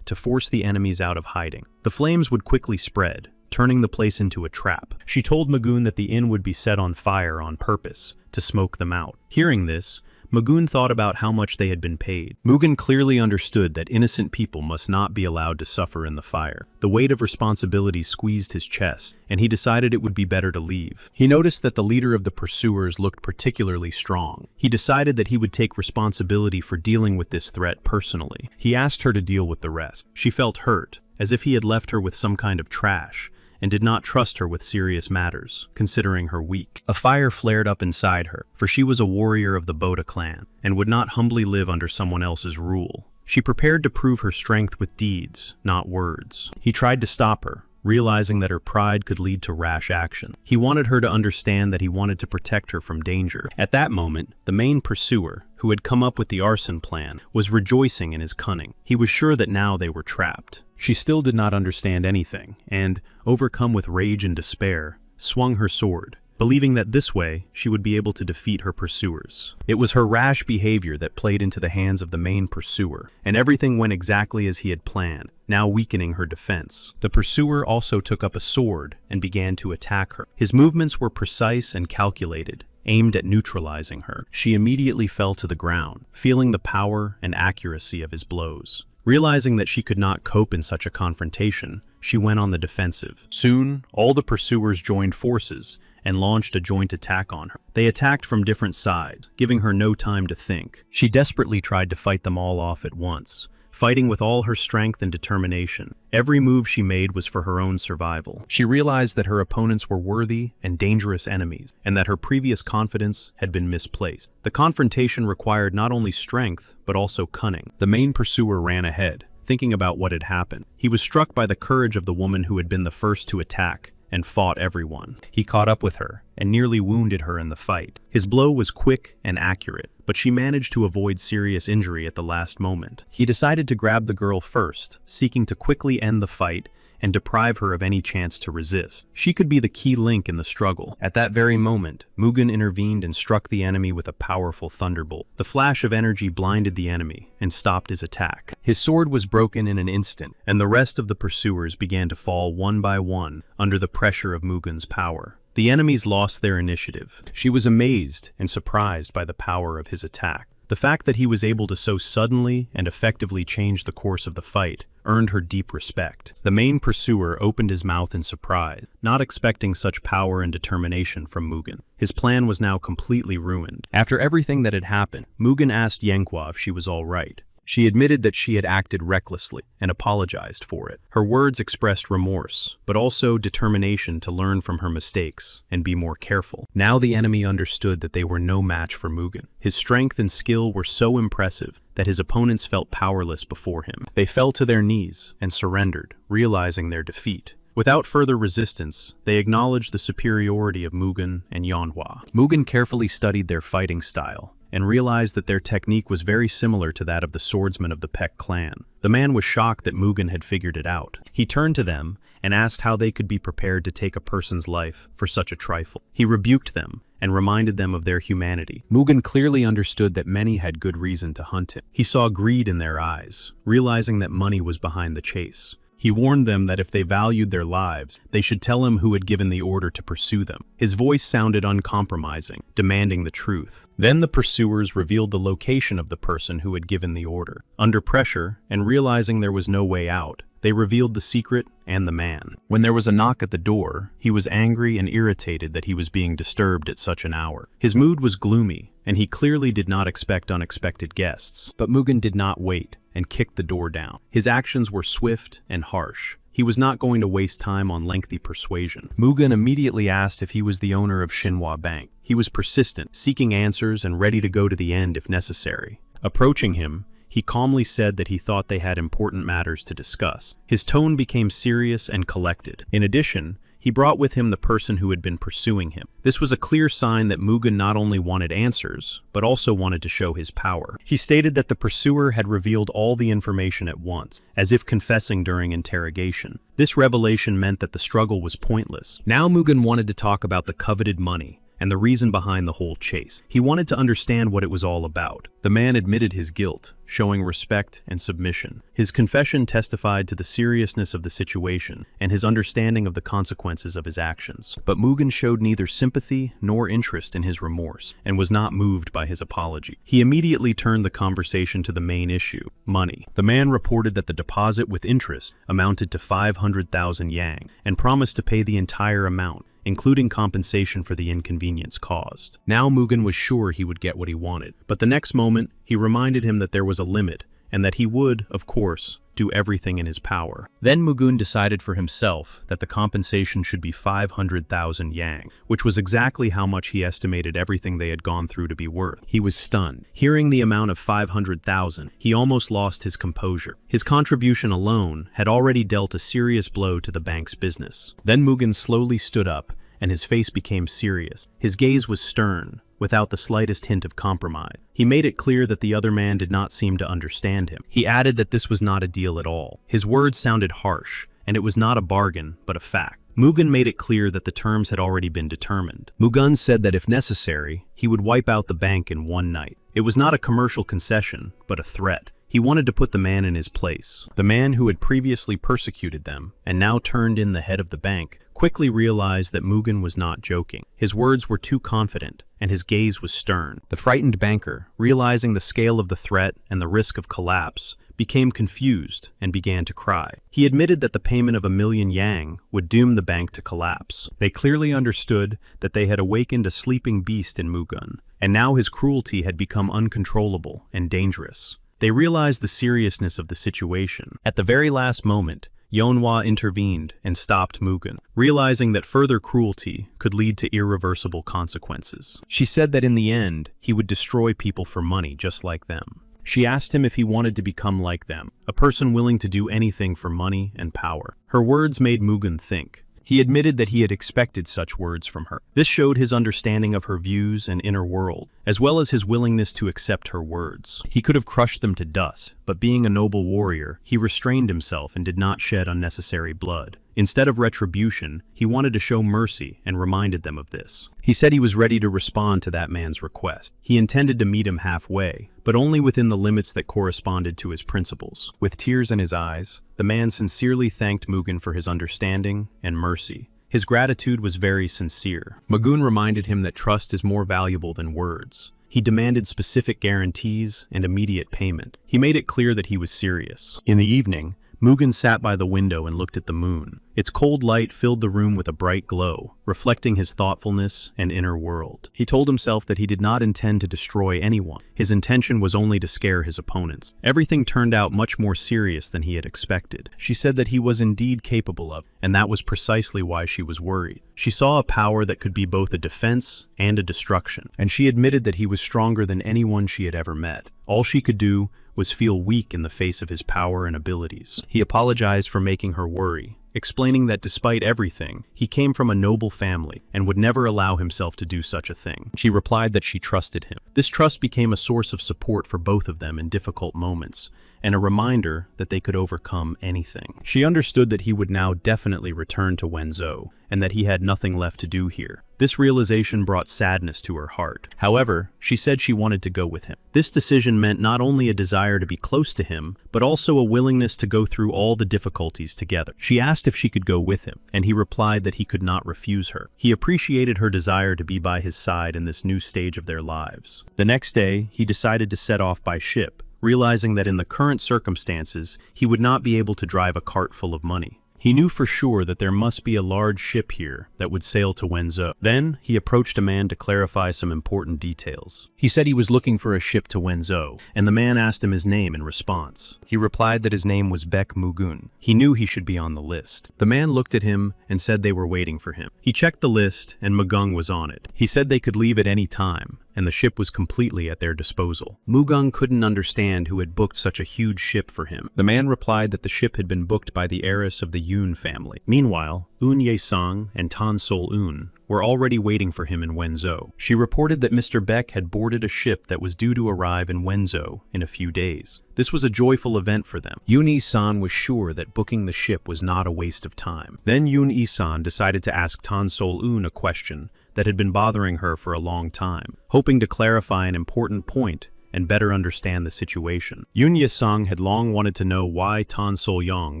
to force the enemies out of hiding. The flames would quickly spread, turning the place into a trap. She told Mugen that the inn would be set on fire on purpose, to smoke them out. Hearing this, Mugen thought about how much they had been paid. Mugen clearly understood that innocent people must not be allowed to suffer in the fire. The weight of responsibility squeezed his chest, and he decided it would be better to leave. He noticed that the leader of the pursuers looked particularly strong. He decided that he would take responsibility for dealing with this threat personally. He asked her to deal with the rest. She felt hurt, as if he had left her with some kind of trash, and did not trust her with serious matters, considering her weak. A fire flared up inside her, for she was a warrior of the Boda clan, and would not humbly live under someone else's rule. She prepared to prove her strength with deeds, not words. He tried to stop her, realizing that her pride could lead to rash action. He wanted her to understand that he wanted to protect her from danger. At that moment, the main pursuer, who had come up with the arson plan, was rejoicing in his cunning. He was sure that now they were trapped. She still did not understand anything, and, overcome with rage and despair, swung her sword, believing that this way she would be able to defeat her pursuers. It was her rash behavior that played into the hands of the main pursuer, and everything went exactly as he had planned, now weakening her defense. The pursuer also took up a sword and began to attack her. His movements were precise and calculated, aimed at neutralizing her. She immediately fell to the ground, feeling the power and accuracy of his blows. Realizing that she could not cope in such a confrontation, she went on the defensive. Soon, all the pursuers joined forces and launched a joint attack on her. They attacked from different sides, giving her no time to think. She desperately tried to fight them all off at once, fighting with all her strength and determination. Every move she made was for her own survival. She realized that her opponents were worthy and dangerous enemies, and that her previous confidence had been misplaced. The confrontation required not only strength, but also cunning. The main pursuer ran ahead, thinking about what had happened. He was struck by the courage of the woman who had been the first to attack and fought everyone. He caught up with her and nearly wounded her in the fight. His blow was quick and accurate, but she managed to avoid serious injury at the last moment. He decided to grab the girl first, seeking to quickly end the fight and deprive her of any chance to resist. She could be the key link in the struggle. At that very moment, Mugen intervened and struck the enemy with a powerful thunderbolt. The flash of energy blinded the enemy and stopped his attack. His sword was broken in an instant, and the rest of the pursuers began to fall one by one under the pressure of Mugen's power. The enemies lost their initiative. She was amazed and surprised by the power of his attack. The fact that he was able to so suddenly and effectively change the course of the fight earned her deep respect. The main pursuer opened his mouth in surprise, not expecting such power and determination from Mugen. His plan was now completely ruined. After everything that had happened, Mugen asked Yanhua if she was all right. She admitted that she had acted recklessly and apologized for it. Her words expressed remorse, but also determination to learn from her mistakes and be more careful. Now the enemy understood that they were no match for Mugen. His strength and skill were so impressive that his opponents felt powerless before him. They fell to their knees and surrendered, realizing their defeat. Without further resistance, they acknowledged the superiority of Mugen and Yanhua. Mugen carefully studied their fighting style and realized that their technique was very similar to that of the swordsman of the Peck clan. The man was shocked that Mugen had figured it out. He turned to them and asked how they could be prepared to take a person's life for such a trifle. He rebuked them and reminded them of their humanity. Mugen clearly understood that many had good reason to hunt him. He saw greed in their eyes, realizing that money was behind the chase. He warned them that if they valued their lives, they should tell him who had given the order to pursue them. His voice sounded uncompromising, demanding the truth. Then the pursuers revealed the location of the person who had given the order. Under pressure, and realizing there was no way out, they revealed the secret and the man. When there was a knock at the door, he was angry and irritated that he was being disturbed at such an hour. His mood was gloomy, and he clearly did not expect unexpected guests. But Mugen did not wait and kicked the door down. His actions were swift and harsh. He was not going to waste time on lengthy persuasion. Mugen immediately asked if he was the owner of Shinhwa Bank. He was persistent, seeking answers and ready to go to the end if necessary. Approaching him, he calmly said that he thought they had important matters to discuss. His tone became serious and collected. In addition, he brought with him the person who had been pursuing him. This was a clear sign that Mugen not only wanted answers, but also wanted to show his power. He stated that the pursuer had revealed all the information at once, as if confessing during interrogation. This revelation meant that the struggle was pointless. Now Mugen wanted to talk about the coveted money and the reason behind the whole chase. He wanted to understand what it was all about. The man admitted his guilt, showing respect and submission. His confession testified to the seriousness of the situation and his understanding of the consequences of his actions. But Mugen showed neither sympathy nor interest in his remorse and was not moved by his apology. He immediately turned the conversation to the main issue, money. The man reported that the deposit with interest amounted to 500,000 yang and promised to pay the entire amount, including compensation for the inconvenience caused. Now Mugen was sure he would get what he wanted, but the next moment he reminded him that there was a limit and that he would, of course, do everything in his power. Then Mugen decided for himself that the compensation should be 500,000 yang, which was exactly how much he estimated everything they had gone through to be worth. He was stunned. Hearing the amount of 500,000, he almost lost his composure. His contribution alone had already dealt a serious blow to the bank's business. Then Mugen slowly stood up, and his face became serious. His gaze was stern, without the slightest hint of compromise. He made it clear that the other man did not seem to understand him. He added that this was not a deal at all. His words sounded harsh, and it was not a bargain, but a fact. Mugen made it clear that the terms had already been determined. Mugen said that if necessary, he would wipe out the bank in one night. It was not a commercial concession, but a threat. He wanted to put the man in his place. The man who had previously persecuted them, and now turned in the head of the bank, quickly realized that Mugen was not joking. His words were too confident, and his gaze was stern. The frightened banker, realizing the scale of the threat and the risk of collapse, became confused and began to cry. He admitted that the payment of 1,000,000 yang would doom the bank to collapse. They clearly understood that they had awakened a sleeping beast in Mugen, and now his cruelty had become uncontrollable and dangerous. They realized the seriousness of the situation. At the very last moment, Yeonhwa intervened and stopped Mugen, realizing that further cruelty could lead to irreversible consequences. She said that in the end, he would destroy people for money just like them. She asked him if he wanted to become like them, a person willing to do anything for money and power. Her words made Mugen think. He admitted that he had expected such words from her. This showed his understanding of her views and inner world, as well as his willingness to accept her words. He could have crushed them to dust, but being a noble warrior, he restrained himself and did not shed unnecessary blood. Instead of retribution, he wanted to show mercy and reminded them of this. He said he was ready to respond to that man's request. He intended to meet him halfway, but only within the limits that corresponded to his principles. With tears in his eyes, the man sincerely thanked Mugen for his understanding and mercy. His gratitude was very sincere. Mugen reminded him that trust is more valuable than words. He demanded specific guarantees and immediate payment. He made it clear that he was serious. In the evening, Mugen sat by the window and looked at the moon. Its cold light filled the room with a bright glow, reflecting his thoughtfulness and inner world. He told himself that he did not intend to destroy anyone. His intention was only to scare his opponents. Everything turned out much more serious than he had expected. She said that he was indeed capable of, and that was precisely why she was worried. She saw a power that could be both a defense and a destruction, and she admitted that he was stronger than anyone she had ever met. All she could do was feel weak in the face of his power and abilities. He apologized for making her worry, explaining that despite everything, he came from a noble family and would never allow himself to do such a thing. She replied that she trusted him. This trust became a source of support for both of them in difficult moments, and a reminder that they could overcome anything. She understood that he would now definitely return to Wenzhou, and that he had nothing left to do here. This realization brought sadness to her heart. However, she said she wanted to go with him. This decision meant not only a desire to be close to him, but also a willingness to go through all the difficulties together. She asked if she could go with him, and he replied that he could not refuse her. He appreciated her desire to be by his side in this new stage of their lives. The next day, he decided to set off by ship, realizing that in the current circumstances, he would not be able to drive a cart full of money. He knew for sure that there must be a large ship here that would sail to Wenzhou. Then, he approached a man to clarify some important details. He said he was looking for a ship to Wenzhou, and the man asked him his name in response. He replied that his name was Baek Mugun. He knew he should be on the list. The man looked at him and said they were waiting for him. He checked the list, and Mugung was on it. He said they could leave at any time, and the ship was completely at their disposal. Mugung couldn't understand who had booked such a huge ship for him. The man replied that the ship had been booked by the heiress of the Yun family. Meanwhile, Eun Ye-sung and Tan Sol-eun were already waiting for him in Wenzhou. She reported that Mr. Baek had boarded a ship that was due to arrive in Wenzhou in a few days. This was a joyful event for them. Yoon Yi-san was sure that booking the ship was not a waste of time. Then Yoon Yi-san decided to ask Tan Sol-eun a question that had been bothering her for a long time, hoping to clarify an important point and better understand the situation. Yoon Ye-sung had long wanted to know why Tan Sol-young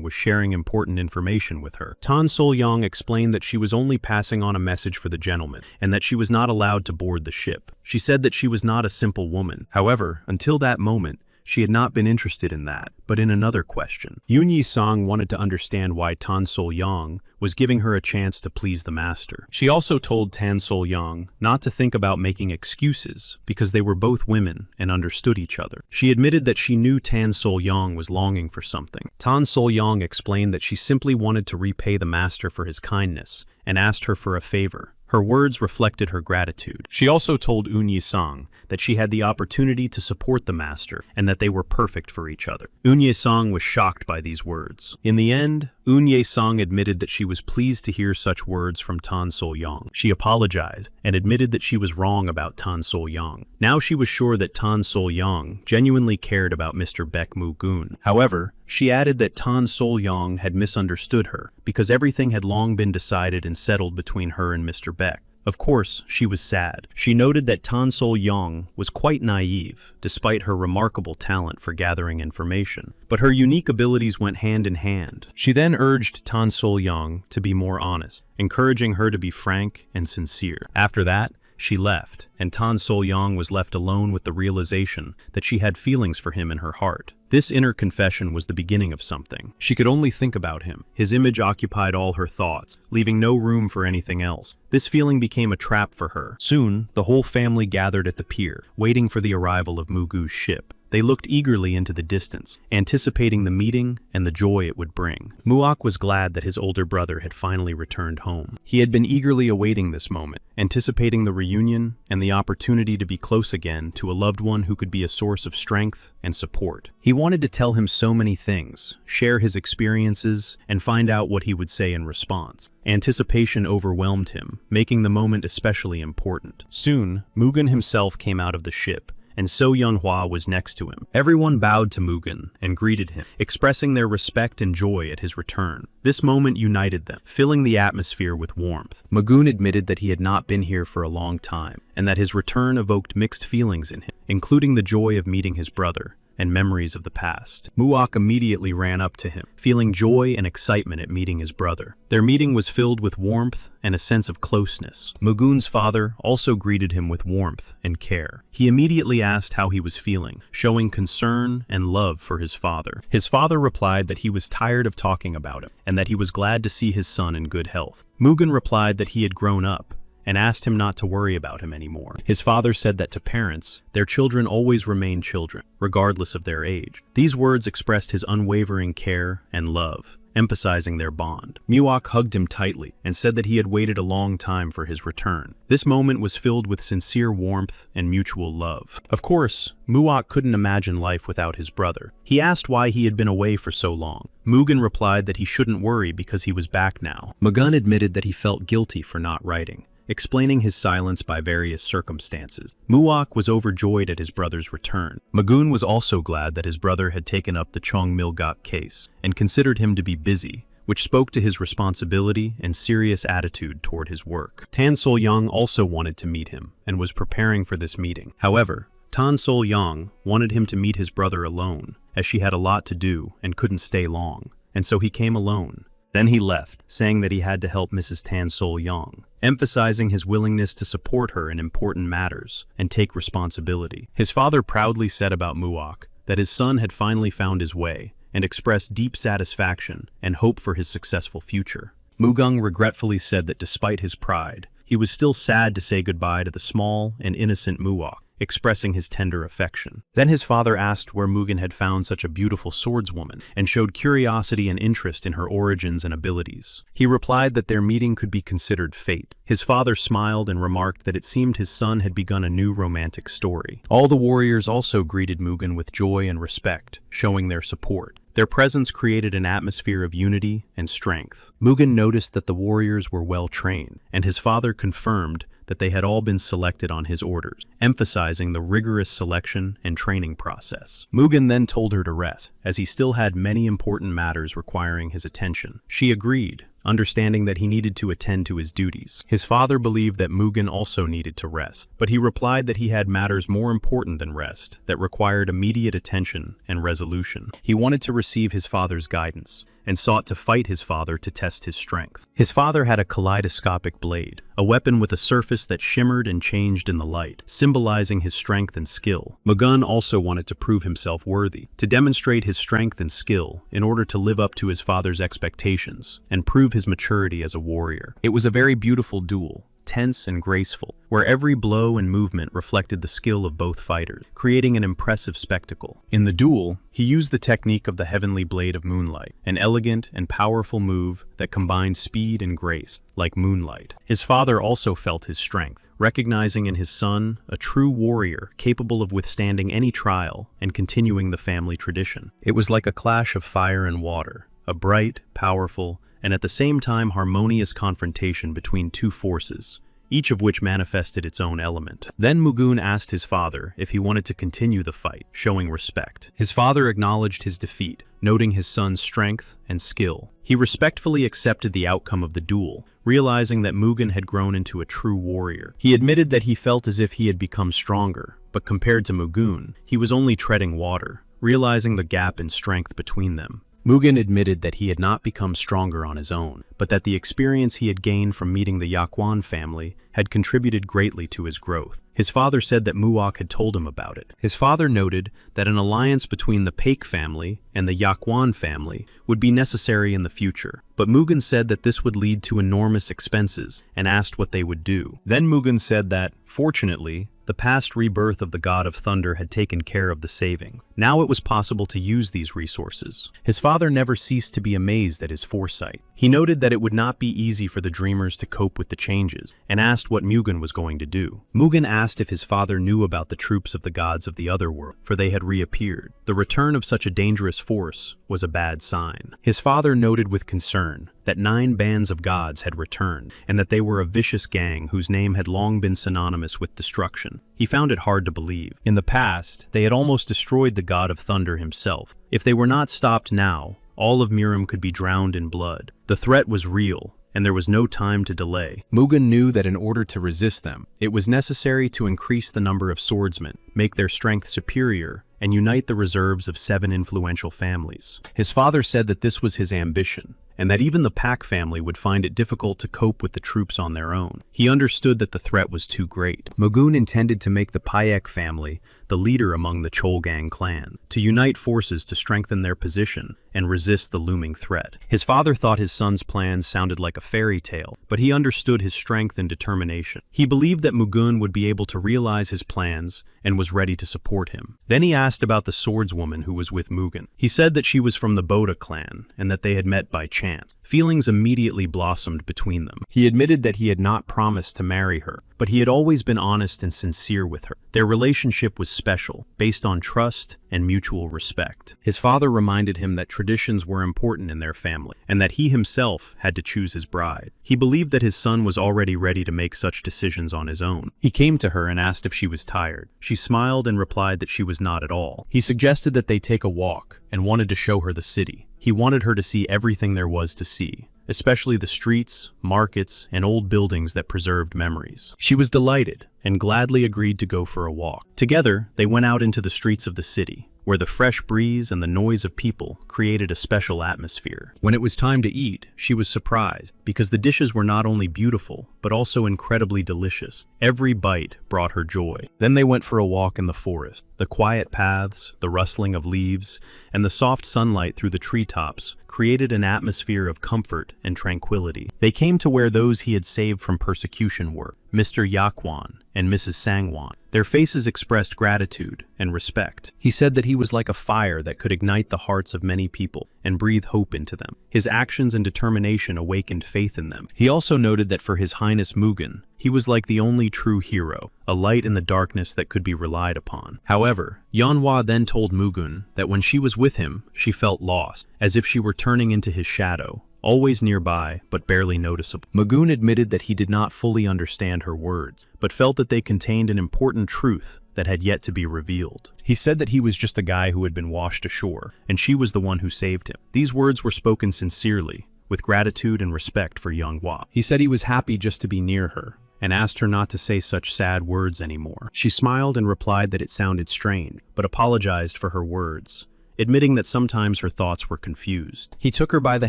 was sharing important information with her. Tan Sol-young explained that she was only passing on a message for the gentleman, and that she was not allowed to board the ship. She said that she was not a simple woman. However, until that moment, she had not been interested in that, but in another question. Yoon Yi-sung wanted to understand why Tan Sol-young was giving her a chance to please the master. She also told Tan Sol-young not to think about making excuses because they were both women and understood each other. She admitted that she knew Tan Sol-young was longing for something. Tan Sol-young explained that she simply wanted to repay the master for his kindness and asked her for a favor. Her words reflected her gratitude. She also told Eun Ye-sung that she had the opportunity to support the master and that they were perfect for each other. Eun Ye-sung was shocked by these words. In the end, Eun Ye-sung admitted that she was pleased to hear such words from Tan Sol-young. She apologized and admitted that she was wrong about Tan Sol-young. Now she was sure that Tan Sol-young genuinely cared about Mr. Baek Mugun. However, she added that Tan Sol-young had misunderstood her because everything had long been decided and settled between her and Mr. Baek. Of course, she was sad. She noted that Tan Sol-young was quite naive, despite her remarkable talent for gathering information. But her unique abilities went hand in hand. She then urged Tan Sol-young to be more honest, encouraging her to be frank and sincere. After that, she left, and Tan Sol-young was left alone with the realization that she had feelings for him in her heart. This inner confession was the beginning of something. She could only think about him. His image occupied all her thoughts, leaving no room for anything else. This feeling became a trap for her. Soon, the whole family gathered at the pier, waiting for the arrival of Mugu's ship. They looked eagerly into the distance, anticipating the meeting and the joy it would bring. Muak was glad that his older brother had finally returned home. He had been eagerly awaiting this moment, anticipating the reunion and the opportunity to be close again to a loved one who could be a source of strength and support. He wanted to tell him so many things, share his experiences, and find out what he would say in response. Anticipation overwhelmed him, making the moment especially important. Soon, Mugen himself came out of the ship, and So Yunhua was next to him. Everyone bowed to Mugen and greeted him, expressing their respect and joy at his return. This moment united them, filling the atmosphere with warmth. Mugen admitted that he had not been here for a long time, and that his return evoked mixed feelings in him, including the joy of meeting his brother and memories of the past. Muak immediately ran up to him, feeling joy and excitement at meeting his brother. Their meeting was filled with warmth and a sense of closeness. Mugun's father also greeted him with warmth and care. He immediately asked how he was feeling, showing concern and love for his father. His father replied that he was tired of talking about him, and that he was glad to see his son in good health. Mugen replied that he had grown up, and asked him not to worry about him anymore. His father said that to parents, their children always remain children, regardless of their age. These words expressed his unwavering care and love, emphasizing their bond. Muok hugged him tightly and said that he had waited a long time for his return. This moment was filled with sincere warmth and mutual love. Of course, Muok couldn't imagine life without his brother. He asked why he had been away for so long. Mugen replied that he shouldn't worry because he was back now. Mugen admitted that he felt guilty for not writing, explaining his silence by various circumstances. Muok was overjoyed at his brother's return. Magun was also glad that his brother had taken up the Chong Milgok case and considered him to be busy, which spoke to his responsibility and serious attitude toward his work. Tan Sol-yang also wanted to meet him and was preparing for this meeting. However, Tan Sol-yang wanted him to meet his brother alone, as she had a lot to do and couldn't stay long, and so he came alone. Then he left, saying that he had to help Mrs. Tan Sol-yang, emphasizing his willingness to support her in important matters and take responsibility. His father proudly said about Muok that his son had finally found his way and expressed deep satisfaction and hope for his successful future. Mugung regretfully said that despite his pride, he was still sad to say goodbye to the small and innocent Muok, expressing his tender affection. Then his father asked where Mugen had found such a beautiful swordswoman and showed curiosity and interest in her origins and abilities. He replied that their meeting could be considered fate. His father smiled and remarked that it seemed his son had begun a new romantic story. All the warriors also greeted Mugen with joy and respect, showing their support. Their presence created an atmosphere of unity and strength. Mugen noticed that the warriors were well trained, and his father confirmed that they had all been selected on his orders, emphasizing the rigorous selection and training process. Mugen then told her to rest, as he still had many important matters requiring his attention. She agreed, understanding that he needed to attend to his duties. His father believed that Mugen also needed to rest, but he replied that he had matters more important than rest that required immediate attention and resolution. He wanted to receive his father's guidance and sought to fight his father to test his strength. His father had a kaleidoscopic blade, a weapon with a surface that shimmered and changed in the light, symbolizing his strength and skill. Mugen also wanted to prove himself worthy, to demonstrate his strength and skill in order to live up to his father's expectations and prove his maturity as a warrior. It was a very beautiful duel, tense and graceful, where every blow and movement reflected the skill of both fighters, creating an impressive spectacle. In the duel, he used the technique of the Heavenly Blade of Moonlight, an elegant and powerful move that combined speed and grace, like moonlight. His father also felt his strength, recognizing in his son a true warrior capable of withstanding any trial and continuing the family tradition. It was like a clash of fire and water, a bright, powerful, and at the same time harmonious confrontation between two forces, each of which manifested its own element. Then Mugen asked his father if he wanted to continue the fight, showing respect. His father acknowledged his defeat, noting his son's strength and skill. He respectfully accepted the outcome of the duel, realizing that Mugen had grown into a true warrior. He admitted that he felt as if he had become stronger, but compared to Mugen, he was only treading water, realizing the gap in strength between them. Mugen admitted that he had not become stronger on his own, but that the experience he had gained from meeting the Yaquan family had contributed greatly to his growth. His father said that Muok had told him about it. His father noted that an alliance between the Paik family and the Yaquan family would be necessary in the future, but Mugen said that this would lead to enormous expenses and asked what they would do. Then Mugen said that, fortunately, the past rebirth of the God of Thunder had taken care of the saving. Now it was possible to use these resources. His father never ceased to be amazed at his foresight. He noted that it would not be easy for the dreamers to cope with the changes, and asked what Mugen was going to do. Mugen asked if his father knew about the troops of the gods of the other world, for they had reappeared. The return of such a dangerous force was a bad sign. His father noted with concern that 9 bands of gods had returned, and that they were a vicious gang whose name had long been synonymous with destruction. He found it hard to believe. In the past, they had almost destroyed the God of Thunder himself. If they were not stopped now, all of Miram could be drowned in blood. The threat was real, and there was no time to delay. Mugen knew that in order to resist them, it was necessary to increase the number of swordsmen, make their strength superior, and unite the reserves of 7 influential families. His father said that this was his ambition, and that even the Pak family would find it difficult to cope with the troops on their own. He understood that the threat was too great. Mugun intended to make the Paek family the leader among the Cholgang clan, to unite forces to strengthen their position and resist the looming threat. His father thought his son's plans sounded like a fairy tale, but he understood his strength and determination. He believed that Mugun would be able to realize his plans and was ready to support him. Then he asked about the swordswoman who was with Mugun. He said that she was from the Boda clan and that they had met by chance. Feelings immediately blossomed between them. He admitted that he had not promised to marry her, but he had always been honest and sincere with her. Their relationship was special, based on trust and mutual respect. His father reminded him that traditions were important in their family, and that he himself had to choose his bride. He believed that his son was already ready to make such decisions on his own. He came to her and asked if she was tired. She smiled and replied that she was not at all. He suggested that they take a walk and wanted to show her the city. He wanted her to see everything there was to see, especially the streets, markets, and old buildings that preserved memories. She was delighted and gladly agreed to go for a walk. Together, they went out into the streets of the city, where the fresh breeze and the noise of people created a special atmosphere. When it was time to eat, she was surprised, because the dishes were not only beautiful, but also incredibly delicious. Every bite brought her joy. Then they went for a walk in the forest. The quiet paths, the rustling of leaves, and the soft sunlight through the treetops created an atmosphere of comfort and tranquility. They came to where those he had saved from persecution were, Mr. Yakwan and Mrs. Sangwan. Their faces expressed gratitude and respect. He said that he was like a fire that could ignite the hearts of many people and breathe hope into them. His actions and determination awakened faith in them. He also noted that for His Highness Mugun, he was like the only true hero, a light in the darkness that could be relied upon. However, Yanhua then told Mugun that when she was with him, she felt lost, as if she were turning into his shadow, always nearby, but barely noticeable. Mugun admitted that he did not fully understand her words, but felt that they contained an important truth that had yet to be revealed. He said that he was just a guy who had been washed ashore, and she was the one who saved him. These words were spoken sincerely, with gratitude and respect for Yanhua. He said he was happy just to be near her, and asked her not to say such sad words anymore. She smiled and replied that it sounded strange, but apologized for her words, admitting that sometimes her thoughts were confused. He took her by the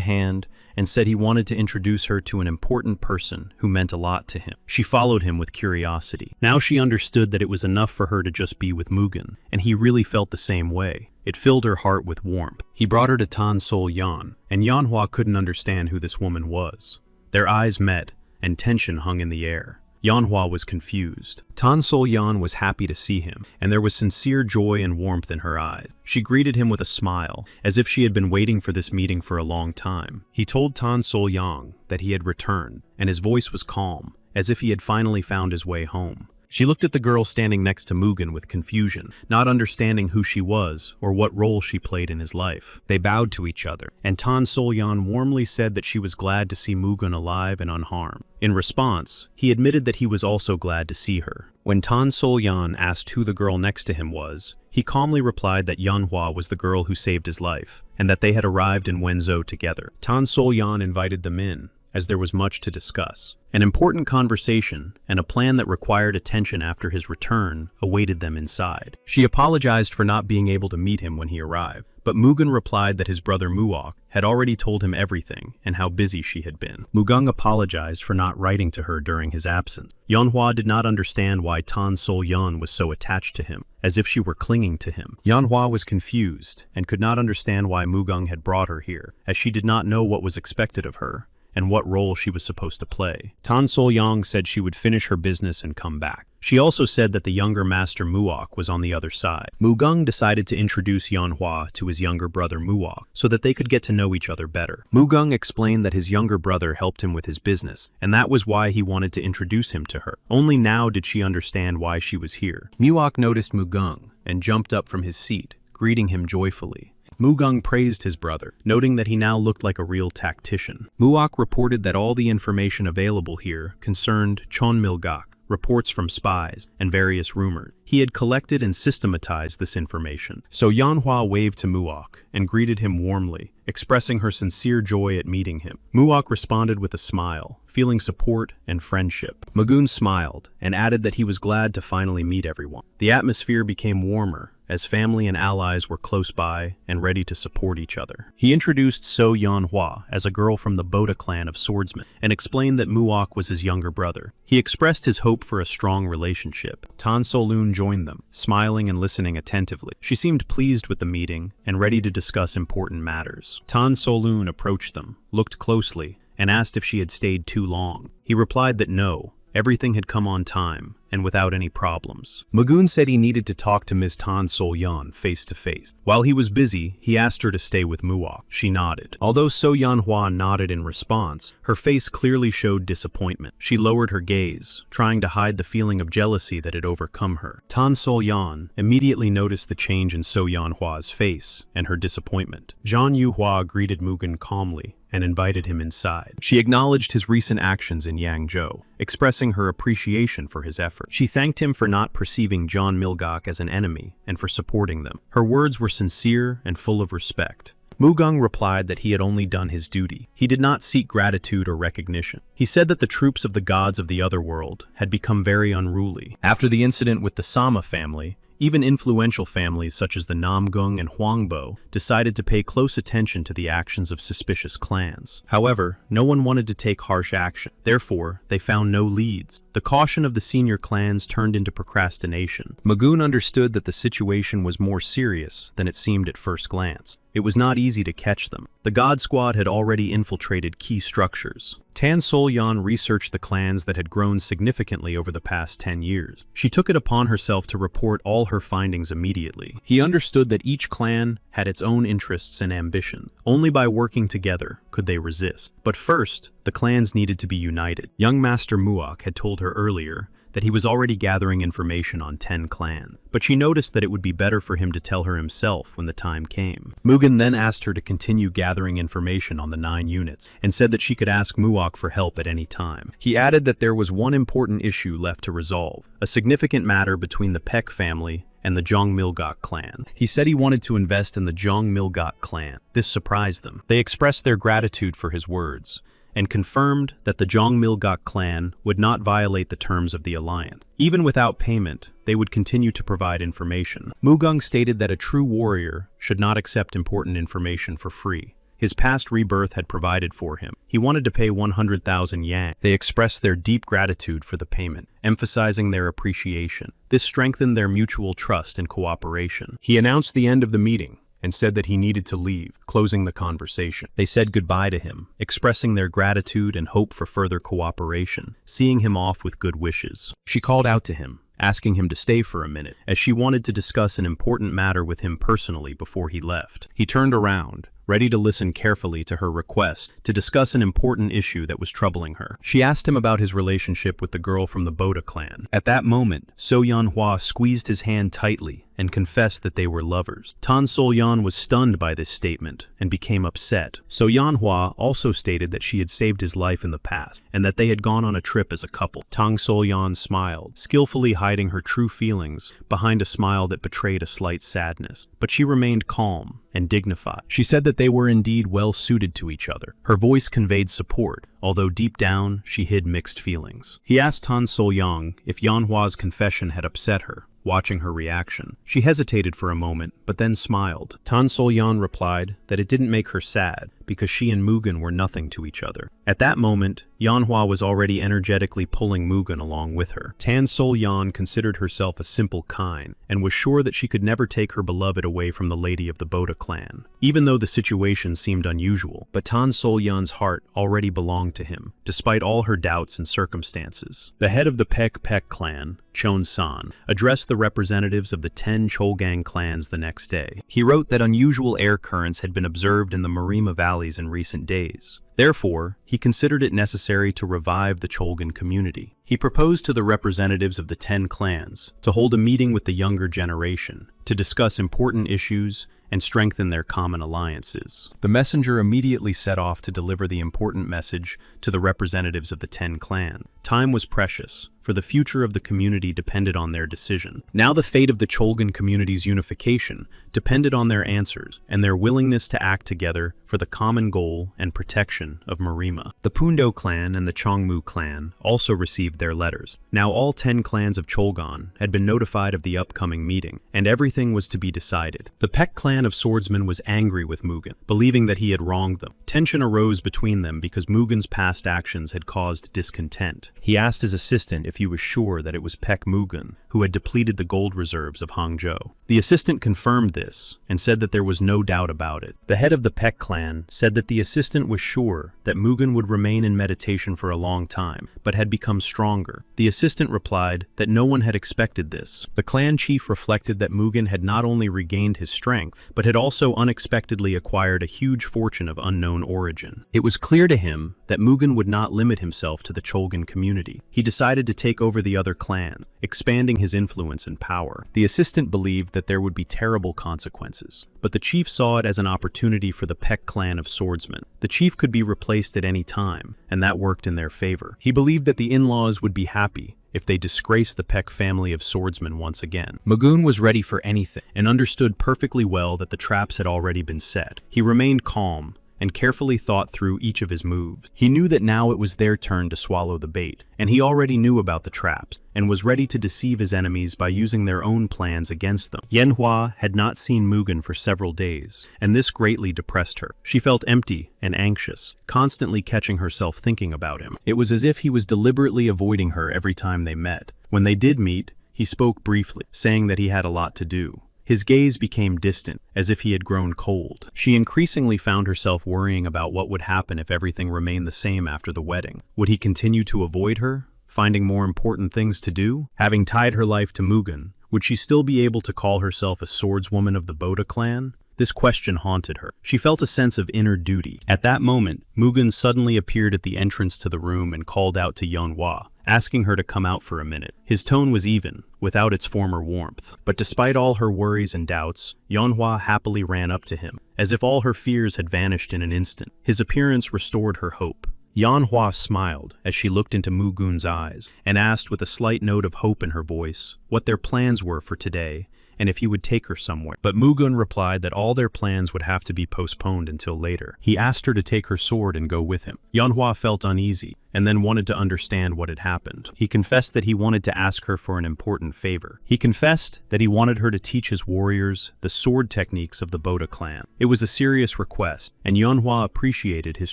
hand and said he wanted to introduce her to an important person who meant a lot to him. She followed him with curiosity. Now she understood that it was enough for her to just be with Mugun, and he really felt the same way. It filled her heart with warmth. He brought her to Tan Sol Yan, and Yanhua couldn't understand who this woman was. Their eyes met, and tension hung in the air. Yanhua was confused. Tan Sol Yan was happy to see him, and there was sincere joy and warmth in her eyes. She greeted him with a smile, as if she had been waiting for this meeting for a long time. He told Tan Sol Yang that he had returned, and his voice was calm, as if he had finally found his way home. She looked at the girl standing next to Mugun with confusion, not understanding who she was or what role she played in his life. They bowed to each other, and Tan Sol Yan warmly said that she was glad to see Mugun alive and unharmed. In response, he admitted that he was also glad to see her. When Tan Sol Yan asked who the girl next to him was, he calmly replied that Yanhua was the girl who saved his life, and that they had arrived in Wenzhou together. Tan Sol Yan invited them in, as there was much to discuss. An important conversation and a plan that required attention after his return awaited them inside. She apologized for not being able to meet him when he arrived, but Mugun replied that his brother Muok had already told him everything and how busy she had been. Mugun apologized for not writing to her during his absence. Yanhua did not understand why Tan Sol Yan was so attached to him, as if she were clinging to him. Yanhua was confused and could not understand why Mugun had brought her here, as she did not know what was expected of her and what role she was supposed to play. Tan Sol Yang said she would finish her business and come back. She also said that the younger master Muok was on the other side. Mugung decided to introduce Yanhua to his younger brother Muok so that they could get to know each other better. Mugung explained that his younger brother helped him with his business, and that was why he wanted to introduce him to her. Only now did she understand why she was here. Muok noticed Mugung and jumped up from his seat, greeting him joyfully. Mugung praised his brother, noting that he now looked like a real tactician. Muok reported that all the information available here concerned Chonmilgak, reports from spies, and various rumors. He had collected and systematized this information. So Yanhua waved to Muok and greeted him warmly, expressing her sincere joy at meeting him. Muok responded with a smile, feeling support and friendship. Magoon smiled and added that he was glad to finally meet everyone. The atmosphere became warmer as family and allies were close by and ready to support each other. He introduced So Yeonhwa as a girl from the Boda clan of Swordsman and explained that Muok was his younger brother. He expressed his hope for a strong relationship. Tan Solun joined them, smiling and listening attentively. She seemed pleased with the meeting and ready to discuss important matters. Tan Solun approached them, looked closely, and asked if she had stayed too long. He replied that no, everything had come on time and without any problems. Magoon said he needed to talk to Ms. Tan Sol-yeon face to face. While he was busy, he asked her to stay with Muok. She nodded. Although So Yeonhwa nodded in response, her face clearly showed disappointment. She lowered her gaze, trying to hide the feeling of jealousy that had overcome her. Tan Sol-yeon immediately noticed the change in So Yeonhwa's face and her disappointment. Jeon Yu-hwa greeted Mugen calmly and invited him inside. She acknowledged his recent actions in Yangzhou, expressing her appreciation for his effort. She thanked him for not perceiving John Milgok as an enemy and for supporting them. Her words were sincere and full of respect. Mugung replied that he had only done his duty. He did not seek gratitude or recognition. He said that the troops of the gods of the other world had become very unruly. After the incident with the Sama family, even influential families such as the Namgung and Huangbo decided to pay close attention to the actions of suspicious clans. However, no one wanted to take harsh action. Therefore, they found no leads. The caution of the senior clans turned into procrastination. Magoon understood that the situation was more serious than it seemed at first glance. It was not easy to catch them. The God Squad had already infiltrated key structures. Tan Sol-yeon researched the clans that had grown significantly over the past 10 years. She took it upon herself to report all her findings immediately. He understood that each clan had its own interests and ambitions. Only by working together could they resist. But first, the clans needed to be united. Young Master Muok had told her earlier that he was already gathering information on 10 clans, but she noticed that it would be better for him to tell her himself when the time came. Mugen then asked her to continue gathering information on the 9 units, and said that she could ask Muok for help at any time. He added that there was one important issue left to resolve, a significant matter between the Peck family and the Jong Milgok clan. He said he wanted to invest in the Jong Milgok clan. This surprised them. They expressed their gratitude for his words, and confirmed that the Jong Milgok clan would not violate the terms of the alliance. Even without payment, they would continue to provide information. Mugung stated that a true warrior should not accept important information for free. His past rebirth had provided for him. He wanted to pay 100,000 yang. They expressed their deep gratitude for the payment, emphasizing their appreciation. This strengthened their mutual trust and cooperation. He announced the end of the meeting and said that he needed to leave, closing the conversation. They said goodbye to him, expressing their gratitude and hope for further cooperation, seeing him off with good wishes. She called out to him, asking him to stay for a minute, as she wanted to discuss an important matter with him personally before he left. He turned around, ready to listen carefully to her request to discuss an important issue that was troubling her. She asked him about his relationship with the girl from the Boda clan. At that moment, So Yeonhwa squeezed his hand tightly and confessed that they were lovers. Tan Sol-yeon was stunned by this statement and became upset. So Yeonhwa also stated that she had saved his life in the past and that they had gone on a trip as a couple. Tan Sol-yeon smiled, skillfully hiding her true feelings behind a smile that betrayed a slight sadness, but she remained calm and dignified. She said that they were indeed well suited to each other. Her voice conveyed support, although deep down she hid mixed feelings. He asked Tan Sol-yeon if Yeonhwa's confession had upset her. Watching her reaction, she hesitated for a moment, but then smiled. Tan Sol-yeon replied that it didn't make her sad, because she and Mugen were nothing to each other. At that moment, Yeonhwa was already energetically pulling Mugen along with her. Tan Sol-yeon considered herself a simple kind, and was sure that she could never take her beloved away from the lady of the Boda clan. Even though the situation seemed unusual, but Tan Sol-yeon's heart already belonged to him, despite all her doubts and circumstances. The head of the Peck clan, Chon-san, addressed the representatives of the 10 Cholgang clans the next day. He wrote that unusual air currents had been observed in the Marima valleys in recent days. Therefore, he considered it necessary to revive the Cholgan community. He proposed to the representatives of the 10 clans to hold a meeting with the younger generation to discuss important issues and strengthen their common alliances. The messenger immediately set off to deliver the important message to the representatives of the 10 clans. Time was precious, for the future of the community depended on their decision. Now the fate of the Cholgan community's unification depended on their answers and their willingness to act together for the common goal and protection of Marima. The Pundo clan and the Chongmu clan also received their letters. Now all 10 clans of Cholgan had been notified of the upcoming meeting, and everything was to be decided. The Pek clan of Swordsman was angry with Mugen, believing that he had wronged them. Tension arose between them because Mugen's past actions had caused discontent. He asked his assistant if he was sure that it was Pek Mugen who had depleted the gold reserves of Hangzhou. The assistant confirmed this and said that there was no doubt about it. The head of the Pek clan said that the assistant was sure that Mugen would remain in meditation for a long time, but had become stronger. The assistant replied that no one had expected this. The clan chief reflected that Mugen had not only regained his strength, but had also unexpectedly acquired a huge fortune of unknown origin. It was clear to him that Mugen would not limit himself to the Cholgan community. He decided to take over the other clans, expanding his influence and power. The assistant believed that there would be terrible consequences, but the chief saw it as an opportunity for the Pek clan of Swordsmen. The chief could be replaced at any time, and that worked in their favor. He believed that the in-laws would be happy if they disgraced the Pek family of swordsmen once again. Mugen was ready for anything, and understood perfectly well that the traps had already been set. He remained calm, and carefully thought through each of his moves. He knew that now it was their turn to swallow the bait, and he already knew about the traps, and was ready to deceive his enemies by using their own plans against them. Manhwa had not seen Mugen for several days, and this greatly depressed her. She felt empty and anxious, constantly catching herself thinking about him. It was as if he was deliberately avoiding her every time they met. When they did meet, he spoke briefly, saying that he had a lot to do. His gaze became distant, as if he had grown cold. She increasingly found herself worrying about what would happen if everything remained the same after the wedding. Would he continue to avoid her, finding more important things to do? Having tied her life to Mugen, would she still be able to call herself a swordswoman of the Boda clan? This question haunted her. She felt a sense of inner duty. At that moment, Mugen suddenly appeared at the entrance to the room and called out to Manhwa, asking her to come out for a minute. His tone was even, without its former warmth. But despite all her worries and doubts, Manhwa happily ran up to him, as if all her fears had vanished in an instant. His appearance restored her hope. Manhwa smiled as she looked into Mugen's eyes, and asked with a slight note of hope in her voice what their plans were for today, and if he would take her somewhere. But Mugen replied that all their plans would have to be postponed until later. He asked her to take her sword and go with him. Manhwa felt uneasy, and then wanted to understand what had happened. He confessed that he wanted to ask her for an important favor. He confessed that he wanted her to teach his warriors the sword techniques of the Boda clan. It was a serious request, and Manhwa appreciated his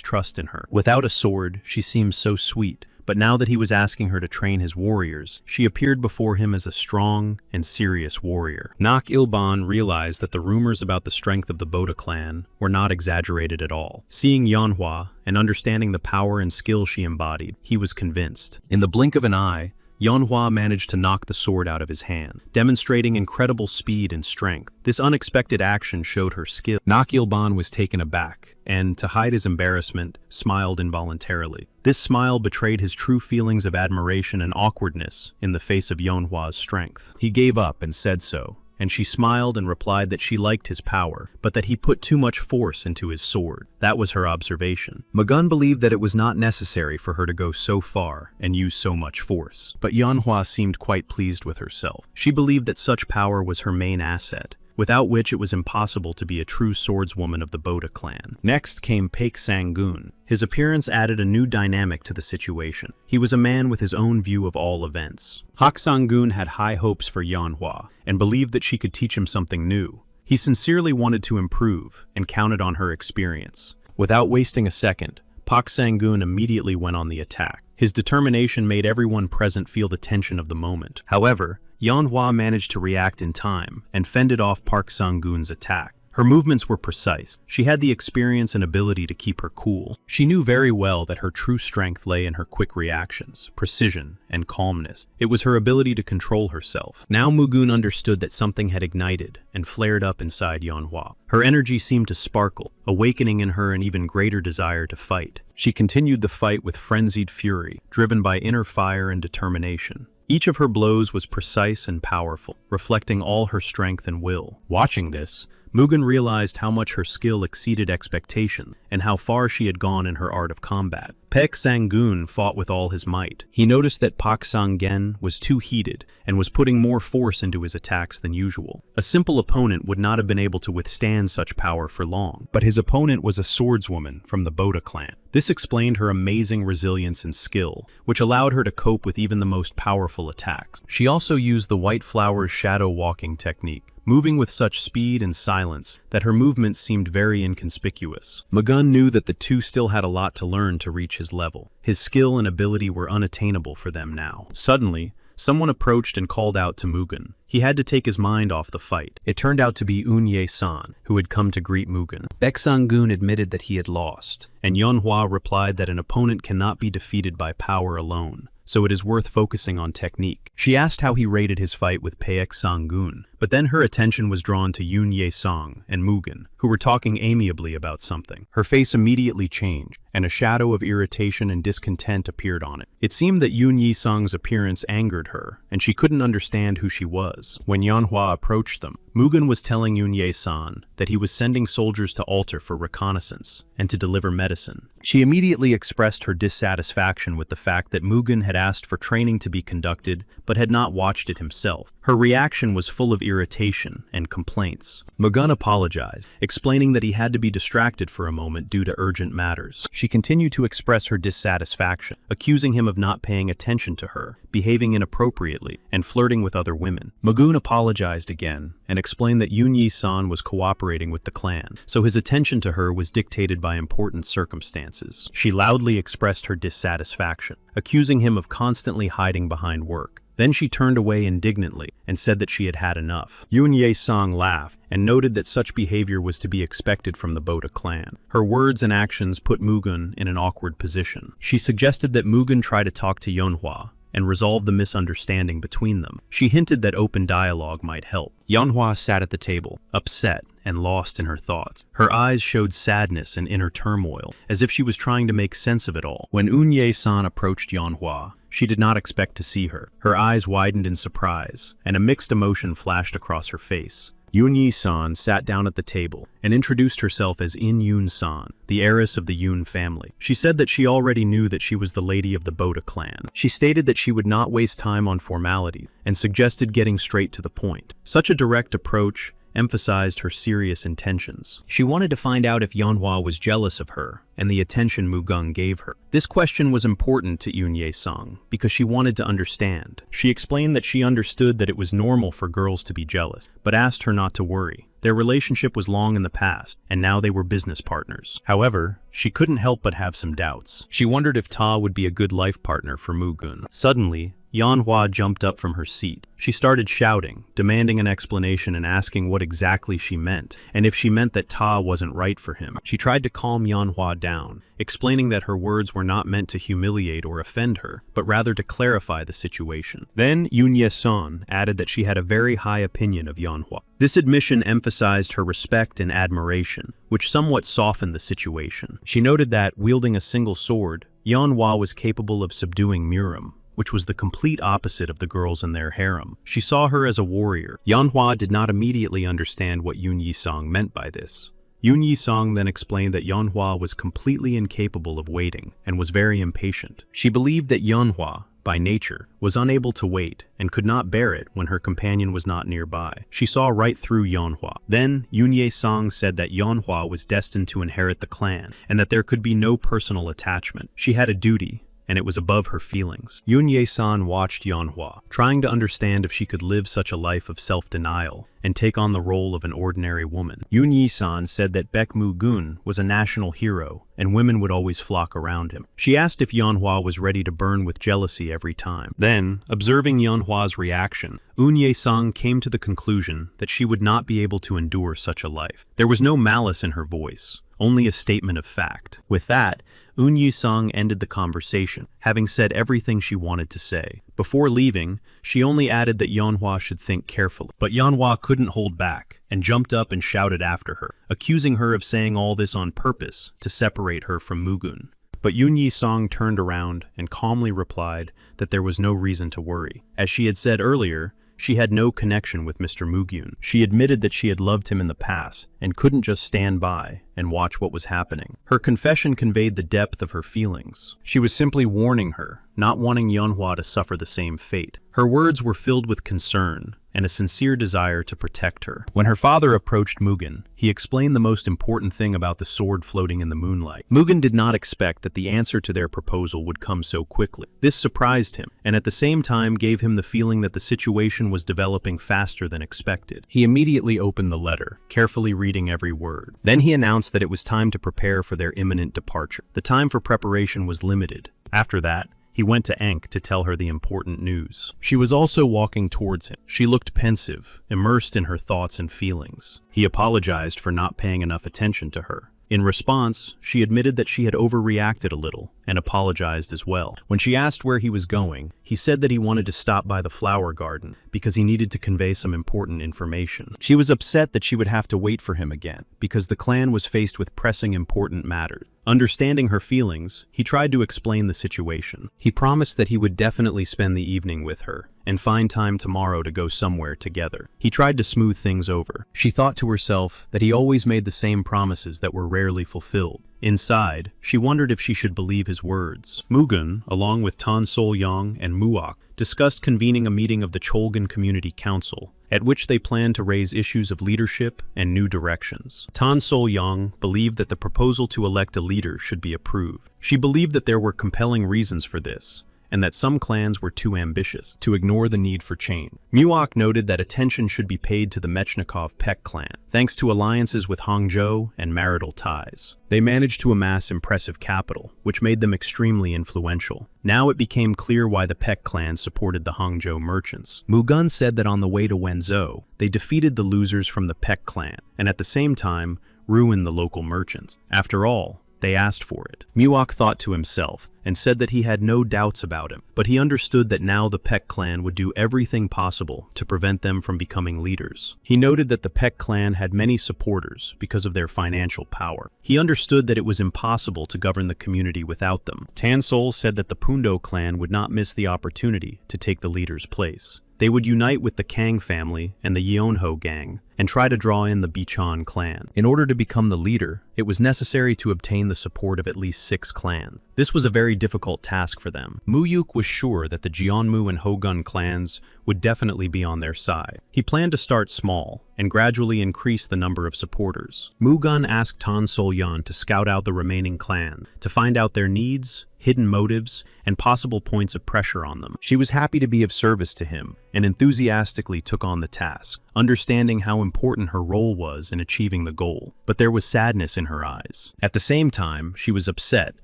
trust in her. Without a sword, she seemed so sweet. But now that he was asking her to train his warriors, she appeared before him as a strong and serious warrior. Nak Ilban realized that the rumors about the strength of the Boda clan were not exaggerated at all. Seeing Manhwa and understanding the power and skill she embodied, he was convinced. In the blink of an eye, Manhwa managed to knock the sword out of his hand, demonstrating incredible speed and strength. This unexpected action showed her skill. Nak Ilban was taken aback, and, to hide his embarrassment, smiled involuntarily. This smile betrayed his true feelings of admiration and awkwardness in the face of Manhwa's strength. He gave up and said so, and she smiled and replied that she liked his power, but that he put too much force into his sword. That was her observation. Mugen believed that it was not necessary for her to go so far and use so much force. But Manhwa seemed quite pleased with herself. She believed that such power was her main asset, without which it was impossible to be a true swordswoman of the Boda clan. Next came Paik Sangun. His appearance added a new dynamic to the situation. He was a man with his own view of all events. Hak Sangun had high hopes for Manhwa, and believed that she could teach him something new. He sincerely wanted to improve, and counted on her experience. Without wasting a second, Pak Sangun immediately went on the attack. His determination made everyone present feel the tension of the moment. However, Manhwa managed to react in time and fended off Park Sang-gun's attack. Her movements were precise. She had the experience and ability to keep her cool. She knew very well that her true strength lay in her quick reactions, precision, and calmness. It was her ability to control herself. Now Mugen understood that something had ignited and flared up inside Manhwa. Her energy seemed to sparkle, awakening in her an even greater desire to fight. She continued the fight with frenzied fury, driven by inner fire and determination. Each of her blows was precise and powerful, reflecting all her strength and will. Watching this, Mugen realized how much her skill exceeded expectation and how far she had gone in her art of combat. Paek Sang-gun fought with all his might. He noticed that Pak Sang-gen was too heated and was putting more force into his attacks than usual. A simple opponent would not have been able to withstand such power for long. But his opponent was a swordswoman from the Boda clan. This explained her amazing resilience and skill, which allowed her to cope with even the most powerful attacks. She also used the White Flower's shadow walking technique, moving with such speed and silence that her movements seemed very inconspicuous. Mugun knew that the two still had a lot to learn to reach his level. His skill and ability were unattainable for them now. Suddenly, someone approached and called out to Mugen. He had to take his mind off the fight. It turned out to be Unye-san, who had come to greet Mugen. Paek Sang-gun admitted that he had lost, and Yeonhwa replied that an opponent cannot be defeated by power alone, so it is worth focusing on technique. She asked how he rated his fight with Paek Sang-gun, but then her attention was drawn to Yoon Ye-song and Mugen, who were talking amiably about something. Her face immediately changed, and a shadow of irritation and discontent appeared on it. It seemed that Yoon Ye-song's appearance angered her, and she couldn't understand who she was. When Yeonhwa approached them, Mugen was telling Yoon Ye-san that he was sending soldiers to altar for reconnaissance and to deliver medicine. She immediately expressed her dissatisfaction with the fact that Mugen had asked for training to be conducted but had not watched it himself. Her reaction was full of irritation and complaints. Mugen apologized, explaining that he had to be distracted for a moment due to urgent matters. She continued to express her dissatisfaction, accusing him of not paying attention to her, behaving inappropriately, and flirting with other women. Mugen apologized again and explained that Yoon Ye-san was cooperating with the clan, so his attention to her was dictated by important circumstances. She loudly expressed her dissatisfaction, accusing him of constantly hiding behind work. Then she turned away indignantly and said that she had had enough. Yoon Ye-song laughed and noted that such behavior was to be expected from the Boda clan. Her words and actions put Mugen in an awkward position. She suggested that Mugen try to talk to Yeonhwa and resolve the misunderstanding between them. She hinted that open dialogue might help. Yeonhwa sat at the table, upset and lost in her thoughts. Her eyes showed sadness and inner turmoil, as if she was trying to make sense of it all. When Eun Ye-san approached Yeonhwa, she did not expect to see her. Her eyes widened in surprise, and a mixed emotion flashed across her face. Yoon Ye-san sat down at the table and introduced herself as In Yoon-san, the heiress of the Yoon family. She said that she already knew that she was the lady of the Boda clan. She stated that she would not waste time on formalities and suggested getting straight to the point. Such a direct approach emphasized her serious intentions. She wanted to find out if Yeonhwa was jealous of her and the attention Mugung gave her. This question was important to Eun Ye-sung because she wanted to understand. She explained that she understood that it was normal for girls to be jealous, but asked her not to worry. Their relationship was long in the past, and now they were business partners. However, she couldn't help but have some doubts. She wondered if Ta would be a good life partner for Mugun. Suddenly, Yeonhwa jumped up from her seat. She started shouting, demanding an explanation and asking what exactly she meant, and if she meant that Ta wasn't right for him. She tried to calm Yeonhwa down, explaining that her words were not meant to humiliate or offend her, but rather to clarify the situation. Then Yoon Ye-sun added that she had a very high opinion of Yeonhwa. This admission emphasized her respect and admiration, which somewhat softened the situation. She noted that, wielding a single sword, Yeonhwa was capable of subduing Murim, which was the complete opposite of the girls in their harem. She saw her as a warrior. Yeonhwa did not immediately understand what Yoon Ye-sung meant by this. Yoon Ye-sung then explained that Yeonhwa was completely incapable of waiting and was very impatient. She believed that Yeonhwa, by nature, was unable to wait and could not bear it when her companion was not nearby. She saw right through Yeonhwa. Then, Yoon Ye-sung said that Yeonhwa was destined to inherit the clan and that there could be no personal attachment. She had a duty, and it was above her feelings. Yoon Ye-san watched Yeonhwa, trying to understand if she could live such a life of self-denial and take on the role of an ordinary woman. Yoon Ye-san said that Baek Mu-gun was a national hero, and women would always flock around him. She asked if Yeonhwa was ready to burn with jealousy every time. Then, observing Yeonhwa's reaction, Eun Ye-sung came to the conclusion that she would not be able to endure such a life. There was no malice in her voice, only a statement of fact. With that, Eun Ye-sung ended the conversation, having said everything she wanted to say. Before leaving, she only added that Yeonhwa should think carefully. But Yeonhwa couldn't hold back, and jumped up and shouted after her, accusing her of saying all this on purpose to separate her from Mugun. But Yoon Ye-sung turned around and calmly replied that there was no reason to worry. As she had said earlier, she had no connection with Mr. Mugyun. She admitted that she had loved him in the past and couldn't just stand by and watch what was happening. Her confession conveyed the depth of her feelings. She was simply warning her, not wanting Manhwa to suffer the same fate. Her words were filled with concern and a sincere desire to protect her. When her father approached Mugen, he explained the most important thing about the sword floating in the moonlight. Mugen did not expect that the answer to their proposal would come so quickly. This surprised him, and at the same time gave him the feeling that the situation was developing faster than expected. He immediately opened the letter, carefully reading every word. Then he announced that it was time to prepare for their imminent departure. The time for preparation was limited. After that, he went to Enk to tell her the important news. She was also walking towards him. She looked pensive, immersed in her thoughts and feelings. He apologized for not paying enough attention to her. In response, she admitted that she had overreacted a little and apologized as well. When she asked where he was going, he said that he wanted to stop by the flower garden because he needed to convey some important information. She was upset that she would have to wait for him again because the clan was faced with pressing important matters. Understanding her feelings, he tried to explain the situation. He promised that he would definitely spend the evening with her and find time tomorrow to go somewhere together. He tried to smooth things over. She thought to herself that he always made the same promises that were rarely fulfilled. Inside, she wondered if she should believe his words. Mugen, along with Tan Sol-yang and Muak, discussed convening a meeting of the Cholgan Community Council, at which they planned to raise issues of leadership and new directions. Tan Sol-yang believed that the proposal to elect a leader should be approved. She believed that there were compelling reasons for this, and that some clans were too ambitious to ignore the need for change. Muak noted that attention should be paid to the Mechnikov Pek clan, thanks to alliances with Hangzhou and marital ties. They managed to amass impressive capital, which made them extremely influential. Now it became clear why the Pek clan supported the Hangzhou merchants. Mugen said that on the way to Wenzhou, they defeated the losers from the Pek clan, and at the same time, ruined the local merchants. After all, they asked for it. Muak thought to himself and said that he had no doubts about him, but he understood that now the Pek clan would do everything possible to prevent them from becoming leaders. He noted that the Pek clan had many supporters because of their financial power. He understood that it was impossible to govern the community without them. Tan Sol said that the Pundo clan would not miss the opportunity to take the leader's place. They would unite with the Kang family and the Yeonho gang and try to draw in the Bichon clan. In order to become the leader, it was necessary to obtain the support of at least 6 clans. This was a very difficult task for them. Muyuk was sure that the Jeonmu and Hogun clans would definitely be on their side. He planned to start small and gradually increase the number of supporters. Mugen asked Tan Sol-yan to scout out the remaining clans, to find out their needs, hidden motives, and possible points of pressure on them. She was happy to be of service to him and enthusiastically took on the task, understanding how important her role was in achieving the goal. But there was sadness in her eyes. At the same time, she was upset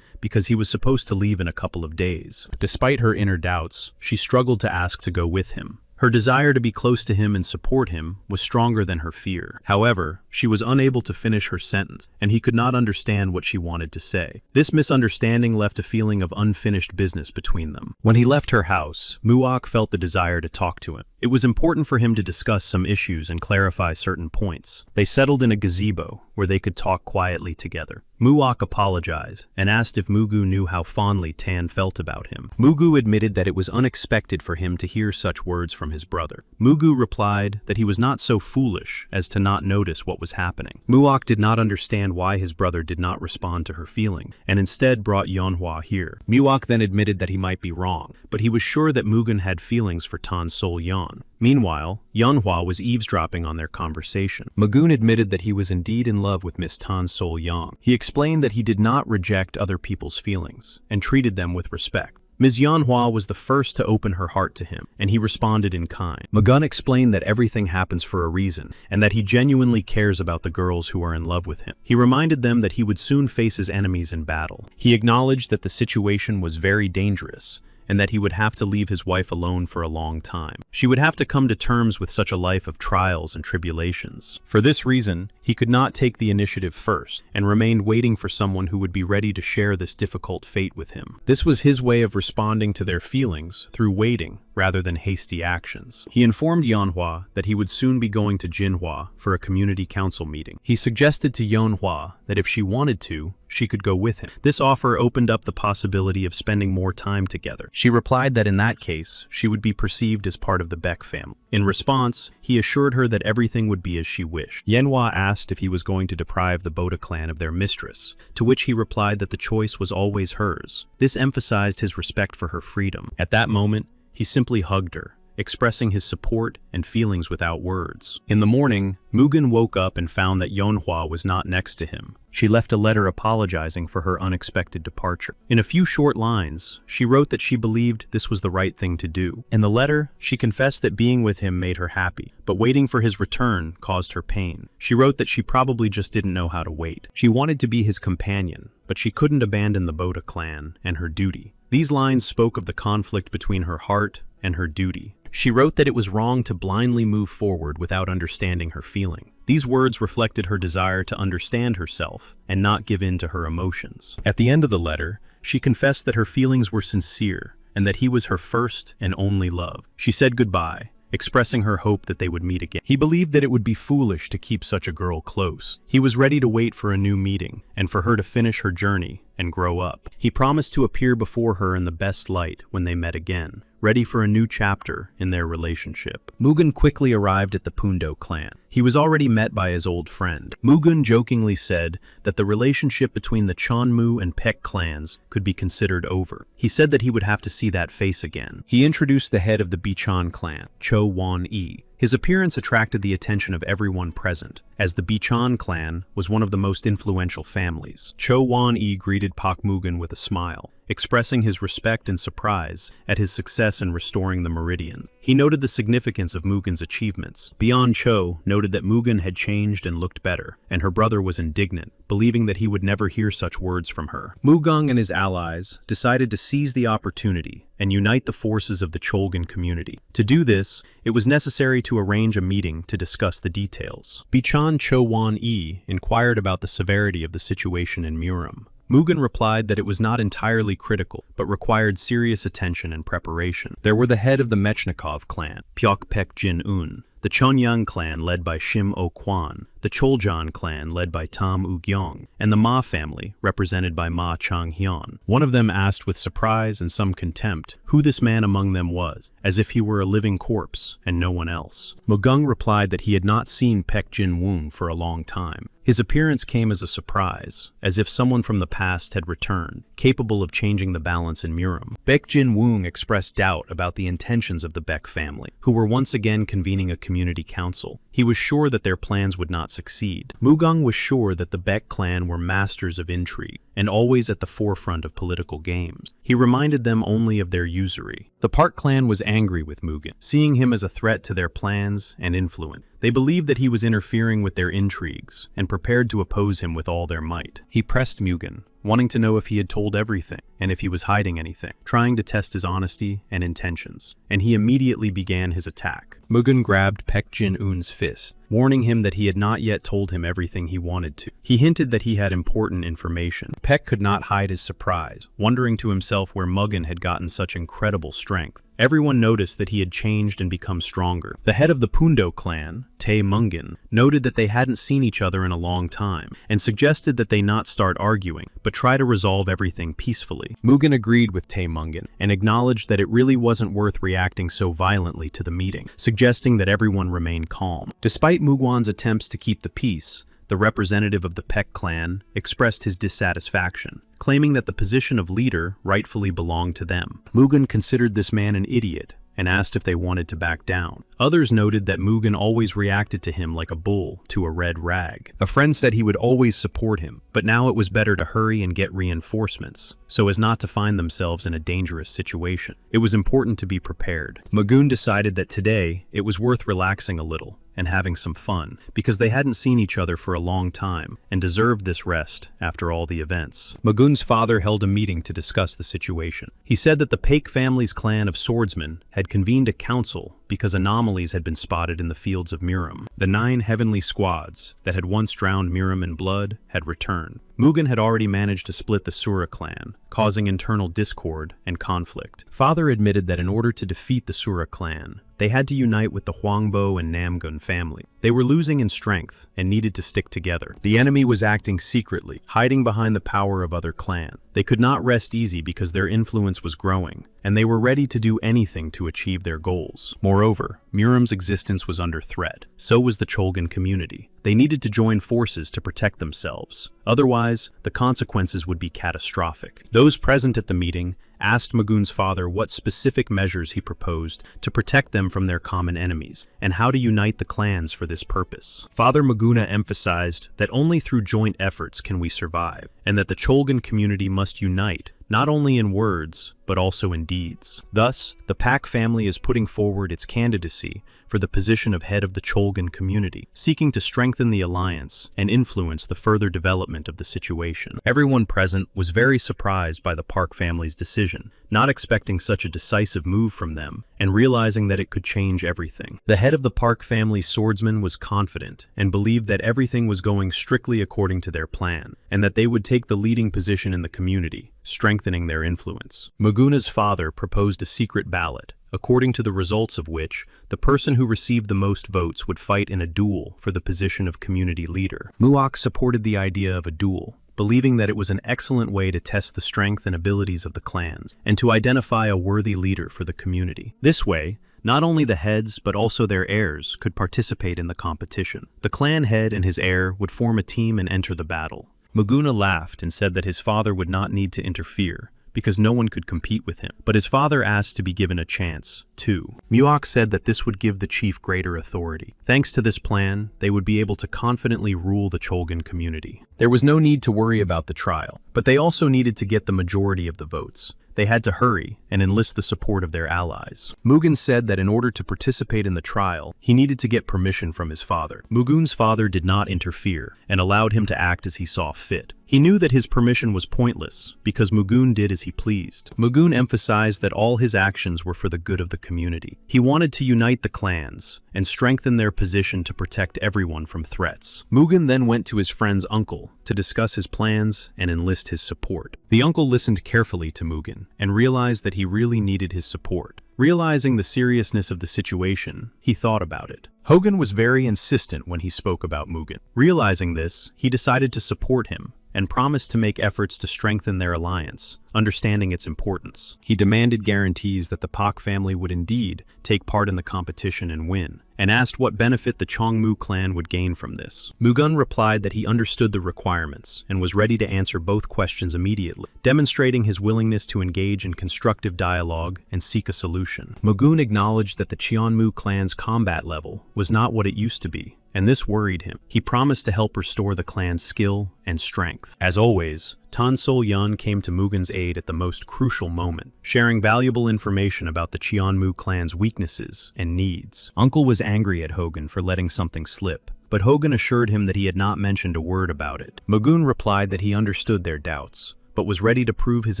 because he was supposed to leave in a couple of days. Despite her inner doubts, she struggled to ask to go with him. Her desire to be close to him and support him was stronger than her fear. However, she was unable to finish her sentence, and he could not understand what she wanted to say. This misunderstanding left a feeling of unfinished business between them. When he left her house, Muak felt the desire to talk to him. It was important for him to discuss some issues and clarify certain points. They settled in a gazebo where they could talk quietly together. Muak apologized and asked if Mugu knew how fondly Tan felt about him. Mugu admitted that it was unexpected for him to hear such words from his brother. Mugu replied that he was not so foolish as to not notice what was happening. Muak did not understand why his brother did not respond to her feeling, and instead brought Yeonhwa here. Muak then admitted that he might be wrong, but he was sure that Mugen had feelings for Tan Sol-yan. Meanwhile, Yeonhwa was eavesdropping on their conversation. Mugen admitted that he was indeed in love with Miss Tan Sol-yang. He explained that he did not reject other people's feelings and treated them with respect. Ms. Yeonhwa was the first to open her heart to him, and he responded in kind. Mugen explained that everything happens for a reason, and that he genuinely cares about the girls who are in love with him. He reminded them that he would soon face his enemies in battle. He acknowledged that the situation was very dangerous, and that he would have to leave his wife alone for a long time. She would have to come to terms with such a life of trials and tribulations. For this reason, he could not take the initiative first, and remained waiting for someone who would be ready to share this difficult fate with him. This was his way of responding to their feelings through waiting, rather than hasty actions. He informed Yeonhwa that he would soon be going to Jinhwa for a community council meeting. He suggested to Yeonhwa that if she wanted to, she could go with him. This offer opened up the possibility of spending more time together. She replied that in that case, she would be perceived as part of the Baek family. In response, he assured her that everything would be as she wished. Yeonhwa asked if he was going to deprive the Boda clan of their mistress, to which he replied that the choice was always hers. This emphasized his respect for her freedom. At that moment, he simply hugged her, expressing his support and feelings without words. In the morning, Mugen woke up and found that Yeonhwa was not next to him. She left a letter apologizing for her unexpected departure. In a few short lines, she wrote that she believed this was the right thing to do. In the letter, she confessed that being with him made her happy, but waiting for his return caused her pain. She wrote that she probably just didn't know how to wait. She wanted to be his companion, but she couldn't abandon the Boda clan and her duty. These lines spoke of the conflict between her heart and her duty. She wrote that it was wrong to blindly move forward without understanding her feeling. These words reflected her desire to understand herself and not give in to her emotions. At the end of the letter, she confessed that her feelings were sincere and that he was her first and only love. She said goodbye, expressing her hope that they would meet again. He believed that it would be foolish to keep such a girl close. He was ready to wait for a new meeting and for her to finish her journey and grow up. He promised to appear before her in the best light when they met again, ready for a new chapter in their relationship. Mugen quickly arrived at the Pundo clan. He was already met by his old friend. Mugen jokingly said that the relationship between the Chonmu and Paek clans could be considered over. He said that he would have to see that face again. He introduced the head of the Bichon clan, Cho Won-e. His appearance attracted the attention of everyone present, as the Bichon clan was one of the most influential families. Cho Won-e greeted Pak Mugen with a smile, expressing his respect and surprise at his success in restoring the meridians. He noted the significance of Mugen's achievements. Beyond Cho noted that Mugen had changed and looked better, and her brother was indignant, believing that he would never hear such words from her. Mugung and his allies decided to seize the opportunity and unite the forces of the Cholgan community. To do this, it was necessary to arrange a meeting to discuss the details. Bichon Cho Won-e inquired about the severity of the situation in Muram. Mugen replied that it was not entirely critical, but required serious attention and preparation. There were the head of the Mechnikov clan, Pyok Pek Jin-un, the Chonyang clan led by Shim O-kwan, the Choljan clan led by Tam U-gyong, and the Ma family represented by Ma Chang-hyun. One of them asked with surprise and some contempt who this man among them was, as if he were a living corpse and no one else. Mugung replied that he had not seen Pek Jin-woon for a long time. His appearance came as a surprise, as if someone from the past had returned, capable of changing the balance in Muram. Baek Jin-woon expressed doubt about the intentions of the Baek family, who were once again convening a community council. He was sure that their plans would not succeed. Mugung was sure that the Baek clan were masters of intrigue, and always at the forefront of political games. He reminded them only of their usury. The Park clan was angry with Mugen, seeing him as a threat to their plans and influence. They believed that he was interfering with their intrigues and prepared to oppose him with all their might. He pressed Mugen, wanting to know if he had told everything and if he was hiding anything, trying to test his honesty and intentions, and he immediately began his attack. Mugen grabbed Pek Jin-un's fist, warning him that he had not yet told him everything he wanted to. He hinted that he had important information. Pek could not hide his surprise, wondering to himself where Mugen had gotten such incredible strength. Everyone noticed that he had changed and become stronger. The head of the Pundo clan, Tae Mungin, noted that they hadn't seen each other in a long time, and suggested that they not start arguing, but try to resolve everything peacefully. Mugen agreed with Tae Mungin, and acknowledged that it really wasn't worth reacting so violently to the meeting, suggesting that everyone remain calm. Despite Mugwan's attempts to keep the peace, the representative of the Paek clan expressed his dissatisfaction, claiming that the position of leader rightfully belonged to them. Mugen considered this man an idiot and asked if they wanted to back down. Others noted that Mugen always reacted to him like a bull to a red rag. A friend said he would always support him, but now it was better to hurry and get reinforcements, so as not to find themselves in a dangerous situation. It was important to be prepared. Mugen decided that today it was worth relaxing a little and having some fun, because they hadn't seen each other for a long time and deserved this rest after all the events. Mugen's father held a meeting to discuss the situation. He said that the Paek family's clan of swordsmen had convened a council because anomalies had been spotted in the fields of Miram. The 9 heavenly squads that had once drowned Miram in blood had returned. Mugen had already managed to split the Sura clan, causing internal discord and conflict. Father admitted that in order to defeat the Sura clan, they had to unite with the Huangbo and Namgun family. They were losing in strength and needed to stick together. The enemy was acting secretly, hiding behind the power of other clans. They could not rest easy because their influence was growing, and they were ready to do anything to achieve their goals. Moreover, Miram's existence was under threat. So was the Cholgan community. They needed to join forces to protect themselves. Otherwise, the consequences would be catastrophic. Those present at the meeting asked Mugun's father what specific measures he proposed to protect them from their common enemies, and how to unite the clans for this purpose. Father Muguna emphasized that only through joint efforts can we survive, and that the Cholgan community must unite, not only in words, but also in deeds. Thus, the Pak family is putting forward its candidacy for the position of head of the Cholgan community, seeking to strengthen the alliance and influence the further development of the situation. Everyone present was very surprised by the Park family's decision, not expecting such a decisive move from them, and realizing that it could change everything. The head of the Park family swordsman was confident and believed that everything was going strictly according to their plan, and that they would take the leading position in the community, strengthening their influence. Muguna's father proposed a secret ballot, according to the results of which, the person who received the most votes would fight in a duel for the position of community leader. Muak supported the idea of a duel, believing that it was an excellent way to test the strength and abilities of the clans, and to identify a worthy leader for the community. This way, not only the heads, but also their heirs could participate in the competition. The clan head and his heir would form a team and enter the battle. Muguna laughed and said that his father would not need to interfere, because no one could compete with him. But his father asked to be given a chance, too. Muak said that this would give the chief greater authority. Thanks to this plan, they would be able to confidently rule the Cholgan community. There was no need to worry about the trial, but they also needed to get the majority of the votes. They had to hurry and enlist the support of their allies. Mugen said that in order to participate in the trial, he needed to get permission from his father. Mugun's father did not interfere and allowed him to act as he saw fit. He knew that his permission was pointless because Mugun did as he pleased. Mugun emphasized that all his actions were for the good of the community. He wanted to unite the clans and strengthen their position to protect everyone from threats. Mugen then went to his friend's uncle to discuss his plans and enlist his support. The uncle listened carefully to Mugen and realized that he really needed his support. Realizing the seriousness of the situation, he thought about it. Hogan was very insistent when he spoke about Mugen. Realizing this, he decided to support him and promised to make efforts to strengthen their alliance, understanding its importance. He demanded guarantees that the Pak family would indeed take part in the competition and win, and asked what benefit the Chongmu clan would gain from this. Mugun replied that he understood the requirements and was ready to answer both questions immediately, demonstrating his willingness to engage in constructive dialogue and seek a solution. Mugun acknowledged that the Cheonmu clan's combat level was not what it used to be, and this worried him. He promised to help restore the clan's skill and strength. As always, Tan Sol Yun came to Mugen's aid at the most crucial moment, sharing valuable information about the Cheonmu clan's weaknesses and needs. Uncle was angry at Hogan for letting something slip, but Hogan assured him that he had not mentioned a word about it. Mugun replied that he understood their doubts, but was ready to prove his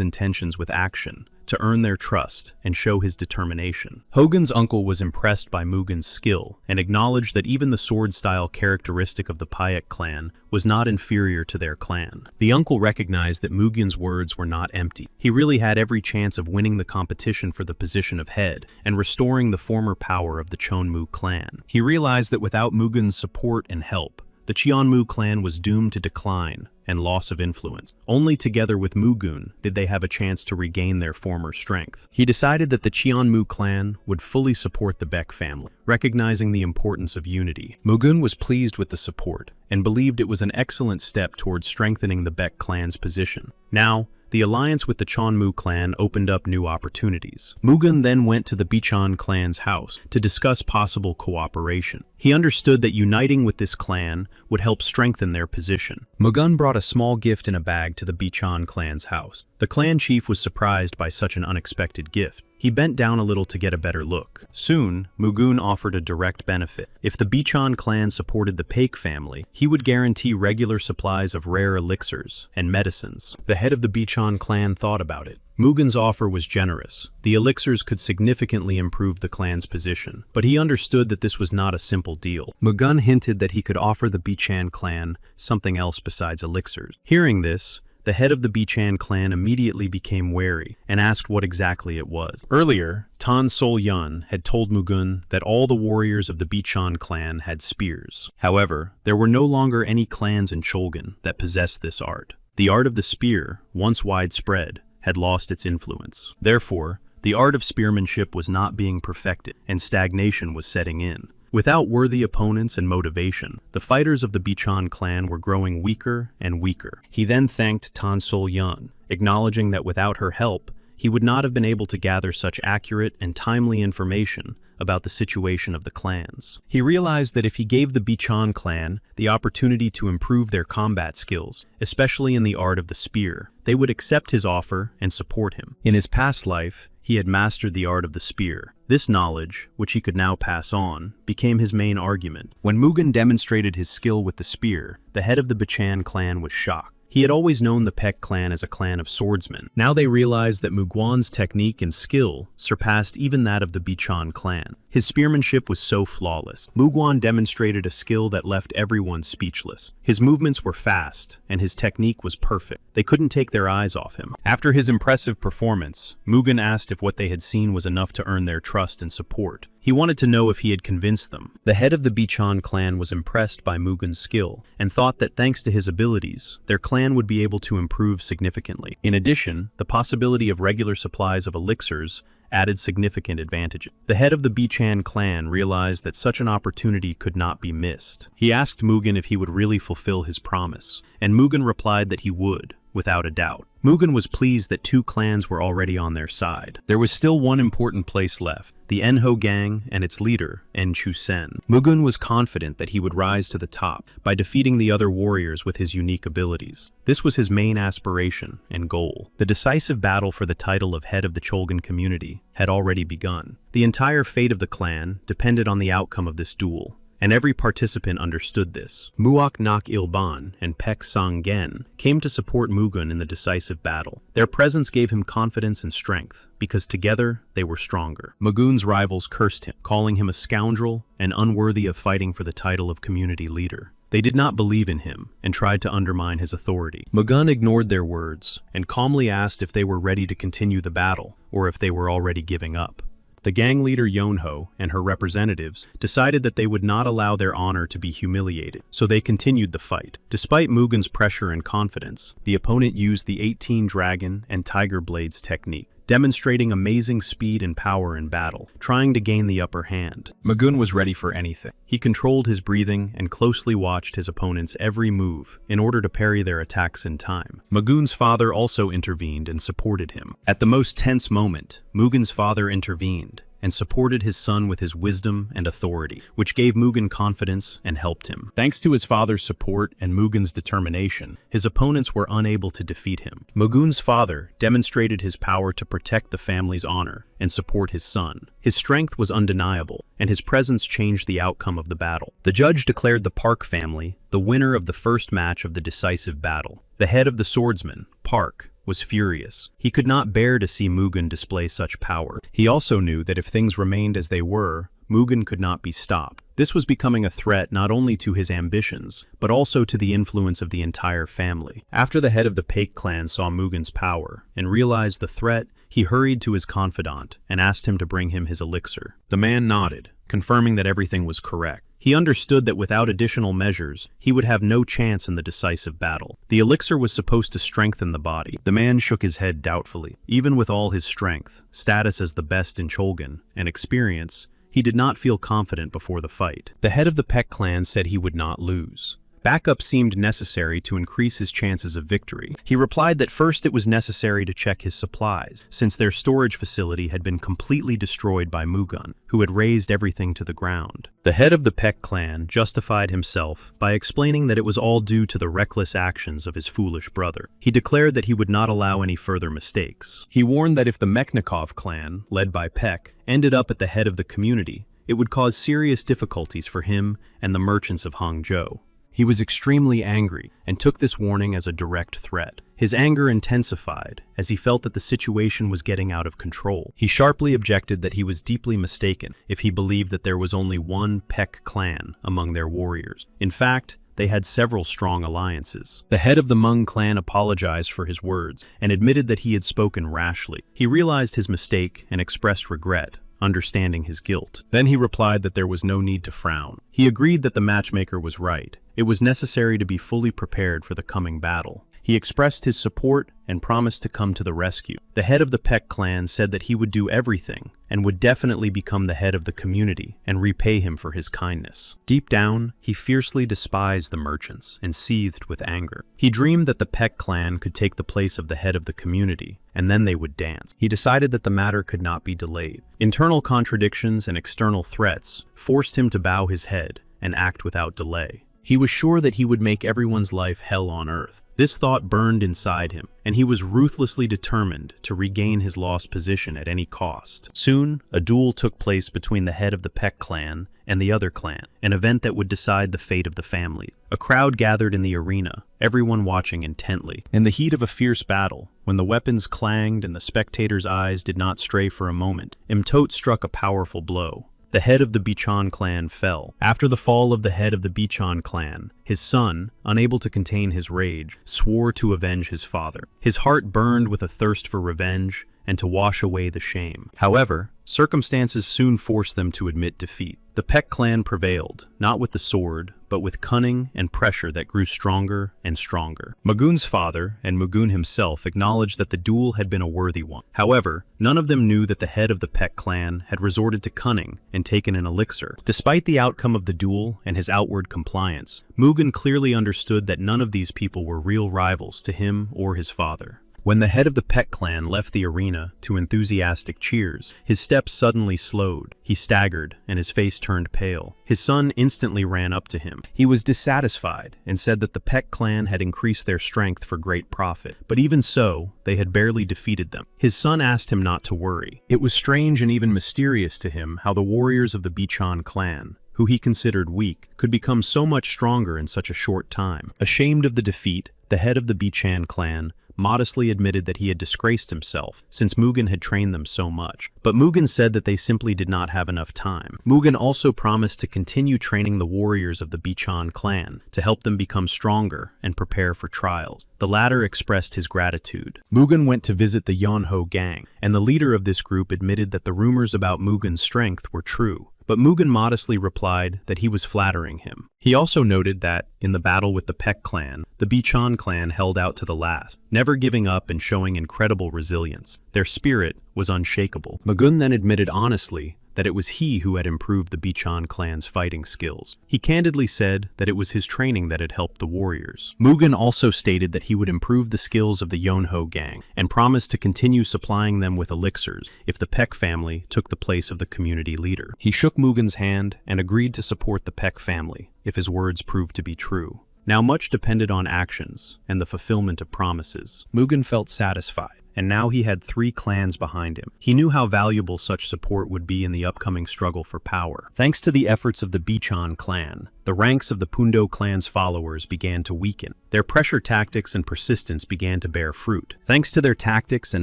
intentions with action, to earn their trust and show his determination. Hogan's uncle was impressed by Mugen's skill and acknowledged that even the sword-style characteristic of the Payak clan was not inferior to their clan. The uncle recognized that Mugen's words were not empty. He really had every chance of winning the competition for the position of head and restoring the former power of the Chonmu clan. He realized that without Mugen's support and help, the Cheonmu clan was doomed to decline and loss of influence. Only together with Mugun did they have a chance to regain their former strength. He decided that the Cheonmu clan would fully support the Baek family, recognizing the importance of unity. Mugun was pleased with the support and believed it was an excellent step towards strengthening the Baek clan's position. Now, the alliance with the Chonmu clan opened up new opportunities. Mugun then went to the Bichon clan's house to discuss possible cooperation. He understood that uniting with this clan would help strengthen their position. Mugun brought a small gift in a bag to the Bichon clan's house. The clan chief was surprised by such an unexpected gift. He bent down a little to get a better look. Soon, Mugun offered a direct benefit. If the Bichon clan supported the Paik family, he would guarantee regular supplies of rare elixirs and medicines. The head of the Bichon clan thought about it. Mugun's offer was generous. The elixirs could significantly improve the clan's position, but he understood that this was not a simple deal. Mugun hinted that he could offer the Bichan clan something else besides elixirs. Hearing this, the head of the Bichan clan immediately became wary and asked what exactly it was. Earlier, Tan Sol Yun had told Mugun that all the warriors of the Bichon clan had spears. However, there were no longer any clans in Cholgan that possessed this art. The art of the spear, once widespread, had lost its influence. Therefore, the art of spearmanship was not being perfected, and stagnation was setting in. Without worthy opponents and motivation, the fighters of the Bichon clan were growing weaker and weaker. He then thanked Tan Sol Yun, acknowledging that without her help, he would not have been able to gather such accurate and timely information about the situation of the clans. He realized that if he gave the Bichon clan the opportunity to improve their combat skills, especially in the art of the spear, they would accept his offer and support him. In his past life, he had mastered the art of the spear. This knowledge, which he could now pass on, became his main argument. When Mugun demonstrated his skill with the spear, the head of the Bichan clan was shocked. He had always known the Paik clan as a clan of swordsmen. Now they realized that Muguan's technique and skill surpassed even that of the Bichon clan. His spearmanship was so flawless. Muguan demonstrated a skill that left everyone speechless. His movements were fast, and his technique was perfect. They couldn't take their eyes off him. After his impressive performance, Mugun asked if what they had seen was enough to earn their trust and support. He wanted to know if he had convinced them. The head of the Bichon clan was impressed by Mugun's skill and thought that thanks to his abilities, their clan would be able to improve significantly. In addition, the possibility of regular supplies of elixirs added significant advantages. The head of the Bichan clan realized that such an opportunity could not be missed. He asked Mugun if he would really fulfill his promise, and Mugun replied that he would, without a doubt. Mugun was pleased that two clans were already on their side. There was still one important place left, the Enho gang and its leader, En Chusen. Mugun was confident that he would rise to the top by defeating the other warriors with his unique abilities. This was his main aspiration and goal. The decisive battle for the title of head of the Cholgan community had already begun. The entire fate of the clan depended on the outcome of this duel, and every participant understood this. Muak Nak Ilban and Pek Sang Gen came to support Mugun in the decisive battle. Their presence gave him confidence and strength, because together they were stronger. Mugun's rivals cursed him, calling him a scoundrel and unworthy of fighting for the title of community leader. They did not believe in him and tried to undermine his authority. Mugun ignored their words and calmly asked if they were ready to continue the battle or if they were already giving up. The gang leader Yonho and her representatives decided that they would not allow their honor to be humiliated, so they continued the fight. Despite Mugun's pressure and confidence, the opponent used the 18 Dragon and Tiger Blades technique, demonstrating amazing speed and power in battle, trying to gain the upper hand. Mugun was ready for anything. He controlled his breathing and closely watched his opponent's every move in order to parry their attacks in time. Mugun's father also intervened and supported him. At the most tense moment, Mugun's father intervened and supported his son with his wisdom and authority, which gave Mugun confidence and helped him. Thanks to his father's support and Mugun's determination, his opponents were unable to defeat him. Mugun's father demonstrated his power to protect the family's honor and support his son. His strength was undeniable, and his presence changed the outcome of the battle. The judge declared the Park family the winner of the first match of the decisive battle. The head of the swordsman, Park, was furious. He could not bear to see Mugun display such power. He also knew that if things remained as they were, Mugun could not be stopped. This was becoming a threat not only to his ambitions, but also to the influence of the entire family. After the head of the Paik clan saw Mugun's power and realized the threat, he hurried to his confidant and asked him to bring him his elixir. The man nodded, confirming that everything was correct. He understood that without additional measures, he would have no chance in the decisive battle. The elixir was supposed to strengthen the body. The man shook his head doubtfully. Even with all his strength, status as the best in Cholgan, and experience, he did not feel confident before the fight. The head of the Paik clan said he would not lose, Backup seemed necessary to increase his chances of victory. He replied that first it was necessary to check his supplies, since their storage facility had been completely destroyed by Mugun, who had razed everything to the ground. The head of the Peck clan justified himself by explaining that it was all due to the reckless actions of his foolish brother. He declared that he would not allow any further mistakes. He warned that if the Mechnikov clan, led by Peck, ended up at the head of the community, it would cause serious difficulties for him and the merchants of Hangzhou. He was extremely angry and took this warning as a direct threat. His anger intensified as he felt that the situation was getting out of control. He sharply objected that he was deeply mistaken if he believed that there was only one Peck clan among their warriors. In fact, they had several strong alliances. The head of the Meng clan apologized for his words and admitted that he had spoken rashly. He realized his mistake and expressed regret, understanding his guilt. Then he replied that there was no need to frown. He agreed that the matchmaker was right. It was necessary to be fully prepared for the coming battle. He expressed his support and promised to come to the rescue. The head of the Peck clan said that he would do everything and would definitely become the head of the community and repay him for his kindness. Deep down, he fiercely despised the merchants and seethed with anger. He dreamed that the Peck clan could take the place of the head of the community, and then they would dance. He decided that the matter could not be delayed. Internal contradictions and external threats forced him to bow his head and act without delay. He was sure that he would make everyone's life hell on earth. This thought burned inside him, and he was ruthlessly determined to regain his lost position at any cost. Soon, a duel took place between the head of the Peck clan and the other clan, an event that would decide the fate of the family. A crowd gathered in the arena, everyone watching intently. In the heat of a fierce battle, when the weapons clanged and the spectators' eyes did not stray for a moment, Imtot struck a powerful blow. The head of the Bichon clan fell. After the fall of the head of the Bichon clan, his son, unable to contain his rage, swore to avenge his father. His heart burned with a thirst for revenge and to wash away the shame. However, circumstances soon forced them to admit defeat. The Peck clan prevailed, not with the sword, but with cunning and pressure that grew stronger and stronger. Mugun's father and Mugun himself acknowledged that the duel had been a worthy one. However, none of them knew that the head of the Peck clan had resorted to cunning and taken an elixir. Despite the outcome of the duel and his outward compliance, Mugun clearly understood that none of these people were real rivals to him or his father. When the head of the Peck clan left the arena to enthusiastic cheers, his steps suddenly slowed. He staggered, and his face turned pale. His son instantly ran up to him. He was dissatisfied and said that the Peck clan had increased their strength for great profit, but even so, they had barely defeated them. His son asked him not to worry. It was strange and even mysterious to him how the warriors of the Bichon clan, who he considered weak, could become so much stronger in such a short time. Ashamed of the defeat, the head of the Bichon clan modestly admitted that he had disgraced himself, since Mugen had trained them so much. But Mugen said that they simply did not have enough time. Mugen also promised to continue training the warriors of the Bichon clan, to help them become stronger and prepare for trials. The latter expressed his gratitude. Mugen went to visit the Yonho gang, and the leader of this group admitted that the rumors about Mugen's strength were true. But Mugen modestly replied that he was flattering him. He also noted that, in the battle with the Peck clan, the Bichon clan held out to the last, never giving up and showing incredible resilience. Their spirit was unshakable. Mugen then admitted honestly that it was he who had improved the Bichon clan's fighting skills. He candidly said that it was his training that had helped the warriors. Mugen also stated that he would improve the skills of the Yonho gang, and promised to continue supplying them with elixirs if the Peck family took the place of the community leader. He shook Mugen's hand and agreed to support the Peck family if his words proved to be true. Now much depended on actions and the fulfillment of promises. Mugen felt satisfied, and now he had 3 clans behind him. He knew how valuable such support would be in the upcoming struggle for power. Thanks to the efforts of the Bichon clan, the ranks of the Pundo clan's followers began to weaken. Their pressure tactics and persistence began to bear fruit. Thanks to their tactics and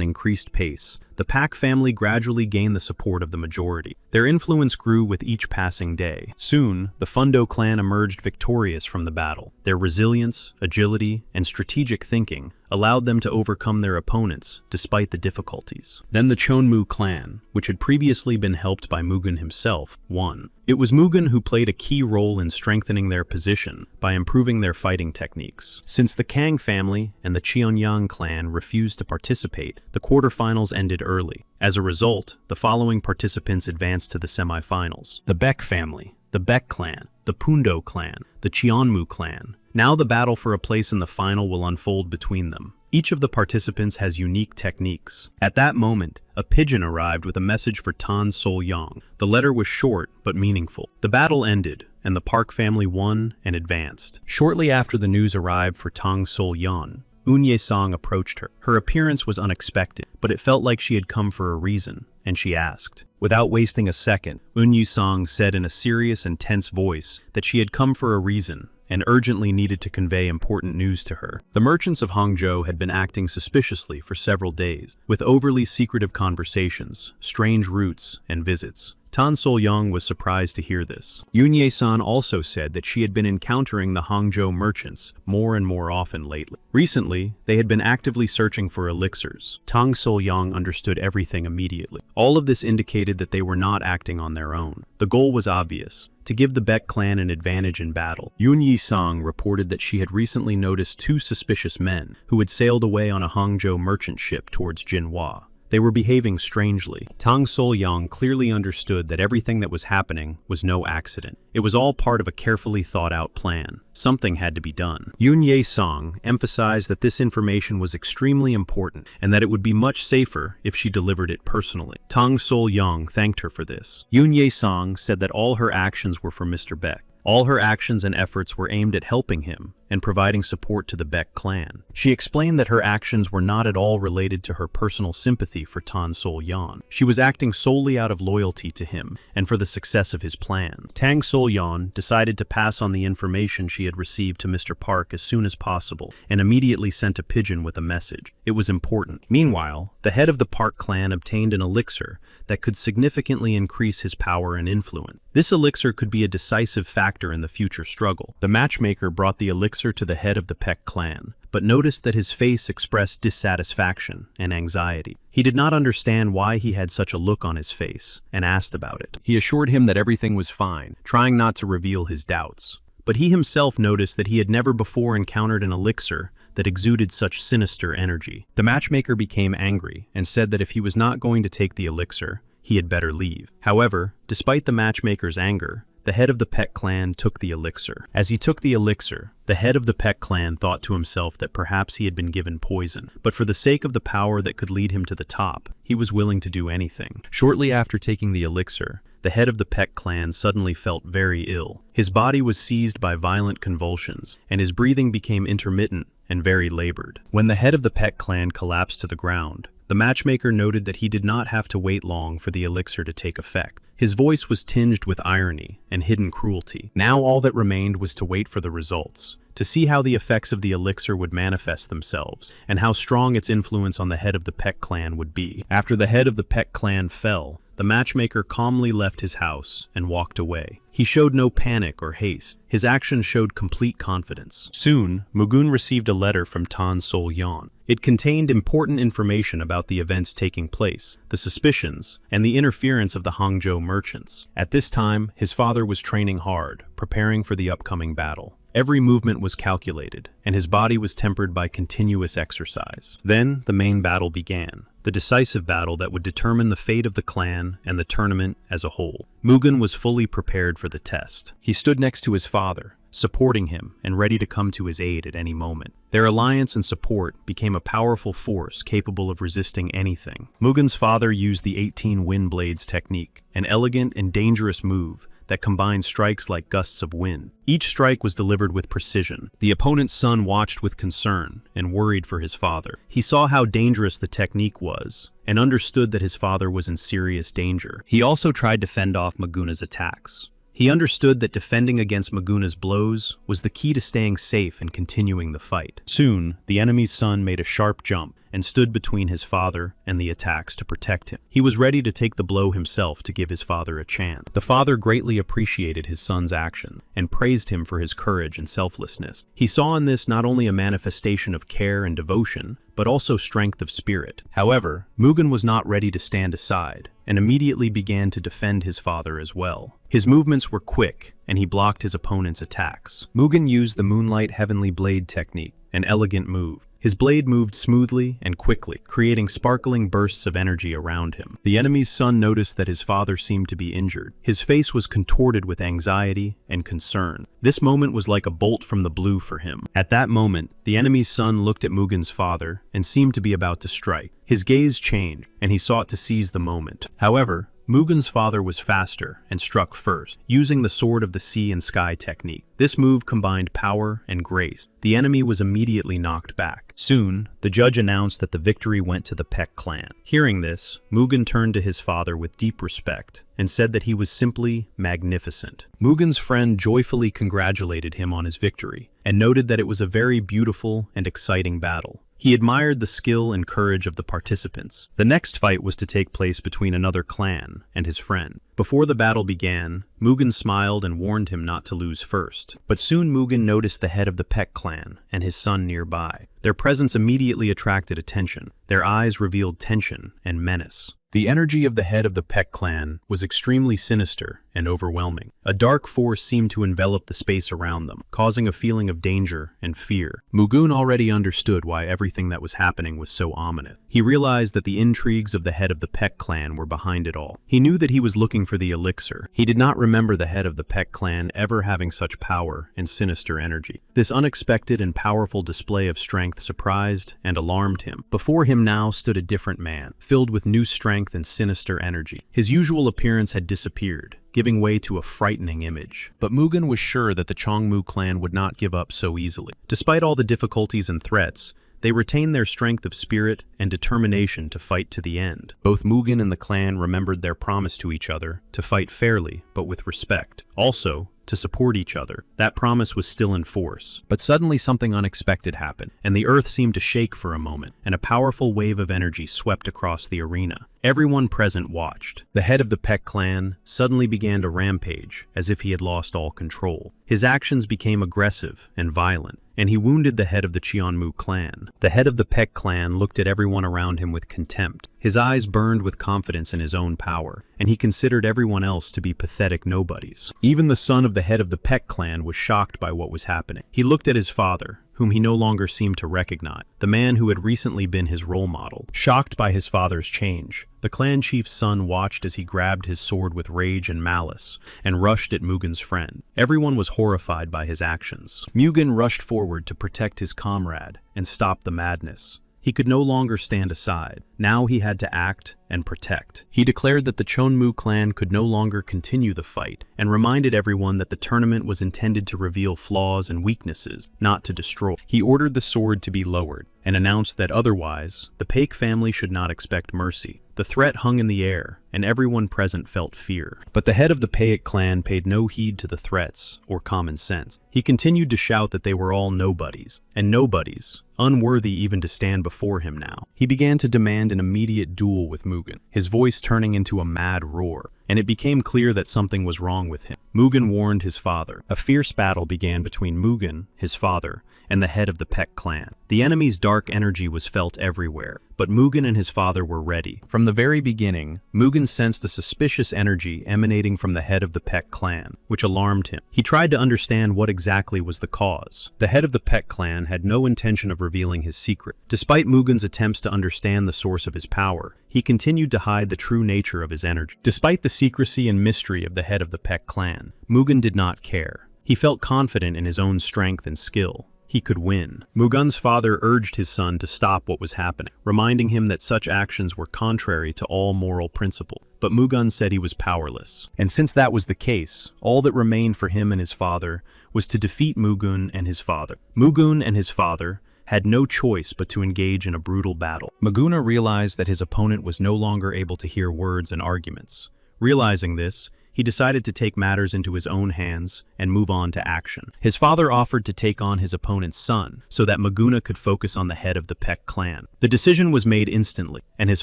increased pace, the Pak family gradually gained the support of the majority. Their influence grew with each passing day. Soon, the Fundo clan emerged victorious from the battle. Their resilience, agility, and strategic thinking allowed them to overcome their opponents despite the difficulties. Then the Chonmu clan, which had previously been helped by Mugen himself, won. It was Mugen who played a key role in strengthening their position by improving their fighting techniques. Since the Kang family and the Cheonyang clan refused to participate, the quarterfinals ended early. As a result, the following participants advanced to the semifinals. The Beck family, the Baek clan, the Pundo clan, the Cheonmu clan. Now the battle for a place in the final will unfold between them. Each of the participants has unique techniques. At that moment, a pigeon arrived with a message for Tan Sol-yong. The letter was short but meaningful. The battle ended, and the Park family won and advanced. Shortly after the news arrived for Tang Sol-yeon, Eun Ye-song approached her. Her appearance was unexpected, but it felt like she had come for a reason, and she asked. Without wasting a second, Eun Ye-song said in a serious and tense voice that she had come for a reason, and urgently needed to convey important news to her. The merchants of Hangzhou had been acting suspiciously for several days, with overly secretive conversations, strange routes, and visits. Tan Sol-yong was surprised to hear this. Eun Ye-san also said that she had been encountering the Hangzhou merchants more and more often lately. Recently, they had been actively searching for elixirs. Tang Sol-yong understood everything immediately. All of this indicated that they were not acting on their own. The goal was obvious: to give the Baek clan an advantage in battle. Eun Ye-song reported that she had recently noticed two suspicious men who had sailed away on a Hangzhou merchant ship towards Jinhua. They were behaving strangely. Tang Sol-yong clearly understood that everything that was happening was no accident. It was all part of a carefully thought-out plan. Something had to be done. Eun Ye-song emphasized that this information was extremely important and that it would be much safer if she delivered it personally. Tang Sol-yong thanked her for this. Eun Ye-song said that all her actions were for Mr. Baek. All her actions and efforts were aimed at helping him and providing support to the Baek clan. She explained that her actions were not at all related to her personal sympathy for Tan Sol-yeon. She was acting solely out of loyalty to him and for the success of his plan. Tang Sol-yeon decided to pass on the information she had received to Mr. Park as soon as possible and immediately sent a pigeon with a message. It was important. Meanwhile, the head of the Park clan obtained an elixir that could significantly increase his power and influence. This elixir could be a decisive factor in the future struggle. The matchmaker brought the elixir to the head of the Baek clan, but noticed that his face expressed dissatisfaction and anxiety. He did not understand why he had such a look on his face, and asked about it. He assured him that everything was fine, trying not to reveal his doubts. But he himself noticed that he had never before encountered an elixir that exuded such sinister energy. The matchmaker became angry and said that if he was not going to take the elixir, he had better leave. However, despite the matchmaker's anger, the head of the Baek clan took the elixir. As he took the elixir, the head of the Baek clan thought to himself that perhaps he had been given poison, but for the sake of the power that could lead him to the top, he was willing to do anything. Shortly after taking the elixir, the head of the Baek clan suddenly felt very ill. His body was seized by violent convulsions, and his breathing became intermittent and very labored. When the head of the Baek clan collapsed to the ground, the matchmaker noted that he did not have to wait long for the elixir to take effect. His voice was tinged with irony and hidden cruelty. Now all that remained was to wait for the results, to see how the effects of the elixir would manifest themselves, and how strong its influence on the head of the Baek clan would be. After the head of the Baek clan fell, the matchmaker calmly left his house and walked away. He showed no panic or haste. His actions showed complete confidence. Soon, Mugun received a letter from Tan Sol-yeon. It contained important information about the events taking place, the suspicions, and the interference of the Hangzhou merchants. At this time, his father was training hard, preparing for the upcoming battle. Every movement was calculated, and his body was tempered by continuous exercise. Then, the main battle began, the decisive battle that would determine the fate of the clan and the tournament as a whole. Mugen was fully prepared for the test. He stood next to his father, supporting him and ready to come to his aid at any moment. Their alliance and support became a powerful force capable of resisting anything. Mugen's father used the 18 wind blades technique, an elegant and dangerous move that combined strikes like gusts of wind. Each strike was delivered with precision. The opponent's son watched with concern and worried for his father. He saw how dangerous the technique was and understood that his father was in serious danger. He also tried to fend off Maguna's attacks. He understood that defending against Maguna's blows was the key to staying safe and continuing the fight. Soon, the enemy's son made a sharp jump and stood between his father and the attacks to protect him. He was ready to take the blow himself to give his father a chance. The father greatly appreciated his son's action and praised him for his courage and selflessness. He saw in this not only a manifestation of care and devotion, but also strength of spirit. However, Mugen was not ready to stand aside and immediately began to defend his father as well. His movements were quick, and he blocked his opponent's attacks. Mugen used the Moonlight Heavenly Blade technique, an elegant move. His blade moved smoothly and quickly, creating sparkling bursts of energy around him. The enemy's son noticed that his father seemed to be injured. His face was contorted with anxiety and concern. This moment was like a bolt from the blue for him. At that moment, the enemy's son looked at Mugen's father and seemed to be about to strike. His gaze changed, and he sought to seize the moment. However, Mugen's father was faster and struck first, using the Sword of the Sea and Sky technique. This move combined power and grace. The enemy was immediately knocked back. Soon, the judge announced that the victory went to the Peck clan. Hearing this, Mugen turned to his father with deep respect and said that he was simply magnificent. Mugen's friend joyfully congratulated him on his victory and noted that it was a very beautiful and exciting battle. He admired the skill and courage of the participants. The next fight was to take place between another clan and his friend. Before the battle began, Mugen smiled and warned him not to lose first. But soon Mugen noticed the head of the Peck clan and his son nearby. Their presence immediately attracted attention. Their eyes revealed tension and menace. The energy of the head of the Peck clan was extremely sinister and overwhelming. A dark force seemed to envelop the space around them, causing a feeling of danger and fear. Mugen already understood why everything that was happening was so ominous. He realized that the intrigues of the head of the Peck clan were behind it all. He knew that he was looking for the elixir. He did not remember the head of the Peck clan ever having such power and sinister energy. This unexpected and powerful display of strength surprised and alarmed him. Before him now stood a different man, filled with new strength and sinister energy. His usual appearance had disappeared, giving way to a frightening image. But Mugen was sure that the Chongmu clan would not give up so easily. Despite all the difficulties and threats, they retained their strength of spirit and determination to fight to the end. Both Mugen and the clan remembered their promise to each other to fight fairly but with respect. Also, to support each other. That promise was still in force. But suddenly something unexpected happened, and the earth seemed to shake for a moment, and a powerful wave of energy swept across the arena. Everyone present watched. The head of the Peck clan suddenly began to rampage, as if he had lost all control. His actions became aggressive and violent, and he wounded the head of the Cheonmu clan. The head of the Peck clan looked at everyone around him with contempt. His eyes burned with confidence in his own power, and he considered everyone else to be pathetic nobodies. Even the son of the head of the Peck clan was shocked by what was happening. He looked at his father, whom he no longer seemed to recognize, the man who had recently been his role model. Shocked by his father's change, the clan chief's son watched as he grabbed his sword with rage and malice and rushed at Mugen's friend. Everyone was horrified by his actions. Mugen rushed forward to protect his comrade and stop the madness. He could no longer stand aside. Now he had to act and protect. He declared that the Chonmu clan could no longer continue the fight and reminded everyone that the tournament was intended to reveal flaws and weaknesses, not to destroy. He ordered the sword to be lowered and announced that otherwise, the Paik family should not expect mercy. The threat hung in the air, and everyone present felt fear. But the head of the Paik clan paid no heed to the threats or common sense. He continued to shout that they were all nobodies, and nobodies, unworthy even to stand before him now. He began to demand an immediate duel with Mugen, his voice turning into a mad roar, and it became clear that something was wrong with him. Mugen warned his father. A fierce battle began between Mugen, his father, and the head of the Peck clan. The enemy's dark energy was felt everywhere, but Mugen and his father were ready. From the very beginning, Mugen sensed a suspicious energy emanating from the head of the Peck clan, which alarmed him. He tried to understand what exactly was the cause. The head of the Peck clan had no intention of revealing his secret. Despite Mugen's attempts to understand the source of his power, he continued to hide the true nature of his energy. Despite the secrecy and mystery of the head of the Peck clan, Mugen did not care. He felt confident in his own strength and skill. He could win. Mugen's father urged his son to stop what was happening, reminding him that such actions were contrary to all moral principle. But Mugen said he was powerless. And since that was the case, all that remained for him and his father was to defeat Mugen and his father. Mugen and his father had no choice but to engage in a brutal battle. Mugen realized that his opponent was no longer able to hear words and arguments. Realizing this, he decided to take matters into his own hands and move on to action. His father offered to take on his opponent's son so that Mugen could focus on the head of the Peck clan. The decision was made instantly, and his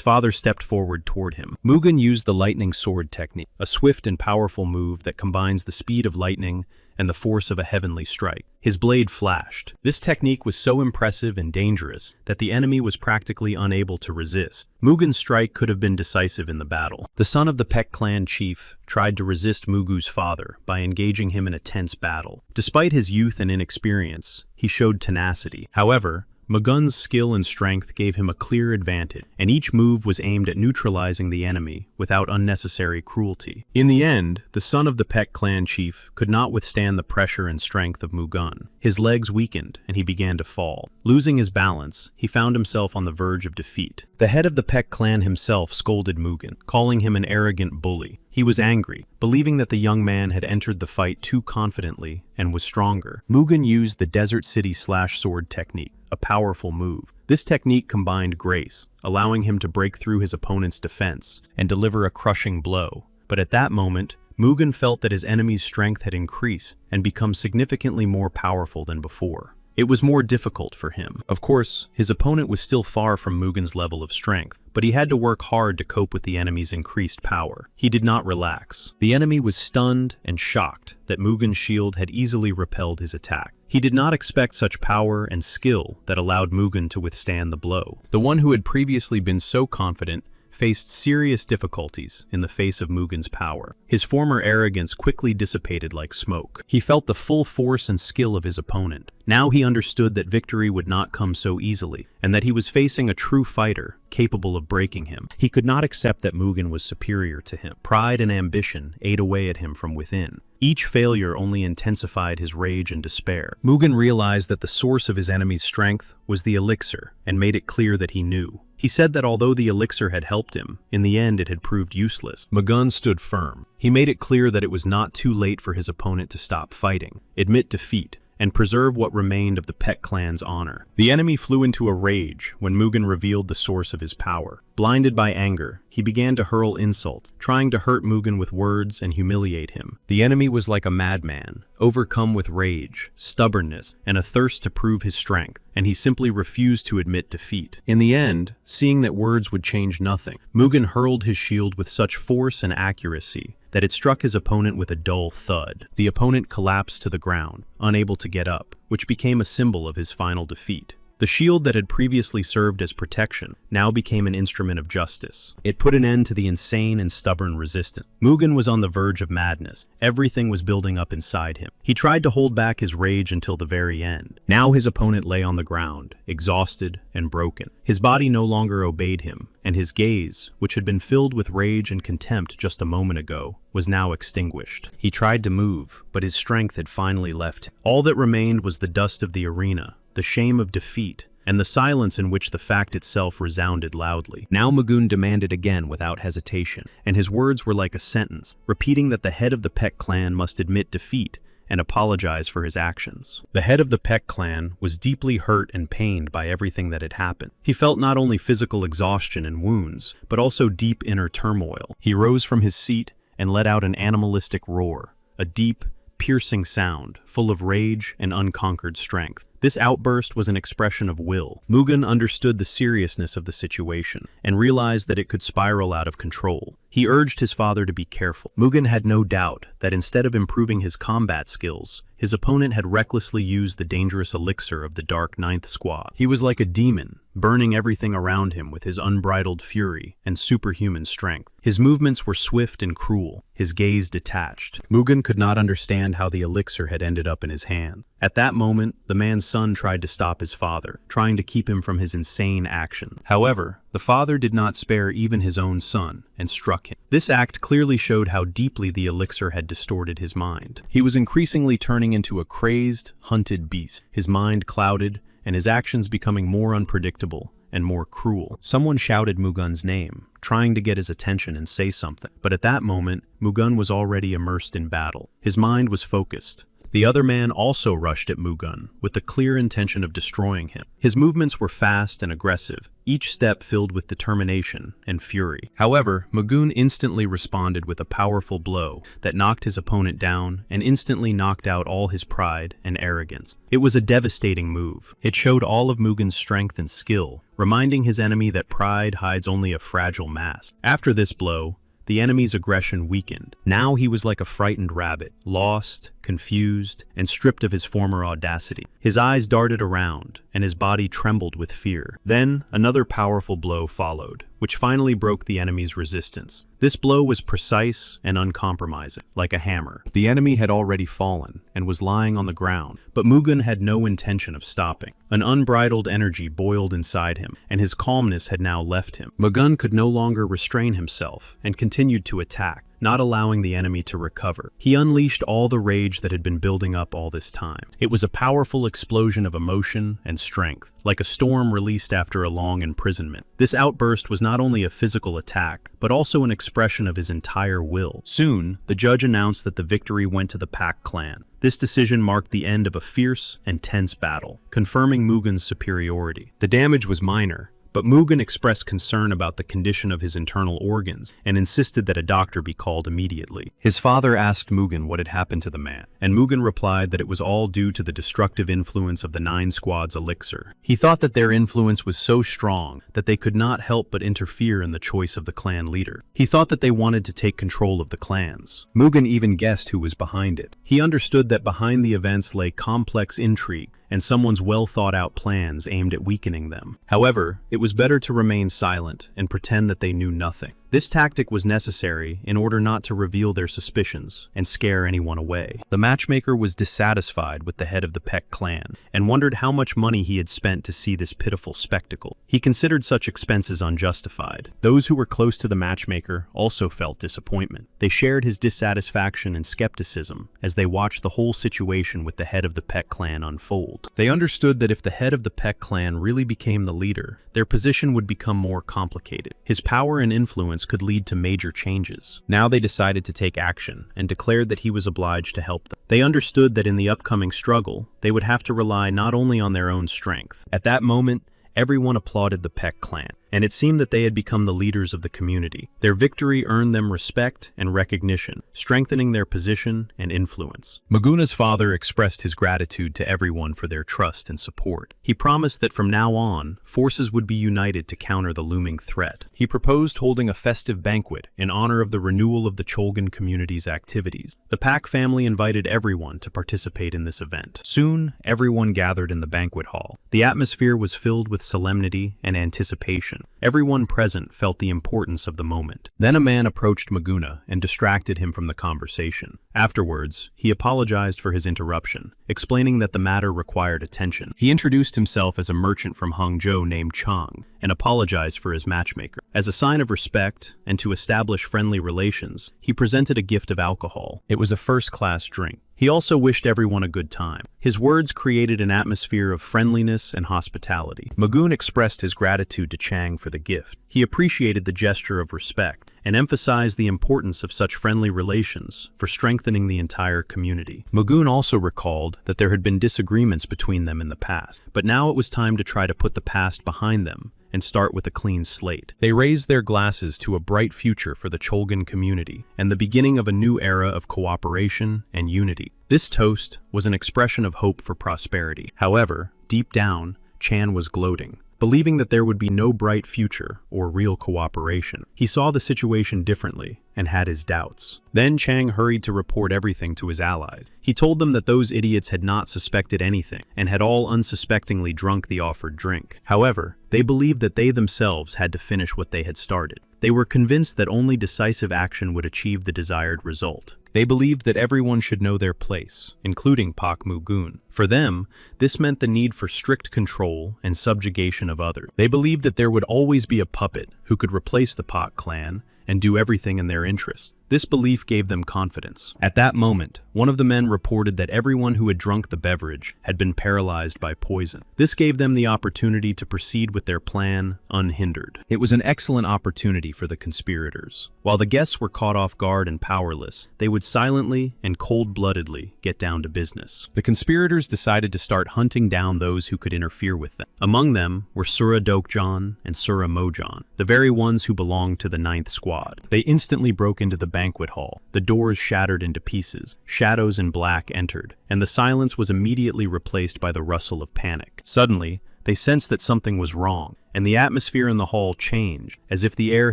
father stepped forward toward him. Mugen used the lightning sword technique, a swift and powerful move that combines the speed of lightning and the force of a heavenly strike. His blade flashed. This technique was so impressive and dangerous that the enemy was practically unable to resist. Mugen's strike could have been decisive in the battle. The son of the Paek clan chief tried to resist Mugu's father by engaging him in a tense battle. Despite his youth and inexperience, he showed tenacity. However, Mugun's skill and strength gave him a clear advantage, and each move was aimed at neutralizing the enemy without unnecessary cruelty. In the end, the son of the Paek clan chief could not withstand the pressure and strength of Mugun. His legs weakened, and he began to fall. Losing his balance, he found himself on the verge of defeat. The head of the Paek clan himself scolded Mugun, calling him an arrogant bully. He was angry, believing that the young man had entered the fight too confidently and was stronger. Mugun used the Desert City/Sword technique, a powerful move. This technique combined grace, allowing him to break through his opponent's defense and deliver a crushing blow. But at that moment, Mugun felt that his enemy's strength had increased and become significantly more powerful than before. It was more difficult for him. Of course, his opponent was still far from Mugun's level of strength, but he had to work hard to cope with the enemy's increased power. He did not relax. The enemy was stunned and shocked that Mugun's shield had easily repelled his attack. He did not expect such power and skill that allowed Mugun to withstand the blow. The one who had previously been so confident faced serious difficulties in the face of Mugun's power. His former arrogance quickly dissipated like smoke. He felt the full force and skill of his opponent. Now he understood that victory would not come so easily, and that he was facing a true fighter capable of breaking him. He could not accept that Mugun was superior to him. Pride and ambition ate away at him from within. Each failure only intensified his rage and despair. Mugun realized that the source of his enemy's strength was the elixir, and made it clear that he knew. He said that although the elixir had helped him, in the end it had proved useless. Mugun stood firm. He made it clear that it was not too late for his opponent to stop fighting, admit defeat, and preserve what remained of the Paek clan's honor. The enemy flew into a rage when Mugun revealed the source of his power. Blinded by anger, he began to hurl insults, trying to hurt Mugun with words and humiliate him. The enemy was like a madman, overcome with rage, stubbornness, and a thirst to prove his strength, and he simply refused to admit defeat. In the end, seeing that words would change nothing, Mugun hurled his shield with such force and accuracy that it struck his opponent with a dull thud. The opponent collapsed to the ground, unable to get up, which became a symbol of his final defeat. The shield that had previously served as protection now became an instrument of justice. It put an end to the insane and stubborn resistance. Mugun was on the verge of madness. Everything was building up inside him. He tried to hold back his rage until the very end. Now his opponent lay on the ground, exhausted and broken. His body no longer obeyed him, and his gaze, which had been filled with rage and contempt just a moment ago, was now extinguished. He tried to move, but his strength had finally left him. All that remained was the dust of the arena, the shame of defeat, and the silence in which the fact itself resounded loudly. Now Mugun demanded again without hesitation, and his words were like a sentence, repeating that the head of the Paek clan must admit defeat and apologize for his actions. The head of the Paek clan was deeply hurt and pained by everything that had happened. He felt not only physical exhaustion and wounds, but also deep inner turmoil. He rose from his seat and let out an animalistic roar, a deep, piercing sound, full of rage and unconquered strength. This outburst was an expression of will. Mugun understood the seriousness of the situation and realized that it could spiral out of control. He urged his father to be careful. Mugun had no doubt that instead of improving his combat skills, his opponent had recklessly used the dangerous elixir of the Dark Ninth Squad. He was like a demon, burning everything around him with his unbridled fury and superhuman strength. His movements were swift and cruel, his gaze detached. Mugun could not understand how the elixir had ended up in his hand. At that moment, the man's son tried to stop his father, trying to keep him from his insane action. However, the father did not spare even his own son and struck him. This act clearly showed how deeply the elixir had distorted his mind. He was increasingly turning into a crazed, hunted beast, his mind clouded and his actions becoming more unpredictable and more cruel. Someone shouted Mugun's name, trying to get his attention and say something. But at that moment, Mugun was already immersed in battle. His mind was focused. The other man also rushed at Mugun with the clear intention of destroying him. His movements were fast and aggressive, each step filled with determination and fury. However, Mugun instantly responded with a powerful blow that knocked his opponent down and instantly knocked out all his pride and arrogance. It was a devastating move. It showed all of Mugun's strength and skill, reminding his enemy that pride hides only a fragile mask. After this blow, the enemy's aggression weakened. Now he was like a frightened rabbit, lost, confused, and stripped of his former audacity. His eyes darted around, and his body trembled with fear. Then, another powerful blow followed, which finally broke the enemy's resistance. This blow was precise and uncompromising, like a hammer. The enemy had already fallen and was lying on the ground, but Mugen had no intention of stopping. An unbridled energy boiled inside him, and his calmness had now left him. Mugen could no longer restrain himself and continued to attack, not allowing the enemy to recover. He unleashed all the rage that had been building up all this time. It was a powerful explosion of emotion and strength, like a storm released after a long imprisonment. This outburst was not only a physical attack, but also an expression of his entire will. Soon, the judge announced that the victory went to the Pack clan. This decision marked the end of a fierce and tense battle, confirming Mugen's superiority. The damage was minor, but Mugen expressed concern about the condition of his internal organs and insisted that a doctor be called immediately. His father asked Mugen what had happened to the man, and Mugen replied that it was all due to the destructive influence of the 9 Squad's elixir. He thought that their influence was so strong that they could not help but interfere in the choice of the clan leader. He thought that they wanted to take control of the clans. Mugen even guessed who was behind it. He understood that behind the events lay complex intrigue and someone's well-thought-out plans aimed at weakening them. However, it was better to remain silent and pretend that they knew nothing. This tactic was necessary in order not to reveal their suspicions and scare anyone away. The matchmaker was dissatisfied with the head of the Peck clan and wondered how much money he had spent to see this pitiful spectacle. He considered such expenses unjustified. Those who were close to the matchmaker also felt disappointment. They shared his dissatisfaction and skepticism as they watched the whole situation with the head of the Peck clan unfold. They understood that if the head of the Peck clan really became the leader, their position would become more complicated. His power and influence could lead to major changes. Now they decided to take action and declared that he was obliged to help them. They understood that in the upcoming struggle, they would have to rely not only on their own strength. At that moment, everyone applauded the Peck clan, and it seemed that they had become the leaders of the community. Their victory earned them respect and recognition, strengthening their position and influence. Maguna's father expressed his gratitude to everyone for their trust and support. He promised that from now on, forces would be united to counter the looming threat. He proposed holding a festive banquet in honor of the renewal of the Cholgan community's activities. The Pack family invited everyone to participate in this event. Soon, everyone gathered in the banquet hall. The atmosphere was filled with solemnity and anticipation. Everyone present felt the importance of the moment. Then a man approached Maguna and distracted him from the conversation. Afterwards, he apologized for his interruption, explaining that the matter required attention. He introduced himself as a merchant from Hangzhou named Chang and apologized for his matchmaker. As a sign of respect and to establish friendly relations, he presented a gift of alcohol. It was a first-class drink. He also wished everyone a good time. His words created an atmosphere of friendliness and hospitality. Magun expressed his gratitude to Chang for the gift. He appreciated the gesture of respect and emphasized the importance of such friendly relations for strengthening the entire community. Magun also recalled that there had been disagreements between them in the past, but now it was time to try to put the past behind them and start with a clean slate. They raised their glasses to a bright future for the Cholgan community and the beginning of a new era of cooperation and unity. This toast was an expression of hope for prosperity. However, deep down, Chan was gloating, believing that there would be no bright future or real cooperation. He saw the situation differently and had his doubts. Then Chang hurried to report everything to his allies. He told them that those idiots had not suspected anything and had all unsuspectingly drunk the offered drink. However, they believed that they themselves had to finish what they had started. They were convinced that only decisive action would achieve the desired result. They believed that everyone should know their place, including Pak Mugun. For them, this meant the need for strict control and subjugation of others. They believed that there would always be a puppet who could replace the Pak clan and do everything in their interest. This belief gave them confidence. At that moment, one of the men reported that everyone who had drunk the beverage had been paralyzed by poison. This gave them the opportunity to proceed with their plan unhindered. It was an excellent opportunity for the conspirators. While the guests were caught off guard and powerless, they would silently and cold-bloodedly get down to business. The conspirators decided to start hunting down those who could interfere with them. Among them were Sura Dokjan and Sura Mojan, the very ones who belonged to the 9th Squad. They instantly broke into the banquet hall. The doors shattered into pieces. Shadows in black entered, and the silence was immediately replaced by the rustle of panic. Suddenly, they sensed that something was wrong, and the atmosphere in the hall changed, as if the air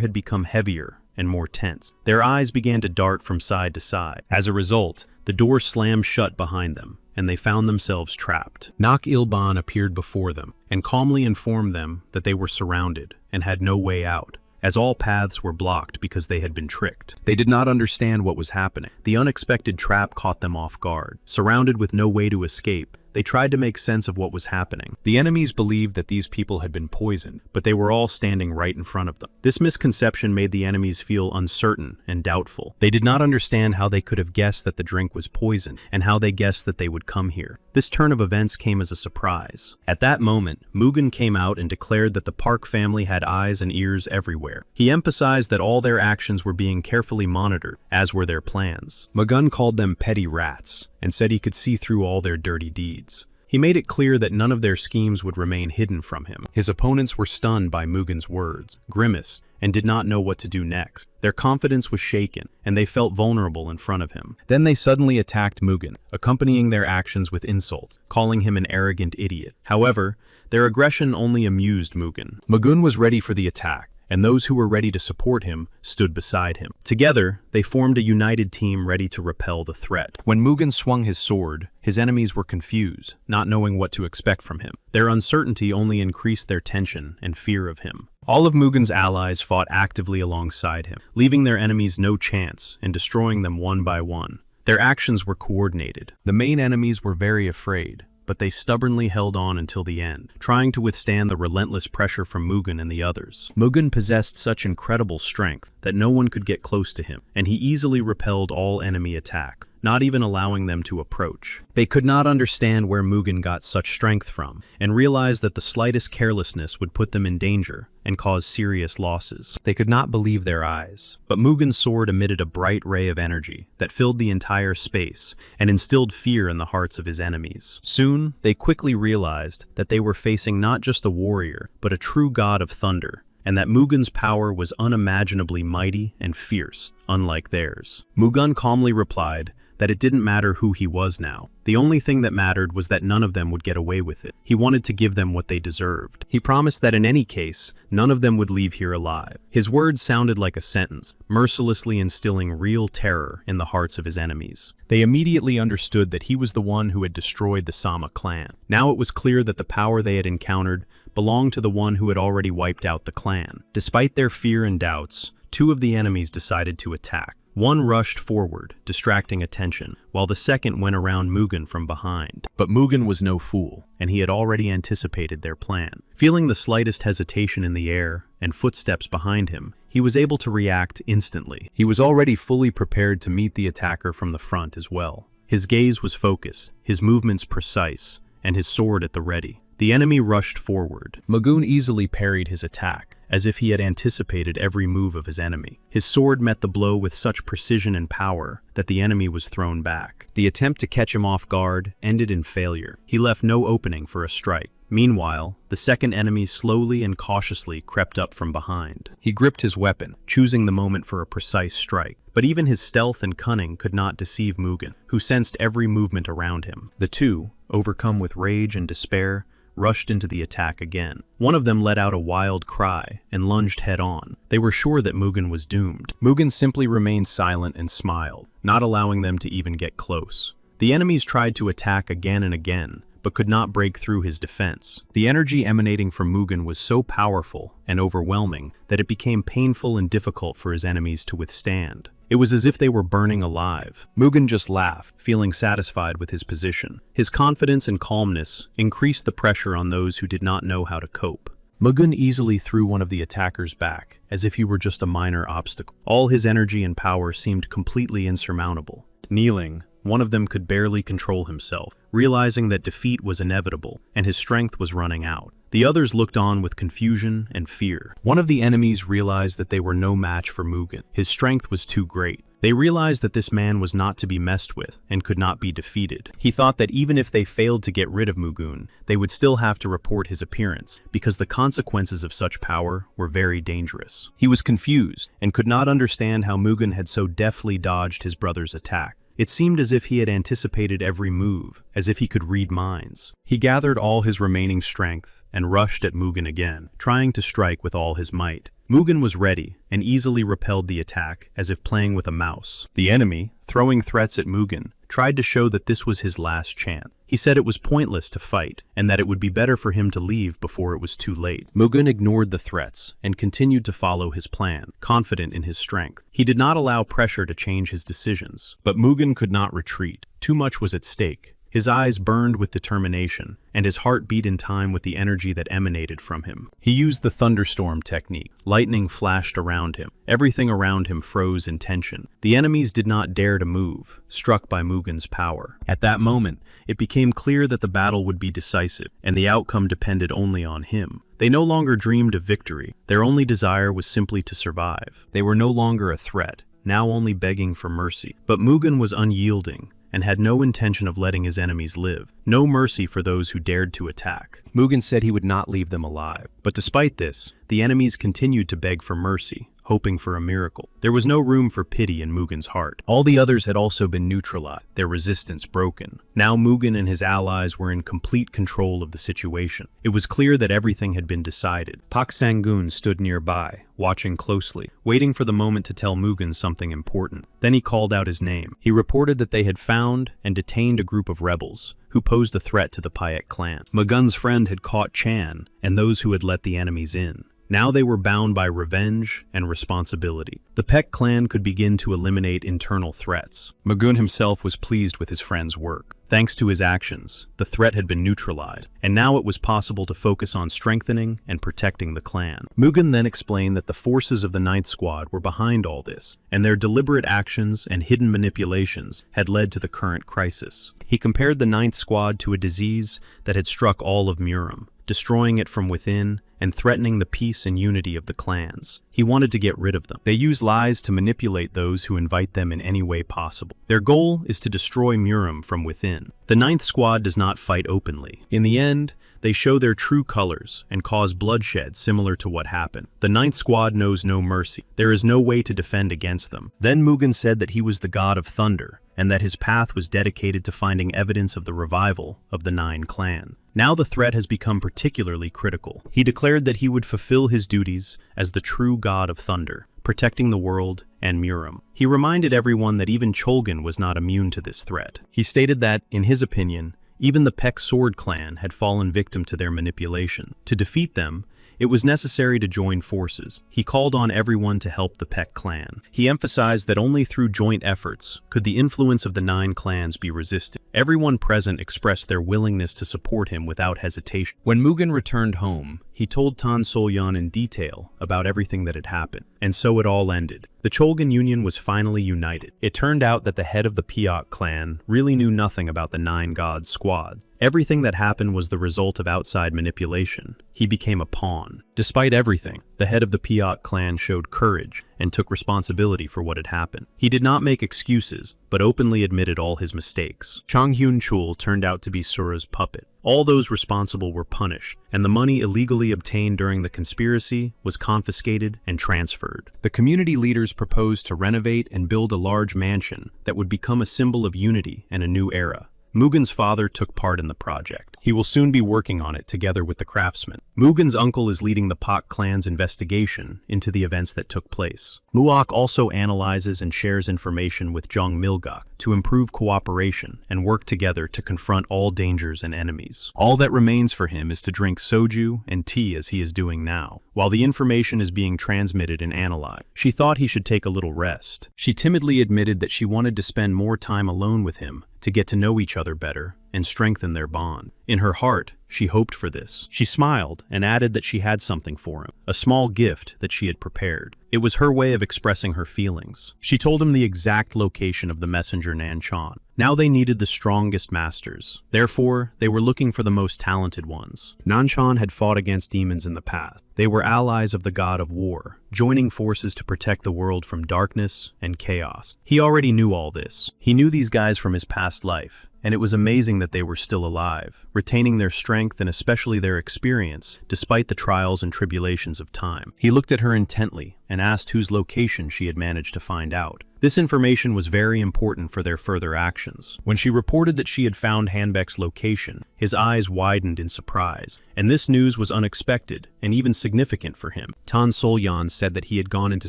had become heavier and more tense. Their eyes began to dart from side to side. As a result, the door slammed shut behind them, and they found themselves trapped. Nak Ilban appeared before them and calmly informed them that they were surrounded and had no way out, as all paths were blocked because they had been tricked. They did not understand what was happening. The unexpected trap caught them off guard. Surrounded with no way to escape, they tried to make sense of what was happening. The enemies believed that these people had been poisoned, but they were all standing right in front of them. This misconception made the enemies feel uncertain and doubtful. They did not understand how they could have guessed that the drink was poison, and how they guessed that they would come here. This turn of events came as a surprise. At that moment, Mugen came out and declared that the Park family had eyes and ears everywhere. He emphasized that all their actions were being carefully monitored, as were their plans. Mugen called them petty rats, and said he could see through all their dirty deeds. He made it clear that none of their schemes would remain hidden from him. His opponents were stunned by Mugen's words, grimaced, and did not know what to do next. Their confidence was shaken, and they felt vulnerable in front of him. Then they suddenly attacked Mugen, accompanying their actions with insults, calling him an arrogant idiot. However, their aggression only amused Mugen. Mugen was ready for the attack, and those who were ready to support him stood beside him. Together, they formed a united team ready to repel the threat. When Mugen swung his sword, his enemies were confused, not knowing what to expect from him. Their uncertainty only increased their tension and fear of him. All of Mugen's allies fought actively alongside him, leaving their enemies no chance and destroying them one by one. Their actions were coordinated. The main enemies were very afraid, but they stubbornly held on until the end, trying to withstand the relentless pressure from Mugen and the others. Mugen possessed such incredible strength that no one could get close to him, and he easily repelled all enemy attacks, not even allowing them to approach. They could not understand where Mugen got such strength from, and realized that the slightest carelessness would put them in danger and cause serious losses. They could not believe their eyes, but Mugen's sword emitted a bright ray of energy that filled the entire space and instilled fear in the hearts of his enemies. Soon, they quickly realized that they were facing not just a warrior, but a true god of thunder, and that Mugen's power was unimaginably mighty and fierce, unlike theirs. Mugen calmly replied that it didn't matter who he was now. The only thing that mattered was that none of them would get away with it. He wanted to give them what they deserved. He promised that in any case, none of them would leave here alive. His words sounded like a sentence, mercilessly instilling real terror in the hearts of his enemies. They immediately understood that he was the one who had destroyed the Sama clan. Now it was clear that the power they had encountered belonged to the one who had already wiped out the clan. Despite their fear and doubts, two of the enemies decided to attack. One rushed forward, distracting attention, while the second went around Mugen from behind. But Mugen was no fool, and he had already anticipated their plan. Feeling the slightest hesitation in the air and footsteps behind him, he was able to react instantly. He was already fully prepared to meet the attacker from the front as well. His gaze was focused, his movements precise, and his sword at the ready. The enemy rushed forward. Mugen easily parried his attack, as if he had anticipated every move of his enemy. His sword met the blow with such precision and power that the enemy was thrown back. The attempt to catch him off guard ended in failure. He left no opening for a strike. Meanwhile, the second enemy slowly and cautiously crept up from behind. He gripped his weapon, choosing the moment for a precise strike. But even his stealth and cunning could not deceive Mugen, who sensed every movement around him. The two, overcome with rage and despair, rushed into the attack again. One of them let out a wild cry and lunged head-on. They were sure that Mugen was doomed. Mugen simply remained silent and smiled, not allowing them to even get close. The enemies tried to attack again and again, but could not break through his defense. The energy emanating from Mugen was so powerful and overwhelming that it became painful and difficult for his enemies to withstand. It was as if they were burning alive. Mugen just laughed, feeling satisfied with his position. His confidence and calmness increased the pressure on those who did not know how to cope. Mugen easily threw one of the attackers back, as if he were just a minor obstacle. All his energy and power seemed completely insurmountable. Kneeling, one of them could barely control himself, realizing that defeat was inevitable and his strength was running out. The others looked on with confusion and fear. One of the enemies realized that they were no match for Mugen. His strength was too great. They realized that this man was not to be messed with and could not be defeated. He thought that even if they failed to get rid of Mugen, they would still have to report his appearance, because the consequences of such power were very dangerous. He was confused and could not understand how Mugen had so deftly dodged his brother's attack. It seemed as if he had anticipated every move, as if he could read minds. He gathered all his remaining strength and rushed at Mugen again, trying to strike with all his might. Mugen was ready and easily repelled the attack as if playing with a mouse. The enemy, throwing threats at Mugen, tried to show that this was his last chance. He said it was pointless to fight and that it would be better for him to leave before it was too late. Mugen ignored the threats and continued to follow his plan, confident in his strength. He did not allow pressure to change his decisions. But Mugen could not retreat. Too much was at stake. His eyes burned with determination, and his heart beat in time with the energy that emanated from him. He used the thunderstorm technique. Lightning flashed around him. Everything around him froze in tension. The enemies did not dare to move, struck by Mugen's power. At that moment, it became clear that the battle would be decisive, and the outcome depended only on him. They no longer dreamed of victory. Their only desire was simply to survive. They were no longer a threat, now only begging for mercy. But Mugen was unyielding and had no intention of letting his enemies live. No mercy for those who dared to attack. Mugen said he would not leave them alive. But despite this, the enemies continued to beg for mercy, hoping for a miracle. There was no room for pity in Mugen's heart. All the others had also been neutralized, their resistance broken. Now Mugen and his allies were in complete control of the situation. It was clear that everything had been decided. Pak Sangun stood nearby, watching closely, waiting for the moment to tell Mugen something important. Then he called out his name. He reported that they had found and detained a group of rebels who posed a threat to the Payek clan. Mugen's friend had caught Chan and those who had let the enemies in. Now they were bound by revenge and responsibility. The Pek clan could begin to eliminate internal threats. Mugen himself was pleased with his friend's work. Thanks to his actions, the threat had been neutralized, and now it was possible to focus on strengthening and protecting the clan. Mugen then explained that the forces of the Ninth Squad were behind all this, and their deliberate actions and hidden manipulations had led to the current crisis. He compared the Ninth Squad to a disease that had struck all of Muram, destroying it from within and threatening the peace and unity of the clans. He wanted to get rid of them. They use lies to manipulate those who invite them in any way possible. Their goal is to destroy Muram from within. The Ninth Squad does not fight openly. In the end, they show their true colors and cause bloodshed similar to what happened. The Ninth Squad knows no mercy. There is no way to defend against them. Then Mugen said that he was the god of thunder, and that his path was dedicated to finding evidence of the revival of the Nine Clans. Now the threat has become particularly critical. He declared that he would fulfill his duties as the true god of thunder, protecting the world and Muram. He reminded everyone that even Cholgan was not immune to this threat. He stated that, in his opinion, even the Pek Sword clan had fallen victim to their manipulation. To defeat them, it was necessary to join forces. He called on everyone to help the Pek clan. He emphasized that only through joint efforts could the influence of the Nine Clans be resisted. Everyone present expressed their willingness to support him without hesitation. When Mugen returned home, he told Tan Solyan in detail about everything that had happened, and so it all ended. The Cholgan Union was finally united. It turned out that the head of the Piok clan really knew nothing about the Nine Gods squad. Everything that happened was the result of outside manipulation. He became a pawn. Despite everything, the head of the Piok clan showed courage and took responsibility for what had happened. He did not make excuses, but openly admitted all his mistakes. Chang Hyun Chul turned out to be Sura's puppet. All those responsible were punished, and the money illegally obtained during the conspiracy was confiscated and transferred. The community leaders proposed to renovate and build a large mansion that would become a symbol of unity and a new era. Mugen's father took part in the project. He will soon be working on it together with the craftsmen. Mugen's uncle is leading the Pak clan's investigation into the events that took place. Muok also analyzes and shares information with Jong Milgok to improve cooperation and work together to confront all dangers and enemies. All that remains for him is to drink soju and tea as he is doing now, while the information is being transmitted and analyzed. She thought he should take a little rest. She timidly admitted that she wanted to spend more time alone with him to get to know each other better and strengthen their bond. In her heart, she hoped for this. She smiled and added that she had something for him, a small gift that she had prepared. It was her way of expressing her feelings. She told him the exact location of the messenger Nanchan. Now they needed the strongest masters. Therefore, they were looking for the most talented ones. Nanchan had fought against demons in the past. They were allies of the god of war, joining forces to protect the world from darkness and chaos. He already knew all this. He knew these guys from his past life, and it was amazing that they were still alive, retaining their strength and especially their experience, despite the trials and tribulations of time. He looked at her intently and asked whose location she had managed to find out. This information was very important for their further actions. When she reported that she had found Hanbek's location, his eyes widened in surprise, and this news was unexpected and even significant for him. Tan Solyan said that he had gone into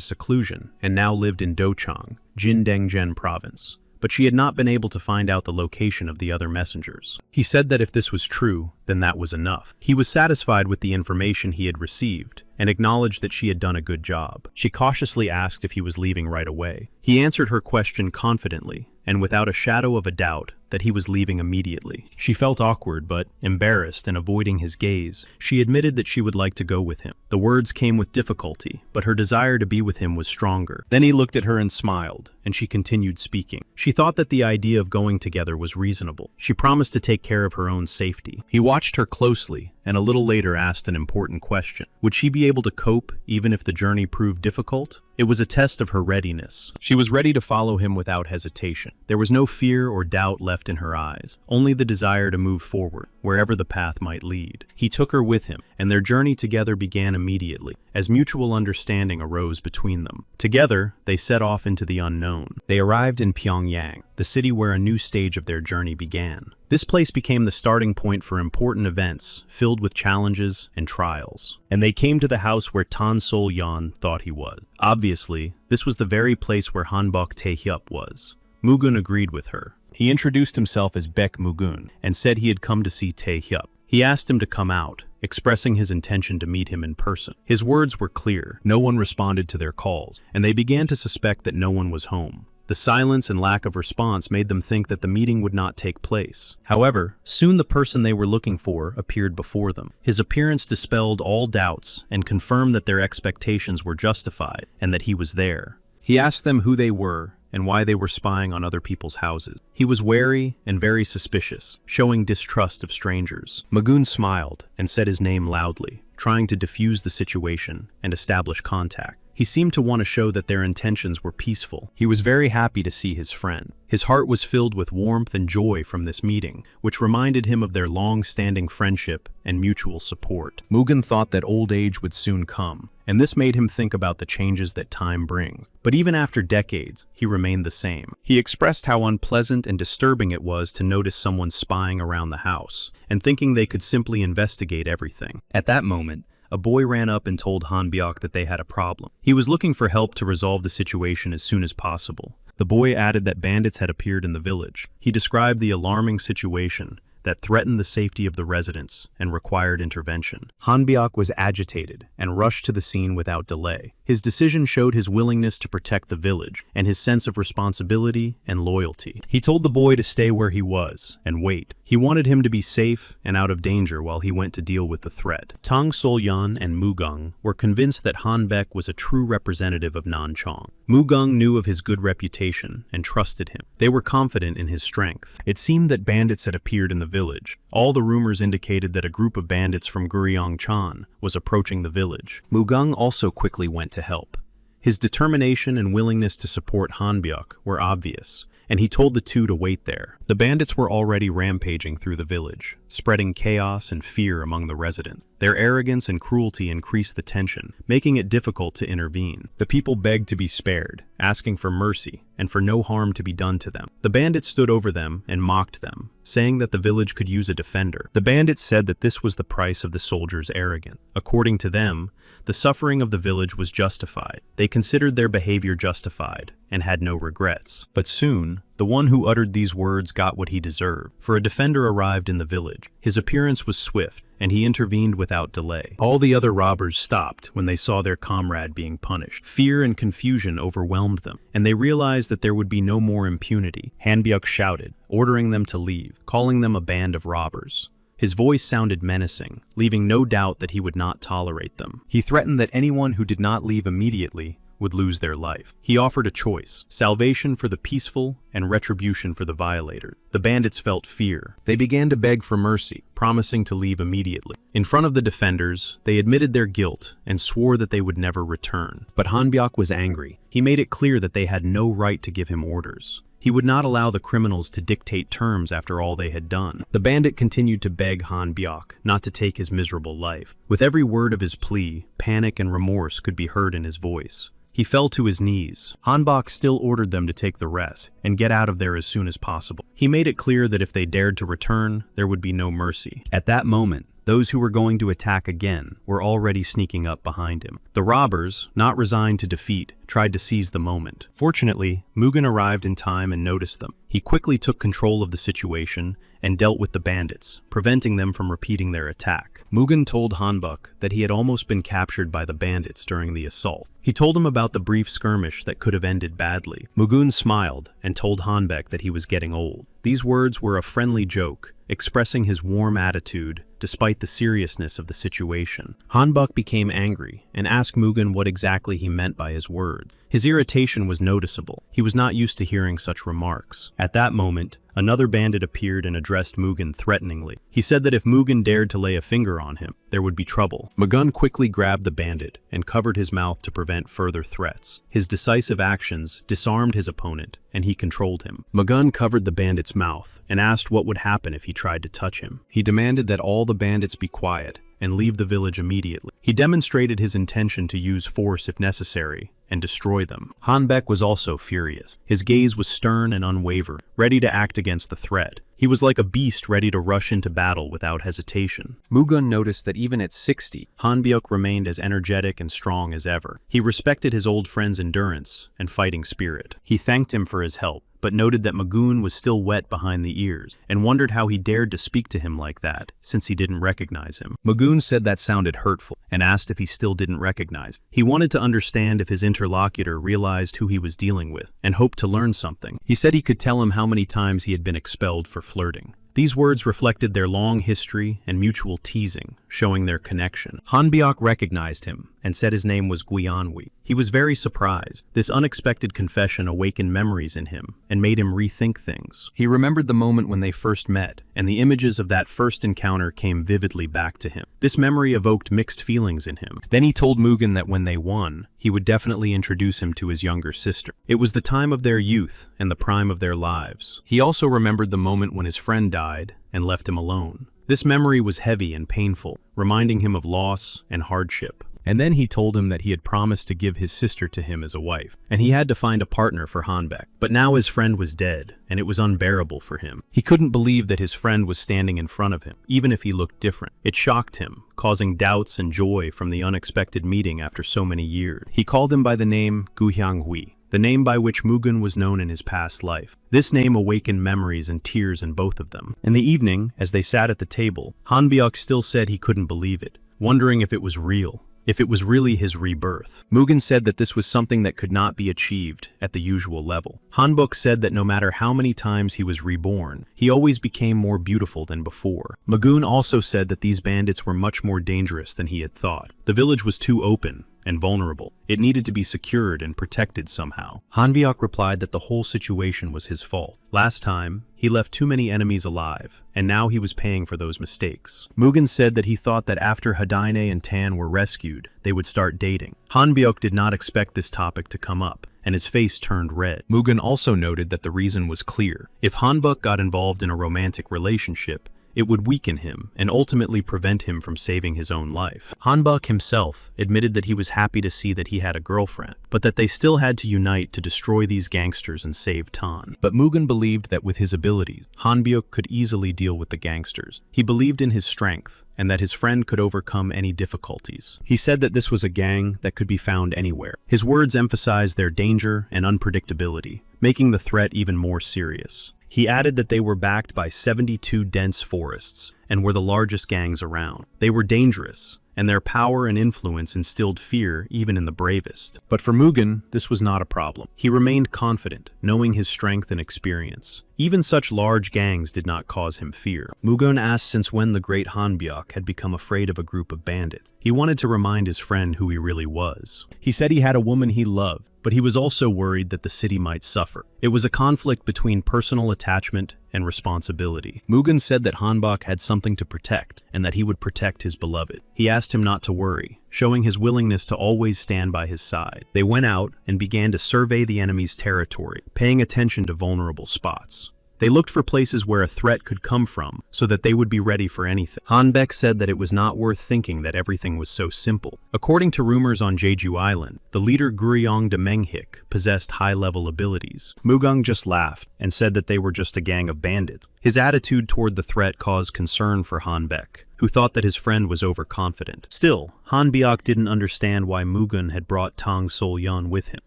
seclusion and now lived in Dochang, Jindengzhen province, but she had not been able to find out the location of the other messengers. He said that if this was true, then that was enough. He was satisfied with the information he had received and acknowledged that she had done a good job. She cautiously asked if he was leaving right away. He answered her question confidently and without a shadow of a doubt that he was leaving immediately. She felt awkward, but embarrassed and avoiding his gaze, she admitted that she would like to go with him. The words came with difficulty, but her desire to be with him was stronger. Then he looked at her and smiled, and she continued speaking. She thought that the idea of going together was reasonable. She promised to take care of her own safety. He watched her closely, and a little later asked an important question. Would she be able to cope even if the journey proved difficult? It was a test of her readiness. She was ready to follow him without hesitation. There was no fear or doubt left in her eyes, only the desire to move forward, wherever the path might lead. He took her with him, and their journey together began immediately, as mutual understanding arose between them. Together, they set off into the unknown. They arrived in Pyongyang, the city where a new stage of their journey began. This place became the starting point for important events, filled with challenges and trials. And they came to the house where Tan Sol-yan thought he was. Obviously, this was the very place where Hanbok Tae-hyup was. Mugun agreed with her. He introduced himself as Baek Mugun and said he had come to see Tae-hyup. He asked him to come out, expressing his intention to meet him in person. His words were clear. No one responded to their calls, and they began to suspect that no one was home. The silence and lack of response made them think that the meeting would not take place. However, soon the person they were looking for appeared before them. His appearance dispelled all doubts and confirmed that their expectations were justified and that he was there. He asked them who they were and why they were spying on other people's houses. He was wary and very suspicious, showing distrust of strangers. Mugun smiled and said his name loudly, trying to diffuse the situation and establish contact. He seemed to want to show that their intentions were peaceful. He was very happy to see his friend. His heart was filled with warmth and joy from this meeting, which reminded him of their long-standing friendship and mutual support. Mugen thought that old age would soon come, and this made him think about the changes that time brings. But even after decades, he remained the same. He expressed how unpleasant and disturbing it was to notice someone spying around the house, and thinking they could simply investigate everything. At that moment, a boy ran up and told Hanbyok that they had a problem. He was looking for help to resolve the situation as soon as possible. The boy added that bandits had appeared in the village. He described the alarming situation that threatened the safety of the residents and required intervention. Hanbyok was agitated and rushed to the scene without delay. His decision showed his willingness to protect the village and his sense of responsibility and loyalty. He told the boy to stay where he was and wait. He wanted him to be safe and out of danger while he went to deal with the threat. Tang Solyan and Mugung were convinced that Hanbek was a true representative of Nanchong. Mugung knew of his good reputation and trusted him. They were confident in his strength. It seemed that bandits had appeared in the village. All the rumors indicated that a group of bandits from Guryongchan was approaching the village. Mugung also quickly went to help. His determination and willingness to support Hanbyuk were obvious, and he told the two to wait there. The bandits were already rampaging through the village, spreading chaos and fear among the residents. Their arrogance and cruelty increased the tension, making it difficult to intervene. The people begged to be spared, asking for mercy and for no harm to be done to them. The bandits stood over them and mocked them, saying that the village could use a defender. The bandits said that this was the price of the soldiers' arrogance. According to them, the suffering of the village was justified. They considered their behavior justified and had no regrets. But soon, the one who uttered these words got what he deserved, for a defender arrived in the village. His appearance was swift, and he intervened without delay. All the other robbers stopped when they saw their comrade being punished. Fear and confusion overwhelmed them, and they realized that there would be no more impunity. Hanbyuk shouted, ordering them to leave, calling them a band of robbers. His voice sounded menacing, leaving no doubt that he would not tolerate them. He threatened that anyone who did not leave immediately would lose their life. He offered a choice: salvation for the peaceful and retribution for the violator. The bandits felt fear. They began to beg for mercy, promising to leave immediately. In front of the defenders, they admitted their guilt and swore that they would never return. But Hanbyuk was angry. He made it clear that they had no right to give him orders. He would not allow the criminals to dictate terms after all they had done. The bandit continued to beg Hanbyuk not to take his miserable life. With every word of his plea, panic and remorse could be heard in his voice. He fell to his knees. Hanbok still ordered them to take the rest and get out of there as soon as possible. He made it clear that if they dared to return, there would be no mercy. At that moment, those who were going to attack again were already sneaking up behind him. The robbers, not resigned to defeat, tried to seize the moment. Fortunately, Mugen arrived in time and noticed them. He quickly took control of the situation and dealt with the bandits, preventing them from repeating their attack. Mugen told Hanbok that he had almost been captured by the bandits during the assault. He told him about the brief skirmish that could have ended badly. Mugen smiled and told Hanbok that he was getting old. These words were a friendly joke, expressing his warm attitude despite the seriousness of the situation. Hanbok became angry and asked Mugen what exactly he meant by his words. His irritation was noticeable. He was not used to hearing such remarks. At that moment, another bandit appeared and addressed Mugen threateningly. He said that if Mugen dared to lay a finger on him, there would be trouble. Mugen quickly grabbed the bandit and covered his mouth to prevent further threats. His decisive actions disarmed his opponent, and he controlled him. Mugen covered the bandit's mouth and asked what would happen if he tried to touch him. He demanded that all the bandits be quiet and leave the village immediately. He demonstrated his intention to use force if necessary and destroy them. Hanbok was also furious. His gaze was stern and unwavering, ready to act against the threat. He was like a beast ready to rush into battle without hesitation. Mugen noticed that even at 60, Hanbok remained as energetic and strong as ever. He respected his old friend's endurance and fighting spirit. He thanked him for his help, but noted that Mugen was still wet behind the ears, and wondered how he dared to speak to him like that, since he didn't recognize him. Mugen said that sounded hurtful, and asked if he still didn't recognize. He wanted to understand if his interlocutor realized who he was dealing with, and hoped to learn something. He said he could tell him how many times he had been expelled for flirting. These words reflected their long history and mutual teasing, showing their connection. Hanbok recognized him and said his name was Guianhui. He was very surprised. This unexpected confession awakened memories in him and made him rethink things. He remembered the moment when they first met, and the images of that first encounter came vividly back to him. This memory evoked mixed feelings in him. Then he told Mugen that when they won, he would definitely introduce him to his younger sister. It was the time of their youth and the prime of their lives. He also remembered the moment when his friend died and left him alone. This memory was heavy and painful, reminding him of loss and hardship. And then he told him that he had promised to give his sister to him as a wife, and he had to find a partner for Hanbok. But now his friend was dead, and it was unbearable for him. He couldn't believe that his friend was standing in front of him, even if he looked different. It shocked him, causing doubts and joy from the unexpected meeting after so many years. He called him by the name Guhyanghui, the name by which Mugen was known in his past life. This name awakened memories and tears in both of them. In the evening, as they sat at the table, Hanbok still said he couldn't believe it, wondering if it was real. If it was really his rebirth. Mugen said that this was something that could not be achieved at the usual level. Hanbok said that no matter how many times he was reborn, he always became more beautiful than before. Mugen also said that these bandits were much more dangerous than he had thought. The village was too open and vulnerable. It needed to be secured and protected somehow. Hanbok replied that the whole situation was his fault. Last time, he left too many enemies alive, and now he was paying for those mistakes. Mugen said that he thought that after Hadaine and Tan were rescued, they would start dating. Hanbok did not expect this topic to come up, and his face turned red. Mugen also noted that the reason was clear. If Hanbok got involved in a romantic relationship, it would weaken him and ultimately prevent him from saving his own life. Hanbok himself admitted that he was happy to see that he had a girlfriend, but that they still had to unite to destroy these gangsters and save Tan. But Mugen believed that with his abilities, Hanbok could easily deal with the gangsters. He believed in his strength and that his friend could overcome any difficulties. He said that this was a gang that could be found anywhere. His words emphasized their danger and unpredictability, making the threat even more serious. He added that they were backed by 72 dense forests and were the largest gangs around. They were dangerous, and their power and influence instilled fear even in the bravest. But for Mugen, this was not a problem. He remained confident, knowing his strength and experience. Even such large gangs did not cause him fear. Mugen asked since when the great Hanbok had become afraid of a group of bandits. He wanted to remind his friend who he really was. He said he had a woman he loved, but he was also worried that the city might suffer. It was a conflict between personal attachment and responsibility. Mugen said that Hanbok had something to protect, and that he would protect his beloved. He asked him not to worry, showing his willingness to always stand by his side. They went out and began to survey the enemy's territory, paying attention to vulnerable spots. They looked for places where a threat could come from, so that they would be ready for anything. Hanbek said that it was not worth thinking that everything was so simple. According to rumors on Jeju Island, the leader Guryong de Menghik possessed high-level abilities. Mugung just laughed and said that they were just a gang of bandits. His attitude toward the threat caused concern for Hanbek, who thought that his friend was overconfident. Still, Hanbyok didn't understand why Mugun had brought Tang Sol-yeon with him.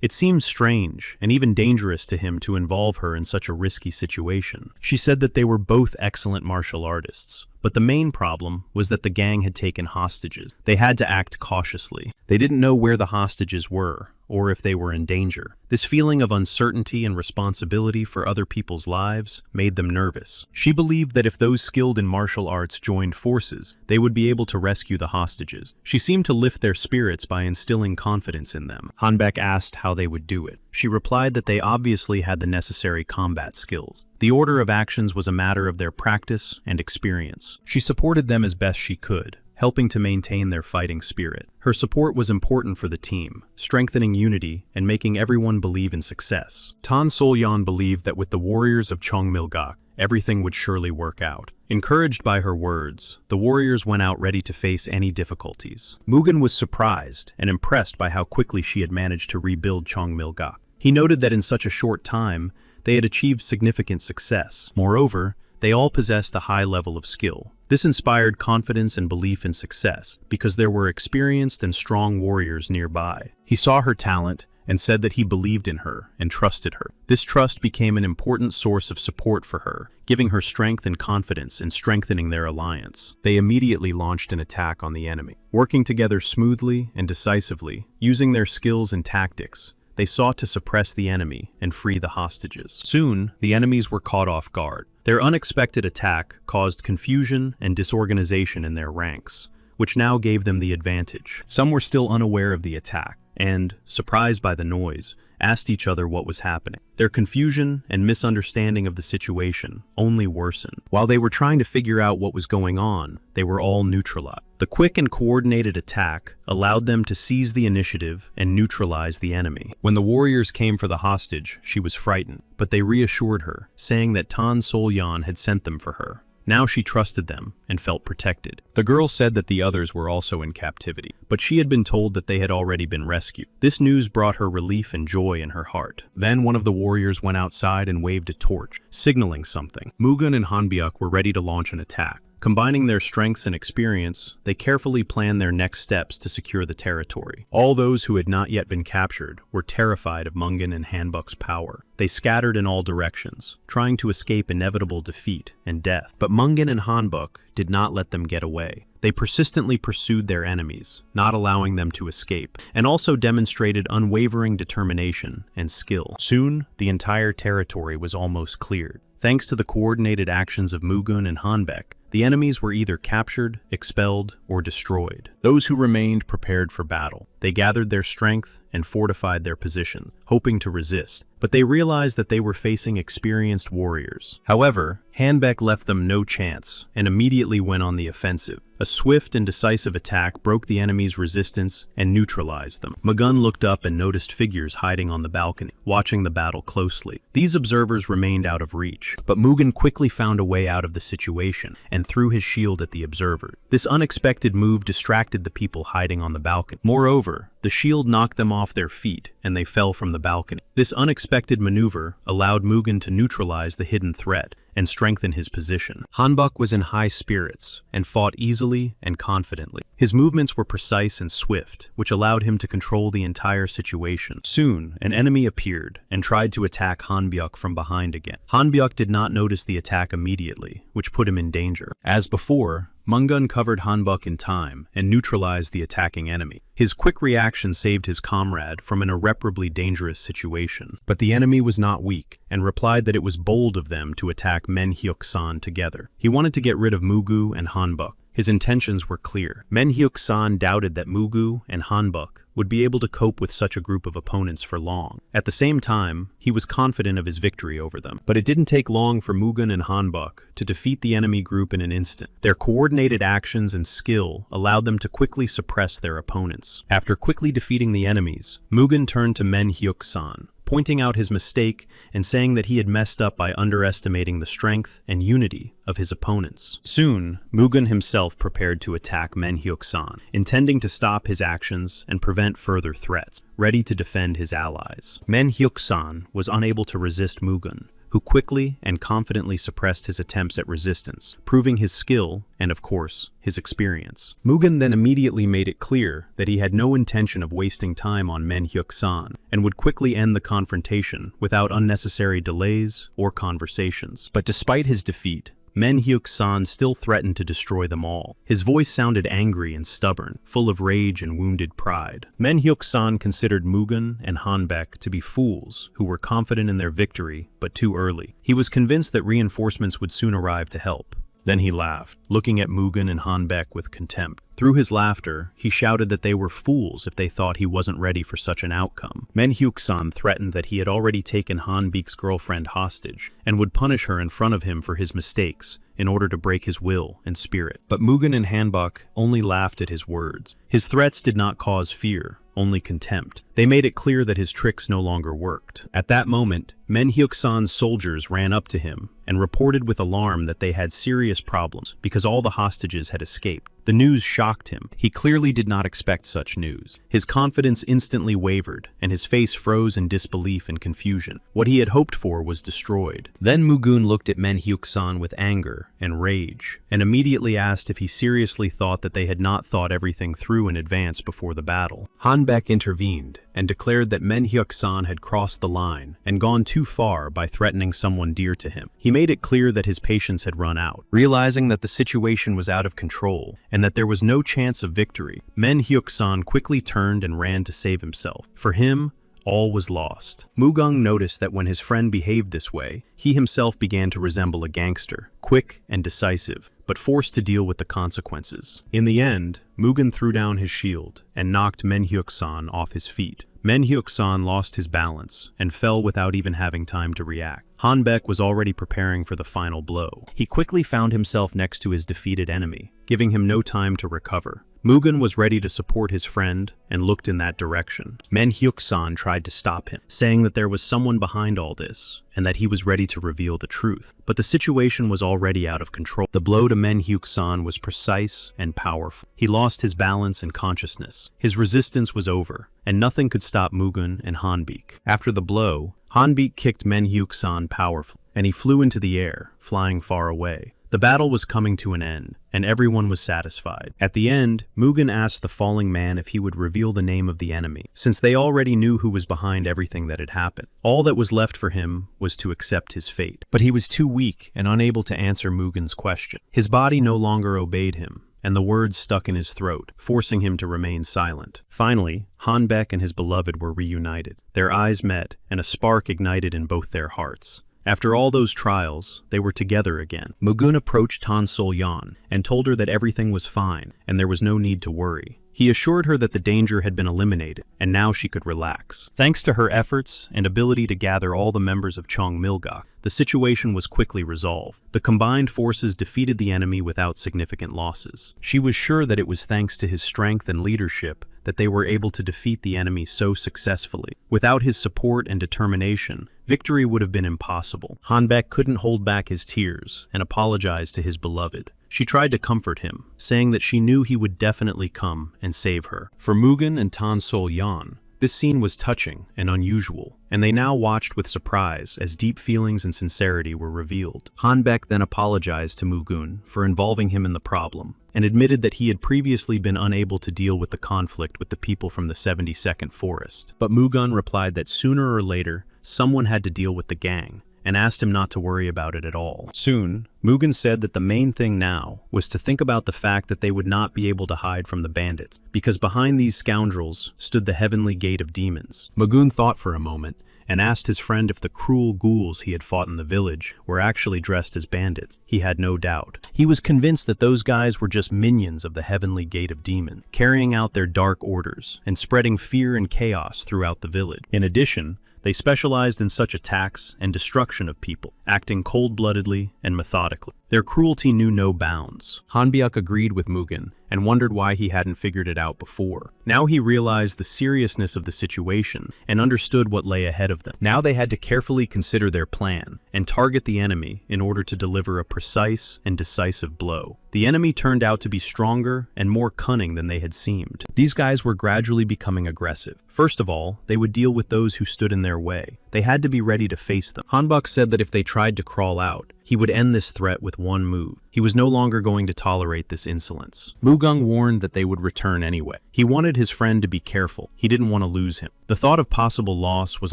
It seemed strange and even dangerous to him to involve her in such a risky situation. She said that they were both excellent martial artists, but the main problem was that the gang had taken hostages. They had to act cautiously. They didn't know where the hostages were, or if they were in danger. This feeling of uncertainty and responsibility for other people's lives made them nervous. She believed that if those skilled in martial arts joined forces, they would be able to rescue the hostages. She seemed to lift their spirits by instilling confidence in them. Hanbek asked how they would do it. She replied that they obviously had the necessary combat skills. The order of actions was a matter of their practice and experience. She supported them as best she could, helping to maintain their fighting spirit. Her support was important for the team, strengthening unity and making everyone believe in success. Tan Sol-yeon believed that with the warriors of Cheongmilgak, everything would surely work out. Encouraged by her words, the warriors went out ready to face any difficulties. Mugen was surprised and impressed by how quickly she had managed to rebuild Cheongmilgak. He noted that in such a short time, they had achieved significant success. Moreover, they all possessed a high level of skill. This inspired confidence and belief in success because there were experienced and strong warriors nearby. He saw her talent and said that he believed in her and trusted her. This trust became an important source of support for her, giving her strength and confidence in strengthening their alliance. They immediately launched an attack on the enemy. Working together smoothly and decisively, using their skills and tactics, they sought to suppress the enemy and free the hostages. Soon, the enemies were caught off guard. Their unexpected attack caused confusion and disorganization in their ranks, which now gave them the advantage. Some were still unaware of the attack and, surprised by the noise, asked each other what was happening. Their confusion and misunderstanding of the situation only worsened. While they were trying to figure out what was going on, they were all neutralized. The quick and coordinated attack allowed them to seize the initiative and neutralize the enemy. When the warriors came for the hostage, she was frightened, but they reassured her, saying that Tan Sol-yeon had sent them for her. Now she trusted them and felt protected. The girl said that the others were also in captivity, but she had been told that they had already been rescued. This news brought her relief and joy in her heart. Then one of the warriors went outside and waved a torch, signaling something. Mugun and Hanbyuk were ready to launch an attack. Combining their strengths and experience, they carefully planned their next steps to secure the territory. All those who had not yet been captured were terrified of Mungan and Hanbuk's power. They scattered in all directions, trying to escape inevitable defeat and death. But Mungan and Hanbuk did not let them get away. They persistently pursued their enemies, not allowing them to escape, and also demonstrated unwavering determination and skill. Soon, the entire territory was almost cleared. Thanks to the coordinated actions of Mugun and Hanbek, the enemies were either captured, expelled, or destroyed. Those who remained prepared for battle. They gathered their strength and fortified their positions, hoping to resist, but they realized that they were facing experienced warriors. However, Hanbek left them no chance and immediately went on the offensive. A swift and decisive attack broke the enemy's resistance and neutralized them. Mugun looked up and noticed figures hiding on the balcony, watching the battle closely. These observers remained out of reach, but Mugun quickly found a way out of the situation and threw his shield at the observers. This unexpected move distracted the people hiding on the balcony. Moreover, the shield knocked them off their feet and they fell from the balcony. This unexpected maneuver allowed Mugun to neutralize the hidden threat and strengthen his position. Hanbuk was in high spirits and fought easily and confidently. His movements were precise and swift, which allowed him to control the entire situation. Soon, an enemy appeared and tried to attack Hanbyuk from behind again. Hanbyuk did not notice the attack immediately, which put him in danger. As before, Mungun covered Hanbuk in time and neutralized the attacking enemy. His quick reaction saved his comrade from an irreparably dangerous situation. But the enemy was not weak and replied that it was bold of them to attack Men Hyuk-san together. He wanted to get rid of Mugu and Hanbuk. His intentions were clear. Men Hyuk-san doubted that Mugu and Hanbuk would be able to cope with such a group of opponents for long. At the same time, he was confident of his victory over them. But it didn't take long for Mugun and Hanbuk to defeat the enemy group in an instant. Their coordinated actions and skill allowed them to quickly suppress their opponents. After quickly defeating the enemies, Mugun turned to Men Hyuk-san, pointing out his mistake and saying that he had messed up by underestimating the strength and unity of his opponents. Soon, Mugen himself prepared to attack Manhwa, intending to stop his actions and prevent further threats, ready to defend his allies. Manhwa was unable to resist Mugen, who quickly and confidently suppressed his attempts at resistance, proving his skill and, of course, his experience. Mugen then immediately made it clear that he had no intention of wasting time on Manhwa and would quickly end the confrontation without unnecessary delays or conversations. But despite his defeat, Manhwa still threatened to destroy them all. His voice sounded angry and stubborn, full of rage and wounded pride. Manhwa considered Mugen and Hanbek to be fools who were confident in their victory, but too early. He was convinced that reinforcements would soon arrive to help. Then he laughed, looking at Mugen and Hanbek with contempt. Through his laughter, he shouted that they were fools if they thought he wasn't ready for such an outcome. Manhwa threatened that he had already taken Hanbek's girlfriend hostage and would punish her in front of him for his mistakes in order to break his will and spirit. But Mugen and Hanbok only laughed at his words. His threats did not cause fear, only contempt. They made it clear that his tricks no longer worked. At that moment, Manhwa soldiers ran up to him and reported with alarm that they had serious problems because all the hostages had escaped. The news shocked him. He clearly did not expect such news. His confidence instantly wavered, and his face froze in disbelief and confusion. What he had hoped for was destroyed. Then Mugen looked at Manhwa with anger and rage, and immediately asked if he seriously thought that they had not thought everything through in advance before the battle. Hanbek intervened and declared that Manhwa had crossed the line and gone too far by threatening someone dear to him. He made it clear that his patience had run out. Realizing that the situation was out of control and that there was no chance of victory, Manhwa quickly turned and ran to save himself. For him, all was lost. Mugen noticed that when his friend behaved this way, he himself began to resemble a gangster, quick and decisive, but forced to deal with the consequences. In the end, Mugen threw down his shield and knocked Manhwa off his feet. Manhwa lost his balance and fell without even having time to react. Hanbek was already preparing for the final blow. He quickly found himself next to his defeated enemy, giving him no time to recover. Mugen was ready to support his friend and looked in that direction. Manhwa tried to stop him, saying that there was someone behind all this and that he was ready to reveal the truth. But the situation was already out of control. The blow to Manhwa was precise and powerful. He lost his balance and consciousness. His resistance was over, and nothing could stop Mugen and Hanbek. After the blow, Hanbek kicked Manhwa powerfully, and he flew into the air, flying far away. The battle was coming to an end, and everyone was satisfied. At the end, Mugen asked the falling man if he would reveal the name of the enemy, since they already knew who was behind everything that had happened. All that was left for him was to accept his fate. But he was too weak and unable to answer Mugen's question. His body no longer obeyed him, and the words stuck in his throat, forcing him to remain silent. Finally, Hanbek and his beloved were reunited. Their eyes met, and a spark ignited in both their hearts. After all those trials, they were together again. Mugen approached Tan Sol-yan and told her that everything was fine and there was no need to worry. He assured her that the danger had been eliminated, and now she could relax. Thanks to her efforts and ability to gather all the members of Cheongmilgak, the situation was quickly resolved. The combined forces defeated the enemy without significant losses. She was sure that it was thanks to his strength and leadership that they were able to defeat the enemy so successfully. Without his support and determination, victory would have been impossible. Hanbek couldn't hold back his tears and apologized to his beloved. She tried to comfort him, saying that she knew he would definitely come and save her. For Mugen and Tan Sol-yan, this scene was touching and unusual, and they now watched with surprise as deep feelings and sincerity were revealed. Hanbek then apologized to Mugen for involving him in the problem, and admitted that he had previously been unable to deal with the conflict with the people from the 72nd Forest. But Mugen replied that sooner or later, someone had to deal with the gang, and asked him not to worry about it at all. Soon, Mugen said that the main thing now was to think about the fact that they would not be able to hide from the bandits, because behind these scoundrels stood the heavenly gate of demons. Mugen thought for a moment, and asked his friend if the cruel ghouls he had fought in the village were actually dressed as bandits. He had no doubt. He was convinced that those guys were just minions of the heavenly gate of demons, carrying out their dark orders and spreading fear and chaos throughout the village. In addition, they specialized in such attacks and destruction of people, acting cold-bloodedly and methodically. Their cruelty knew no bounds. Hanbek agreed with Mugen and wondered why he hadn't figured it out before. Now he realized the seriousness of the situation and understood what lay ahead of them. Now they had to carefully consider their plan and target the enemy in order to deliver a precise and decisive blow. The enemy turned out to be stronger and more cunning than they had seemed. These guys were gradually becoming aggressive. First of all, they would deal with those who stood in their way. They had to be ready to face them. Hanbok said that if they tried to crawl out, he would end this threat with one move. He was no longer going to tolerate this insolence. Mugung warned that they would return anyway. He wanted his friend to be careful. He didn't want to lose him. The thought of possible loss was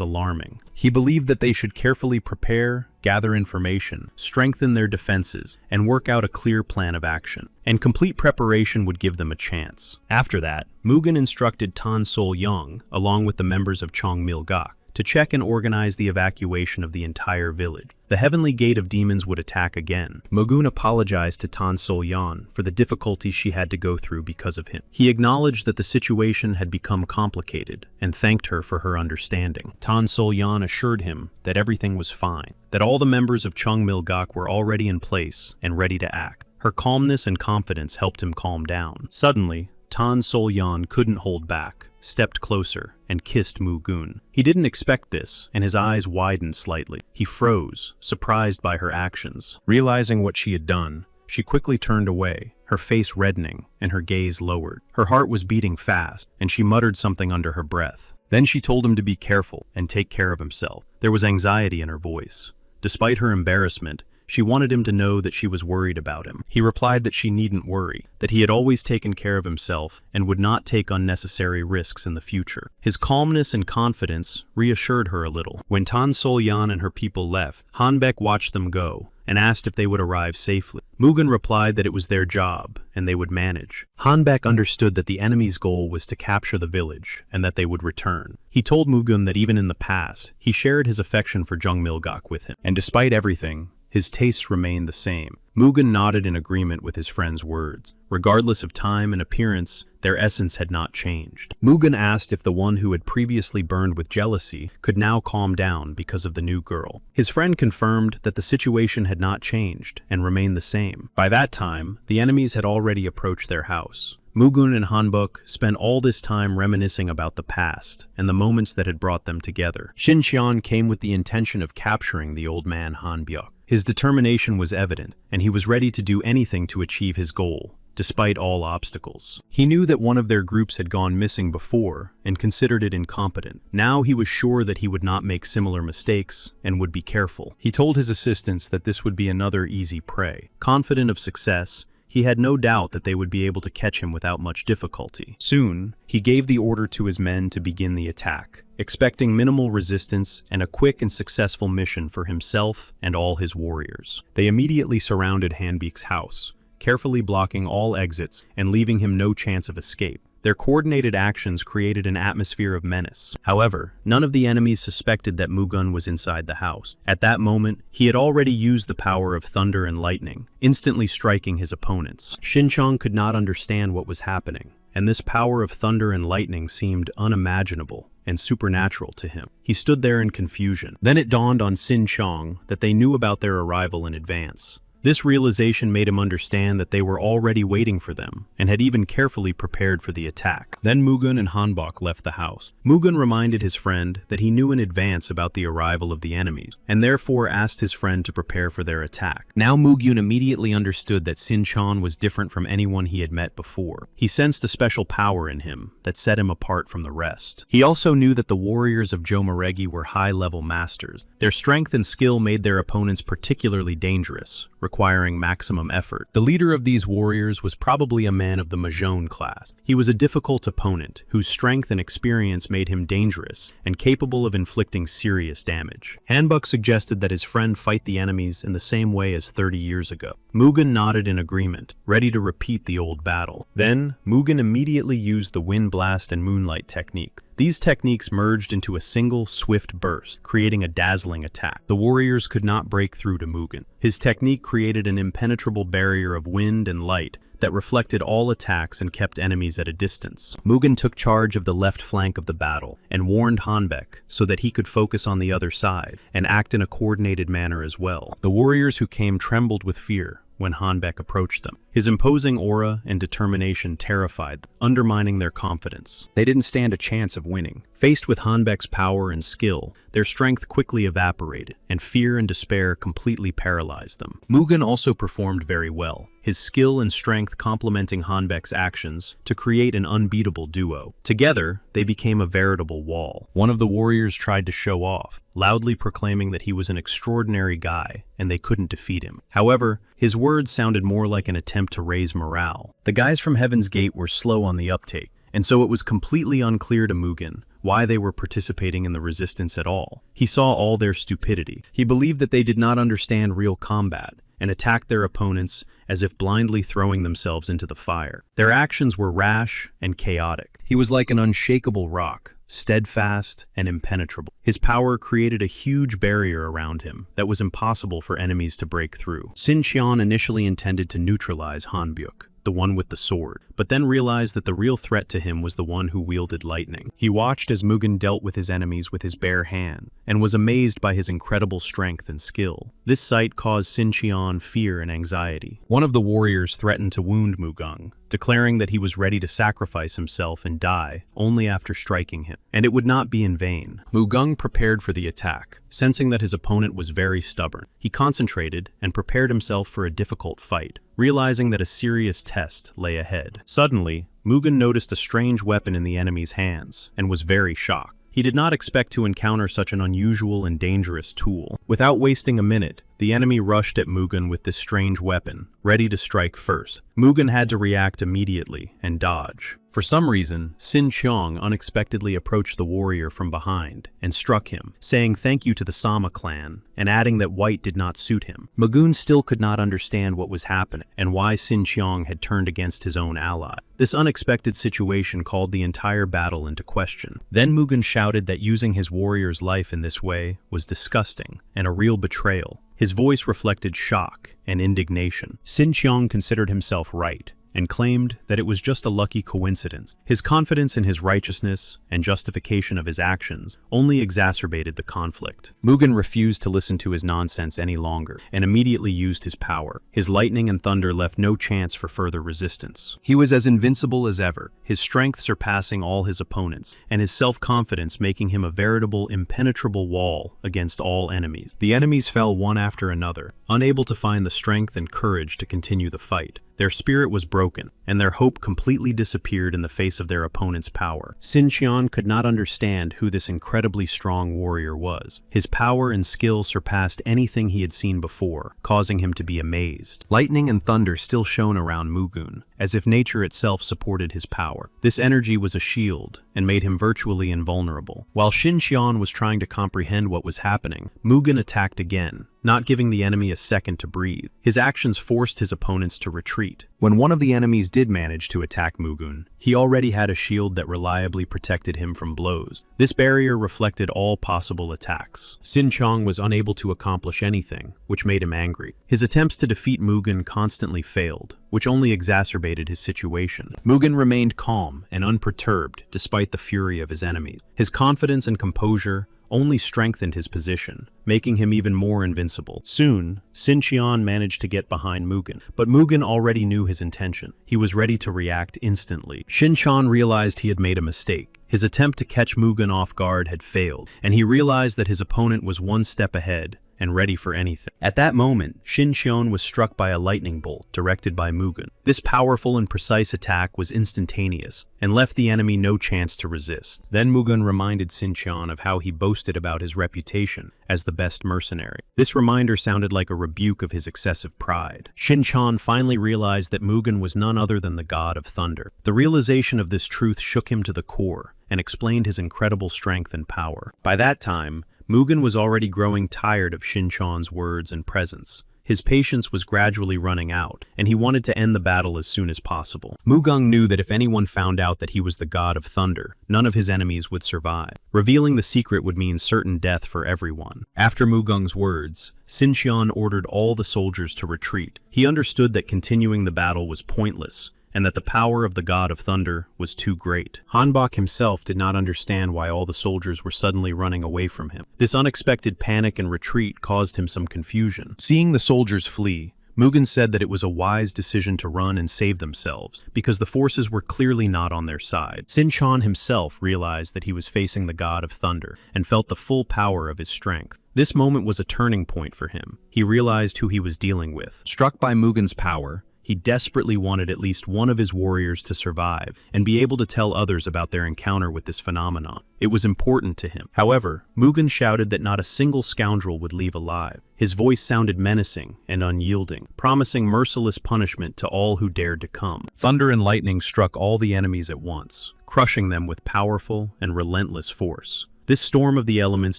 alarming. He believed that they should carefully prepare, gather information, strengthen their defenses, and work out a clear plan of action. And complete preparation would give them a chance. After that, Mugen instructed Tan Sol Yong, along with the members of Chongmil-gak, to check and organize the evacuation of the entire village. The Heavenly Gate of Demons would attack again. Mugun apologized to Tan Sol Yan for the difficulties she had to go through because of him. He acknowledged that the situation had become complicated and thanked her for her understanding. Tan Sol Yan assured him that everything was fine, that all the members of Chongmil-gak were already in place and ready to act. Her calmness and confidence helped him calm down. Suddenly, Tan Sol Yan couldn't hold back, stepped closer, and kissed Mugun. He didn't expect this, and his eyes widened slightly. He froze, surprised by her actions. Realizing what she had done, she quickly turned away, her face reddening and her gaze lowered. Her heart was beating fast, and she muttered something under her breath. Then she told him to be careful and take care of himself. There was anxiety in her voice. Despite her embarrassment, she wanted him to know that she was worried about him. He replied that she needn't worry, that he had always taken care of himself and would not take unnecessary risks in the future. His calmness and confidence reassured her a little. When Tan Sol Yan and her people left, Hanbek watched them go and asked if they would arrive safely. Mugen replied that it was their job and they would manage. Hanbek understood that the enemy's goal was to capture the village and that they would return. He told Mugen that even in the past, he shared his affection for Jungmilgak with him, and despite everything, his tastes remained the same. Mugen nodded in agreement with his friend's words. Regardless of time and appearance, their essence had not changed. Mugen asked if the one who had previously burned with jealousy could now calm down because of the new girl. His friend confirmed that the situation had not changed and remained the same. By that time, the enemies had already approached their house. Mugun and Hanbok spent all this time reminiscing about the past and the moments that had brought them together. Xinxian came with the intention of capturing the old man Hanbyuk. His determination was evident, and he was ready to do anything to achieve his goal, despite all obstacles. He knew that one of their groups had gone missing before and considered it incompetent. Now he was sure that he would not make similar mistakes and would be careful. He told his assistants that this would be another easy prey. Confident of success, he had no doubt that they would be able to catch him without much difficulty. Soon, he gave the order to his men to begin the attack, expecting minimal resistance and a quick and successful mission for himself and all his warriors. They immediately surrounded Hanbek's house, carefully blocking all exits and leaving him no chance of escape. Their coordinated actions created an atmosphere of menace. However, none of the enemies suspected that Mugun was inside the house. At that moment, he had already used the power of thunder and lightning, instantly striking his opponents. Xinqiang could not understand what was happening, and this power of thunder and lightning seemed unimaginable and supernatural to him. He stood there in confusion. Then it dawned on Xinqiang that they knew about their arrival in advance. This realization made him understand that they were already waiting for them and had even carefully prepared for the attack. Then Mugun and Hanbok left the house. Mugun reminded his friend that he knew in advance about the arrival of the enemies and therefore asked his friend to prepare for their attack. Now Mugun immediately understood that Xinqiang was different from anyone he had met before. He sensed a special power in him that set him apart from the rest. He also knew that the warriors of Jomaregi were high-level masters. Their strength and skill made their opponents particularly dangerous, requiring maximum effort. The leader of these warriors was probably a man of the Mahjong class. He was a difficult opponent whose strength and experience made him dangerous and capable of inflicting serious damage. Hanbok suggested that his friend fight the enemies in the same way as 30 years ago. Mugen nodded in agreement, ready to repeat the old battle. Then, Mugen immediately used the wind blast and moonlight technique. These techniques merged into a single, swift burst, creating a dazzling attack. The warriors could not break through to Mugen. His technique created an impenetrable barrier of wind and light that reflected all attacks and kept enemies at a distance. Mugen took charge of the left flank of the battle and warned Hanbek so that he could focus on the other side and act in a coordinated manner as well. The warriors who came trembled with fear when Hanbek approached them. His imposing aura and determination terrified them, undermining their confidence. They didn't stand a chance of winning. Faced with Hanbek's power and skill, their strength quickly evaporated, and fear and despair completely paralyzed them. Mugen also performed very well, his skill and strength complementing Hanbek's actions to create an unbeatable duo. Together, they became a veritable wall. One of the warriors tried to show off, loudly proclaiming that he was an extraordinary guy and they couldn't defeat him. However, his words sounded more like an attempt to raise morale. The guys from Heaven's Gate were slow on the uptake, and so it was completely unclear to Mugen why they were participating in the resistance at all. He saw all their stupidity. He believed that they did not understand real combat and attacked their opponents as if blindly throwing themselves into the fire. Their actions were rash and chaotic. He was like an unshakable rock, steadfast and impenetrable. His power created a huge barrier around him that was impossible for enemies to break through. Sin Qian initially intended to neutralize Hanbyuk, the one with the sword, but then realized that the real threat to him was the one who wielded lightning. He watched as Mugen dealt with his enemies with his bare hand, and was amazed by his incredible strength and skill. This sight caused Sin Qian fear and anxiety. One of the warriors threatened to wound Mugen, declaring that he was ready to sacrifice himself and die only after striking him, and it would not be in vain. Mugen prepared for the attack, sensing that his opponent was very stubborn. He concentrated and prepared himself for a difficult fight, realizing that a serious test lay ahead. Suddenly, Mugen noticed a strange weapon in the enemy's hands and was very shocked. He did not expect to encounter such an unusual and dangerous tool. Without wasting a minute, the enemy rushed at Mugen with this strange weapon, ready to strike first. Mugen had to react immediately and dodge. For some reason, Sin Qiang unexpectedly approached the warrior from behind and struck him, saying thank you to the Sama clan and adding that white did not suit him. Mugen still could not understand what was happening and why Sin Qiang had turned against his own ally. This unexpected situation called the entire battle into question. Then Mugen shouted that using his warrior's life in this way was disgusting and a real betrayal. His voice reflected shock and indignation. Sin Qiang considered himself right and claimed that it was just a lucky coincidence. His confidence in his righteousness and justification of his actions only exacerbated the conflict. Mugen refused to listen to his nonsense any longer and immediately used his power. His lightning and thunder left no chance for further resistance. He was as invincible as ever, his strength surpassing all his opponents, and his self-confidence making him a veritable impenetrable wall against all enemies. The enemies fell one after another, unable to find the strength and courage to continue the fight. Their spirit was broken, and their hope completely disappeared in the face of their opponent's power. Sin Qian could not understand who this incredibly strong warrior was. His power and skill surpassed anything he had seen before, causing him to be amazed. Lightning and thunder still shone around Mugen, as if nature itself supported his power. This energy was a shield, and made him virtually invulnerable. While Sin Qian was trying to comprehend what was happening, Mugen attacked again, not giving the enemy a second to breathe. His actions forced his opponents to retreat. When one of the enemies did manage to attack Mugen, he already had a shield that reliably protected him from blows. This barrier reflected all possible attacks. Sin Qiang was unable to accomplish anything, which made him angry. His attempts to defeat Mugen constantly failed, which only exacerbated his situation. Mugen remained calm and unperturbed despite the fury of his enemies. His confidence and composure only strengthened his position, making him even more invincible. Soon, Sin Qian managed to get behind Mugen, but Mugen already knew his intention. He was ready to react instantly. Sin Qian realized he had made a mistake. His attempt to catch Mugen off guard had failed, and he realized that his opponent was one step ahead and ready for anything. At that moment, Sin Qian was struck by a lightning bolt directed by Mugen. This powerful and precise attack was instantaneous and left the enemy no chance to resist. Then Mugen reminded Sin Qian of how he boasted about his reputation as the best mercenary. This reminder sounded like a rebuke of his excessive pride. Sin Qian finally realized that Mugen was none other than the god of thunder. The realization of this truth shook him to the core and explained his incredible strength and power. By that time, Mugen was already growing tired of Sin Qian's words and presence. His patience was gradually running out, and he wanted to end the battle as soon as possible. Mugen knew that if anyone found out that he was the god of thunder, none of his enemies would survive. Revealing the secret would mean certain death for everyone. After Mugen's words, Sin Qian ordered all the soldiers to retreat. He understood that continuing the battle was pointless, and that the power of the god of thunder was too great. Hanbok himself did not understand why all the soldiers were suddenly running away from him. This unexpected panic and retreat caused him some confusion. Seeing the soldiers flee, Mugen said that it was a wise decision to run and save themselves, because the forces were clearly not on their side. Sin-chan himself realized that he was facing the god of thunder, and felt the full power of his strength. This moment was a turning point for him. He realized who he was dealing with. Struck by Mugen's power, he desperately wanted at least one of his warriors to survive and be able to tell others about their encounter with this phenomenon. It was important to him. However, Mugen shouted that not a single scoundrel would leave alive. His voice sounded menacing and unyielding, promising merciless punishment to all who dared to come. Thunder and lightning struck all the enemies at once, crushing them with powerful and relentless force. This storm of the elements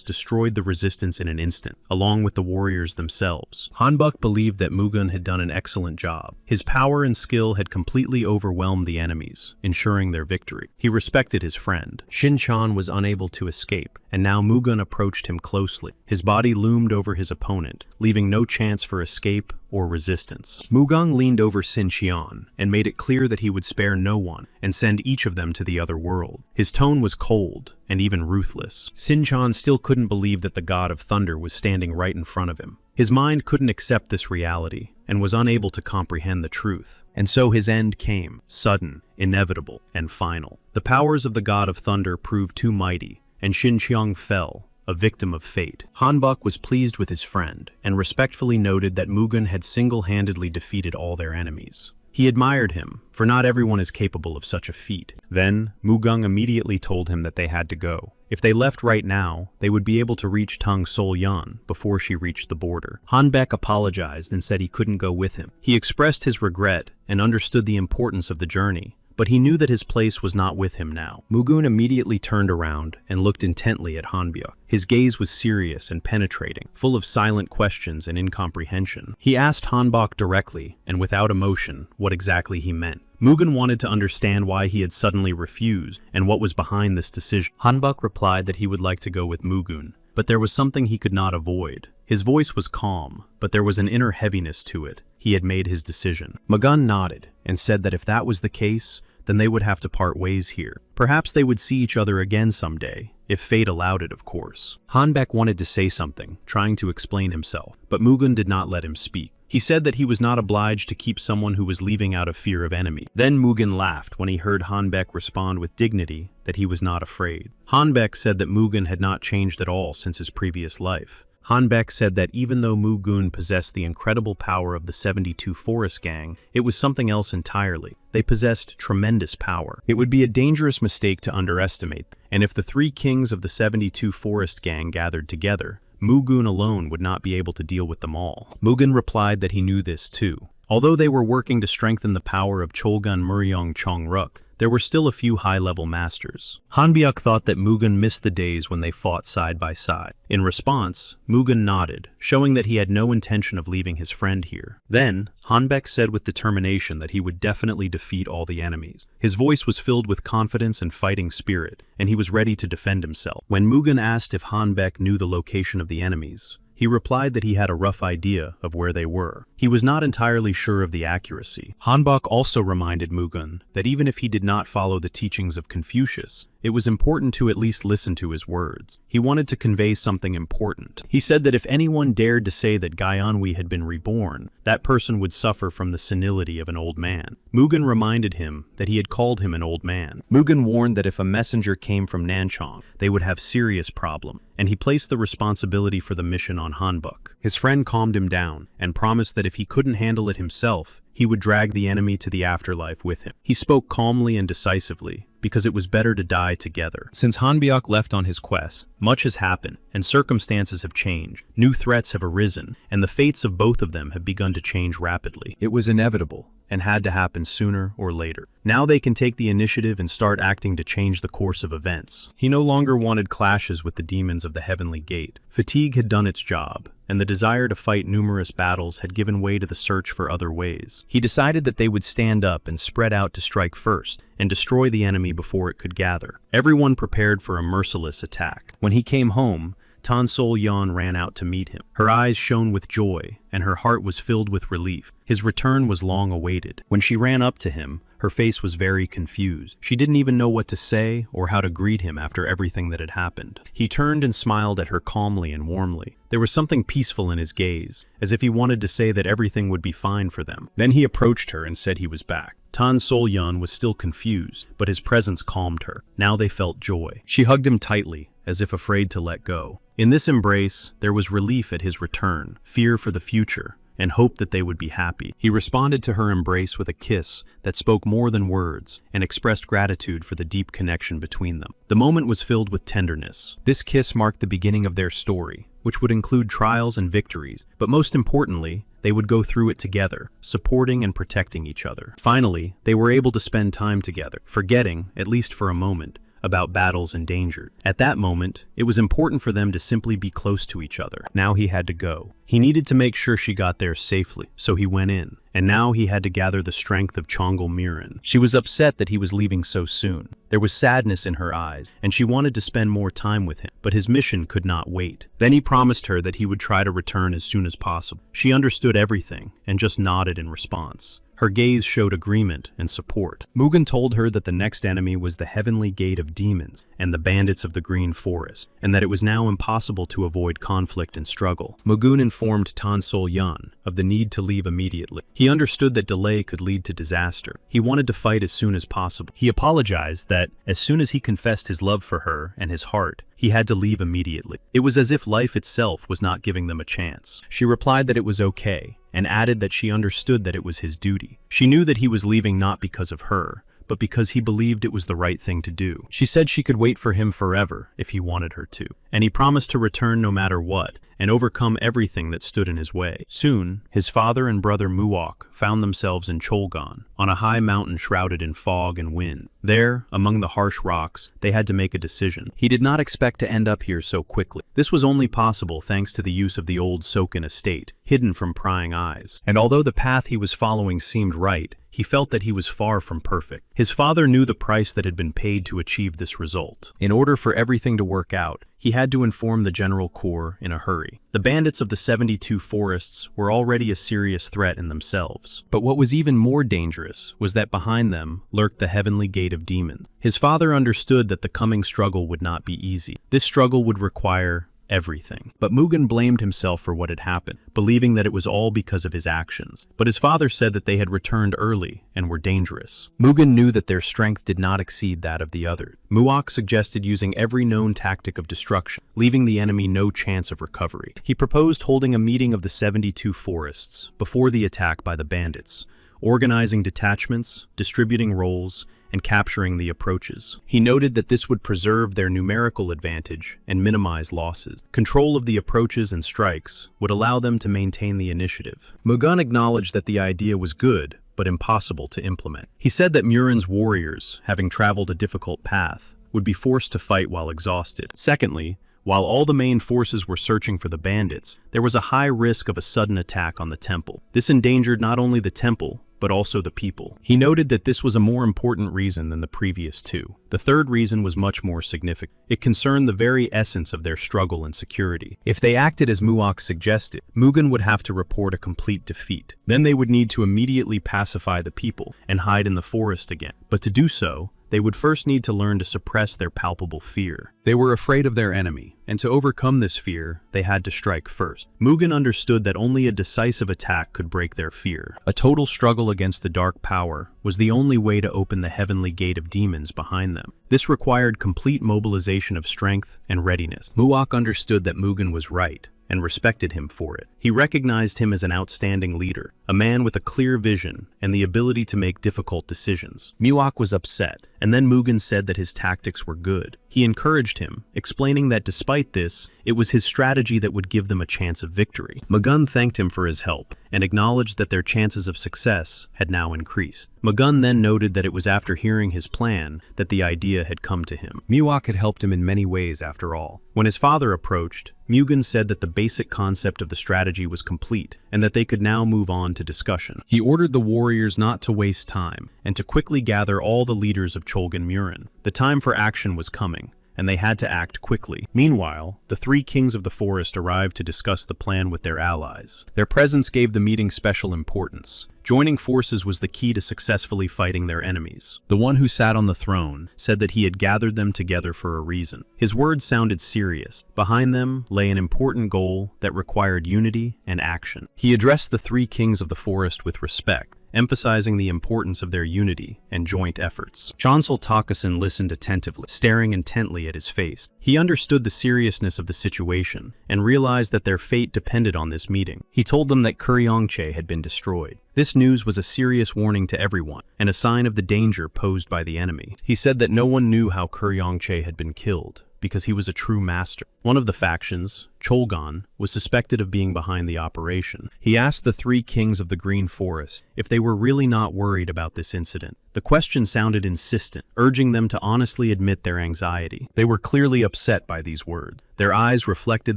destroyed the resistance in an instant, along with the warriors themselves. Hanbok believed that Mugen had done an excellent job. His power and skill had completely overwhelmed the enemies, ensuring their victory. He respected his friend. Shin-chan was unable to escape, and now Mugen approached him closely. His body loomed over his opponent, leaving no chance for escape or resistance. Mugen leaned over Sin-chan and made it clear that he would spare no one and send each of them to the other world. His tone was cold and even ruthless. Sin-chan still couldn't believe that the god of thunder was standing right in front of him. His mind couldn't accept this reality and was unable to comprehend the truth. And so his end came, sudden, inevitable, and final. The powers of the god of thunder proved too mighty, and Shin-chan fell, a victim of fate. Hanbok was pleased with his friend and respectfully noted that Mugen had single-handedly defeated all their enemies. He admired him, for not everyone is capable of such a feat. Then, Mugen immediately told him that they had to go. If they left right now, they would be able to reach Tung Sol-yan before she reached the border. Hanbek apologized and said he couldn't go with him. He expressed his regret and understood the importance of the journey, but he knew that his place was not with him now. Mugen immediately turned around and looked intently at Hanbyeok. His gaze was serious and penetrating, full of silent questions and incomprehension. He asked Hanbok directly, and without emotion, what exactly he meant. Mugen wanted to understand why he had suddenly refused and what was behind this decision. Hanbok replied that he would like to go with Mugen, but there was something he could not avoid. His voice was calm, but there was an inner heaviness to it. He had made his decision. Mugen nodded and said that if that was the case, then they would have to part ways here. Perhaps they would see each other again someday, if fate allowed it, of course. Hanbek wanted to say something, trying to explain himself, but Mugen did not let him speak. He said that he was not obliged to keep someone who was leaving out of fear of enemy. Then Mugen laughed when he heard Hanbek respond with dignity that he was not afraid. Hanbek said that Mugen had not changed at all since his previous life. Hanbek said that even though Mugen possessed the incredible power of the 72 Forest Gang, it was something else entirely. They possessed tremendous power. It would be a dangerous mistake to underestimate them, and if the three kings of the 72 Forest Gang gathered together, Mugen alone would not be able to deal with them all. Mugen replied that he knew this too. Although they were working to strengthen the power of Cholgun Muryong Chongruk, there were still a few high-level masters. Hanbyeok thought that Mugen missed the days when they fought side by side. In response, Mugen nodded, showing that he had no intention of leaving his friend here. Then, Hanbek said with determination that he would definitely defeat all the enemies. His voice was filled with confidence and fighting spirit, and he was ready to defend himself. When Mugen asked if Hanbek knew the location of the enemies, he replied that he had a rough idea of where they were. He was not entirely sure of the accuracy. Hanbok also reminded Mugen that even if he did not follow the teachings of Confucius, it was important to at least listen to his words. He wanted to convey something important. He said that if anyone dared to say that Gyeonwi had been reborn, that person would suffer from the senility of an old man. Mugen reminded him that he had called him an old man. Mugen warned that if a messenger came from Nanchang, they would have serious problem, and he placed the responsibility for the mission on Hanbok. His friend calmed him down and promised that if he couldn't handle it himself, he would drag the enemy to the afterlife with him. He spoke calmly and decisively, because it was better to die together. Since Hanbyeok left on his quest, much has happened, and circumstances have changed. New threats have arisen, and the fates of both of them have begun to change rapidly. It was inevitable, and had to happen sooner or later. Now they can take the initiative and start acting to change the course of events. He no longer wanted clashes with the demons of the Heavenly Gate. Fatigue had done its job, and the desire to fight numerous battles had given way to the search for other ways. He decided that they would stand up and spread out to strike first, and destroy the enemy before it could gather. Everyone prepared for a merciless attack. When he came home, Tan Sol-yan ran out to meet him. Her eyes shone with joy, and her heart was filled with relief. His return was long awaited. When she ran up to him, Her face was very confused. She didn't even know what to say or how to greet him after everything that had happened. He turned and smiled at her calmly and warmly. There was something peaceful in his gaze, as if he wanted to say that everything would be fine for them. Then he approached her and said he was back. Tan Sol-yeon was still confused, but his presence calmed her. Now they felt joy. She hugged him tightly, as if afraid to let go. In this embrace, there was relief at his return, fear for the future, and hope that they would be happy. He responded to her embrace with a kiss that spoke more than words and expressed gratitude for the deep connection between them. The moment was filled with tenderness. This kiss marked the beginning of their story, which would include trials and victories, but most importantly, they would go through it together, supporting and protecting each other. Finally, they were able to spend time together, forgetting, at least for a moment, about battles and danger. At that moment, it was important for them to simply be close to each other. Now he had to go. He needed to make sure she got there safely, so he went in. And now he had to gather the strength of Chongol Murin. She was upset that he was leaving so soon. There was sadness in her eyes, and she wanted to spend more time with him, but his mission could not wait. Then he promised her that he would try to return as soon as possible. She understood everything and just nodded in response. Her gaze showed agreement and support. Mugen told her that the next enemy was the Heavenly Gate of Demons and the bandits of the Green Forest, and that it was now impossible to avoid conflict and struggle. Mugen informed Tan Sol-yeon of the need to leave immediately. He understood that delay could lead to disaster. He wanted to fight as soon as possible. He apologized that, as soon as he confessed his love for her and his heart, he had to leave immediately. It was as if life itself was not giving them a chance. She replied that it was okay, and added that she understood that it was his duty. She knew that he was leaving not because of her, but because he believed it was the right thing to do. She said she could wait for him forever if he wanted her to, and he promised to return no matter what, and overcome everything that stood in his way. Soon, his father and brother Muok found themselves in Cholgon, on a high mountain shrouded in fog and wind. There, among the harsh rocks, they had to make a decision. He did not expect to end up here so quickly. This was only possible thanks to the use of the old Soken estate, hidden from prying eyes. And although the path he was following seemed right, he felt that he was far from perfect. His father knew the price that had been paid to achieve this result. In order for everything to work out, he had to inform the General Corps in a hurry. The bandits of the 72 forests were already a serious threat in themselves. But what was even more dangerous was that behind them lurked the Heavenly Gate of Demons. His father understood that the coming struggle would not be easy. This struggle would require everything. But Mugen blamed himself for what had happened, believing that it was all because of his actions. But his father said that they had returned early and were dangerous. Mugen knew that their strength did not exceed that of the others. Muok suggested using every known tactic of destruction, leaving the enemy no chance of recovery. He proposed holding a meeting of the 72 forests before the attack by the bandits, organizing detachments, distributing roles, and capturing the approaches. He noted that this would preserve their numerical advantage and minimize losses. Control of the approaches and strikes would allow them to maintain the initiative. Mugen acknowledged that the idea was good, but impossible to implement. He said that Murin's warriors, having traveled a difficult path, would be forced to fight while exhausted. Secondly, while all the main forces were searching for the bandits, there was a high risk of a sudden attack on the temple. This endangered not only the temple, but also the people. He noted that this was a more important reason than the previous two. The third reason was much more significant. It concerned the very essence of their struggle and security. If they acted as Muok suggested, Mugen would have to report a complete defeat. Then they would need to immediately pacify the people and hide in the forest again. But to do so, they would first need to learn to suppress their palpable fear. They were afraid of their enemy, and to overcome this fear, they had to strike first. Mugen understood that only a decisive attack could break their fear. A total struggle against the dark power was the only way to open the Heavenly Gate of Demons behind them. This required complete mobilization of strength and readiness. Muok understood that Mugen was right, and respected him for it. He recognized him as an outstanding leader, a man with a clear vision and the ability to make difficult decisions. Muok was upset, and then Mugen said that his tactics were good. He encouraged him, explaining that despite this, it was his strategy that would give them a chance of victory. Mugen thanked him for his help, and acknowledged that their chances of success had now increased. Mugen then noted that it was after hearing his plan that the idea had come to him. Muok had helped him in many ways after all. When his father approached, Mugen said that the basic concept of the strategy was complete, and that they could now move on to discussion. He ordered the warriors not to waste time, and to quickly gather all the leaders of Cholgan Murin. The time for action was coming, and they had to act quickly. Meanwhile, the three kings of the forest arrived to discuss the plan with their allies. Their presence gave the meeting special importance. Joining forces was the key to successfully fighting their enemies. The one who sat on the throne said that he had gathered them together for a reason. His words sounded serious. Behind them lay an important goal that required unity and action. He addressed the three kings of the forest with respect, emphasizing the importance of their unity and joint efforts. Chansel Takasin listened attentively, staring intently at his face. He understood the seriousness of the situation and realized that their fate depended on this meeting. He told them that Kuryongche had been destroyed. This news was a serious warning to everyone and a sign of the danger posed by the enemy. He said that no one knew how Kuryongche had been killed, because he was a true master. One of the factions, Cholgon, was suspected of being behind the operation. He asked the three kings of the Green Forest if they were really not worried about this incident. The question sounded insistent, urging them to honestly admit their anxiety. They were clearly upset by these words. Their eyes reflected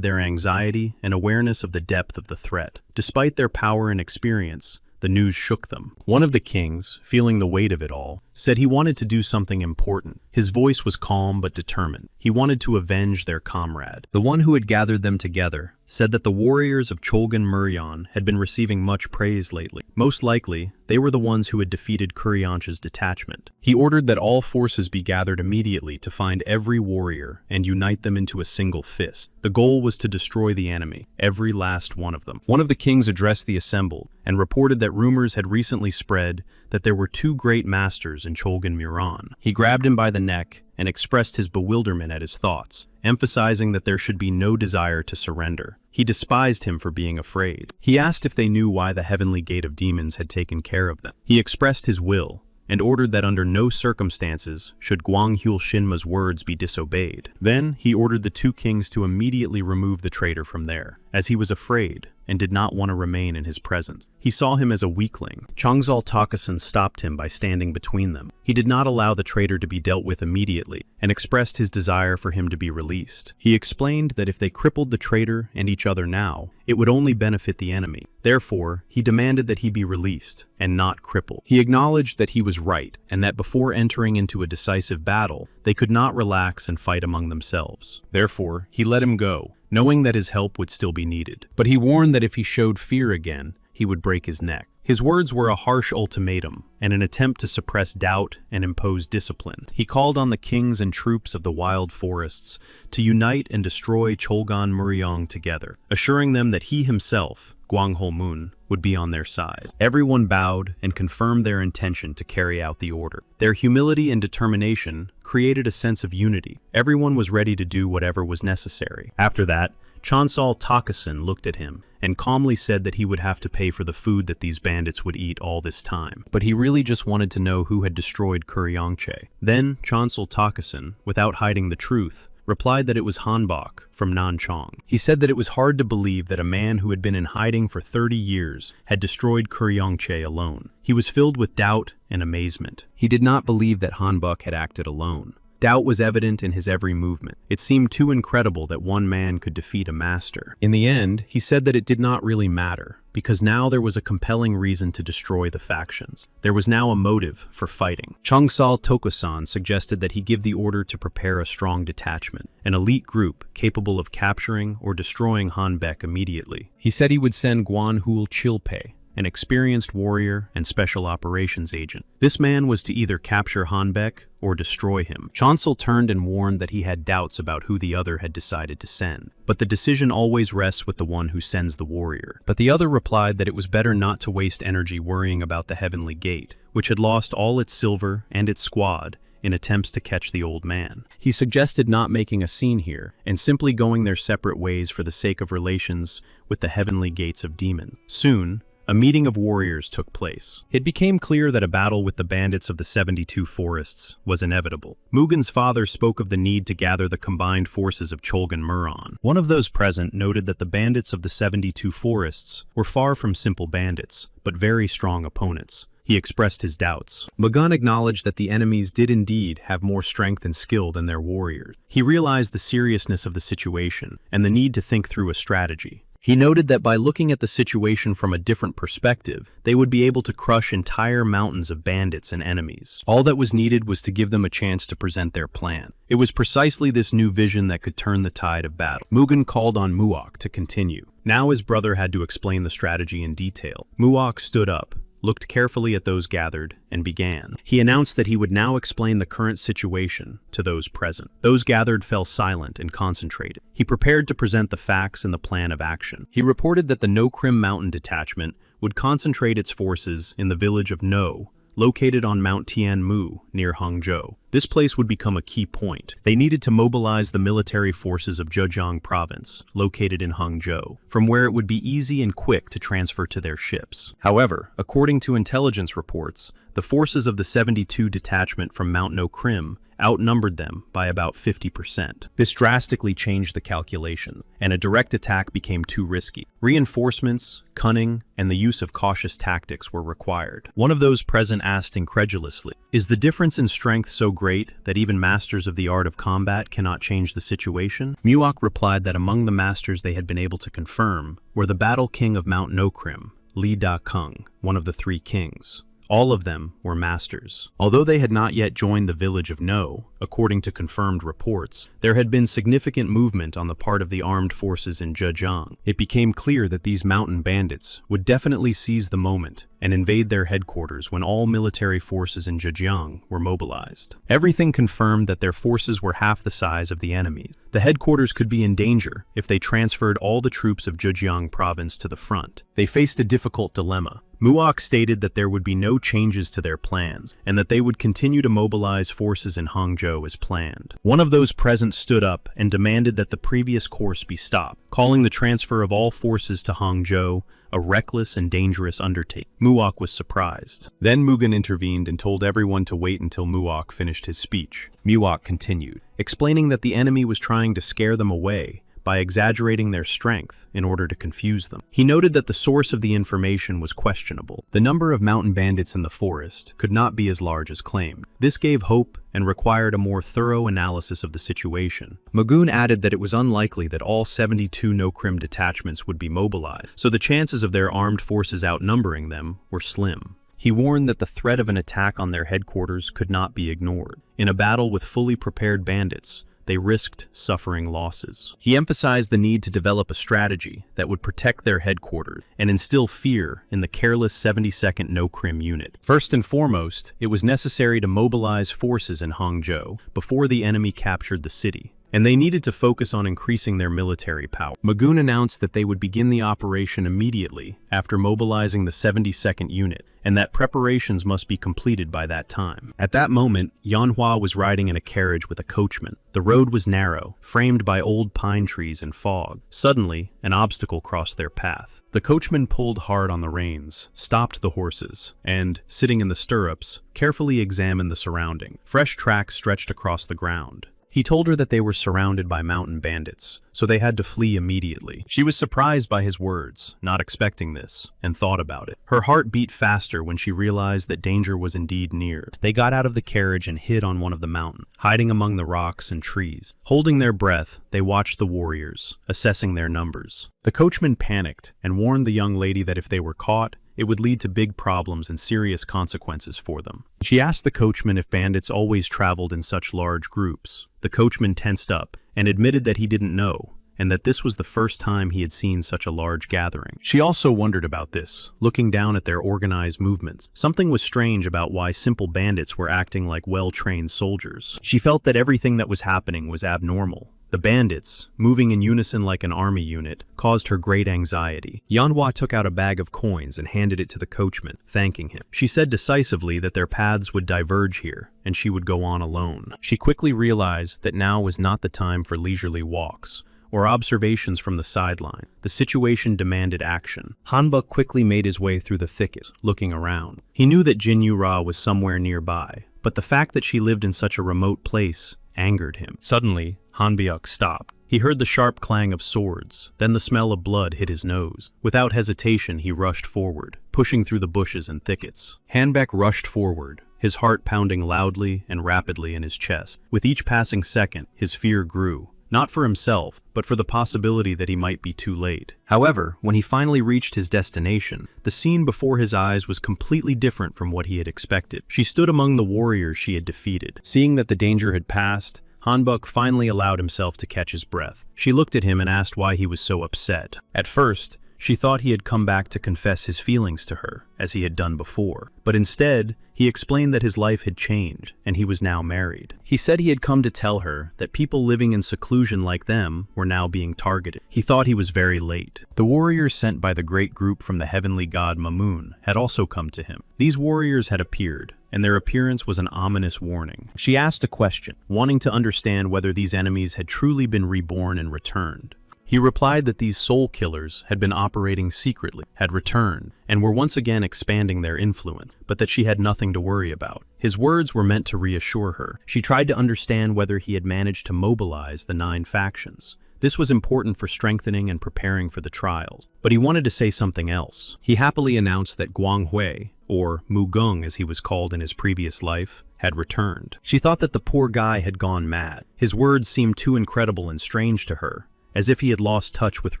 their anxiety and awareness of the depth of the threat. Despite their power and experience, the news shook them. One of the kings, feeling the weight of it all, said he wanted to do something important. His voice was calm but determined. He wanted to avenge their comrade. The one who had gathered them together said that the warriors of Cholgan Muryon had been receiving much praise lately. Most likely, they were the ones who had defeated Kuryonche's detachment. He ordered that all forces be gathered immediately to find every warrior and unite them into a single fist. The goal was to destroy the enemy, every last one of them. One of the kings addressed the assembled and reported that rumors had recently spread that there were two great masters in Cholgan Muryon. He grabbed him by the neck and expressed his bewilderment at his thoughts, emphasizing that there should be no desire to surrender. He despised him for being afraid. He asked if they knew why the heavenly gate of demons had taken care of them. He expressed his will and ordered that under no circumstances should Gwanghul Shinma's words be disobeyed. Then he ordered the two kings to immediately remove the traitor from there, as he was afraid and did not want to remain in his presence. He saw him as a weakling. Changsal Takasin stopped him by standing between them. He did not allow the traitor to be dealt with immediately and expressed his desire for him to be released. He explained that if they crippled the traitor and each other now, it would only benefit the enemy. Therefore, he demanded that he be released and not crippled. He acknowledged that he was right and that before entering into a decisive battle, they could not relax and fight among themselves. Therefore, he let him go, knowing that his help would still be needed. But he warned that if he showed fear again, he would break his neck. His words were a harsh ultimatum and an attempt to suppress doubt and impose discipline. He called on the kings and troops of the wild forests to unite and destroy Cholgan Muryon together, assuring them that he himself, Gwanghul Moon, would be on their side. Everyone bowed and confirmed their intention to carry out the order. Their humility and determination created a sense of unity. Everyone was ready to do whatever was necessary. After that, Chansal Takasin looked at him and calmly said that he would have to pay for the food that these bandits would eat all this time. But he really just wanted to know who had destroyed Kuryongche. Then Chansal Takasin, without hiding the truth, replied that it was Hanbok from Nanchong. He said that it was hard to believe that a man who had been in hiding for 30 years had destroyed Kuryongche alone. He was filled with doubt and amazement. He did not believe that Hanbok had acted alone. Doubt was evident in his every movement. It seemed too incredible that one man could defeat a master. In the end, he said that it did not really matter, because now there was a compelling reason to destroy the factions. There was now a motive for fighting. Changsal Tokusan suggested that he give the order to prepare a strong detachment, an elite group capable of capturing or destroying Hanbek immediately. He said he would send Gwanghul Chilpe, an experienced warrior and special operations agent. This man was to either capture Hanbek or destroy him. Chansel turned and warned that he had doubts about who the other had decided to send, but the decision always rests with the one who sends the warrior. But the other replied that it was better not to waste energy worrying about the heavenly gate, which had lost all its silver and its squad in attempts to catch the old man. He suggested not making a scene here and simply going their separate ways for the sake of relations with the heavenly gates of demons. Soon, a meeting of warriors took place. It became clear that a battle with the bandits of the 72 forests was inevitable. Mugen's father spoke of the need to gather the combined forces of Cholgan Muryon. One of those present noted that the bandits of the 72 forests were far from simple bandits, but very strong opponents. He expressed his doubts. Mugen acknowledged that the enemies did indeed have more strength and skill than their warriors. He realized the seriousness of the situation and the need to think through a strategy. He noted that by looking at the situation from a different perspective, they would be able to crush entire mountains of bandits and enemies. All that was needed was to give them a chance to present their plan. It was precisely this new vision that could turn the tide of battle. Mugen called on Muok to continue. Now his brother had to explain the strategy in detail. Muok stood up, looked carefully at those gathered, and began. He announced that he would now explain the current situation to those present. Those gathered fell silent and concentrated. He prepared to present the facts and the plan of action. He reported that the No-Krim Mountain Detachment would concentrate its forces in the village of No, located on Mount Tianmu near Hangzhou. This place would become a key point. They needed to mobilize the military forces of Zhejiang province, located in Hangzhou, from where it would be easy and quick to transfer to their ships. However, according to intelligence reports, the forces of the 72 detachment from Mount No-Krim outnumbered them by about 50%. This drastically changed the calculation, and a direct attack became too risky. Reinforcements, cunning, and the use of cautious tactics were required. One of those present asked incredulously, "Is the difference in strength so great that even masters of the art of combat cannot change the situation?" Muok replied that among the masters they had been able to confirm were the battle king of Mount No-Krim, Li Da-Kung, one of the three kings. All of them were masters. Although they had not yet joined the village of No, according to confirmed reports, there had been significant movement on the part of the armed forces in Zhejiang. It became clear that these mountain bandits would definitely seize the moment and invade their headquarters when all military forces in Zhejiang were mobilized. Everything confirmed that their forces were half the size of the enemy's. The headquarters could be in danger if they transferred all the troops of Zhejiang province to the front. They faced a difficult dilemma. Muok stated that there would be no changes to their plans, and that they would continue to mobilize forces in Hangzhou as planned. One of those present stood up and demanded that the previous course be stopped, calling the transfer of all forces to Hangzhou a reckless and dangerous undertaking. Muok was surprised. Then Mugen intervened and told everyone to wait until Muok finished his speech. Muok continued, explaining that the enemy was trying to scare them away by exaggerating their strength in order to confuse them. He noted that the source of the information was questionable. The number of mountain bandits in the forest could not be as large as claimed. This gave hope and required a more thorough analysis of the situation. Mugen added that it was unlikely that all 72 No-Krim detachments would be mobilized, so the chances of their armed forces outnumbering them were slim. He warned that the threat of an attack on their headquarters could not be ignored. In a battle with fully prepared bandits, they risked suffering losses. He emphasized the need to develop a strategy that would protect their headquarters and instill fear in the careless 72nd No-Krim unit. First and foremost, it was necessary to mobilize forces in Hangzhou before the enemy captured the city, and they needed to focus on increasing their military power. Mugen announced that they would begin the operation immediately after mobilizing the 72nd unit, and that preparations must be completed by that time. At that moment, Yanhua was riding in a carriage with a coachman. The road was narrow, framed by old pine trees and fog. Suddenly, an obstacle crossed their path. The coachman pulled hard on the reins, stopped the horses, and, sitting in the stirrups, carefully examined the surrounding. Fresh tracks stretched across the ground. He told her that they were surrounded by mountain bandits, so they had to flee immediately. She was surprised by his words, not expecting this, and thought about it. Her heart beat faster when she realized that danger was indeed near. They got out of the carriage and hid on one of the mountains, hiding among the rocks and trees. Holding their breath, they watched the warriors, assessing their numbers. The coachman panicked and warned the young lady that if they were caught, it would lead to big problems and serious consequences for them. She asked the coachman if bandits always traveled in such large groups. The coachman tensed up and admitted that he didn't know, and that this was the first time he had seen such a large gathering. She also wondered about this, looking down at their organized movements. Something was strange about why simple bandits were acting like well-trained soldiers. She felt that everything that was happening was abnormal. The bandits, moving in unison like an army unit, caused her great anxiety. Yanhua took out a bag of coins and handed it to the coachman, thanking him. She said decisively that their paths would diverge here, and she would go on alone. She quickly realized that now was not the time for leisurely walks or observations from the sideline. The situation demanded action. Hanbok quickly made his way through the thicket, looking around. He knew that Jin Yura was somewhere nearby, but the fact that she lived in such a remote place angered him. Suddenly, Hanbyuk stopped. He heard the sharp clang of swords, then the smell of blood hit his nose. Without hesitation, he rushed forward, pushing through the bushes and thickets. Hanbek rushed forward, his heart pounding loudly and rapidly in his chest. With each passing second, his fear grew, not for himself, but for the possibility that he might be too late. However, when he finally reached his destination, the scene before his eyes was completely different from what he had expected. She stood among the warriors she had defeated. Seeing that the danger had passed, Hanbok finally allowed himself to catch his breath. She looked at him and asked why he was so upset. At first, She thought he had come back to confess his feelings to her, as he had done before. But instead, he explained that his life had changed, and he was now married. He said he had come to tell her that people living in seclusion like them were now being targeted. He thought he was very late. The warriors sent by the great group from the heavenly god Mamun had also come to him. These warriors had appeared, and their appearance was an ominous warning. She asked a question, wanting to understand whether these enemies had truly been reborn and returned. He replied that these soul killers had been operating secretly, had returned, and were once again expanding their influence, but that she had nothing to worry about. His words were meant to reassure her. She tried to understand whether he had managed to mobilize the 9 factions. This was important for strengthening and preparing for the trials. But he wanted to say something else. He happily announced that Guanghui, or Mugung as he was called in his previous life, had returned. She thought that the poor guy had gone mad. His words seemed too incredible and strange to her, as if he had lost touch with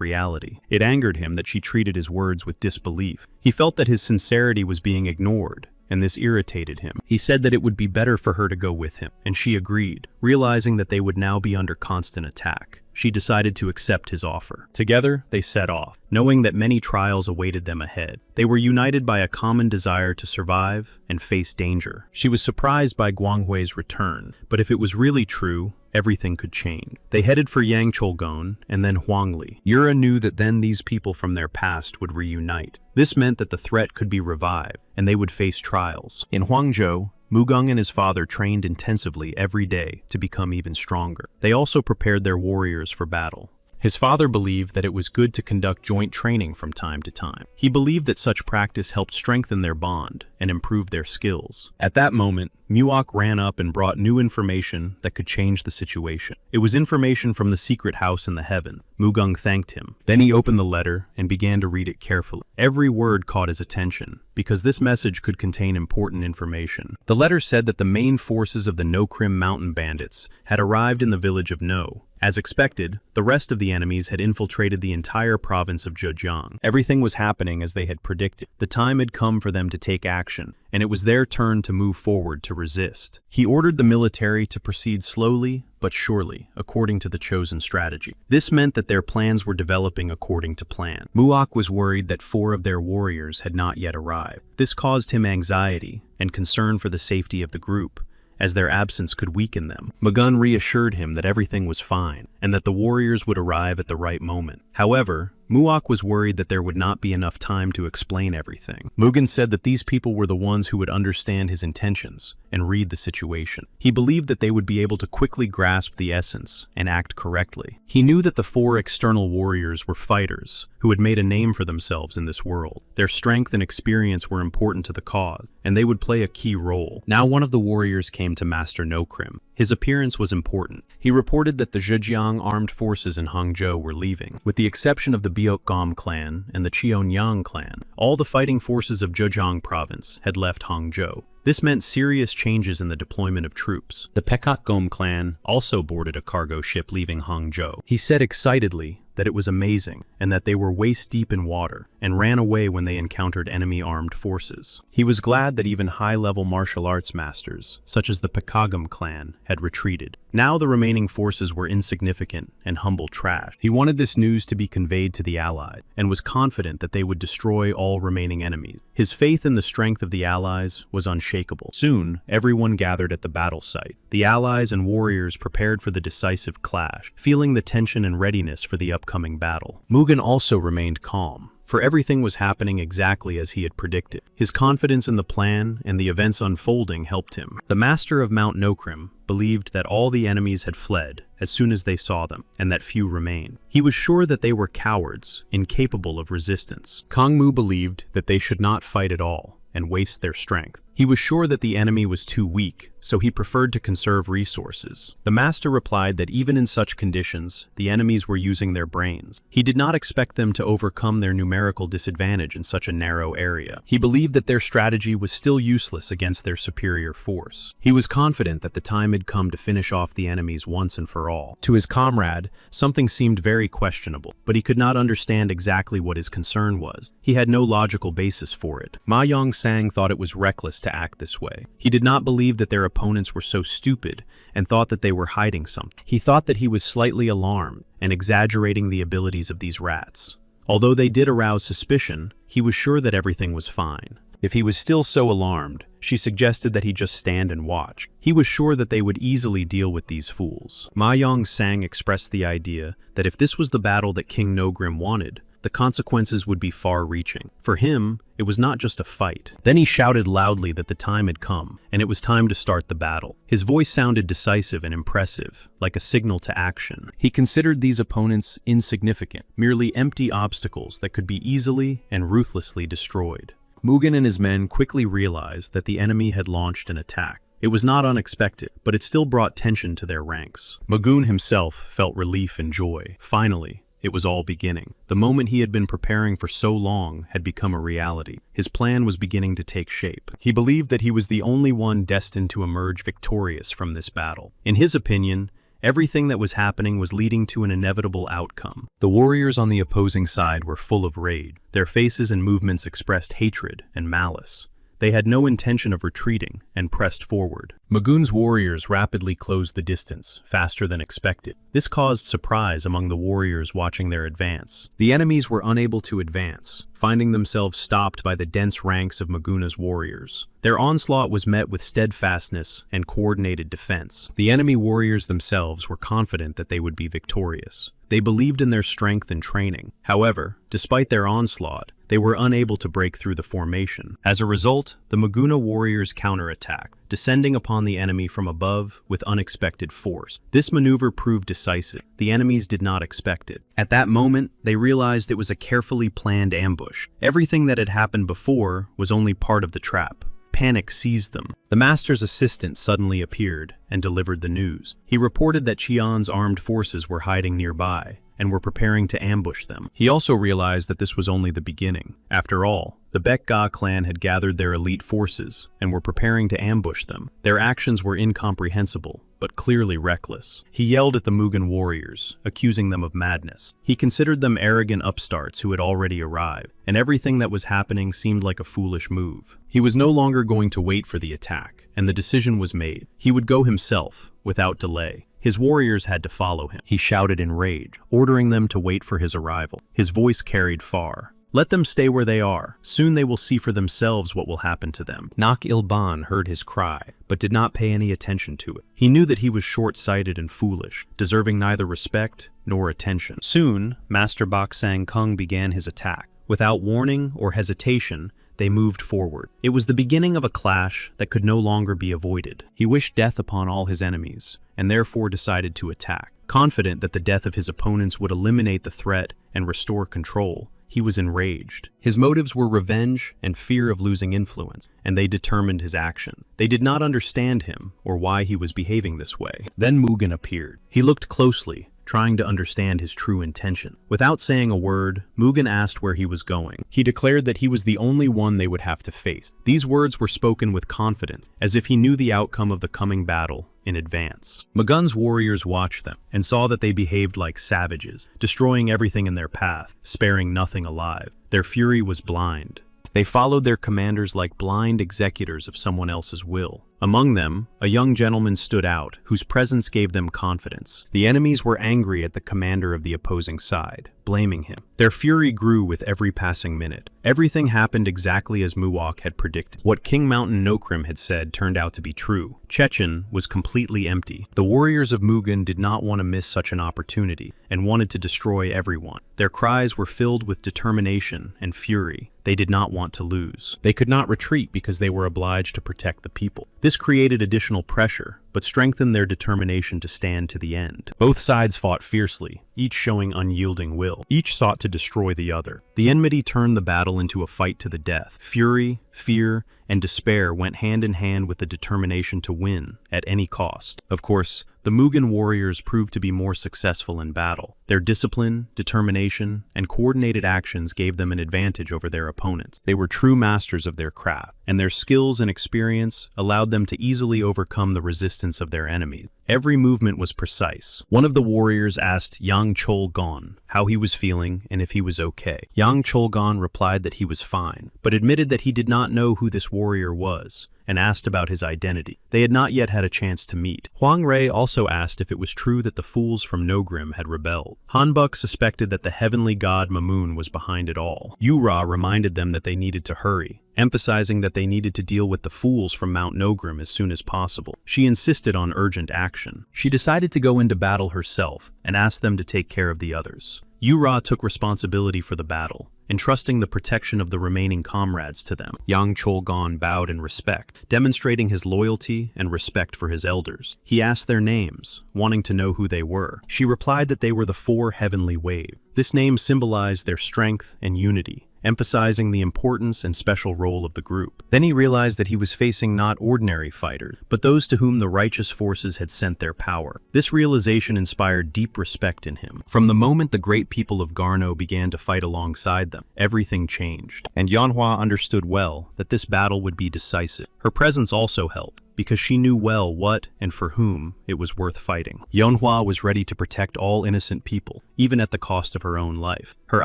reality. It angered him that she treated his words with disbelief. He felt that his sincerity was being ignored, and this irritated him. He said that it would be better for her to go with him, and she agreed, realizing that they would now be under constant attack. She decided to accept his offer. Together, they set off, knowing that many trials awaited them ahead. They were united by a common desire to survive and face danger. She was surprised by Guanghui's return, but if it was really true, everything could change. They headed for Yangcholgon and then Huangli. Yura knew that then these people from their past would reunite. This meant that the threat could be revived, and they would face trials. In Huangzhou, Mugung and his father trained intensively every day to become even stronger. They also prepared their warriors for battle. His father believed that it was good to conduct joint training from time to time. He believed that such practice helped strengthen their bond and improve their skills. At that moment, Muok ran up and brought new information that could change the situation. It was information from the secret house in the heaven. Mugung thanked him. Then he opened the letter and began to read it carefully. Every word caught his attention, because this message could contain important information. The letter said that the main forces of the No-Krim mountain bandits had arrived in the village of No. As expected, the rest of the enemies had infiltrated the entire province of Zhejiang. Everything was happening as they had predicted. The time had come for them to take action, and it was their turn to move forward to resist. He ordered the military to proceed slowly but surely, according to the chosen strategy. This meant that their plans were developing according to plan. Muok was worried that 4 of their warriors had not yet arrived. This caused him anxiety and concern for the safety of the group, as their absence could weaken them. Mugun reassured him that everything was fine, and that the warriors would arrive at the right moment. However, Muok was worried that there would not be enough time to explain everything. Mugen said that these people were the ones who would understand his intentions and read the situation. He believed that they would be able to quickly grasp the essence and act correctly. He knew that the 4 external warriors were fighters who had made a name for themselves in this world. Their strength and experience were important to the cause, and they would play a key role. Now one of the warriors came to Master No-Krim. His appearance was important. He reported that the Zhejiang armed forces in Hangzhou were leaving. With the exception of the Biokgom clan and the Cheonyang clan, all the fighting forces of Zhejiang province had left Hangzhou. This meant serious changes in the deployment of troops. The Pekotgom clan also boarded a cargo ship leaving Hangzhou. He said excitedly that it was amazing and that they were waist-deep in water and ran away when they encountered enemy armed forces. He was glad that even high-level martial arts masters, such as the Pekagam clan, had retreated. Now the remaining forces were insignificant and humble trash. He wanted this news to be conveyed to the Allies and was confident that they would destroy all remaining enemies. His faith in the strength of the Allies was unshakable. Soon, everyone gathered at the battle site. The Allies and warriors prepared for the decisive clash, feeling the tension and readiness for the upcoming battle. Mugen also remained calm, for everything was happening exactly as he had predicted. His confidence in the plan and the events unfolding helped him. The master of Mount No-Krim believed that all the enemies had fled as soon as they saw them, and that few remained. He was sure that they were cowards, incapable of resistance. Kangmu believed that they should not fight at all and waste their strength. He was sure that the enemy was too weak, so he preferred to conserve resources. The master replied that even in such conditions, the enemies were using their brains. He did not expect them to overcome their numerical disadvantage in such a narrow area. He believed that their strategy was still useless against their superior force. He was confident that the time had come to finish off the enemies once and for all. To his comrade, something seemed very questionable, but he could not understand exactly what his concern was. He had no logical basis for it. Ma Yongsang thought it was reckless to act this way. He did not believe that their opponents were so stupid and thought that they were hiding something. He thought that he was slightly alarmed and exaggerating the abilities of these rats. Although they did arouse suspicion, he was sure that everything was fine. If he was still so alarmed, she suggested that he just stand and watch. He was sure that they would easily deal with these fools. Ma Yong-sang expressed the idea that if this was the battle that King Nogrim wanted, the consequences would be far-reaching. For him, it was not just a fight. Then he shouted loudly that the time had come, and it was time to start the battle. His voice sounded decisive and impressive, like a signal to action. He considered these opponents insignificant, merely empty obstacles that could be easily and ruthlessly destroyed. Mugen and his men quickly realized that the enemy had launched an attack. It was not unexpected, but it still brought tension to their ranks. Mugen himself felt relief and joy. Finally, it was all beginning. The moment he had been preparing for so long had become a reality. His plan was beginning to take shape. He believed that he was the only one destined to emerge victorious from this battle. In his opinion, everything that was happening was leading to an inevitable outcome. The warriors on the opposing side were full of rage. Their faces and movements expressed hatred and malice. They had no intention of retreating and pressed forward. Mugen's warriors rapidly closed the distance, faster than expected. This caused surprise among the warriors watching their advance. The enemies were unable to advance, finding themselves stopped by the dense ranks of Mugen's warriors. Their onslaught was met with steadfastness and coordinated defense. The enemy warriors themselves were confident that they would be victorious. They believed in their strength and training. However, despite their onslaught, they were unable to break through the formation. As a result, the Muguna warriors counterattacked, descending upon the enemy from above with unexpected force. This maneuver proved decisive. The enemies did not expect it. At that moment, they realized it was a carefully planned ambush. Everything that had happened before was only part of the trap. Panic seized them. The master's assistant suddenly appeared and delivered the news. He reported that Qian's armed forces were hiding nearby and were preparing to ambush them. He also realized that this was only the beginning. After all, the Baekga clan had gathered their elite forces and were preparing to ambush them. Their actions were incomprehensible, but clearly reckless. He yelled at the Mugen warriors, accusing them of madness. He considered them arrogant upstarts who had already arrived, and everything that was happening seemed like a foolish move. He was no longer going to wait for the attack, and the decision was made. He would go himself, without delay. His warriors had to follow him. He shouted in rage, ordering them to wait for his arrival. His voice carried far. Let them stay where they are. Soon they will see for themselves what will happen to them. Nak Ilban heard his cry, but did not pay any attention to it. He knew that he was short-sighted and foolish, deserving neither respect nor attention. Soon, Master Bak Sang Kung began his attack. Without warning or hesitation, they moved forward. It was the beginning of a clash that could no longer be avoided. He wished death upon all his enemies, and therefore decided to attack. Confident that the death of his opponents would eliminate the threat and restore control, he was enraged. His motives were revenge and fear of losing influence, and they determined his action. They did not understand him or why he was behaving this way. Then Mugen appeared. He looked closely, trying to understand his true intention. Without saying a word, Mugen asked where he was going. He declared that he was the only one they would have to face. These words were spoken with confidence, as if he knew the outcome of the coming battle in advance. Mugen's warriors watched them and saw that they behaved like savages, destroying everything in their path, sparing nothing alive. Their fury was blind. They followed their commanders like blind executors of someone else's will. Among them, a young gentleman stood out, whose presence gave them confidence. The enemies were angry at the commander of the opposing side, blaming him. Their fury grew with every passing minute. Everything happened exactly as Muwok had predicted. What King Mountain Nokrim had said turned out to be true. Chechen was completely empty. The warriors of Mugen did not want to miss such an opportunity, and wanted to destroy everyone. Their cries were filled with determination and fury. They did not want to lose. They could not retreat because they were obliged to protect the people. This created additional pressure, but strengthened their determination to stand to the end. Both sides fought fiercely, each showing unyielding will. Each sought to destroy the other. The enmity turned the battle into a fight to the death. Fury, fear, and despair went hand in hand with the determination to win at any cost. Of course, the Mugen warriors proved to be more successful in battle. Their discipline, determination, and coordinated actions gave them an advantage over their opponents. They were true masters of their craft, and their skills and experience allowed them to easily overcome the resistance of their enemies. Every movement was precise. One of the warriors asked Yang Chol Gon, how he was feeling, and if he was okay. Yang Cholgon replied that he was fine, but admitted that he did not know who this warrior was, and asked about his identity. They had not yet had a chance to meet. Huang Rei also asked if it was true that the fools from Nogrim had rebelled. Hanbok suspected that the heavenly god Mamoon was behind it all. Yura reminded them that they needed to hurry, emphasizing that they needed to deal with the fools from Mount Nogrim as soon as possible. She insisted on urgent action. She decided to go into battle herself and asked them to take care of the others. Yura took responsibility for the battle, entrusting the protection of the remaining comrades to them. Yang Cholgon bowed in respect, demonstrating his loyalty and respect for his elders. He asked their names, wanting to know who they were. She replied that they were the four heavenly waves. This name symbolized their strength and unity, emphasizing the importance and special role of the group. Then he realized that he was facing not ordinary fighters, but those to whom the righteous forces had sent their power. This realization inspired deep respect in him. From the moment the great people of Garno began to fight alongside them, everything changed. And Yanhua understood well that this battle would be decisive. Her presence also helped, because she knew well what and for whom it was worth fighting. Yonhua was ready to protect all innocent people, even at the cost of her own life. Her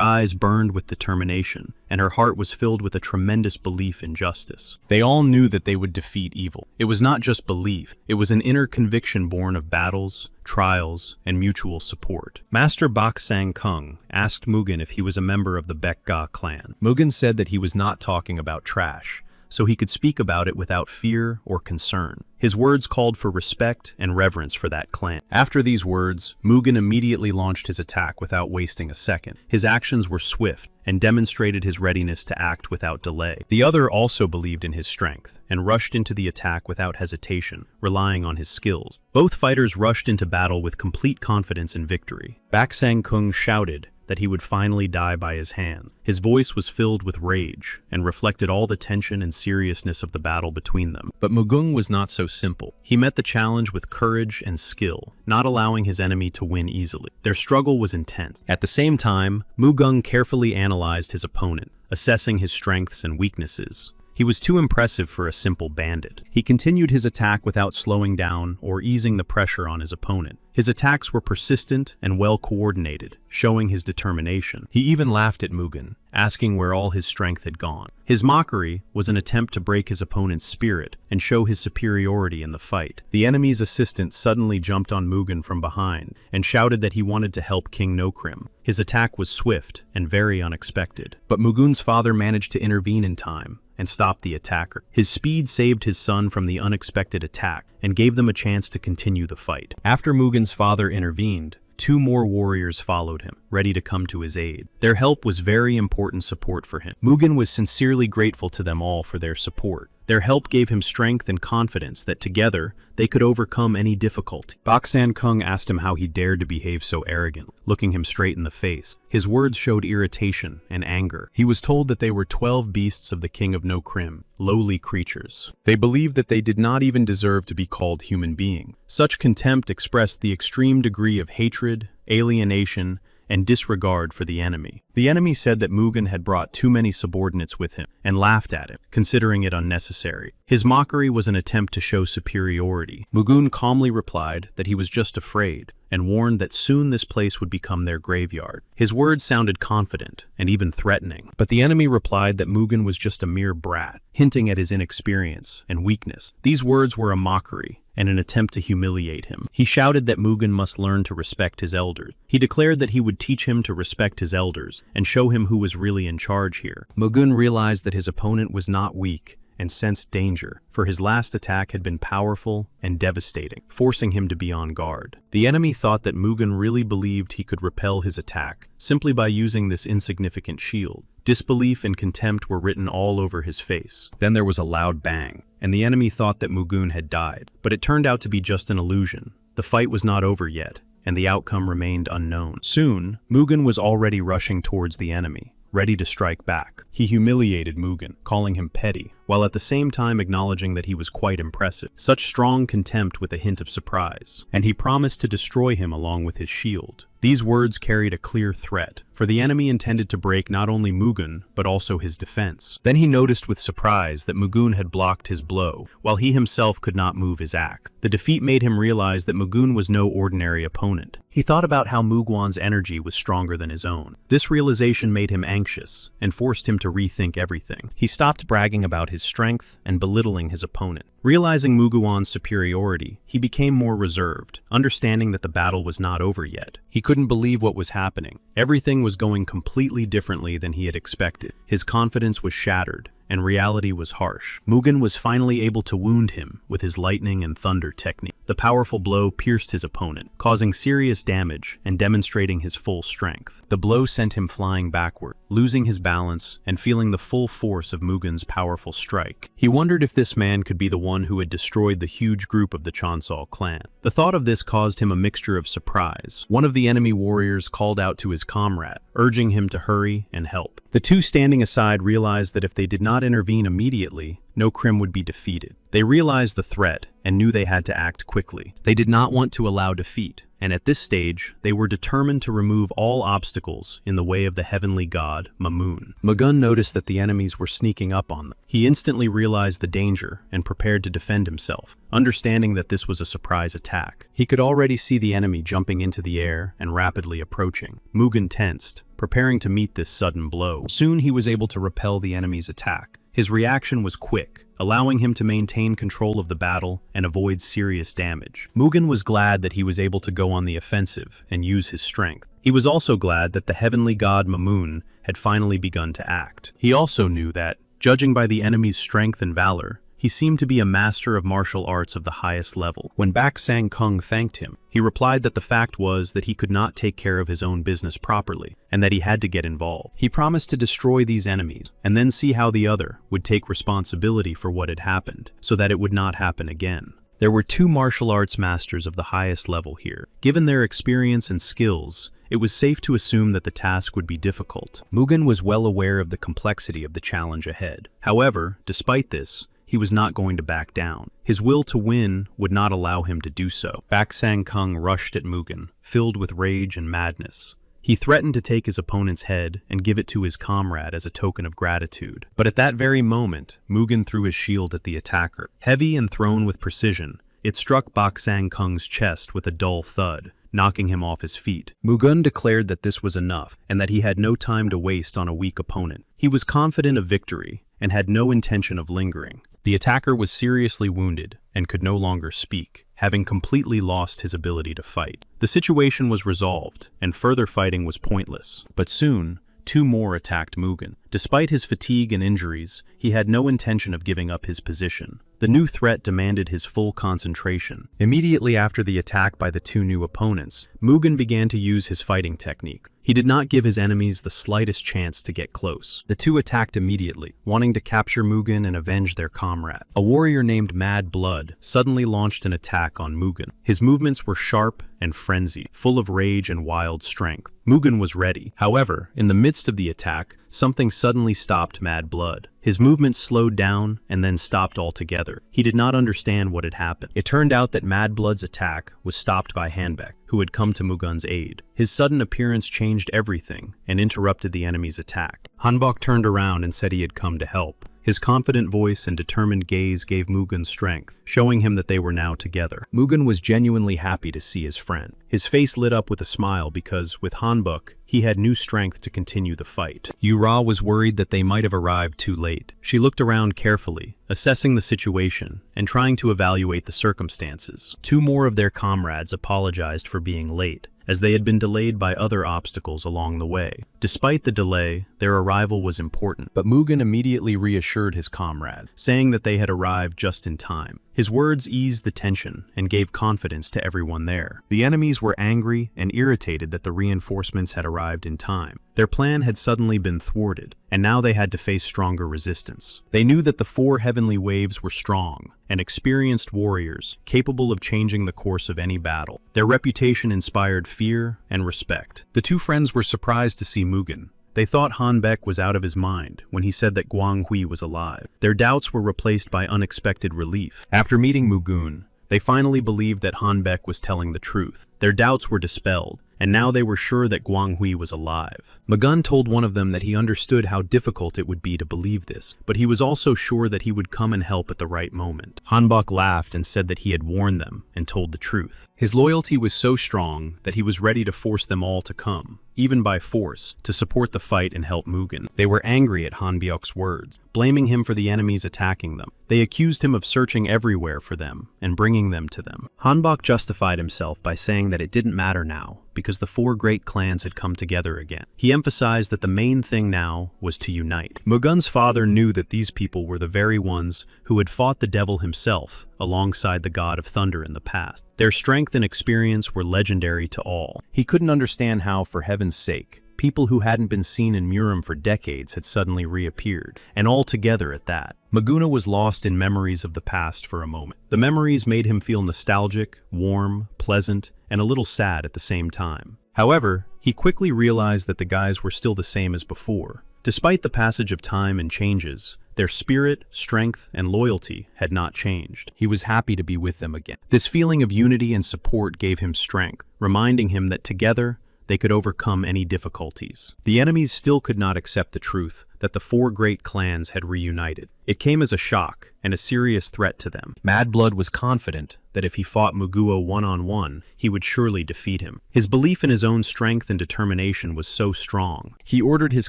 eyes burned with determination, and her heart was filled with a tremendous belief in justice. They all knew that they would defeat evil. It was not just belief, it was an inner conviction born of battles, trials, and mutual support. Master Bak Sang Kung asked Mugen if he was a member of the Baekga clan. Mugen said that he was not talking about trash, so he could speak about it without fear or concern. His words called for respect and reverence for that clan. After these words, Mugen immediately launched his attack without wasting a second. His actions were swift and demonstrated his readiness to act without delay. The other also believed in his strength and rushed into the attack without hesitation, relying on his skills. Both fighters rushed into battle with complete confidence in victory. Bak Sang Kung shouted that he would finally die by his hands. His voice was filled with rage and reflected all the tension and seriousness of the battle between them. But Mugung was not so simple. He met the challenge with courage and skill, not allowing his enemy to win easily. Their struggle was intense. At the same time, Mugung carefully analyzed his opponent, assessing his strengths and weaknesses. He was too impressive for a simple bandit. He continued his attack without slowing down or easing the pressure on his opponent. His attacks were persistent and well coordinated, showing his determination. He even laughed at Mugen, asking where all his strength had gone. His mockery was an attempt to break his opponent's spirit and show his superiority in the fight. The enemy's assistant suddenly jumped on Mugen from behind and shouted that he wanted to help King Nokrim. His attack was swift and very unexpected, but Mugun's father managed to intervene in time and stop the attacker. His speed saved his son from the unexpected attack and gave them a chance to continue the fight. After Mugen's father intervened, 2 more warriors followed him, ready to come to his aid. Their help was very important support for him. Mugen was sincerely grateful to them all for their support. Their help gave him strength and confidence that together they could overcome any difficulty. Bak San Kung asked him how he dared to behave so arrogantly, looking him straight in the face. His words showed irritation and anger. He was told that they were 12 beasts of the king of Nokrim, lowly creatures. They believed that they did not even deserve to be called human beings. Such contempt expressed the extreme degree of hatred, alienation, and disregard for the enemy. The enemy said that Mugen had brought too many subordinates with him and laughed at him, considering it unnecessary. His mockery was an attempt to show superiority. Mugen calmly replied that he was just afraid and warned that soon this place would become their graveyard. His words sounded confident and even threatening, but the enemy replied that Mugen was just a mere brat, hinting at his inexperience and weakness. These words were a mockery and an attempt to humiliate him. He shouted that Mugen must learn to respect his elders. He declared that he would teach him to respect his elders and show him who was really in charge here. Mugen realized that his opponent was not weak and sensed danger, for his last attack had been powerful and devastating, forcing him to be on guard. The enemy thought that Mugen really believed he could repel his attack simply by using this insignificant shield. Disbelief and contempt were written all over his face. Then there was a loud bang, and the enemy thought that Mugen had died, but it turned out to be just an illusion. The fight was not over yet, and the outcome remained unknown. Soon, Mugen was already rushing towards the enemy, ready to strike back. He humiliated Mugen, calling him petty, while at the same time acknowledging that he was quite impressive. Such strong contempt with a hint of surprise. And he promised to destroy him along with his shield. These words carried a clear threat, for the enemy intended to break not only Mugen, but also his defense. Then he noticed with surprise that Mugen had blocked his blow, while he himself could not move his axe. The defeat made him realize that Mugen was no ordinary opponent. He thought about how Mugwan's energy was stronger than his own. This realization made him anxious, and forced him to rethink everything. He stopped bragging about his strength and belittling his opponent. Realizing Mugwan's superiority, he became more reserved, understanding that the battle was not over yet. He couldn't believe what was happening. Everything was going completely differently than he had expected. His confidence was shattered, and reality was harsh. Mugen was finally able to wound him with his lightning and thunder technique. The powerful blow pierced his opponent, causing serious damage and demonstrating his full strength. The blow sent him flying backward, losing his balance and feeling the full force of Mugen's powerful strike. He wondered if this man could be the one who had destroyed the huge group of the Chansol clan. The thought of this caused him a mixture of surprise. One of the enemy warriors called out to his comrade, urging him to hurry and help. The two standing aside realized that if they did not intervene immediately, no Krim would be defeated. They realized the threat and knew they had to act quickly. They did not want to allow defeat, and at this stage, they were determined to remove all obstacles in the way of the heavenly god, Mamun. Mugen noticed that the enemies were sneaking up on them. He instantly realized the danger and prepared to defend himself, understanding that this was a surprise attack. He could already see the enemy jumping into the air and rapidly approaching. Mugen tensed, preparing to meet this sudden blow. Soon he was able to repel the enemy's attack. His reaction was quick, allowing him to maintain control of the battle and avoid serious damage. Mugen was glad that he was able to go on the offensive and use his strength. He was also glad that the heavenly god Mamun had finally begun to act. He also knew that, judging by the enemy's strength and valor, he seemed to be a master of martial arts of the highest level. When Bak Sang Kung thanked him, he replied that the fact was that he could not take care of his own business properly, and that he had to get involved. He promised to destroy these enemies, and then see how the other would take responsibility for what had happened, so that it would not happen again. There were two martial arts masters of the highest level here. Given their experience and skills, it was safe to assume that the task would be difficult. Mugen was well aware of the complexity of the challenge ahead. However, despite this, he was not going to back down. His will to win would not allow him to do so. Bak Sang Kung rushed at Mugen, filled with rage and madness. He threatened to take his opponent's head and give it to his comrade as a token of gratitude. But at that very moment, Mugen threw his shield at the attacker. Heavy and thrown with precision, it struck Bak Sang Kung's chest with a dull thud, knocking him off his feet. Mugen declared that this was enough, and that he had no time to waste on a weak opponent. He was confident of victory, and had no intention of lingering. The attacker was seriously wounded and could no longer speak, having completely lost his ability to fight. The situation was resolved, and further fighting was pointless. But soon, two more attacked Mugen. Despite his fatigue and injuries, he had no intention of giving up his position. The new threat demanded his full concentration. Immediately after the attack by the two new opponents, Mugen began to use his fighting technique. He did not give his enemies the slightest chance to get close. The two attacked immediately, wanting to capture Mugen and avenge their comrade. A warrior named Mad Blood suddenly launched an attack on Mugen. His movements were sharp and frenzied, full of rage and wild strength. Mugen was ready. However, in the midst of the attack, something suddenly stopped Mad Blood. His movements slowed down and then stopped altogether. He did not understand what had happened. It turned out that Mad Blood's attack was stopped by Hanbek, who had come to Mugen's aid. His sudden appearance changed everything and interrupted the enemy's attack. Hanbok turned around and said he had come to help. His confident voice and determined gaze gave Mugen strength, showing him that they were now together. Mugen was genuinely happy to see his friend. His face lit up with a smile because, with Hanbok, he had new strength to continue the fight. Yura was worried that they might have arrived too late. She looked around carefully, assessing the situation and trying to evaluate the circumstances. Two more of their comrades apologized for being late, as they had been delayed by other obstacles along the way. Despite the delay, their arrival was important, but Mugen immediately reassured his comrade, saying that they had arrived just in time. His words eased the tension and gave confidence to everyone there. The enemies were angry and irritated that the reinforcements had arrived in time. Their plan had suddenly been thwarted, and now they had to face stronger resistance. They knew that the four heavenly waves were strong and experienced warriors, capable of changing the course of any battle. Their reputation inspired fear and respect. The two friends were surprised to see Mugen, They thought Han Baek was out of his mind when he said that Guang Hui was alive. Their doubts were replaced by unexpected relief. After meeting Mugun, they finally believed that Han Baek was telling the truth. Their doubts were dispelled, and now they were sure that Guang Hui was alive. Mugun told one of them that he understood how difficult it would be to believe this, but he was also sure that he would come and help at the right moment. Han Baek laughed and said that he had warned them and told the truth. His loyalty was so strong that he was ready to force them all to come, even by force, to support the fight and help Mugun. They were angry at Han Baek's words, blaming him for the enemies attacking them. They accused him of searching everywhere for them and bringing them to them. Han Baek justified himself by saying that it didn't matter now, because the four great clans had come together again. He emphasized that the main thing now was to unite. Mugun's father knew that these people were the very ones who had fought the devil himself alongside the god of thunder in the past. Their strength and experience were legendary to all. He couldn't understand how, for heaven's sake, people who hadn't been seen in Murim for decades had suddenly reappeared, and all together at that. Maguna was lost in memories of the past for a moment. The memories made him feel nostalgic, warm, pleasant, and a little sad at the same time. However, he quickly realized that the guys were still the same as before. Despite the passage of time and changes, their spirit, strength, and loyalty had not changed. He was happy to be with them again. This feeling of unity and support gave him strength, reminding him that together, they could overcome any difficulties. The enemies still could not accept the truth that the four great clans had reunited. It came as a shock and a serious threat to them. Mad Blood was confident that if he fought Muguo one-on-one, he would surely defeat him. His belief in his own strength and determination was so strong. He ordered his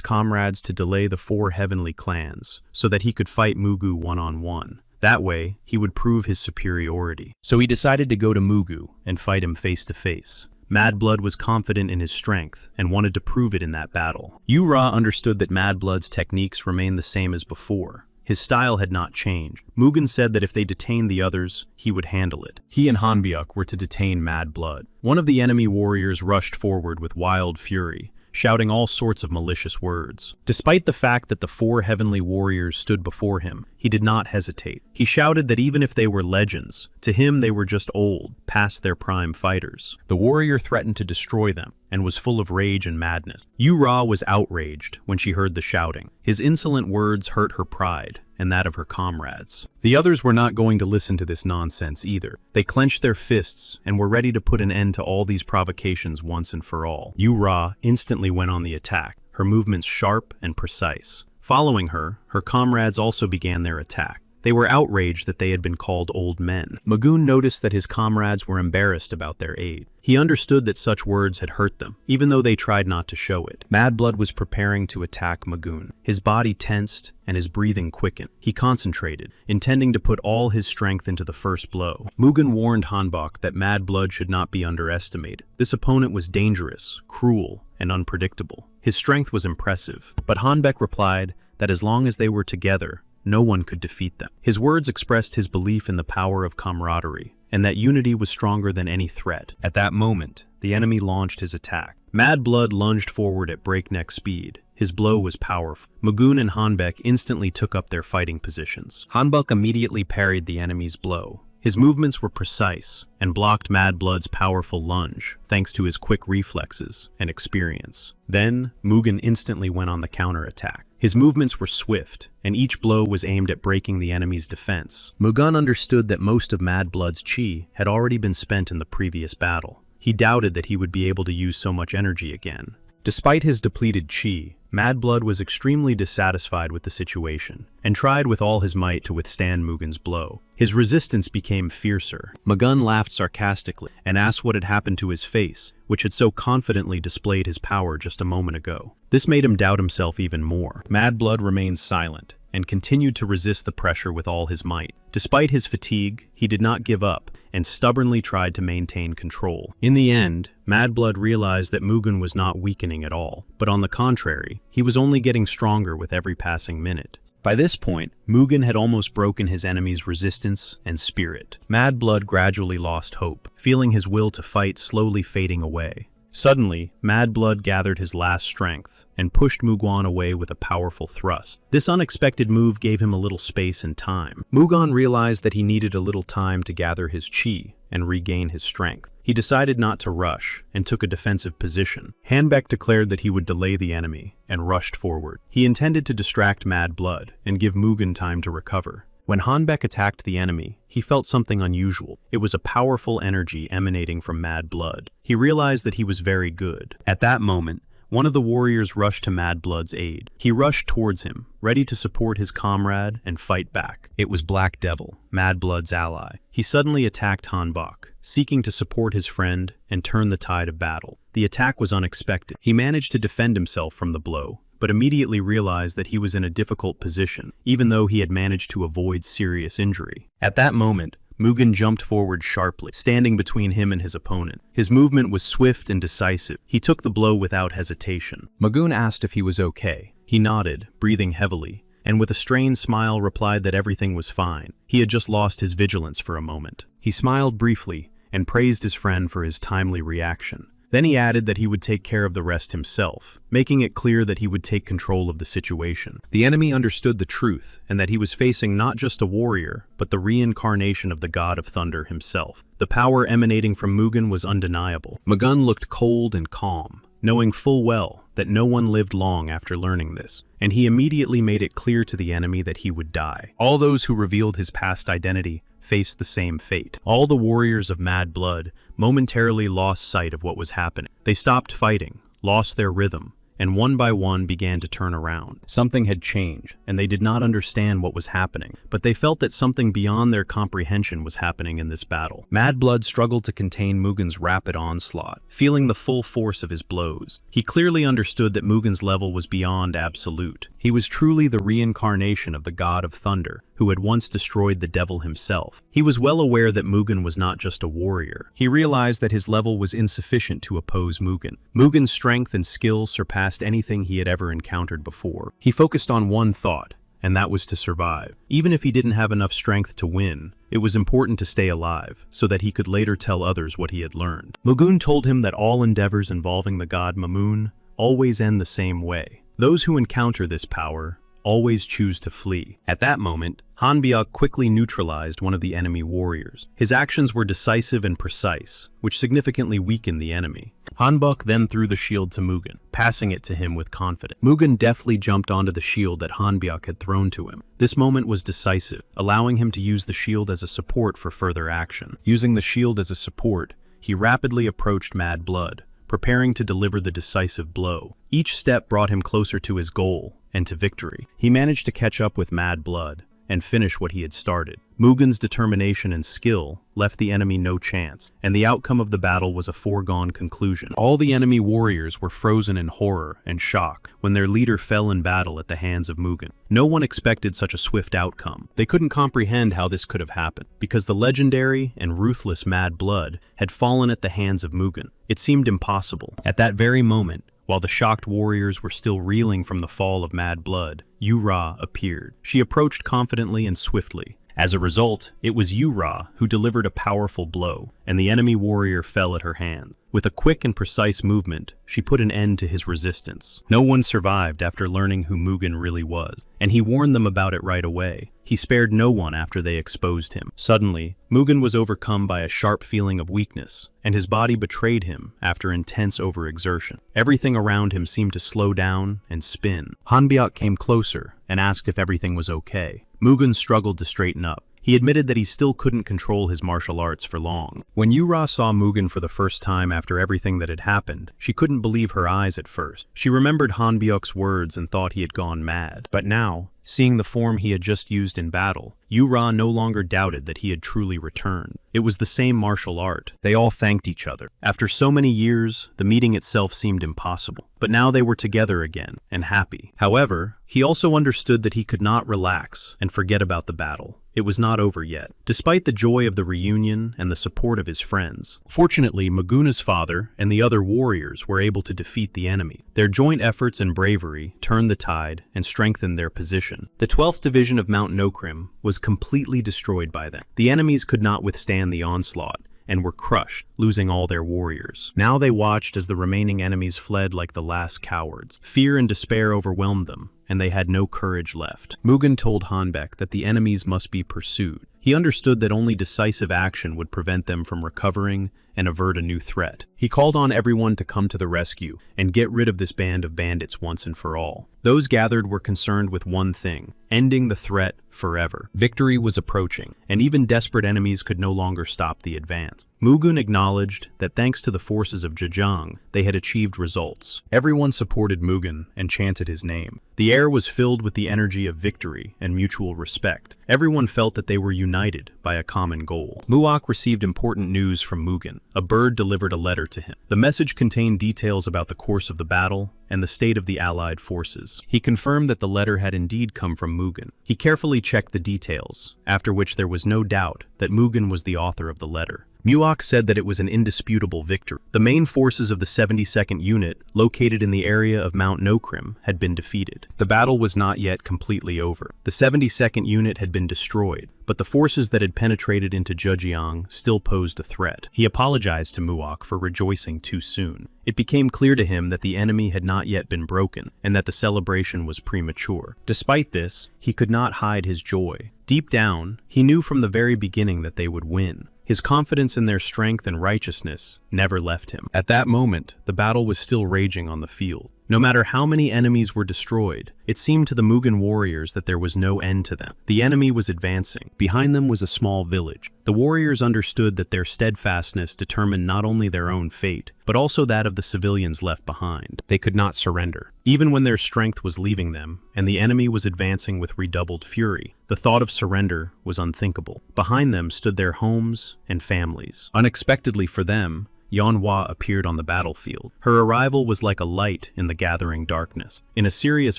comrades to delay the four heavenly clans so that he could fight Mugu one-on-one. That way, he would prove his superiority. So he decided to go to Mugu and fight him face to face. Mad Blood was confident in his strength and wanted to prove it in that battle. Yu-Ra understood that Mad Blood's techniques remained the same as before. His style had not changed. Mugen said that if they detained the others, he would handle it. He and Hanbyuk were to detain Mad Blood. One of the enemy warriors rushed forward with wild fury, shouting all sorts of malicious words. Despite the fact that the four heavenly warriors stood before him, he did not hesitate. He shouted that even if they were legends, to him they were just old, past their prime fighters. The warrior threatened to destroy them, and was full of rage and madness. Yu-Ra was outraged when she heard the shouting. His insolent words hurt her pride, and that of her comrades. The others were not going to listen to this nonsense either. They clenched their fists and were ready to put an end to all these provocations once and for all. Yu-Ra instantly went on the attack, her movements sharp and precise. Following her, her comrades also began their attack. They were outraged that they had been called old men. Magoon noticed that his comrades were embarrassed about their aid. He understood that such words had hurt them, even though they tried not to show it. Mad Blood was preparing to attack Magoon. His body tensed and his breathing quickened. He concentrated, intending to put all his strength into the first blow. Mugen warned Hanbok that Mad Blood should not be underestimated. This opponent was dangerous, cruel, and unpredictable. His strength was impressive, but Hanbek replied that as long as they were together, no one could defeat them. His words expressed his belief in the power of camaraderie, and that unity was stronger than any threat. At that moment, the enemy launched his attack. Mad Blood lunged forward at breakneck speed. His blow was powerful. Magoon and Hanbek instantly took up their fighting positions. Hanbek immediately parried the enemy's blow. His movements were precise and blocked Mad Blood's powerful lunge, thanks to his quick reflexes and experience. Then, Mugen instantly went on the counterattack. His movements were swift, and each blow was aimed at breaking the enemy's defense. Mugen understood that most of Mad Blood's chi had already been spent in the previous battle. He doubted that he would be able to use so much energy again. Despite his depleted chi, Mad Blood was extremely dissatisfied with the situation, and tried with all his might to withstand Mugen's blow. His resistance became fiercer. Mugen laughed sarcastically, and asked what had happened to his face, which had so confidently displayed his power just a moment ago. This made him doubt himself even more. Mad Blood remained silent, and continued to resist the pressure with all his might. Despite his fatigue, he did not give up, and stubbornly tried to maintain control. In the end, Mad Blood realized that Mugen was not weakening at all, but on the contrary, he was only getting stronger with every passing minute. By this point, Mugen had almost broken his enemy's resistance and spirit. Mad Blood gradually lost hope, feeling his will to fight slowly fading away. Suddenly, Mad Blood gathered his last strength and pushed Mugan away with a powerful thrust. This unexpected move gave him a little space and time. Mugan realized that he needed a little time to gather his chi and regain his strength. He decided not to rush and took a defensive position. Hanbek declared that he would delay the enemy and rushed forward. He intended to distract Mad Blood and give Mugan time to recover. When Hanbek attacked the enemy, he felt something unusual. It was a powerful energy emanating from Mad Blood. He realized that he was very good. At that moment, one of the warriors rushed to Mad Blood's aid. He rushed towards him, ready to support his comrade and fight back. It was Black Devil, Mad Blood's ally. He suddenly attacked Hanbok, seeking to support his friend and turn the tide of battle. The attack was unexpected. He managed to defend himself from the blow, but immediately realized that he was in a difficult position, even though he had managed to avoid serious injury. At that moment, Mugen jumped forward sharply, standing between him and his opponent. His movement was swift and decisive. He took the blow without hesitation. Mugen asked if he was okay. He nodded, breathing heavily, and with a strained smile replied that everything was fine. He had just lost his vigilance for a moment. He smiled briefly and praised his friend for his timely reaction. Then he added that he would take care of the rest himself, making it clear that he would take control of the situation. The enemy understood the truth, and that he was facing not just a warrior, but the reincarnation of the God of Thunder himself. The power emanating from Mugen was undeniable. Mugen looked cold and calm, knowing full well that no one lived long after learning this, and he immediately made it clear to the enemy that he would die. All those who revealed his past identity faced the same fate. All the warriors of Mad Blood momentarily lost sight of what was happening. They stopped fighting, lost their rhythm, and one by one began to turn around. Something had changed, and they did not understand what was happening, but they felt that something beyond their comprehension was happening in this battle. Mad Blood struggled to contain Mugen's rapid onslaught, feeling the full force of his blows. He clearly understood that Mugen's level was beyond absolute. He was truly the reincarnation of the God of Thunder, who had once destroyed the devil himself. He was well aware that Mugen was not just a warrior. He realized that his level was insufficient to oppose Mugen. Mugen's strength and skill surpassed anything he had ever encountered before. He focused on one thought, and that was to survive. Even if he didn't have enough strength to win, it was important to stay alive, so that he could later tell others what he had learned. Mugen told him that all endeavors involving the god Mamoon always end the same way. Those who encounter this power always choose to flee. At that moment, Hanbok quickly neutralized one of the enemy warriors. His actions were decisive and precise, which significantly weakened the enemy. Hanbok then threw the shield to Mugen, passing it to him with confidence. Mugen deftly jumped onto the shield that Hanbok had thrown to him. This moment was decisive, allowing him to use the shield as a support for further action. Using the shield as a support, he rapidly approached Mad Blood, preparing to deliver the decisive blow. Each step brought him closer to his goal and to victory. He managed to catch up with Mad Blood and finish what he had started. Mugen's determination and skill left the enemy no chance, and the outcome of the battle was a foregone conclusion. All the enemy warriors were frozen in horror and shock when their leader fell in battle at the hands of Mugen. No one expected such a swift outcome. They couldn't comprehend how this could have happened, because the legendary and ruthless Mad Blood had fallen at the hands of Mugen. It seemed impossible. At that very moment, while the shocked warriors were still reeling from the fall of Mad Blood, Yu-Ra appeared. She approached confidently and swiftly. As a result, it was Yu-Ra who delivered a powerful blow, and the enemy warrior fell at her hands. With a quick and precise movement, she put an end to his resistance. No one survived after learning who Mugen really was, and he warned them about it right away. He spared no one after they exposed him. Suddenly, Mugen was overcome by a sharp feeling of weakness, and his body betrayed him after intense overexertion. Everything around him seemed to slow down and spin. Hanbok came closer and asked if everything was okay. Mugen struggled to straighten up. He admitted that he still couldn't control his martial arts for long. When Yu-Ra saw Mugen for the first time after everything that had happened, she couldn't believe her eyes at first. She remembered Hanbok's words and thought he had gone mad. But now, seeing the form he had just used in battle, Yu-Ra no longer doubted that he had truly returned. It was the same martial art. They all thanked each other. After so many years, the meeting itself seemed impossible. But now they were together again, and happy. However, he also understood that he could not relax and forget about the battle. It was not over yet. Despite the joy of the reunion and the support of his friends, fortunately, Maguna's father and the other warriors were able to defeat the enemy. Their joint efforts and bravery turned the tide and strengthened their position. The 12th Division of Mount Nokrim was completely destroyed by them. The enemies could not withstand the onslaught, and were crushed, losing all their warriors. Now they watched as the remaining enemies fled like the last cowards. Fear and despair overwhelmed them, and they had no courage left. Mugen told Hanbek that the enemies must be pursued. He understood that only decisive action would prevent them from recovering and avert a new threat. He called on everyone to come to the rescue and get rid of this band of bandits once and for all. Those gathered were concerned with one thing: ending the threat forever. Victory was approaching, and even desperate enemies could no longer stop the advance. Mugen acknowledged that thanks to the forces of Zhejiang, they had achieved results. Everyone supported Mugen and chanted his name. The air was filled with the energy of victory and mutual respect. Everyone felt that they were united by a common goal. Muok received important news from Mugen. A bird delivered a letter to him. The message contained details about the course of the battle and the state of the Allied forces. He confirmed that the letter had indeed come from Mugen. He carefully checked the details, after which there was no doubt that Mugen was the author of the letter. Muok said that it was an indisputable victory. The main forces of the 72nd Unit, located in the area of Mount Nokrim, had been defeated. The battle was not yet completely over. The 72nd Unit had been destroyed, but the forces that had penetrated into Zhejiang still posed a threat. He apologized to Muok for rejoicing too soon. It became clear to him that the enemy had not yet been broken, and that the celebration was premature. Despite this, he could not hide his joy. Deep down, he knew from the very beginning that they would win. His confidence in their strength and righteousness never left him. At that moment, the battle was still raging on the field. No matter how many enemies were destroyed, it seemed to the Mugen warriors that there was no end to them. The enemy was advancing. Behind them was a small village. The warriors understood that their steadfastness determined not only their own fate, but also that of the civilians left behind. They could not surrender. Even when their strength was leaving them, and the enemy was advancing with redoubled fury, the thought of surrender was unthinkable. Behind them stood their homes and families. Unexpectedly for them, Manhwa appeared on the battlefield. Her arrival was like a light in the gathering darkness. In a serious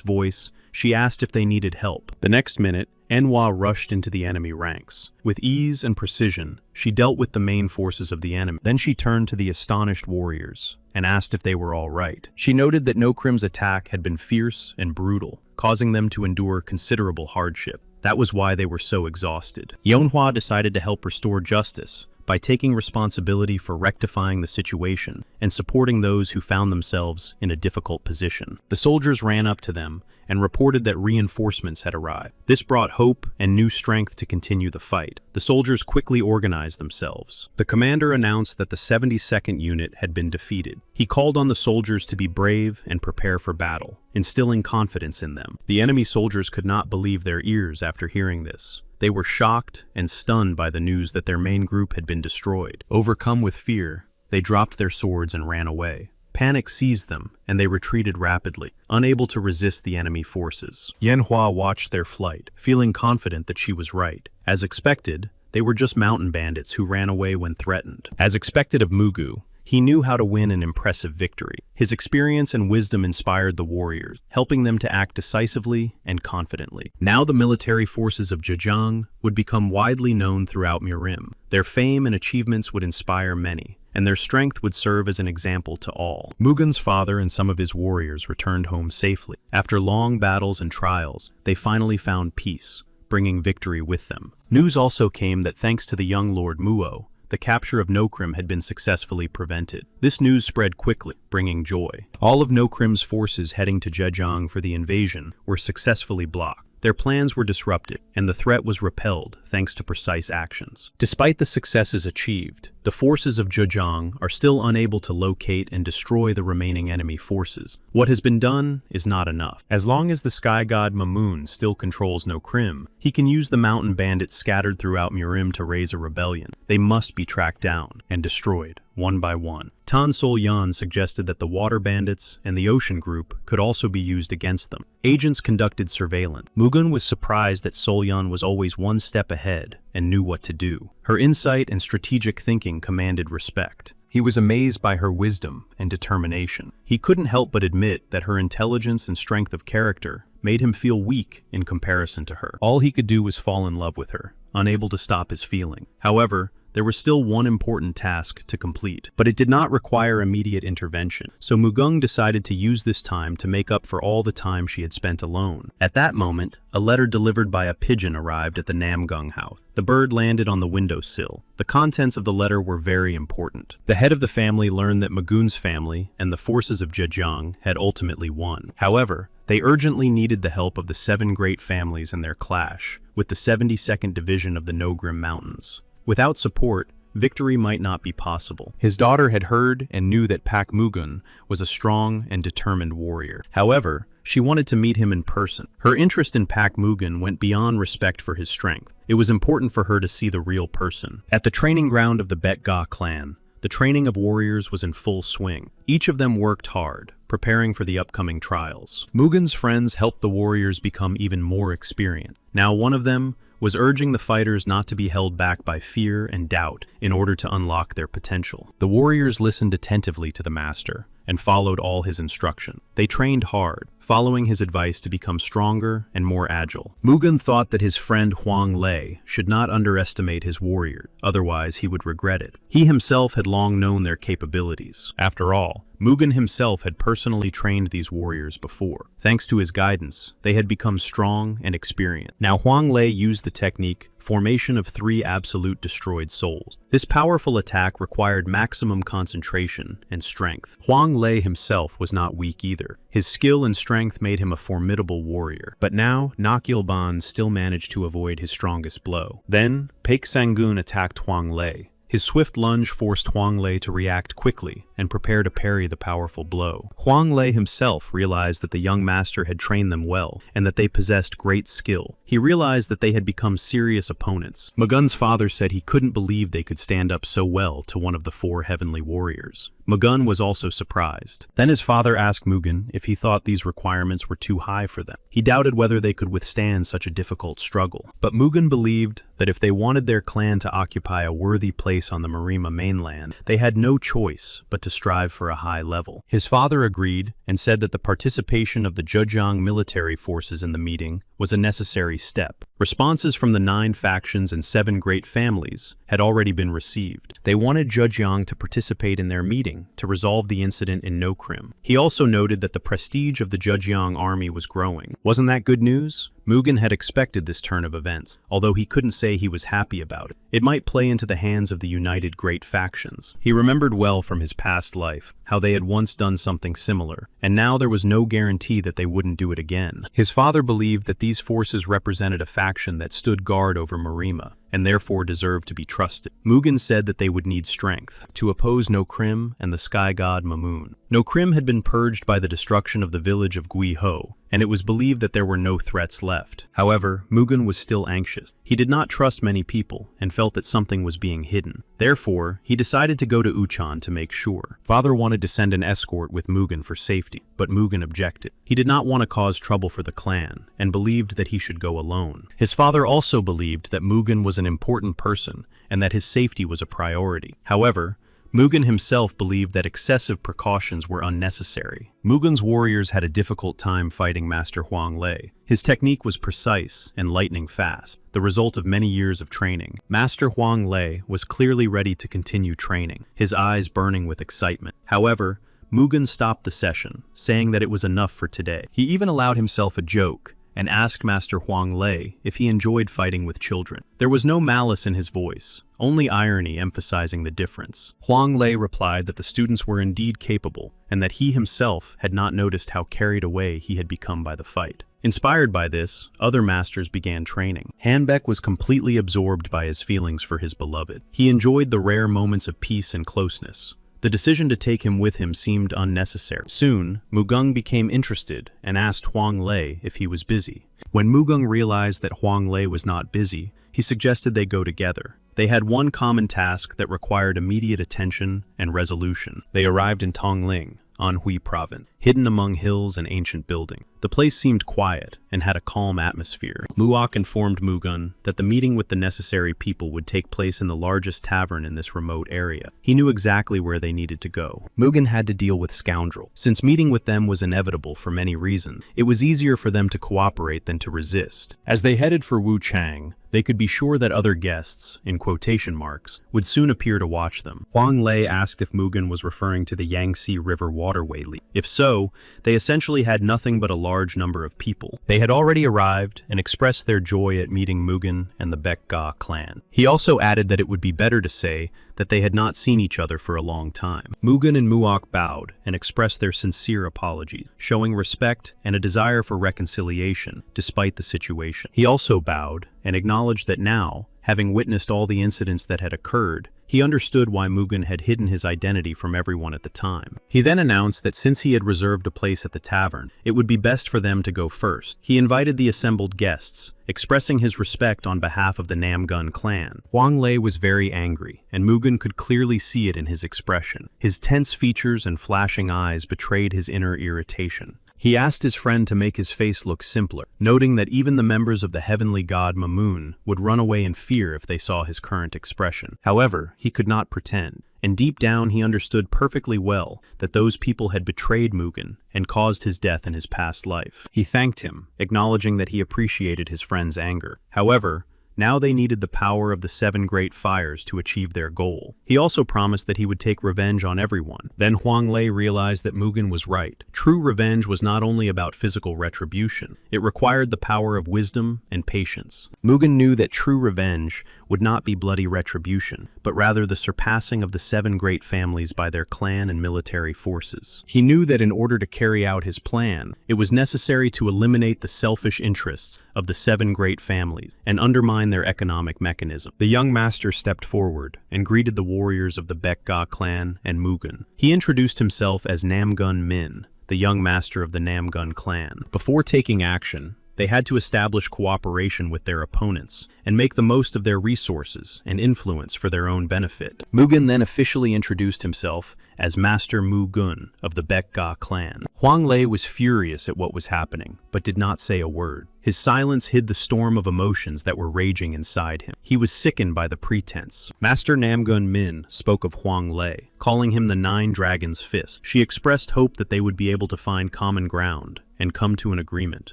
voice, she asked if they needed help. The next minute, Manhwa rushed into the enemy ranks. With ease and precision, she dealt with the main forces of the enemy. Then she turned to the astonished warriors and asked if they were all right. She noted that Nokrim's attack had been fierce and brutal, causing them to endure considerable hardship. That was why they were so exhausted. Manhwa decided to help restore justice by taking responsibility for rectifying the situation and supporting those who found themselves in a difficult position. The soldiers ran up to them and reported that reinforcements had arrived. This brought hope and new strength to continue the fight. The soldiers quickly organized themselves. The commander announced that the 72nd Unit had been defeated. He called on the soldiers to be brave and prepare for battle, instilling confidence in them. The enemy soldiers could not believe their ears after hearing this. They were shocked and stunned by the news that their main group had been destroyed. Overcome with fear, they dropped their swords and ran away. Panic seized them, and they retreated rapidly, unable to resist the enemy forces. Manhwa watched their flight, feeling confident that she was right. As expected, they were just mountain bandits who ran away when threatened. As expected of Mugu, he knew how to win an impressive victory. His experience and wisdom inspired the warriors, helping them to act decisively and confidently. Now the military forces of Zhejiang would become widely known throughout Mirim. Their fame and achievements would inspire many, and their strength would serve as an example to all. Mugen's father and some of his warriors returned home safely. After long battles and trials, they finally found peace, bringing victory with them. News also came that thanks to the young Lord Muo, the capture of Nokrim had been successfully prevented. This news spread quickly, bringing joy. All of Nokrim's forces heading to Zhejiang for the invasion were successfully blocked. Their plans were disrupted, and the threat was repelled thanks to precise actions. Despite the successes achieved, the forces of Zhejiang are still unable to locate and destroy the remaining enemy forces. What has been done is not enough. As long as the sky god Mamun still controls Nokrim, he can use the mountain bandits scattered throughout Mirim to raise a rebellion. They must be tracked down and destroyed, one by one. Tan Sol Yan suggested that the water bandits and the ocean group could also be used against them. Agents conducted surveillance. Mugen was surprised that Sol Yan was always one step ahead and knew what to do. Her insight and strategic thinking commanded respect. He was amazed by her wisdom and determination. He couldn't help but admit that her intelligence and strength of character made him feel weak in comparison to her. All he could do was fall in love with her, unable to stop his feeling. However, there was still one important task to complete. But it did not require immediate intervention, so Mugung decided to use this time to make up for all the time she had spent alone. At that moment, a letter delivered by a pigeon arrived at the Namgung house. The bird landed on the windowsill. The contents of the letter were very important. The head of the family learned that Magun's family and the forces of Zhejiang had ultimately won. However, they urgently needed the help of the 7 great families in their clash with the 72nd Division of the Nogrim Mountains. Without support, victory might not be possible. His daughter had heard and knew that Pak Mugun was a strong and determined warrior. However, she wanted to meet him in person. Her interest in Pak Mugun went beyond respect for his strength. It was important for her to see the real person. At the training ground of the Betga clan, the training of warriors was in full swing. Each of them worked hard, preparing for the upcoming trials. Mugun's friends helped the warriors become even more experienced. Now one of them was urging the fighters not to be held back by fear and doubt in order to unlock their potential. The warriors listened attentively to the master and followed all his instruction. They trained hard, following his advice to become stronger and more agile. Mugun thought that his friend Huang Lei should not underestimate his warrior, otherwise he would regret it. He himself had long known their capabilities. After all, Mugun himself had personally trained these warriors before. Thanks to his guidance, they had become strong and experienced. Now Huang Lei used the technique formation of 3 absolute destroyed souls. This powerful attack required maximum concentration and strength. Huang Lei himself was not weak either. His skill and strength made him a formidable warrior. But now, Nakyilban still managed to avoid his strongest blow. Then, Paik Sangun attacked Huang Lei. His swift lunge forced Huang Lei to react quickly and prepare to parry the powerful blow. Huang Lei himself realized that the young master had trained them well and that they possessed great skill. He realized that they had become serious opponents. Magun's father said he couldn't believe they could stand up so well to one of the 4 heavenly warriors. Mugun was also surprised. Then his father asked Mugun if he thought these requirements were too high for them. He doubted whether they could withstand such a difficult struggle. But Mugun believed that if they wanted their clan to occupy a worthy place on the Marima mainland, they had no choice but to strive for a high level. His father agreed and said that the participation of the Zhejiang military forces in the meeting was a necessary step. Responses from the 9 factions and 7 great families had already been received. They wanted Zhejiang to participate in their meeting to resolve the incident in Nokrim. He also noted that the prestige of the Zhejiang army was growing. Wasn't that good news? Mugun had expected this turn of events, although he couldn't say he was happy about it. It might play into the hands of the united great factions. He remembered well from his past life how they had once done something similar, and now there was no guarantee that they wouldn't do it again. His father believed that these forces represented a faction that stood guard over Marima, and therefore deserved to be trusted. Mugun said that they would need strength to oppose Nokrim and the sky god Mamun. Nokrim had been purged by the destruction of the village of Guiho, and it was believed that there were no threats left. However, Mugun was still anxious. He did not trust many people and felt that something was being hidden. Therefore, he decided to go to Uchan to make sure. Father wanted to send an escort with Mugun for safety, but Mugun objected. He did not want to cause trouble for the clan and believed that he should go alone. His father also believed that Mugun was an important person and that his safety was a priority. However, Mugun himself believed that excessive precautions were unnecessary. Mugun's warriors had a difficult time fighting Master Huang Lei. His technique was precise and lightning fast, the result of many years of training. Master Huang Lei was clearly ready to continue training, his eyes burning with excitement. However, Mugun stopped the session, saying that it was enough for today. He even allowed himself a joke and asked Master Huang Lei if he enjoyed fighting with children. There was no malice in his voice, only irony emphasizing the difference. Huang Lei replied that the students were indeed capable, and that he himself had not noticed how carried away he had become by the fight. Inspired by this, other masters began training. Hanbek was completely absorbed by his feelings for his beloved. He enjoyed the rare moments of peace and closeness. The decision to take him with him seemed unnecessary. Soon, Mugung became interested and asked Huang Lei if he was busy. When Mugung realized that Huang Lei was not busy, he suggested they go together. They had one common task that required immediate attention and resolution. They arrived in Tongling, Anhui province, hidden among hills and ancient buildings. The place seemed quiet and had a calm atmosphere. Muok informed Mugun that the meeting with the necessary people would take place in the largest tavern in this remote area. He knew exactly where they needed to go. Mugun had to deal with scoundrels. Since meeting with them was inevitable for many reasons, it was easier for them to cooperate than to resist. As they headed for Wuchang, They could be sure that other guests, in quotation marks, would soon appear to watch them. Huang Lei asked if Mugen was referring to the Yangtze River waterway leak. If so, they essentially had nothing but a large number of people. They had already arrived and expressed their joy at meeting Mugen and the Baekga clan. He also added that it would be better to say that they had not seen each other for a long time. Mugen and Muok bowed and expressed their sincere apologies, showing respect and a desire for reconciliation despite the situation. He also bowed and acknowledged that now, having witnessed all the incidents that had occurred, he understood why Mugen had hidden his identity from everyone at the time. He then announced that since he had reserved a place at the tavern, it would be best for them to go first. He invited the assembled guests, expressing his respect on behalf of the Namgun clan. Huang Lei was very angry, and Mugen could clearly see it in his expression. His tense features and flashing eyes betrayed his inner irritation. He asked his friend to make his face look simpler, noting that even the members of the heavenly god Mamun would run away in fear if they saw his current expression. However, he could not pretend, and deep down he understood perfectly well that those people had betrayed Mugen and caused his death in his past life. He thanked him, acknowledging that he appreciated his friend's anger. However, now they needed the power of the 7 great fires to achieve their goal. He also promised that he would take revenge on everyone. Then Huang Lei realized that Mugen was right. True revenge was not only about physical retribution, it required the power of wisdom and patience. Mugen knew that true revenge would not be bloody retribution, but rather the surpassing of the 7 great families by their clan and military forces. He knew that in order to carry out his plan, it was necessary to eliminate the selfish interests of the 7 great families and undermine their economic mechanism. The young master stepped forward and greeted the warriors of the Baekga clan and Mugen. He introduced himself as Namgun Min, the young master of the Namgun clan. Before taking action, they had to establish cooperation with their opponents and make the most of their resources and influence for their own benefit. Mugen then officially introduced himself as Master Mugun of the Baekga clan. Huang Lei was furious at what was happening, but did not say a word. His silence hid the storm of emotions that were raging inside him. He was sickened by the pretense. Master Namgun Min spoke of Huang Lei, calling him the 9 Dragons' Fist. She expressed hope that they would be able to find common ground and come to an agreement.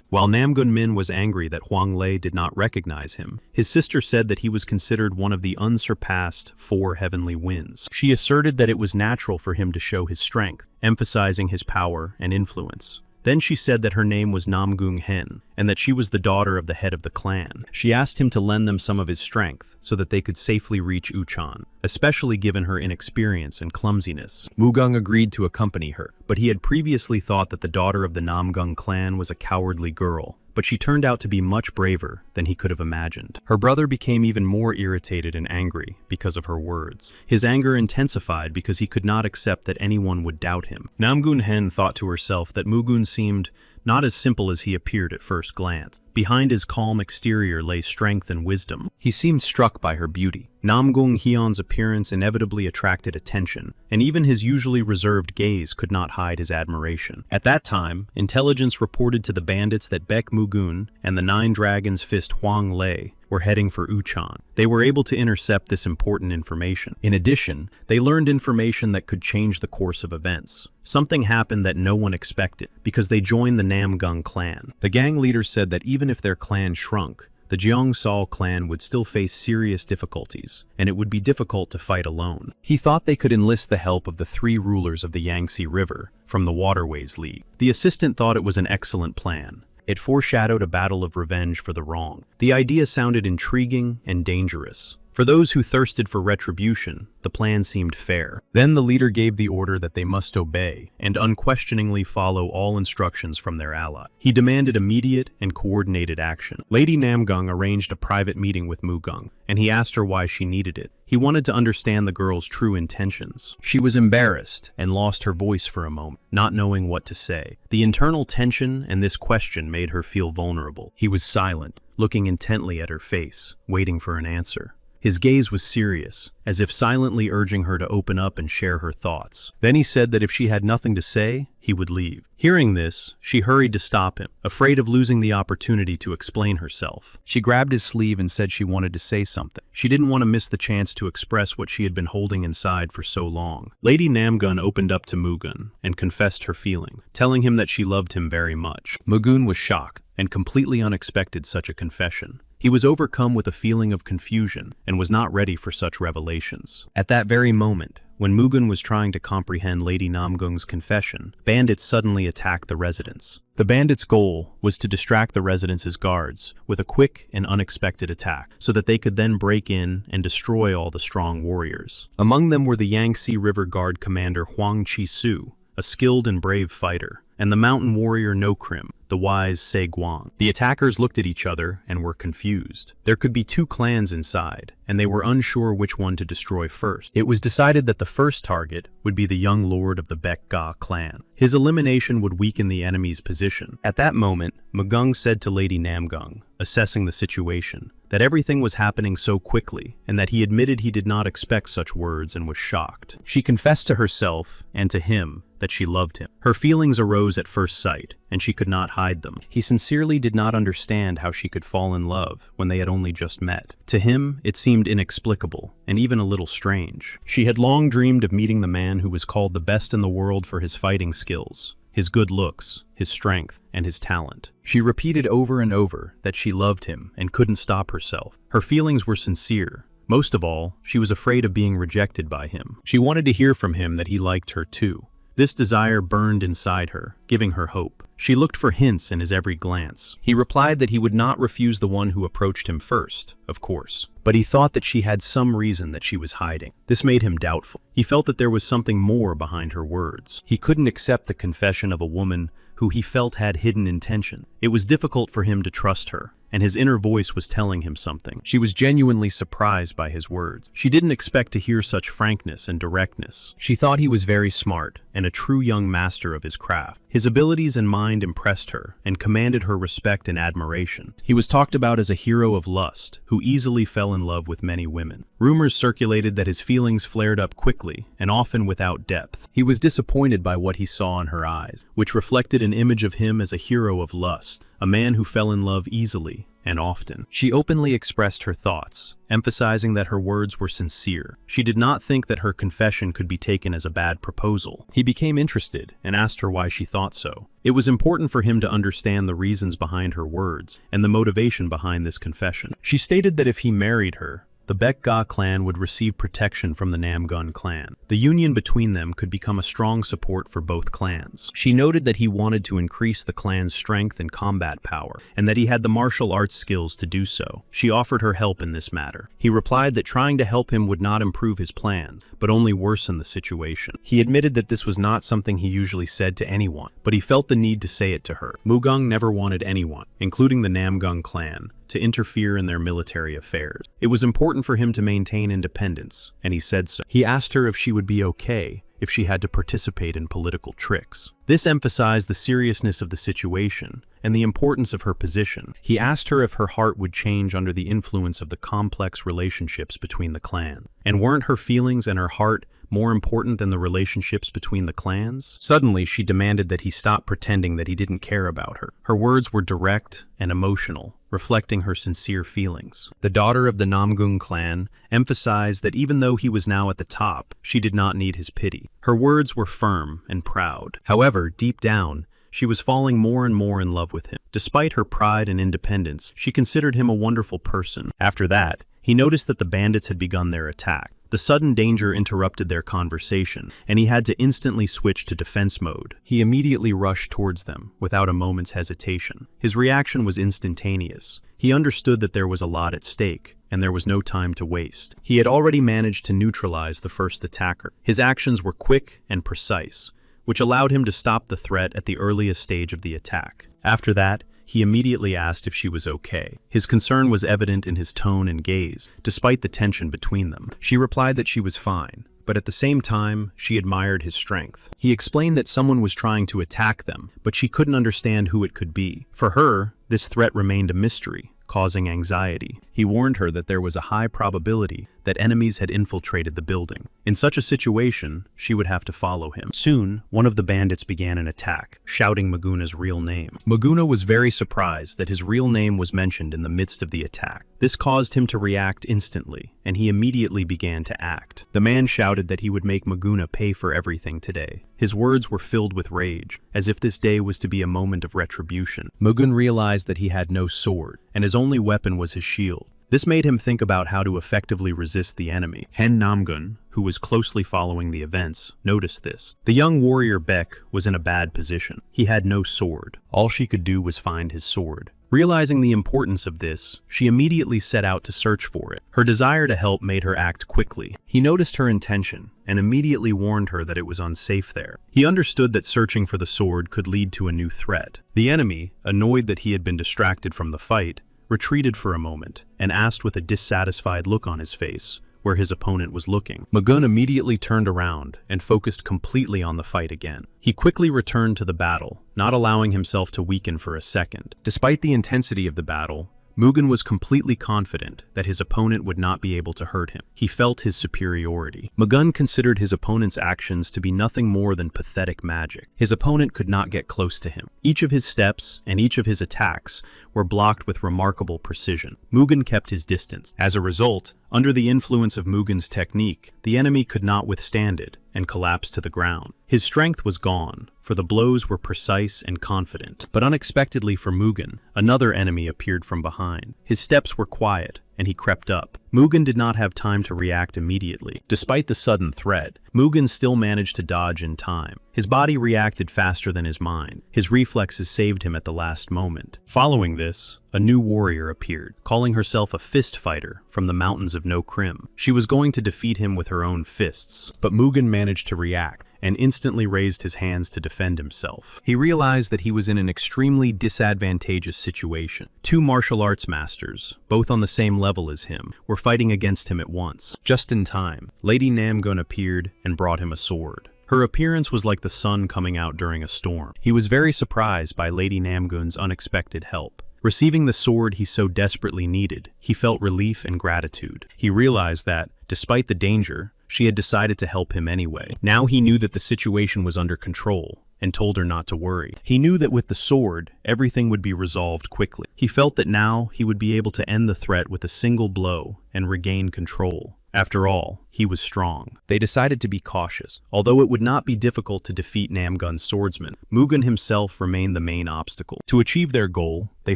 While Namgun Min was angry that Huang Lei did not recognize him, his sister said that he was considered one of the unsurpassed 4 heavenly winds. She asserted that it was natural for him to show his strength, emphasizing his power and influence. Then she said that her name was Namgung Hen, and that she was the daughter of the head of the clan. She asked him to lend them some of his strength so that they could safely reach Uchan, especially given her inexperience and clumsiness. Mugung agreed to accompany her, but he had previously thought that the daughter of the Namgung clan was a cowardly girl. But she turned out to be much braver than he could have imagined. Her brother became even more irritated and angry because of her words. His anger intensified because he could not accept that anyone would doubt him. Namgun Hen thought to herself that Mugun seemed not as simple as he appeared at first glance. Behind his calm exterior lay strength and wisdom. He seemed struck by her beauty. Namgung Hyun's appearance inevitably attracted attention, and even his usually reserved gaze could not hide his admiration. At that time, intelligence reported to the bandits that Baek Mugun and the 9 Dragons' Fist Huang Lei were heading for Uchan. They were able to intercept this important information. In addition, they learned information that could change the course of events. Something happened that no one expected, because they joined the Namgung clan. The gang leader said that even if their clan shrunk, the Jeongsal clan would still face serious difficulties, and it would be difficult to fight alone. He thought they could enlist the help of the 3 rulers of the Yangtze River from the Waterways League. The assistant thought it was an excellent plan. It foreshadowed a battle of revenge for the wrong. The idea sounded intriguing and dangerous. For those who thirsted for retribution, the plan seemed fair. Then the leader gave the order that they must obey and unquestioningly follow all instructions from their ally. He demanded immediate and coordinated action. Lady Namgung arranged a private meeting with Mugung, and he asked her why she needed it. He wanted to understand the girl's true intentions. She was embarrassed and lost her voice for a moment, not knowing what to say. The internal tension and this question made her feel vulnerable. He was silent, looking intently at her face, waiting for an answer. His gaze was serious, as if silently urging her to open up and share her thoughts. Then he said that if she had nothing to say, he would leave. Hearing this, she hurried to stop him, afraid of losing the opportunity to explain herself. She grabbed his sleeve and said she wanted to say something. She didn't want to miss the chance to express what she had been holding inside for so long. Lady Namgun opened up to Mugun and confessed her feeling, telling him that she loved him very much. Mugun was shocked and completely unexpected such a confession. He was overcome with a feeling of confusion and was not ready for such revelations. At that very moment, when Mugen was trying to comprehend Lady Namgung's confession, bandits suddenly attacked the residence. The bandits' goal was to distract the residence's guards with a quick and unexpected attack, so that they could then break in and destroy all the strong warriors. Among them were the Yangtze River Guard commander Huang Chi-su, a skilled and brave fighter, and the mountain warrior No-Krim, the wise Se Guang. The attackers looked at each other and were confused. There could be two clans inside, and they were unsure which one to destroy first. It was decided that the first target would be the young lord of the Baek-ga clan. His elimination would weaken the enemy's position. At that moment, Mugung said to Lady Namgung, assessing the situation, that everything was happening so quickly, and that he admitted he did not expect such words and was shocked. She confessed to herself, and to him, that she loved him. Her feelings arose at first sight, and she could not hide them. He sincerely did not understand how she could fall in love when they had only just met. To him, it seemed inexplicable, and even a little strange. She had long dreamed of meeting the man who was called the best in the world for his fighting skills, his good looks, his strength, and his talent. She repeated over and over that she loved him and couldn't stop herself. Her feelings were sincere. Most of all, she was afraid of being rejected by him. She wanted to hear from him that he liked her too. This desire burned inside her, giving her hope. She looked for hints in his every glance. He replied that he would not refuse the one who approached him first, of course, but he thought that she had some reason that she was hiding. This made him doubtful. He felt that there was something more behind her words. He couldn't accept the confession of a woman who he felt had hidden intention. It was difficult for him to trust her, and his inner voice was telling him something. She was genuinely surprised by his words. She didn't expect to hear such frankness and directness. She thought he was very smart and a true young master of his craft. His abilities and mind impressed her and commanded her respect and admiration. He was talked about as a hero of lust who easily fell in love with many women. Rumors circulated that his feelings flared up quickly and often without depth. He was disappointed by what he saw in her eyes, which reflected an image of him as a hero of lust, a man who fell in love easily and often. She openly expressed her thoughts, emphasizing that her words were sincere. She did not think that her confession could be taken as a bad proposal. He became interested and asked her why she thought so. It was important for him to understand the reasons behind her words and the motivation behind this confession. She stated that if he married her, the Baek-ga clan would receive protection from the Namgun clan. The union between them could become a strong support for both clans. She noted that he wanted to increase the clan's strength and combat power, and that he had the martial arts skills to do so. She offered her help in this matter. He replied that trying to help him would not improve his plans, but only worsen the situation. He admitted that this was not something he usually said to anyone, but he felt the need to say it to her. Mugung never wanted anyone, including the Namgung clan, to interfere in their military affairs. It was important for him to maintain independence, and he said so. He asked her if she would be okay if she had to participate in political tricks. This emphasized the seriousness of the situation and the importance of her position. He asked her if her heart would change under the influence of the complex relationships between the clans. And weren't her feelings and her heart more important than the relationships between the clans? Suddenly, she demanded that he stop pretending that he didn't care about her. Her words were direct and emotional, reflecting her sincere feelings. The daughter of the Namgung clan emphasized that even though he was now at the top, she did not need his pity. Her words were firm and proud. However, deep down, she was falling more and more in love with him. Despite her pride and independence, she considered him a wonderful person. After that, he noticed that the bandits had begun their attack. The sudden danger interrupted their conversation, and he had to instantly switch to defense mode. He immediately rushed towards them, without a moment's hesitation. His reaction was instantaneous. He understood that there was a lot at stake, and there was no time to waste. He had already managed to neutralize the first attacker. His actions were quick and precise, which allowed him to stop the threat at the earliest stage of the attack. After that, he immediately asked if she was okay. His concern was evident in his tone and gaze, despite the tension between them. She replied that she was fine, but at the same time, she admired his strength. He explained that someone was trying to attack them, but she couldn't understand who it could be. For her, this threat remained a mystery, causing anxiety. He warned her that there was a high probability that enemies had infiltrated the building. In such a situation, she would have to follow him. Soon, one of the bandits began an attack, shouting Maguna's real name. Maguna was very surprised that his real name was mentioned in the midst of the attack. This caused him to react instantly, and he immediately began to act. The man shouted that he would make Maguna pay for everything today. His words were filled with rage, as if this day was to be a moment of retribution. Mugun realized that he had no sword, and his only weapon was his shield. This made him think about how to effectively resist the enemy. Hen Namgun, who was closely following the events, noticed this. The young warrior Beck was in a bad position. He had no sword. All she could do was find his sword. Realizing the importance of this, she immediately set out to search for it. Her desire to help made her act quickly. He noticed her intention and immediately warned her that it was unsafe there. He understood that searching for the sword could lead to a new threat. The enemy, annoyed that he had been distracted from the fight, retreated for a moment and asked with a dissatisfied look on his face where his opponent was looking. Magun immediately turned around and focused completely on the fight again. He quickly returned to the battle, not allowing himself to weaken for a second. Despite the intensity of the battle, Mugen was completely confident that his opponent would not be able to hurt him. He felt his superiority. Mugen considered his opponent's actions to be nothing more than pathetic magic. His opponent could not get close to him. Each of his steps and each of his attacks were blocked with remarkable precision. Mugen kept his distance. As a result, under the influence of Mugen's technique, the enemy could not withstand it and collapsed to the ground. His strength was gone, for the blows were precise and confident. But unexpectedly for Mugen, another enemy appeared from behind. His steps were quiet, and he crept up. Mugen did not have time to react immediately. Despite the sudden threat, Mugen still managed to dodge in time. His body reacted faster than his mind. His reflexes saved him at the last moment. Following this, a new warrior appeared, calling herself a fist fighter from the mountains of No Krim. She was going to defeat him with her own fists, but Mugen managed to react and instantly raised his hands to defend himself. He realized that he was in an extremely disadvantageous situation. Two martial arts masters, both on the same level as him, were fighting against him at once. Just in time, Lady Namgun appeared and brought him a sword. Her appearance was like the sun coming out during a storm. He was very surprised by Lady Namgun's unexpected help. Receiving the sword he so desperately needed, he felt relief and gratitude. He realized that, despite the danger, she had decided to help him anyway. Now he knew that the situation was under control, and told her not to worry. He knew that with the sword, everything would be resolved quickly. He felt that now he would be able to end the threat with a single blow and regain control. After all, he was strong. They decided to be cautious. Although it would not be difficult to defeat Namgun's swordsman, Mugen himself remained the main obstacle. To achieve their goal, they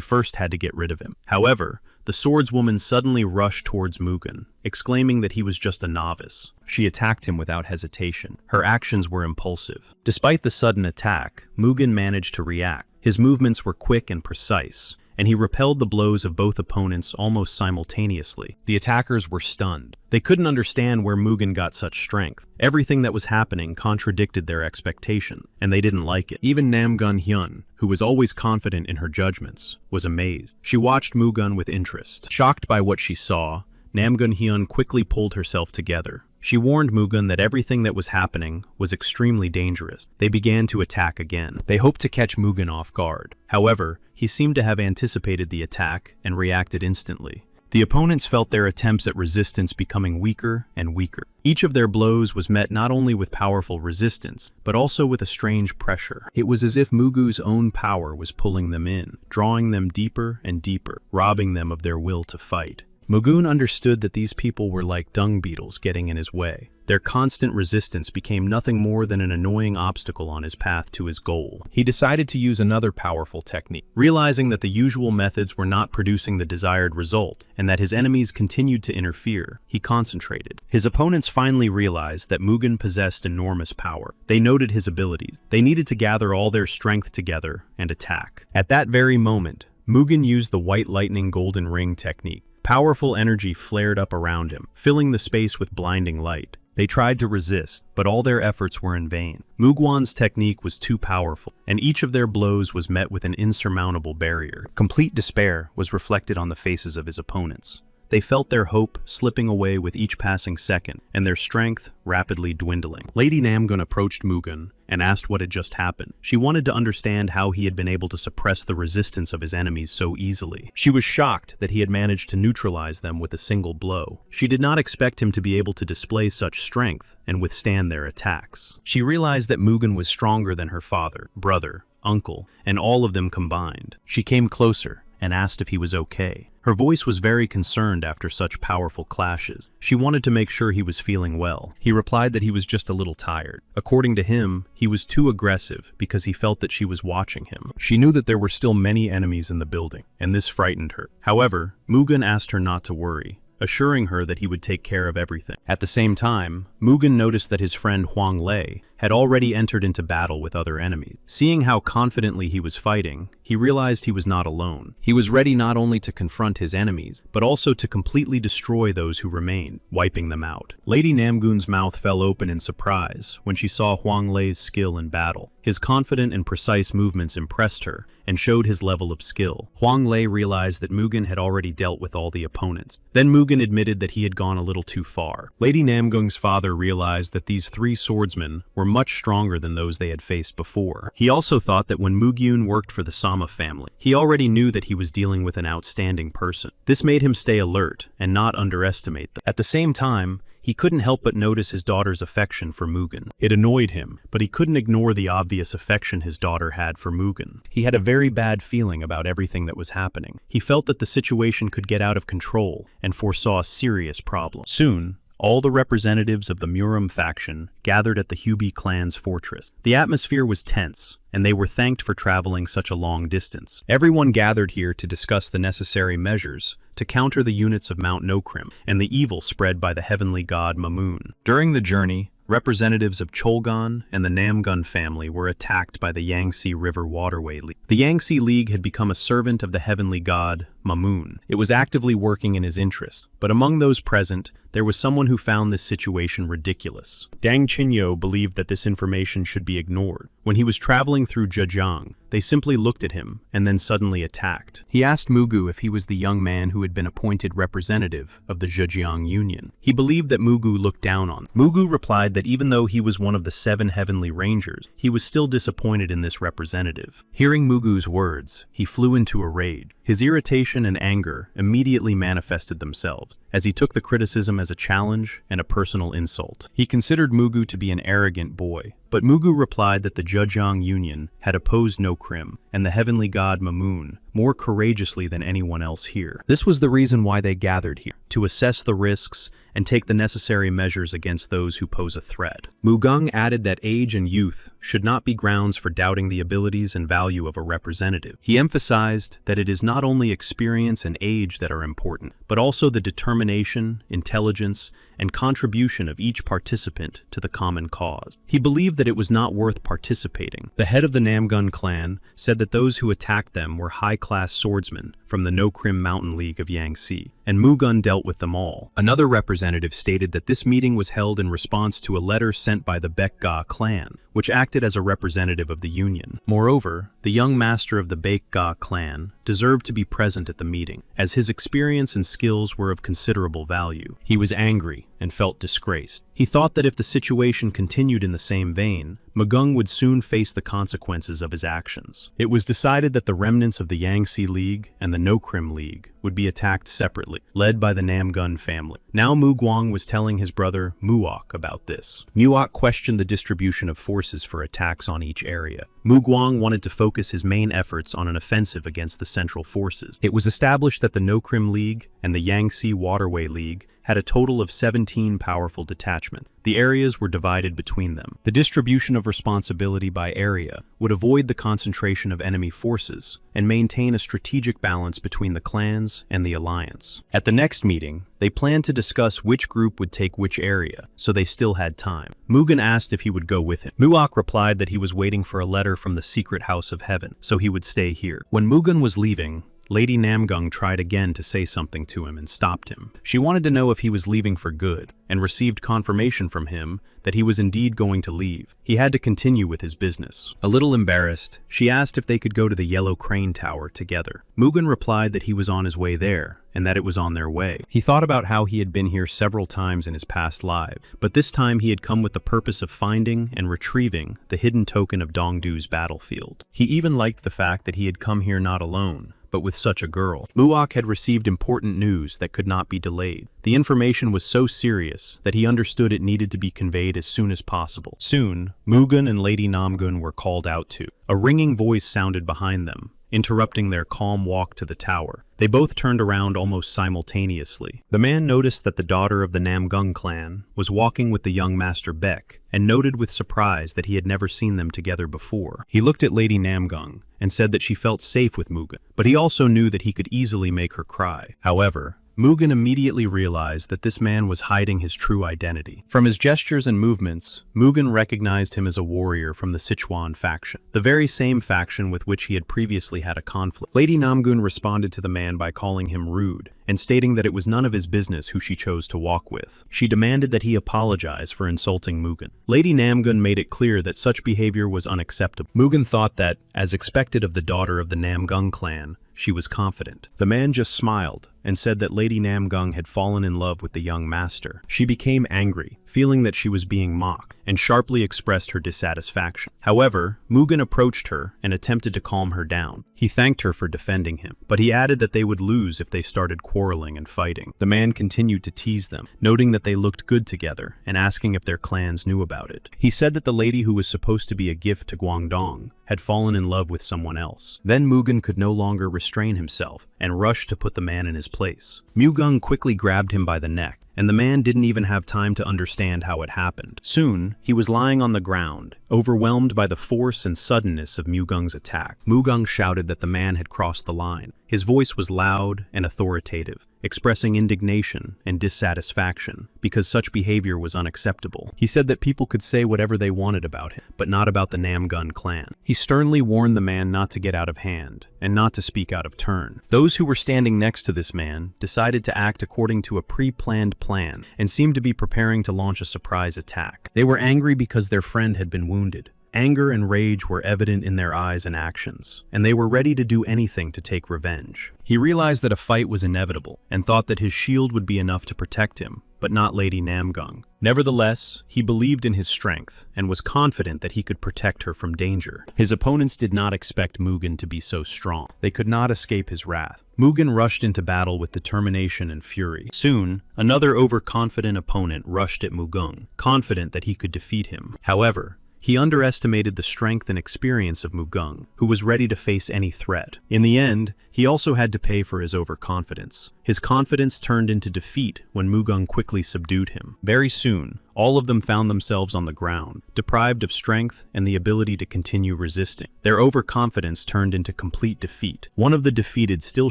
first had to get rid of him. However, the swordswoman suddenly rushed towards Mugen, exclaiming that he was just a novice. She attacked him without hesitation. Her actions were impulsive. Despite the sudden attack, Mugen managed to react. His movements were quick and precise, and he repelled the blows of both opponents almost simultaneously. The attackers were stunned. They couldn't understand where Mugen got such strength. Everything that was happening contradicted their expectation, and they didn't like it. Even Namgun Hyun, who was always confident in her judgments, was amazed. She watched Mugen with interest. Shocked by what she saw, Namgun Hyun quickly pulled herself together. She warned Mugen that everything that was happening was extremely dangerous. They began to attack again. They hoped to catch Mugen off guard. However, he seemed to have anticipated the attack and reacted instantly. The opponents felt their attempts at resistance becoming weaker and weaker. Each of their blows was met not only with powerful resistance, but also with a strange pressure. It was as if Mugu's own power was pulling them in, drawing them deeper and deeper, robbing them of their will to fight. Mugen understood that these people were like dung beetles getting in his way. Their constant resistance became nothing more than an annoying obstacle on his path to his goal. He decided to use another powerful technique. Realizing that the usual methods were not producing the desired result, and that his enemies continued to interfere, he concentrated. His opponents finally realized that Mugen possessed enormous power. They noted his abilities. They needed to gather all their strength together and attack. At that very moment, Mugen used the white lightning golden ring technique. Powerful energy flared up around him, filling the space with blinding light. They tried to resist, but all their efforts were in vain. Mugwan's technique was too powerful, and each of their blows was met with an insurmountable barrier. Complete despair was reflected on the faces of his opponents. They felt their hope slipping away with each passing second, and their strength rapidly dwindling. Lady Namgun approached Mugen and asked what had just happened. She wanted to understand how he had been able to suppress the resistance of his enemies so easily. She was shocked that he had managed to neutralize them with a single blow. She did not expect him to be able to display such strength and withstand their attacks. She realized that Mugen was stronger than her father, brother, uncle, and all of them combined. She came closer and asked if he was okay. Her voice was very concerned after such powerful clashes. She wanted to make sure he was feeling well. He replied that he was just a little tired. According to him, he was too aggressive because he felt that she was watching him. She knew that there were still many enemies in the building, and this frightened her. However, Mugen asked her not to worry, assuring her that he would take care of everything. At the same time, Mugen noticed that his friend Huang Lei had already entered into battle with other enemies. Seeing how confidently he was fighting, he realized he was not alone. He was ready not only to confront his enemies, but also to completely destroy those who remained, wiping them out. Lady Namgun's mouth fell open in surprise when she saw Huang Lei's skill in battle. His confident and precise movements impressed her and showed his level of skill. Huang Lei realized that Mugen had already dealt with all the opponents. Then Mugen admitted that he had gone a little too far. Lady Namgun's father realized that these three swordsmen were much stronger than those they had faced before. He also thought that when Mugyun worked for the Sama family, he already knew that he was dealing with an outstanding person. This made him stay alert and not underestimate them. At the same time, he couldn't help but notice his daughter's affection for Mugen. It annoyed him, but he couldn't ignore the obvious affection his daughter had for Mugen. He had a very bad feeling about everything that was happening. He felt that the situation could get out of control and foresaw a serious problem. Soon, all the representatives of the Muram faction gathered at the Hubi clan's fortress. The atmosphere was tense, and they were thanked for traveling such a long distance. Everyone gathered here to discuss the necessary measures to counter the units of Mount Nokrim and the evil spread by the heavenly god Mamun. During the journey, representatives of Cholgon and the Namgun family were attacked by the Yangtze River Waterway League. The Yangtze League had become a servant of the heavenly god Mamun. It was actively working in his interest, but among those present, there was someone who found this situation ridiculous. Dang Qinyo believed that this information should be ignored. When he was traveling through Zhejiang, they simply looked at him and then suddenly attacked. He asked Mugu if he was the young man who had been appointed representative of the Zhejiang Union. He believed that Mugu looked down on him. Mugu replied that even though he was one of the 7 heavenly rangers, he was still disappointed in this representative. Hearing Mugu's words, he flew into a rage. His irritation and anger immediately manifested themselves, as he took the criticism as a challenge and a personal insult. He considered Mugu to be an arrogant boy, but Mugu replied that the Zhejiang Union had opposed Nokrim and the heavenly god Mamun more courageously than anyone else here. This was the reason why they gathered here, to assess the risks and take the necessary measures against those who pose a threat. Mugung added that age and youth should not be grounds for doubting the abilities and value of a representative. He emphasized that it is not only experience and age that are important, but also the determination, intelligence, and contribution of each participant to the common cause. He believed that it was not worth participating. The head of the Namgun clan said that those who attacked them were high-class swordsmen from the Nokrim Mountain League of Yangtze, and Mugun dealt with them all. Another representative stated that this meeting was held in response to a letter sent by the Baekga clan, which acted as a representative of the Union. Moreover, the young master of the Baekga clan deserved to be present at the meeting, as his experience and skills were of considerable value. He was angry and felt disgraced. He thought that if the situation continued in the same vein, Magung would soon face the consequences of his actions. It was decided that the remnants of the Yangtze League and the Nokrim League would be attacked separately, led by the Namgun family. Now Mu Guang was telling his brother Muok about this. Muok questioned the distribution of forces for attacks on each area. Mu Guang wanted to focus his main efforts on an offensive against the central forces. It was established that the Nokrim League and the Yangtze Waterway League had a total of 17 powerful detachments. The areas were divided between them. The distribution of responsibility by area would avoid the concentration of enemy forces and maintain a strategic balance between the clans and the alliance. At the next meeting, they planned to discuss which group would take which area, so they still had time. Mugen asked if he would go with him. Muok replied that he was waiting for a letter from the secret house of heaven, so he would stay here. When Mugen was leaving, Lady Namgung tried again to say something to him and stopped him. She wanted to know if he was leaving for good, and received confirmation from him that he was indeed going to leave. He had to continue with his business. A little embarrassed, she asked if they could go to the Yellow Crane Tower together. Mugen replied that he was on his way there, and that it was on their way. He thought about how he had been here several times in his past life, but this time he had come with the purpose of finding and retrieving the hidden token of Dongdu's battlefield. He even liked the fact that he had come here not alone, but with such a girl. Luok had received important news that could not be delayed. The information was so serious that he understood it needed to be conveyed as soon as possible. Soon, Mugen and Lady Namgun were called out to. A ringing voice sounded behind them, interrupting their calm walk to the tower. They both turned around almost simultaneously. The man noticed that the daughter of the Namgung clan was walking with the young Master Beck, and noted with surprise that he had never seen them together before. He looked at Lady Namgung and said that she felt safe with Mugen, but he also knew that he could easily make her cry. However, Mugen immediately realized that this man was hiding his true identity. From his gestures and movements, Mugen recognized him as a warrior from the Sichuan faction, the very same faction with which he had previously had a conflict. Lady Namgun responded to the man by calling him rude, and stating that it was none of his business who she chose to walk with. She demanded that he apologize for insulting Mugen. Lady Namgun made it clear that such behavior was unacceptable. Mugen thought that, as expected of the daughter of the Namgung clan, she was confident. The man just smiled and said that Lady Namgung had fallen in love with the young master. She became angry, feeling that she was being mocked, and sharply expressed her dissatisfaction. However, Mugen approached her and attempted to calm her down. He thanked her for defending him, but he added that they would lose if they started quarreling and fighting. The man continued to tease them, noting that they looked good together and asking if their clans knew about it. He said that the lady who was supposed to be a gift to Guangdong had fallen in love with someone else. Then Mugen could no longer restrain himself and rushed to put the man in his place. Mugen quickly grabbed him by the neck, and the man didn't even have time to understand how it happened. Soon, he was lying on the ground, overwhelmed by the force and suddenness of Mugen's attack. Mugen shouted that the man had crossed the line. His voice was loud and authoritative, expressing indignation and dissatisfaction because such behavior was unacceptable. He said that people could say whatever they wanted about him, but not about the Namgun clan. He sternly warned the man not to get out of hand and not to speak out of turn. Those who were standing next to this man decided to act according to a pre-planned plan and seemed to be preparing to launch a surprise attack. They were angry because their friend had been wounded. Anger and rage were evident in their eyes and actions, and they were ready to do anything to take revenge. He realized that a fight was inevitable, and thought that his shield would be enough to protect him, but not Lady Namgung. Nevertheless, he believed in his strength, and was confident that he could protect her from danger. His opponents did not expect Mugen to be so strong. They could not escape his wrath. Mugen rushed into battle with determination and fury. Soon, another overconfident opponent rushed at Mugen, confident that he could defeat him. However, he underestimated the strength and experience of Mugen, who was ready to face any threat. In the end, he also had to pay for his overconfidence. His confidence turned into defeat when Mugen quickly subdued him. Very soon, all of them found themselves on the ground, deprived of strength and the ability to continue resisting. Their overconfidence turned into complete defeat. One of the defeated still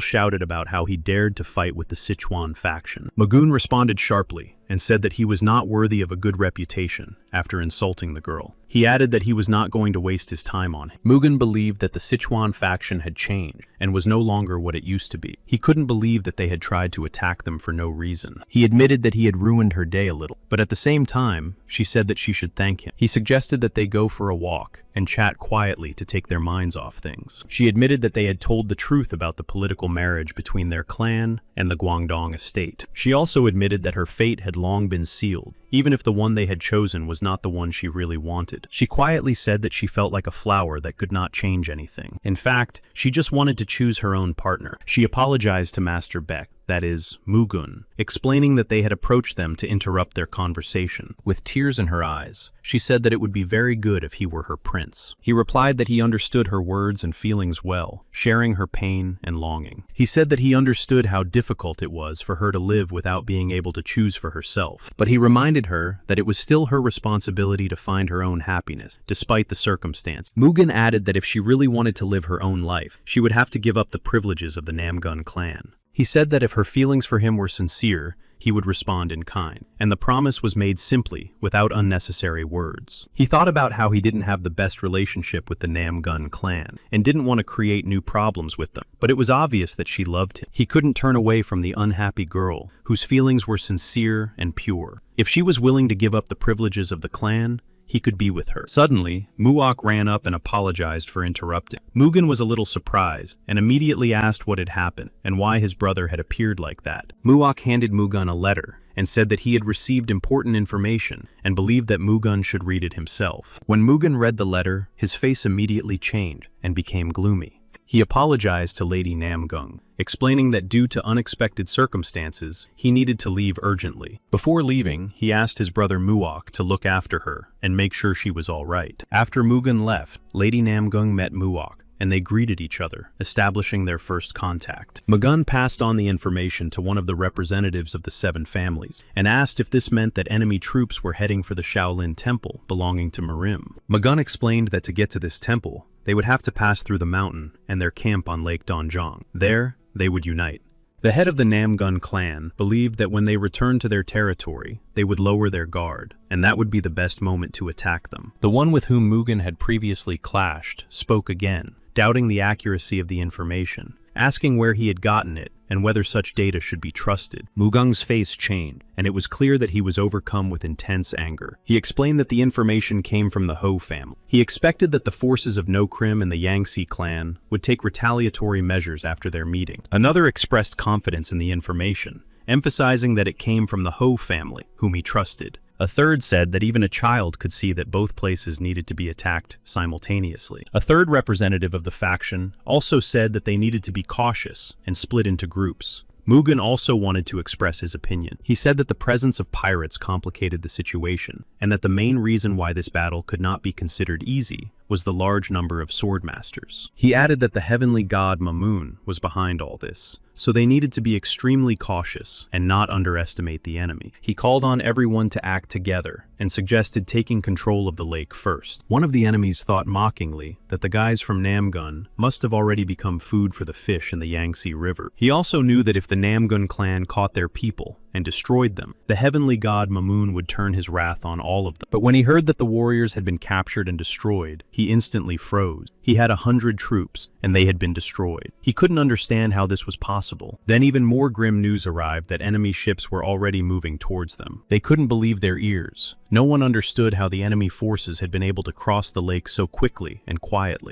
shouted about how he dared to fight with the Sichuan faction. Mugen responded sharply and said that he was not worthy of a good reputation after insulting the girl. He added that he was not going to waste his time on him. Mugen believed that the Sichuan faction had changed and was no longer what it used to be. He couldn't believe that they had tried to attack them for no reason. He admitted that he had ruined her day a little, but at the same time, she said that she should thank him. He suggested that they go for a walk and chat quietly to take their minds off things. She admitted that they had told the truth about the political marriage between their clan and the Guangdong estate. She also admitted that her fate had long been sealed, even if the one they had chosen was not the one she really wanted. She quietly said that she felt like a flower that could not change anything. In fact, she just wanted to choose her own partner. She apologized to Master Beck, that is, Mugen, explaining that they had approached them to interrupt their conversation. With tears in her eyes, she said that it would be very good if he were her prince. He replied that he understood her words and feelings well, sharing her pain and longing. He said that he understood how difficult it was for her to live without being able to choose for herself, but he reminded her that it was still her responsibility to find her own happiness, despite the circumstance. Mugen added that if she really wanted to live her own life, she would have to give up the privileges of the Namgun clan. He said that if her feelings for him were sincere, he would respond in kind. And the promise was made simply, without unnecessary words. He thought about how he didn't have the best relationship with the Namgun clan, and didn't want to create new problems with them. But it was obvious that she loved him. He couldn't turn away from the unhappy girl, whose feelings were sincere and pure. If she was willing to give up the privileges of the clan, he could be with her. Suddenly, Muok ran up and apologized for interrupting. Mugen was a little surprised, and immediately asked what had happened, and why his brother had appeared like that. Muok handed Mugen a letter, and said that he had received important information, and believed that Mugen should read it himself. When Mugen read the letter, his face immediately changed, and became gloomy. He apologized to Lady Namgung, explaining that due to unexpected circumstances, he needed to leave urgently. Before leaving, he asked his brother Muok to look after her and make sure she was all right. After Mugen left, Lady Namgung met Muok, and they greeted each other, establishing their first contact. Mugen passed on the information to one of the representatives of the 7 families, and asked if this meant that enemy troops were heading for the Shaolin Temple belonging to Mirim. Mugen explained that to get to this temple, they would have to pass through the mountain and their camp on Lake Donjong. There, they would unite. The head of the Namgun clan believed that when they returned to their territory, they would lower their guard, and that would be the best moment to attack them. The one with whom Mugen had previously clashed spoke again, doubting the accuracy of the information, asking where he had gotten it and whether such data should be trusted. Mugeng's face changed, and it was clear that he was overcome with intense anger. He explained that the information came from the Ho family. He expected that the forces of Nokrim and the Yangtze clan would take retaliatory measures after their meeting. Another expressed confidence in the information, emphasizing that it came from the Ho family, whom he trusted. A third said that even a child could see that both places needed to be attacked simultaneously. A third representative of the faction also said that they needed to be cautious and split into groups. Mugen also wanted to express his opinion. He said that the presence of pirates complicated the situation, and that the main reason why this battle could not be considered easy was the large number of swordmasters. He added that the heavenly god Mamun was behind all this, so they needed to be extremely cautious and not underestimate the enemy. He called on everyone to act together and suggested taking control of the lake first. One of the enemies thought mockingly that the guys from Namgun must have already become food for the fish in the Yangtze River. He also knew that if the Namgun clan caught their people and destroyed them, the heavenly god Mamun would turn his wrath on all of them. But when he heard that the warriors had been captured and destroyed, he instantly froze. He had 100 troops, and they had been destroyed. He couldn't understand how this was possible. Then even more grim news arrived that enemy ships were already moving towards them. They couldn't believe their ears. No one understood how the enemy forces had been able to cross the lake so quickly and quietly.